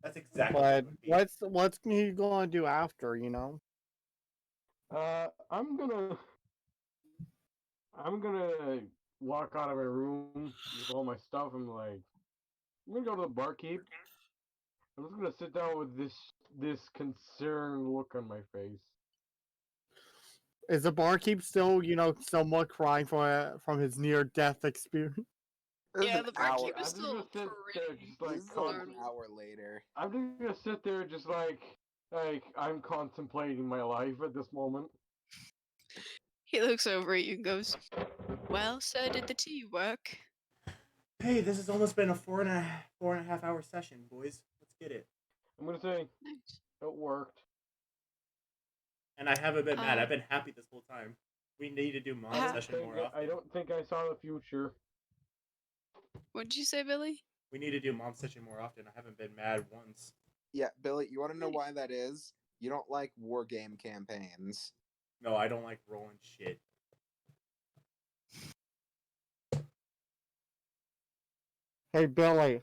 That's exactly what it But would be. what's he gonna do after? You know. I'm gonna walk out of my room with all my stuff. I'm gonna go to the barkeep. I'm just gonna sit down with this concerned look on my face. Is the barkeep still, somewhat crying from his near-death experience? This is Yeah, an the hour. barkeep I'm is just gonna still sit there, pretty just like This is like an startled. hour later. I'm just gonna sit there, just like I'm contemplating my life at this moment. He looks over at you and goes, "Well, sir, did the tea work?" Hey, this has almost been a four and a half hour session, boys. Let's get it. I'm gonna say Nice. it worked. And I haven't been mad. Uh, I've been happy this whole time. We need to do I mod don't session think more often. I don't think I saw the future. What'd you say, Billy? We need to do mod session more often. I haven't been mad once. Yeah, Billy, you want to know why that is? You don't like war game campaigns. No, I don't like rolling shit. Hey, Billy,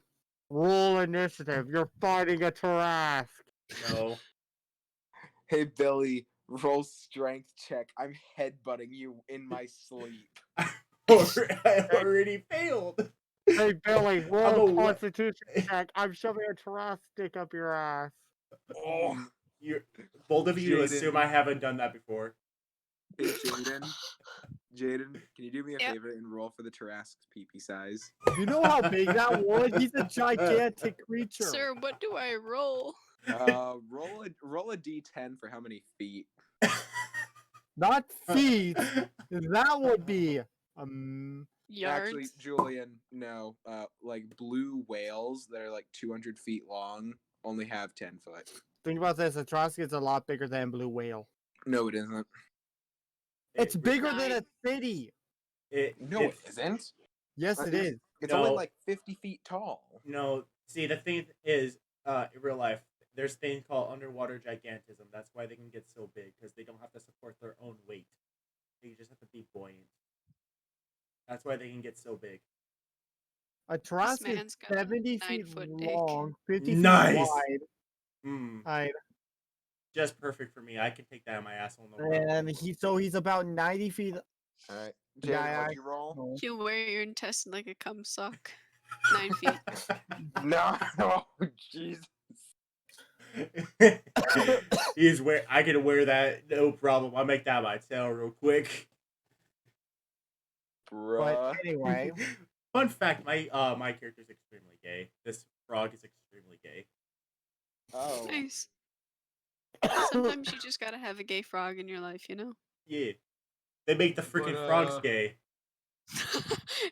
roll initiative. You're fighting a Tarask. No. Hey, Billy, roll strength check. I'm headbutting you in my sleep. I already failed. Hey, Billy, I'm roll a a what? constitution check. I'm shoving a Tarask stick up your ass. Oh, both of you Jaden. assume I haven't done that before. Hey, Jaden, can you do me a Yep. favor and roll for the Tarask's pee-pee size? You know how big that was? He's a gigantic creature. Sir, what do I roll? Roll a d10 for how many feet. Not feet. That would be Yards. Actually, Julian, no. Like blue whales that are like 200 feet long only have 10 foot. Think about this. A Tarask is a lot bigger than blue whale. No, it isn't. It's bigger than Nine. a city. No, it isn't. Yes, it is. It's No. only like 50 feet tall. No, see, the thing is, in real life, there's a thing called underwater gigantism. That's why they can get so big, because they don't have to support their own weight. They just have to be buoyant. That's why they can get so big. A Tarask is man's got a 70 feet 9-foot dick. long, 50 Nice. feet wide. Hmm. Height. Just perfect for me. I can take that in my asshole. No problem. And he's about 90 feet. All right. Yeah, Jaden, what'd you roll? No. He'll wear your intestine like a cum sock. 9 feet. No, oh, Jesus. I can wear that, no problem. I'll make that my tail real quick. Bruh. But anyway, Fun fact: my character's extremely gay. This frog is extremely gay. Oh. Nice. Sometimes you just gotta have a gay frog in your life, you know? Yeah. They make the freaking But, frogs gay.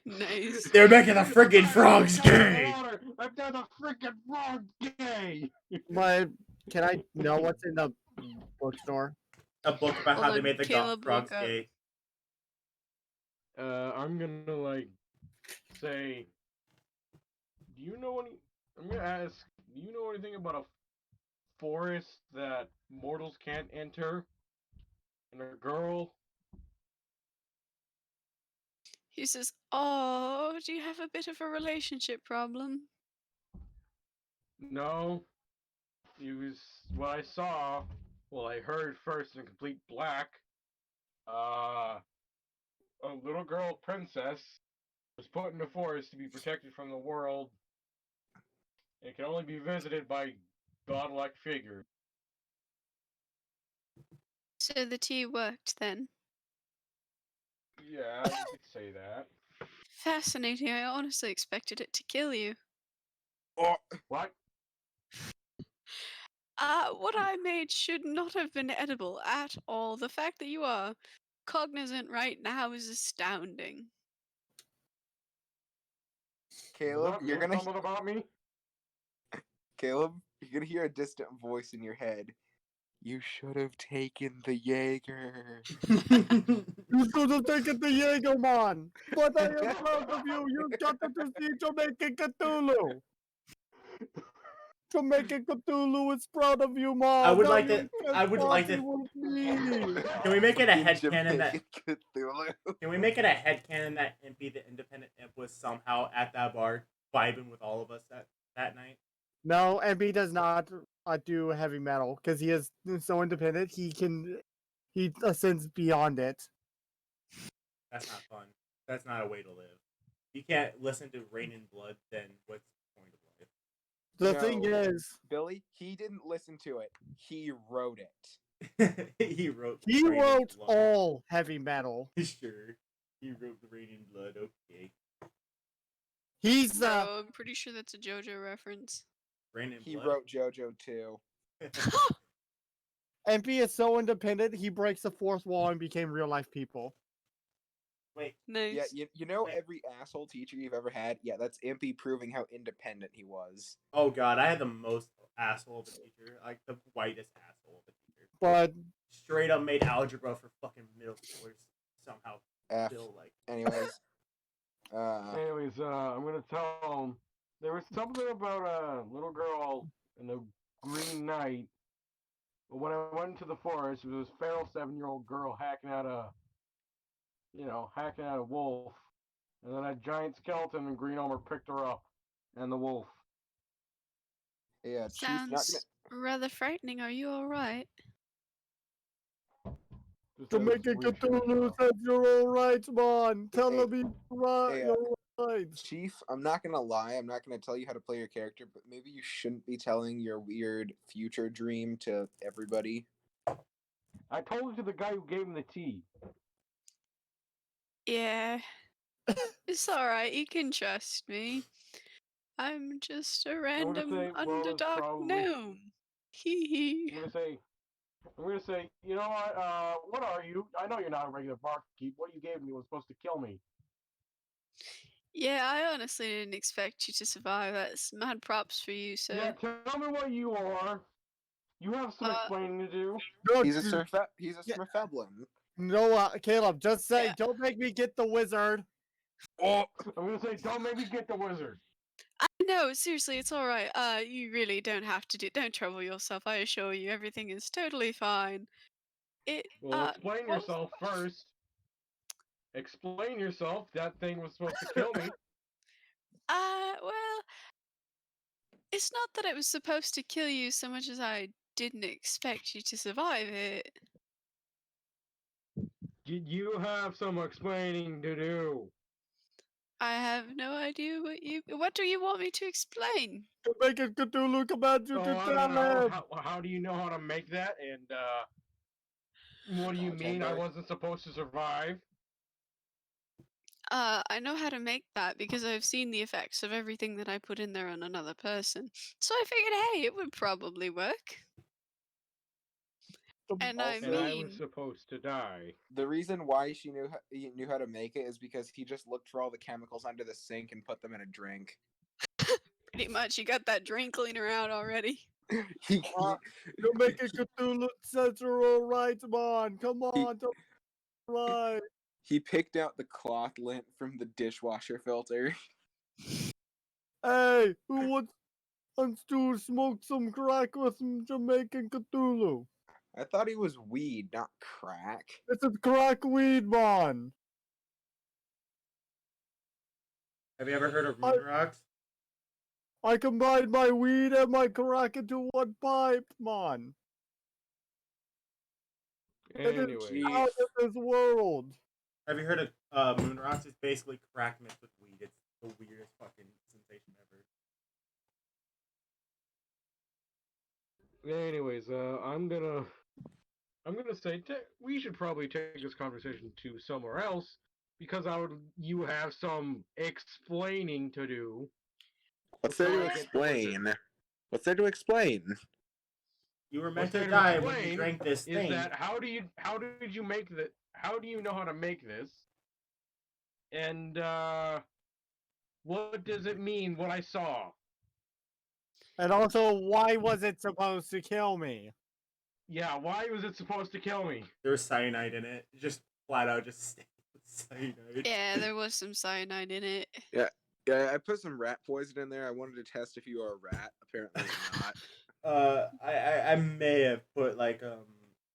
Nice. They're making the freaking frogs gay! I've done the freaking frog gay! But can I know what's in the bookstore? A book about Hold how they on, made the Caleb, frogs look up. gay. I'm gonna, like, say... Do you know any... I'm gonna ask, do you know anything about a forest that mortals can't enter? And a girl? He says, "Oh, do you have a bit of a relationship problem?" No. It was what I saw. Well, I heard first in complete black. A little girl princess was put in the forest to be protected from the world. It can only be visited by godlike figures. So the tea worked then. Yeah, you could say that. Fascinating. I honestly expected it to kill you. Oh, What? What I made should not have been edible at all. The fact that you are cognizant right now is astounding. Caleb, Does that mean something about me? Caleb, you're gonna hear a distant voice in your head. You should have taken the Jaeger. You should have taken the Jägerman! But I am proud of you! You got to see Jamaican Cthulhu! Jamaican Cthulhu is proud of you, Mom! I would Now like you to- can I would like party to- with me! Can we make it a Fucking headcanon that Jamaican Cthulhu. Can we make it a headcanon that Impy the Independent Imp was somehow at that bar vibing with all of us that night? No, MB does not do heavy metal because he is so independent. He ascends beyond it. That's not fun. That's not a way to live. You can't listen to Rain in Blood, then what's the point of The thing No. is, Billy, he didn't listen to it. He wrote it. life? He wrote he Rain in wrote Blood. all heavy metal. Sure. He wrote the Rain in Blood, okay. He's Bro, I'm pretty sure that's a JoJo reference. Rain in He Blood. wrote JoJo too. MP is so independent. He breaks the fourth wall and became real life people. Wait, Nice. Yeah, you know Wait. every asshole teacher you've ever had? Yeah, that's Impy proving how independent he was. oh god, I had the most asshole of a teacher. Like the whitest asshole of a teacher. But Straight up made algebra for fucking middle schoolers somehow F. feel like. Anyways. Anyways, I'm gonna tell him there was something about a little girl in the Green Knight. But when I went into the forest, it was this feral 7-year-old girl hacking at a wolf, and then a giant skeleton and Green Armor picked her up, and the wolf. Yeah, Chief, not gonna. Sounds rather frightening. Are you alright? Just to had make this it weird shit Cthulhu stuff. says you're alright, man. Tell Hey, him he's right. hey, You're right. Chief, I'm not gonna lie. I'm not gonna tell you how to play your character, but maybe you shouldn't be telling your weird future dream to everybody. I told it to the guy who gave him the tea. Yeah. It's alright. You can trust me. I'm just a random say, well, it's underdog probably- gnome. Hee hee. I'm gonna say, you know what are you? I know you're not a regular barkeep. What you gave me was supposed to kill me. Yeah, I honestly didn't expect you to survive. That's mad props for you, sir. Yeah, tell me what you are. You have some explaining to do. No, He's a dude, yeah. Smurfeblin. no, Caleb, just say, Yeah. don't make me get the wizard. Oh, I'm gonna say, don't make me get the wizard. No, seriously, it's alright. You really don't have to don't trouble yourself. I assure you, everything is totally fine. Well, explain what was the yourself first. Explain yourself. That thing was supposed to kill me. well, it's not that it was supposed to kill you so much as I didn't expect you to survive it. You have some explaining to do. I have no idea what do you want me to explain? To make it Cthulhu command you Oh, to I tell don't know. him. How do you know how to make that? And what do you mean I Bartender. wasn't supposed to survive? I know how to make that because I've seen the effects of everything that I put in there on another person. So I figured, hey, it would probably work. And I And I was mean, supposed to die. The reason why she knew how to make it is because he just looked for all the chemicals under the sink and put them in a drink. pretty much you got that drain cleaner out already. he, You're making Cthulhu Central right, man. Come on, right. he picked out the cloth lint from the dishwasher filter. Hey, who wants to smoke some crack with some Jamaican Cthulhu? I thought he was weed, not crack. This is crack weed, man. Have you ever heard of moon rocks? I combined my weed and my crack into one pipe, man. It is Anyways, out of this world. Have you heard of moon rocks? It's basically crack mixed with weed. It's the weirdest fucking sensation ever. anyways, I'm gonna say we should probably take this conversation to somewhere else because you have some explaining to do. What's there to before I get the wizard. explain? What's there to explain? You were What's meant to there to die when you explain drank this Is thing. that how did you make that? How do you know how to make this? And what does it mean? What I saw? And also, why was it supposed to kill me? Yeah, why was it supposed to kill me? There was cyanide in it. Just flat out just cyanide. Yeah, there was some cyanide in it. Yeah, I put some rat poison in there. I wanted to test if you are a rat. Apparently you're not. I may have put like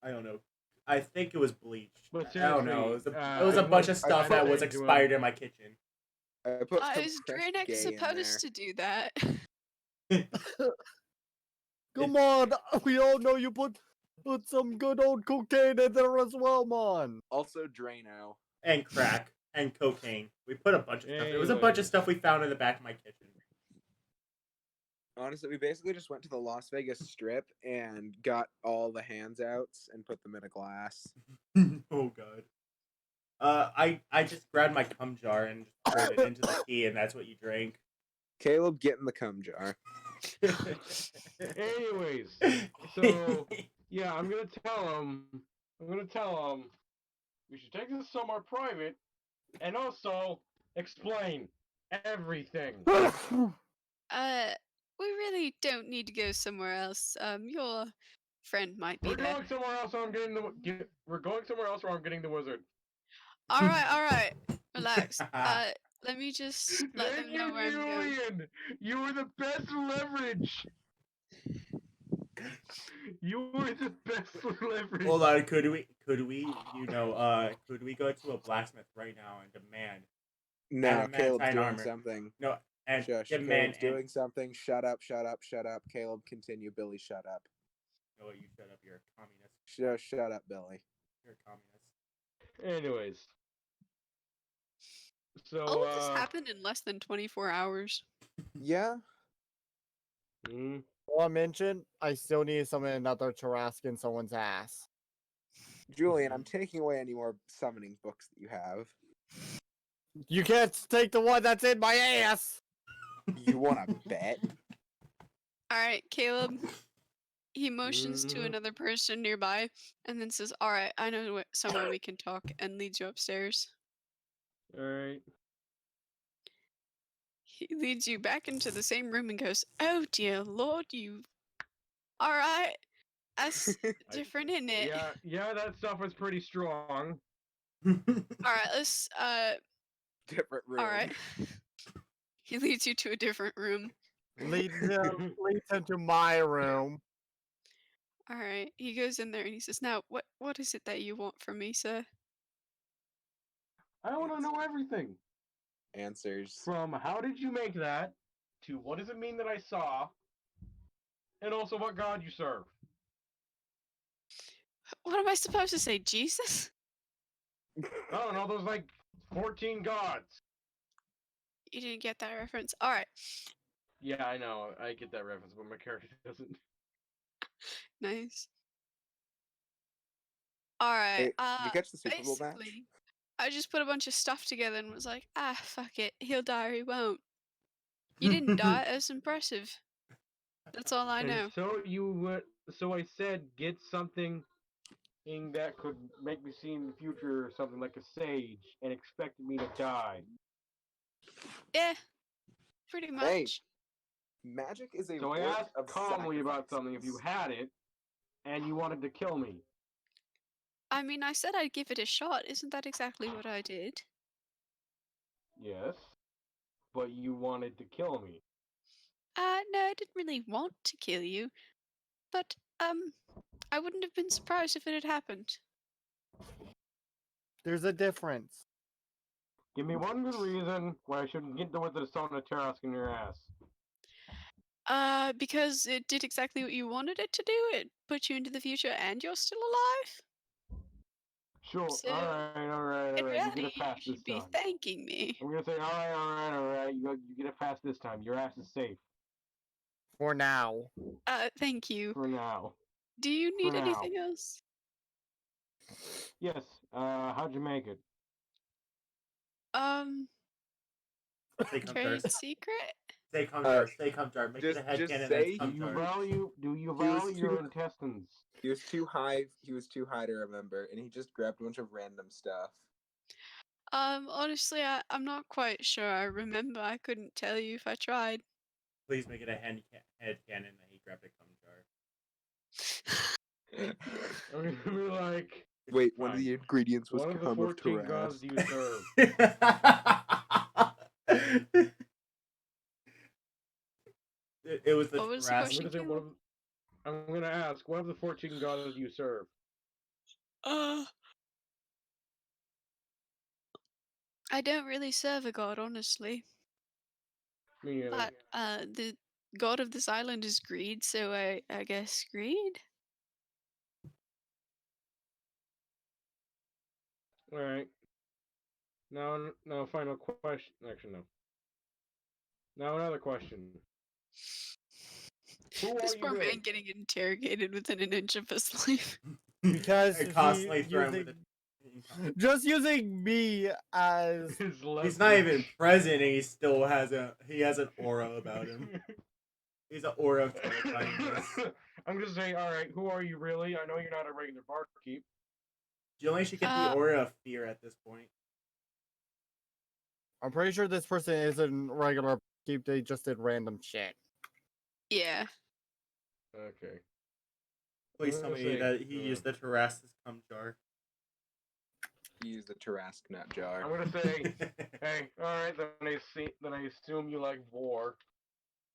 I don't know. I think it was bleach. But I don't know. seriously, It was a bunch of I stuff that put was it into expired in my kitchen. I put some Is fresh Draenix gay in supposed to do that? Come on, we all know you put some good old cocaine in there as well, man. Also Drano. And crack and cocaine. We put a bunch of stuff. It was a bunch of stuff we found in the back of my kitchen. Honestly, we basically just went to the Las Vegas Strip and got all the handouts and put them in a glass. Oh god. I just grabbed my cum jar and just poured it into the tea, and that's what you drank. Caleb, get in the cum jar. Anyways, so yeah, I'm gonna tell him. We should take this somewhere private, and also explain everything. We really don't need to go somewhere else. Your friend might be We're there. going somewhere else. We're going somewhere else where I'm getting the wizard. All right. Relax. Let me just let Thank them know you, where I'm going. Julian. You were the best leverage. You were the best leverage. Hold on, could we could we go to a blacksmith right now and demand No, Adam Caleb's Man's doing armor. something. and Shush. demand Caleb's doing something. Shut up. Caleb, continue. Billy, shut up. No, you shut up. You're a communist. Shut up, Billy. You're a communist. Anyways. So All of this happened in less than 24 hours. Yeah? Well, I mentioned I still need another Tarrasque in someone's ass. Julian, I'm taking away any more summoning books that you have. You can't take the one that's in my ass! You want to bet? All right, Caleb. He motions to another person nearby and then says, "All right, I know somewhere we can talk," and leads you upstairs. All right. He leads you back into the same room and goes, "Oh dear Lord, you. All right, that's different, isn't it? Yeah, that stuff was pretty strong. All right, let's Different room. All right." He leads you to a different room. Leads him to my room. All right, he goes in there and he says, "Now, what is it that you want from me, sir?" I want to know everything. Answers. From how did you make that, to what does it mean that I saw, and also what god you serve. What am I supposed to say, Jesus? I don't know, there's like 14 gods. You didn't get that reference? All right. Yeah, I know. I get that reference, but my character doesn't. Nice. All right. Hey, did you catch the Super Bowl match? Basically, I just put a bunch of stuff together and was like, ah, fuck it. He'll die or he won't. He didn't die. It was impressive. That's all I And know. so you would. So I said, get something that could make me see in the future, or something like a sage, and expected me to die. Yeah, pretty much. Hey, magic is a So I work asked of calmly about something if you sacrifices. had it, and you wanted to kill me. I mean, I said I'd give it a shot. Isn't that exactly what I did? Yes, but you wanted to kill me. No, I didn't really want to kill you. But, I wouldn't have been surprised if it had happened. There's a difference. Give me one good reason why I shouldn't get with the sauna Tarask in your ass. Because it did exactly what you wanted it to do. It put you into the future and you're still alive. Sure, So, alright. in You reality, get a pass you this should be time. thanking me. I'm gonna say, alright. You get a pass this time. Your ass is safe. For now. Thank you. For now. Do you For need now. anything else? Yes, how'd you make it? Say come Trade jar. secret? Say come jar. Say come jar. Make it a just headcanon say that's come Do jar. you He was value too- your intestines? He was too high. He was too high to remember, and he just grabbed a bunch of random stuff. Honestly, I'm not quite sure. I remember I couldn't tell you if I tried. Please make it a headcanon that he grabbed a cum jar. I'm gonna be like, Wait, one of fine. the ingredients was One of the cum of 14 gods Taras. do you serve? It was the What was the Taras. question? I'm gonna ask, one of the 14 gods do you serve? I don't really serve a god, honestly. Me neither. But the god of this island is greed, so I guess greed. Alright. Now, final question. Actually, no. Now, another question. Who This are you poor really? man getting interrogated within an inch of his life. Because I constantly he throw him with using, it. just using me as His He's not even leverage. present, and he still has an aura about him. He's an aura of terrifyingness. I'm just saying, alright, who are you really? I know you're not a regular barkeep. You only should get the aura of fear at this point. I'm pretty sure this person isn't regular keep. They just did random shit. Yeah. Okay. Please I'm tell gonna me say, that he used the Terras's cum jar. He used the Tarask nut jar. I'm gonna say, hey, alright, then I assume you like vor.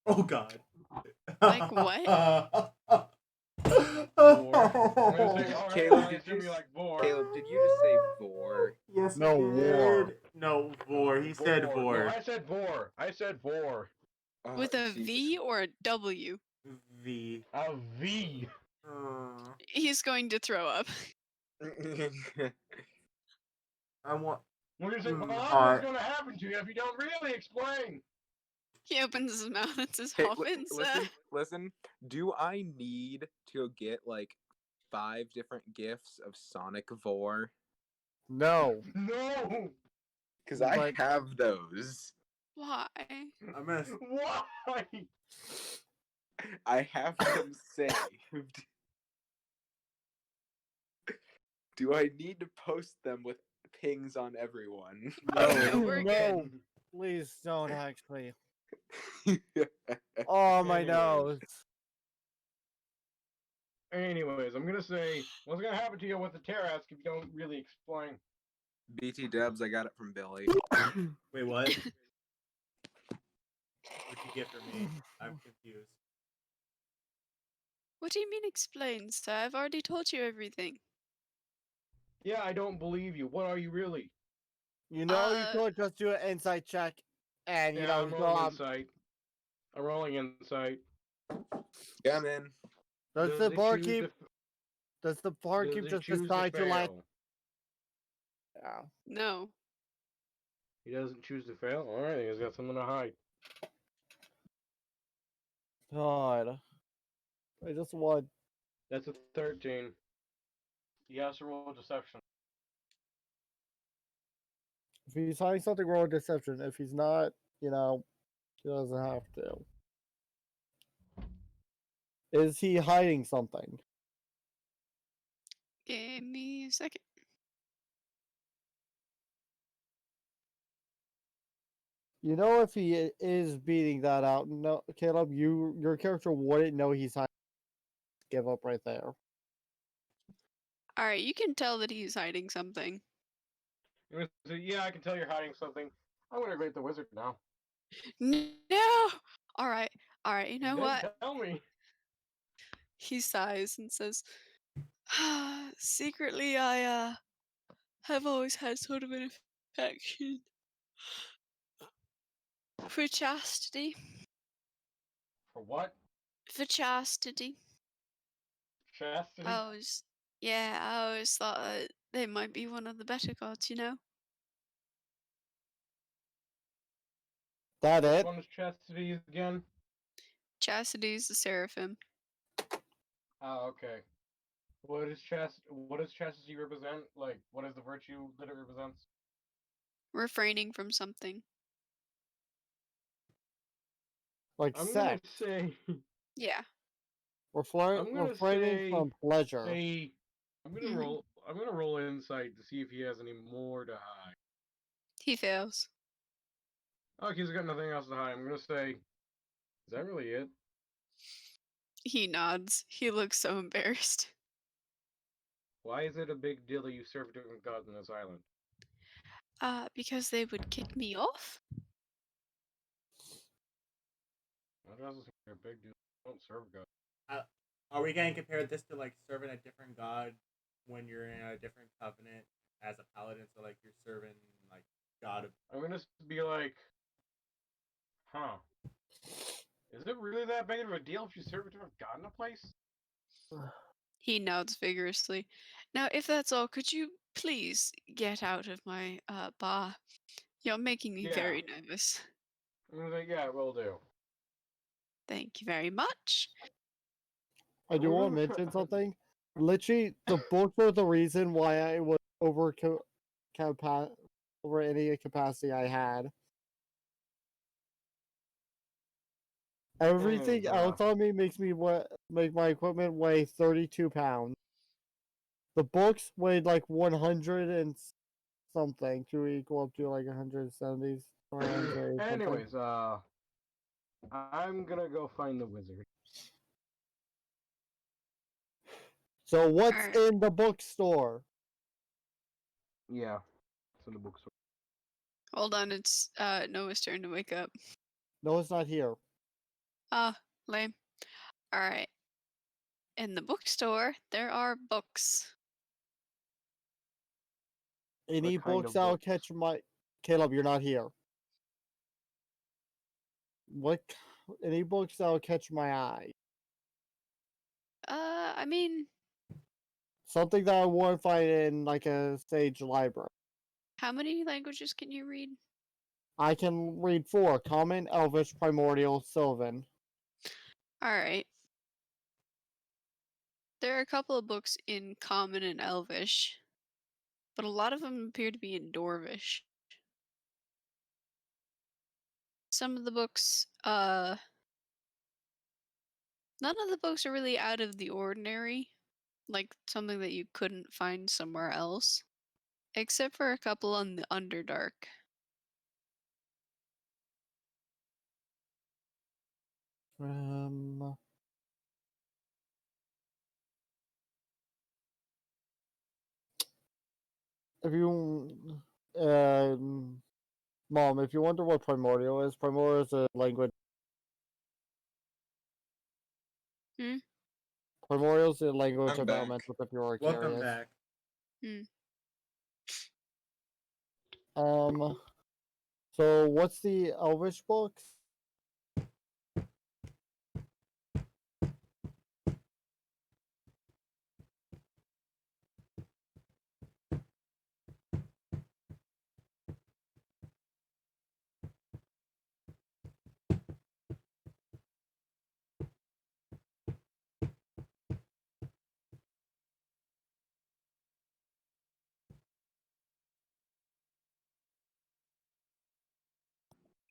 Oh God. Like what? Caleb, I assume you like vor. Caleb, did you just say vor? Yes, No, he war. did. No, vor. He said vor. No, I said vor. I said vor. Oh, With a Jesus. V or a W? V. A V. He's going to throw up. I want. We're gonna say, well, that's hot. what's gonna happen to you if you don't really explain. He opens his mouth and says, Hey, Hoffins, listen. Do I need to get like 5 different gifts of Sonic Vor? No. No. Because I But- have those. why? I'm gonna. Why? I have them saved. Do I need to post them with pings on everyone? No, we're no. good. Please don't actually. Oh my Anyways. nose. Anyways, I'm gonna say, what's gonna happen to you with the Terrask if you don't really explain? BT dubs, I got it from Billy. Wait, what? What'd you get for me? I'm confused. What do you mean explain, sir? I've already told you everything. Yeah, I don't believe you. What are you really? You know, you could just do an insight check, and you Yeah, know, I'm go rolling on. insight. I'm rolling insight. Come in. Does the barkeep? Does the Does barkeep he just choose to decide to like? fail? Yeah. No. He doesn't choose to fail? Alright, he's got something to hide. God. I just want. That's a 13. He has to roll deception. If he's hiding something, roll a deception. If he's not, he doesn't have to. Is he hiding something? Give me a second. If he is beating that out, no, Caleb, your character wouldn't know he's hiding. Give up right there. All right, you can tell that he's hiding something. Yeah, I can tell you're hiding something. I'm gonna rate the wizard now. No. All right. All right. You know Then what? tell me. He sighs and says, "Secretly, I have always had sort of an affection for chastity. For what? For chastity. Chastity? I always thought that they might be one of the better gods, That Which it? one is chastity again? Chastity's the seraphim. Oh, okay. What does chastity represent? Like, what is the virtue that it represents? Refraining from something. Like I'm sex. gonna say. Yeah. I'm gonna Refraining say. from pleasure. Say. I'm gonna Mhm. roll. I'm gonna roll insight to see if he has any more to hide. He fails. Oh, he's got nothing else to hide. I'm gonna say. Is that really it? He nods. He looks so embarrassed. Why is it a big deal that you serve different gods on this island? Because they would kick me off? That doesn't seem like a big deal. Don't serve gods. Are we gonna compare this to like serving a different god when you're in a different covenant as a paladin? So like you're serving like god of. I'm gonna be like, huh? Is it really that big of a deal if you serve a different god in a place? He nods vigorously. Now, if that's all, could you please get out of my bar? You're making me Yeah. very nervous. I'm gonna say, yeah, will do. Thank you very much. I do want to mention something. Literally, the books are the reason why I was over any capacity I had. Everything else on me makes me make my equipment weigh 32 pounds. The books weighed like 100 and something to equal up to like 170 or 180 something. Anyways, I'm gonna go find the wizard. So what's Alright. in the bookstore? Yeah, it's in the bookstore. Hold on, it's Noah's turn to wake up. No, it's not here. Ah, lame. Alright. In the bookstore, there are books. Any What kind books of that'll books? catch my Caleb, you're not here. Any books that'll catch my eye? I mean, Something that I won't find in like a stage library. how many languages can you read? I can read 4: Common, Elvish, Primordial, Sylvan. Alright. There are a couple of books in Common and Elvish, but a lot of them appear to be in Dwarvish. Some of the books, none of the books are really out of the ordinary, like something that you couldn't find somewhere else, except for a couple on the Underdark. If you, Mom, if you wonder what Primordial is a language. Hmm? Primordial is a language I'm of back. elementals. If you are Welcome curious. back. So what's the Elvish books?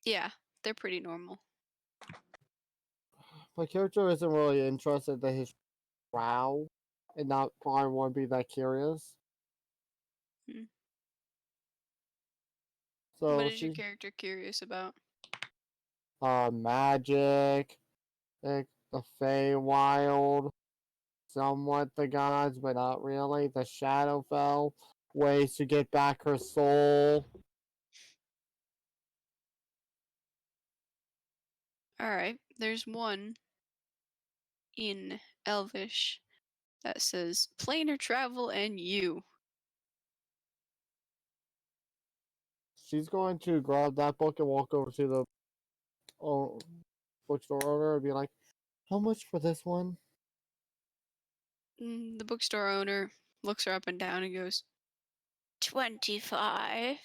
Yeah, they're pretty normal. My character isn't really interested in his wow, and not probably won't be that curious. Hmm. So What is your she, character curious about? magic, like the Feywild, somewhat the gods, but not really. The Shadowfell, ways to get back her soul. Alright, there's one in Elvish that says planar travel and you. She's going to grab that book and walk over to the bookstore owner and be like, "How much for this one?" The bookstore owner looks her up and down and goes, 25.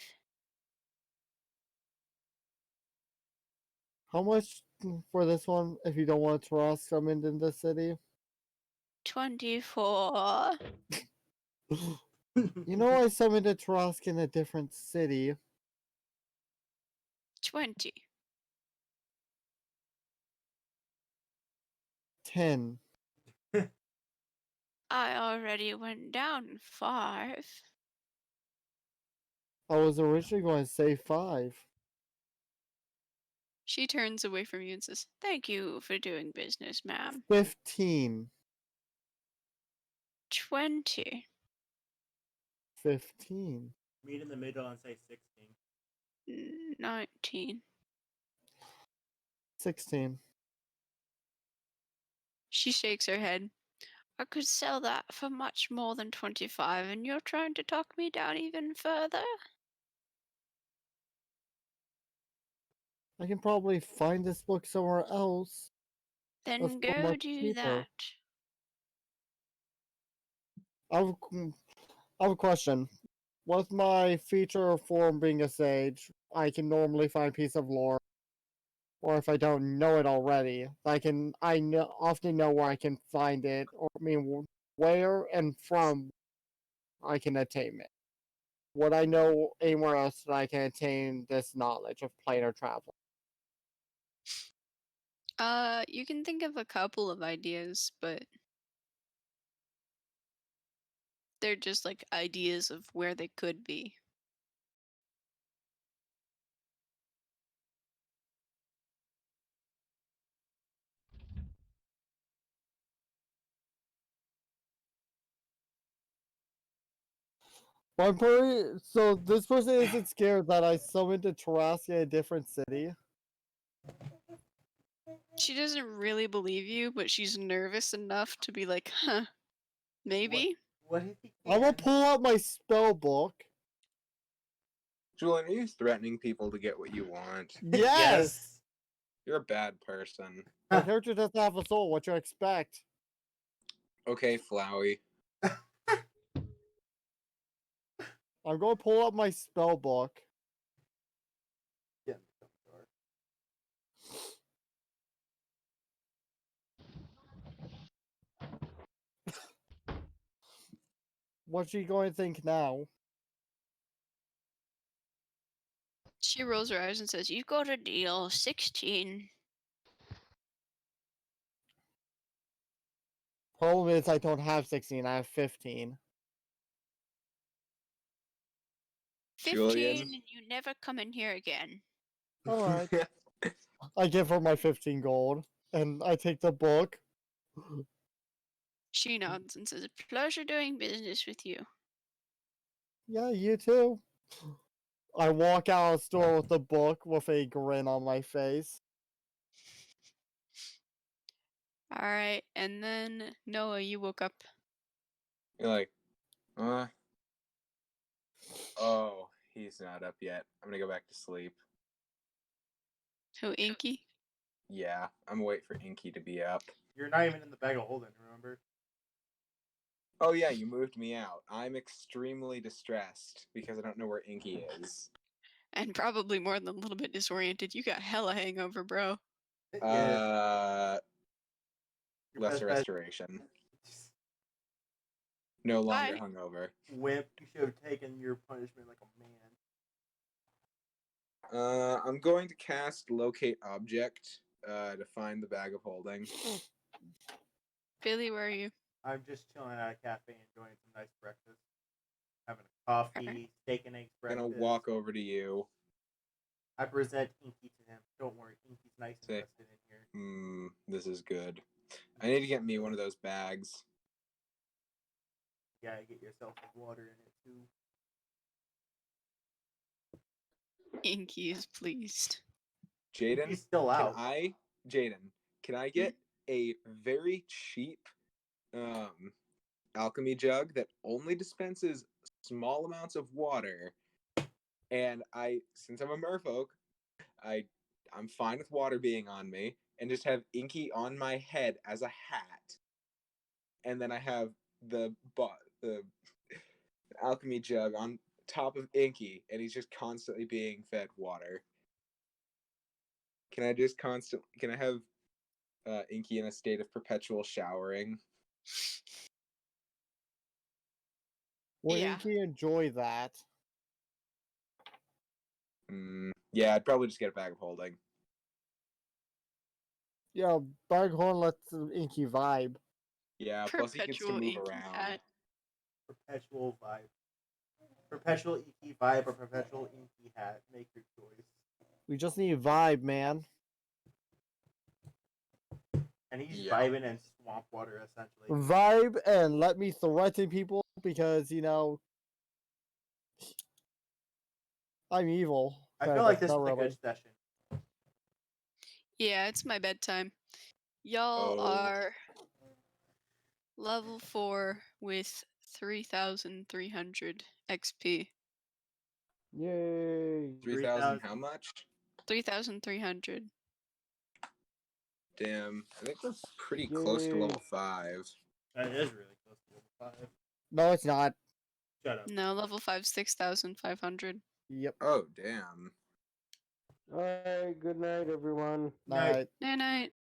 How much for this one if you don't want Taras coming into the city? 24. You know, I summoned a Trask in a different city. 20. 10. I already went down 5. I was originally going to say 5. She turns away from you and says, thank you for doing business, ma'am. 15. 20. 15. Meet in the middle and say 16. 19. 16. She shakes her head. I could sell that for much more than 25, and you're trying to talk me down even further? I can probably find this book somewhere else. Then That's go much do cheaper. that. I have a question. With my feature form being a sage, I can normally find a piece of lore. Or if I don't know it already, often know where I can find it, or I mean where and from I can attain it. Would I know anywhere else that I can attain this knowledge of planar travel? You can think of a couple of ideas, but they're just like ideas of where they could be. So this person isn't scared that I summoned a Tarrasque in a different city. She doesn't really believe you, but she's nervous enough to be like, huh, maybe? What if he I'm gonna can? pull out my spell book. Julian, are you threatening people to get what you want? Yes! You're a bad person. My character doesn't have a soul. What you expect? Okay, Flowey. I'm going to pull up my spell book. Yeah. What's she going to think now? She rolls her eyes and says, you got a deal, 16. Problem is, I don't have 16. I have 15. 15, Julian? and you never come in here again. Alright. I give her my 15 gold, and I take the book. She nods and says, pleasure doing business with you. Yeah, you too. I walk out of the store with the book with a grin on my face. Alright, and then Noah, you woke up. You're like, oh, he's not up yet. I'm gonna go back to sleep. Who, Inky? Yeah, I'm gonna wait for Inky to be up. You're not even in the bag of holding, remember? Oh yeah, you moved me out. I'm extremely distressed because I don't know where Inky is. And probably more than a little bit disoriented. You got hella hangover, bro. Lesser Your best bet- restoration. No longer Bye. hungover. Wimp, you should have taken your punishment like a man. I'm going to cast Locate Object to find the bag of holding. Billy, where are you? I'm just chilling at a cafe, enjoying some nice breakfast, having a coffee, steak and eggs I'm breakfast. gonna walk over to you. I present Inky to him. Don't worry, Inky's nice and Say- rested in here. This is good. I need to get me one of those bags. Yeah, get yourself some water in it too. Inky is pleased. Jaden, He's still out. Jaden, can I get a very cheap alchemy jug that only dispenses small amounts of water? And since I'm a merfolk, I'm fine with water being on me, and just have Inky on my head as a hat. And then I have the alchemy jug on top of Inky, and he's just constantly being fed water. Can I have Inky in a state of perpetual showering? Would Yeah. Inky enjoy that? Yeah, I'd probably just get a bag of holding. Yeah, Bughorn lets Inky vibe. Yeah, plus he gets to Perpetual move Inky around. hat. Perpetual vibe. Perpetual Inky vibe or perpetual Inky hat. Make your choice. We just need vibe, man. And he's Yeah. vibing in swamp water essentially. Vibe and let me threaten people because, I'm evil. I Kind feel of, like this not is a really. good session. Yeah, it's my bedtime. Y'all Oh. are level 4 with 3,300 XP. Yay. 3,000 how much? 3,300. Damn, I think we're pretty close to level Yay. 5. That is really close to level 5. No, it's not. Shut up. No, level 5, 6,500. Yep. Oh, damn. Alright, good night, everyone. Night. Night. Night night.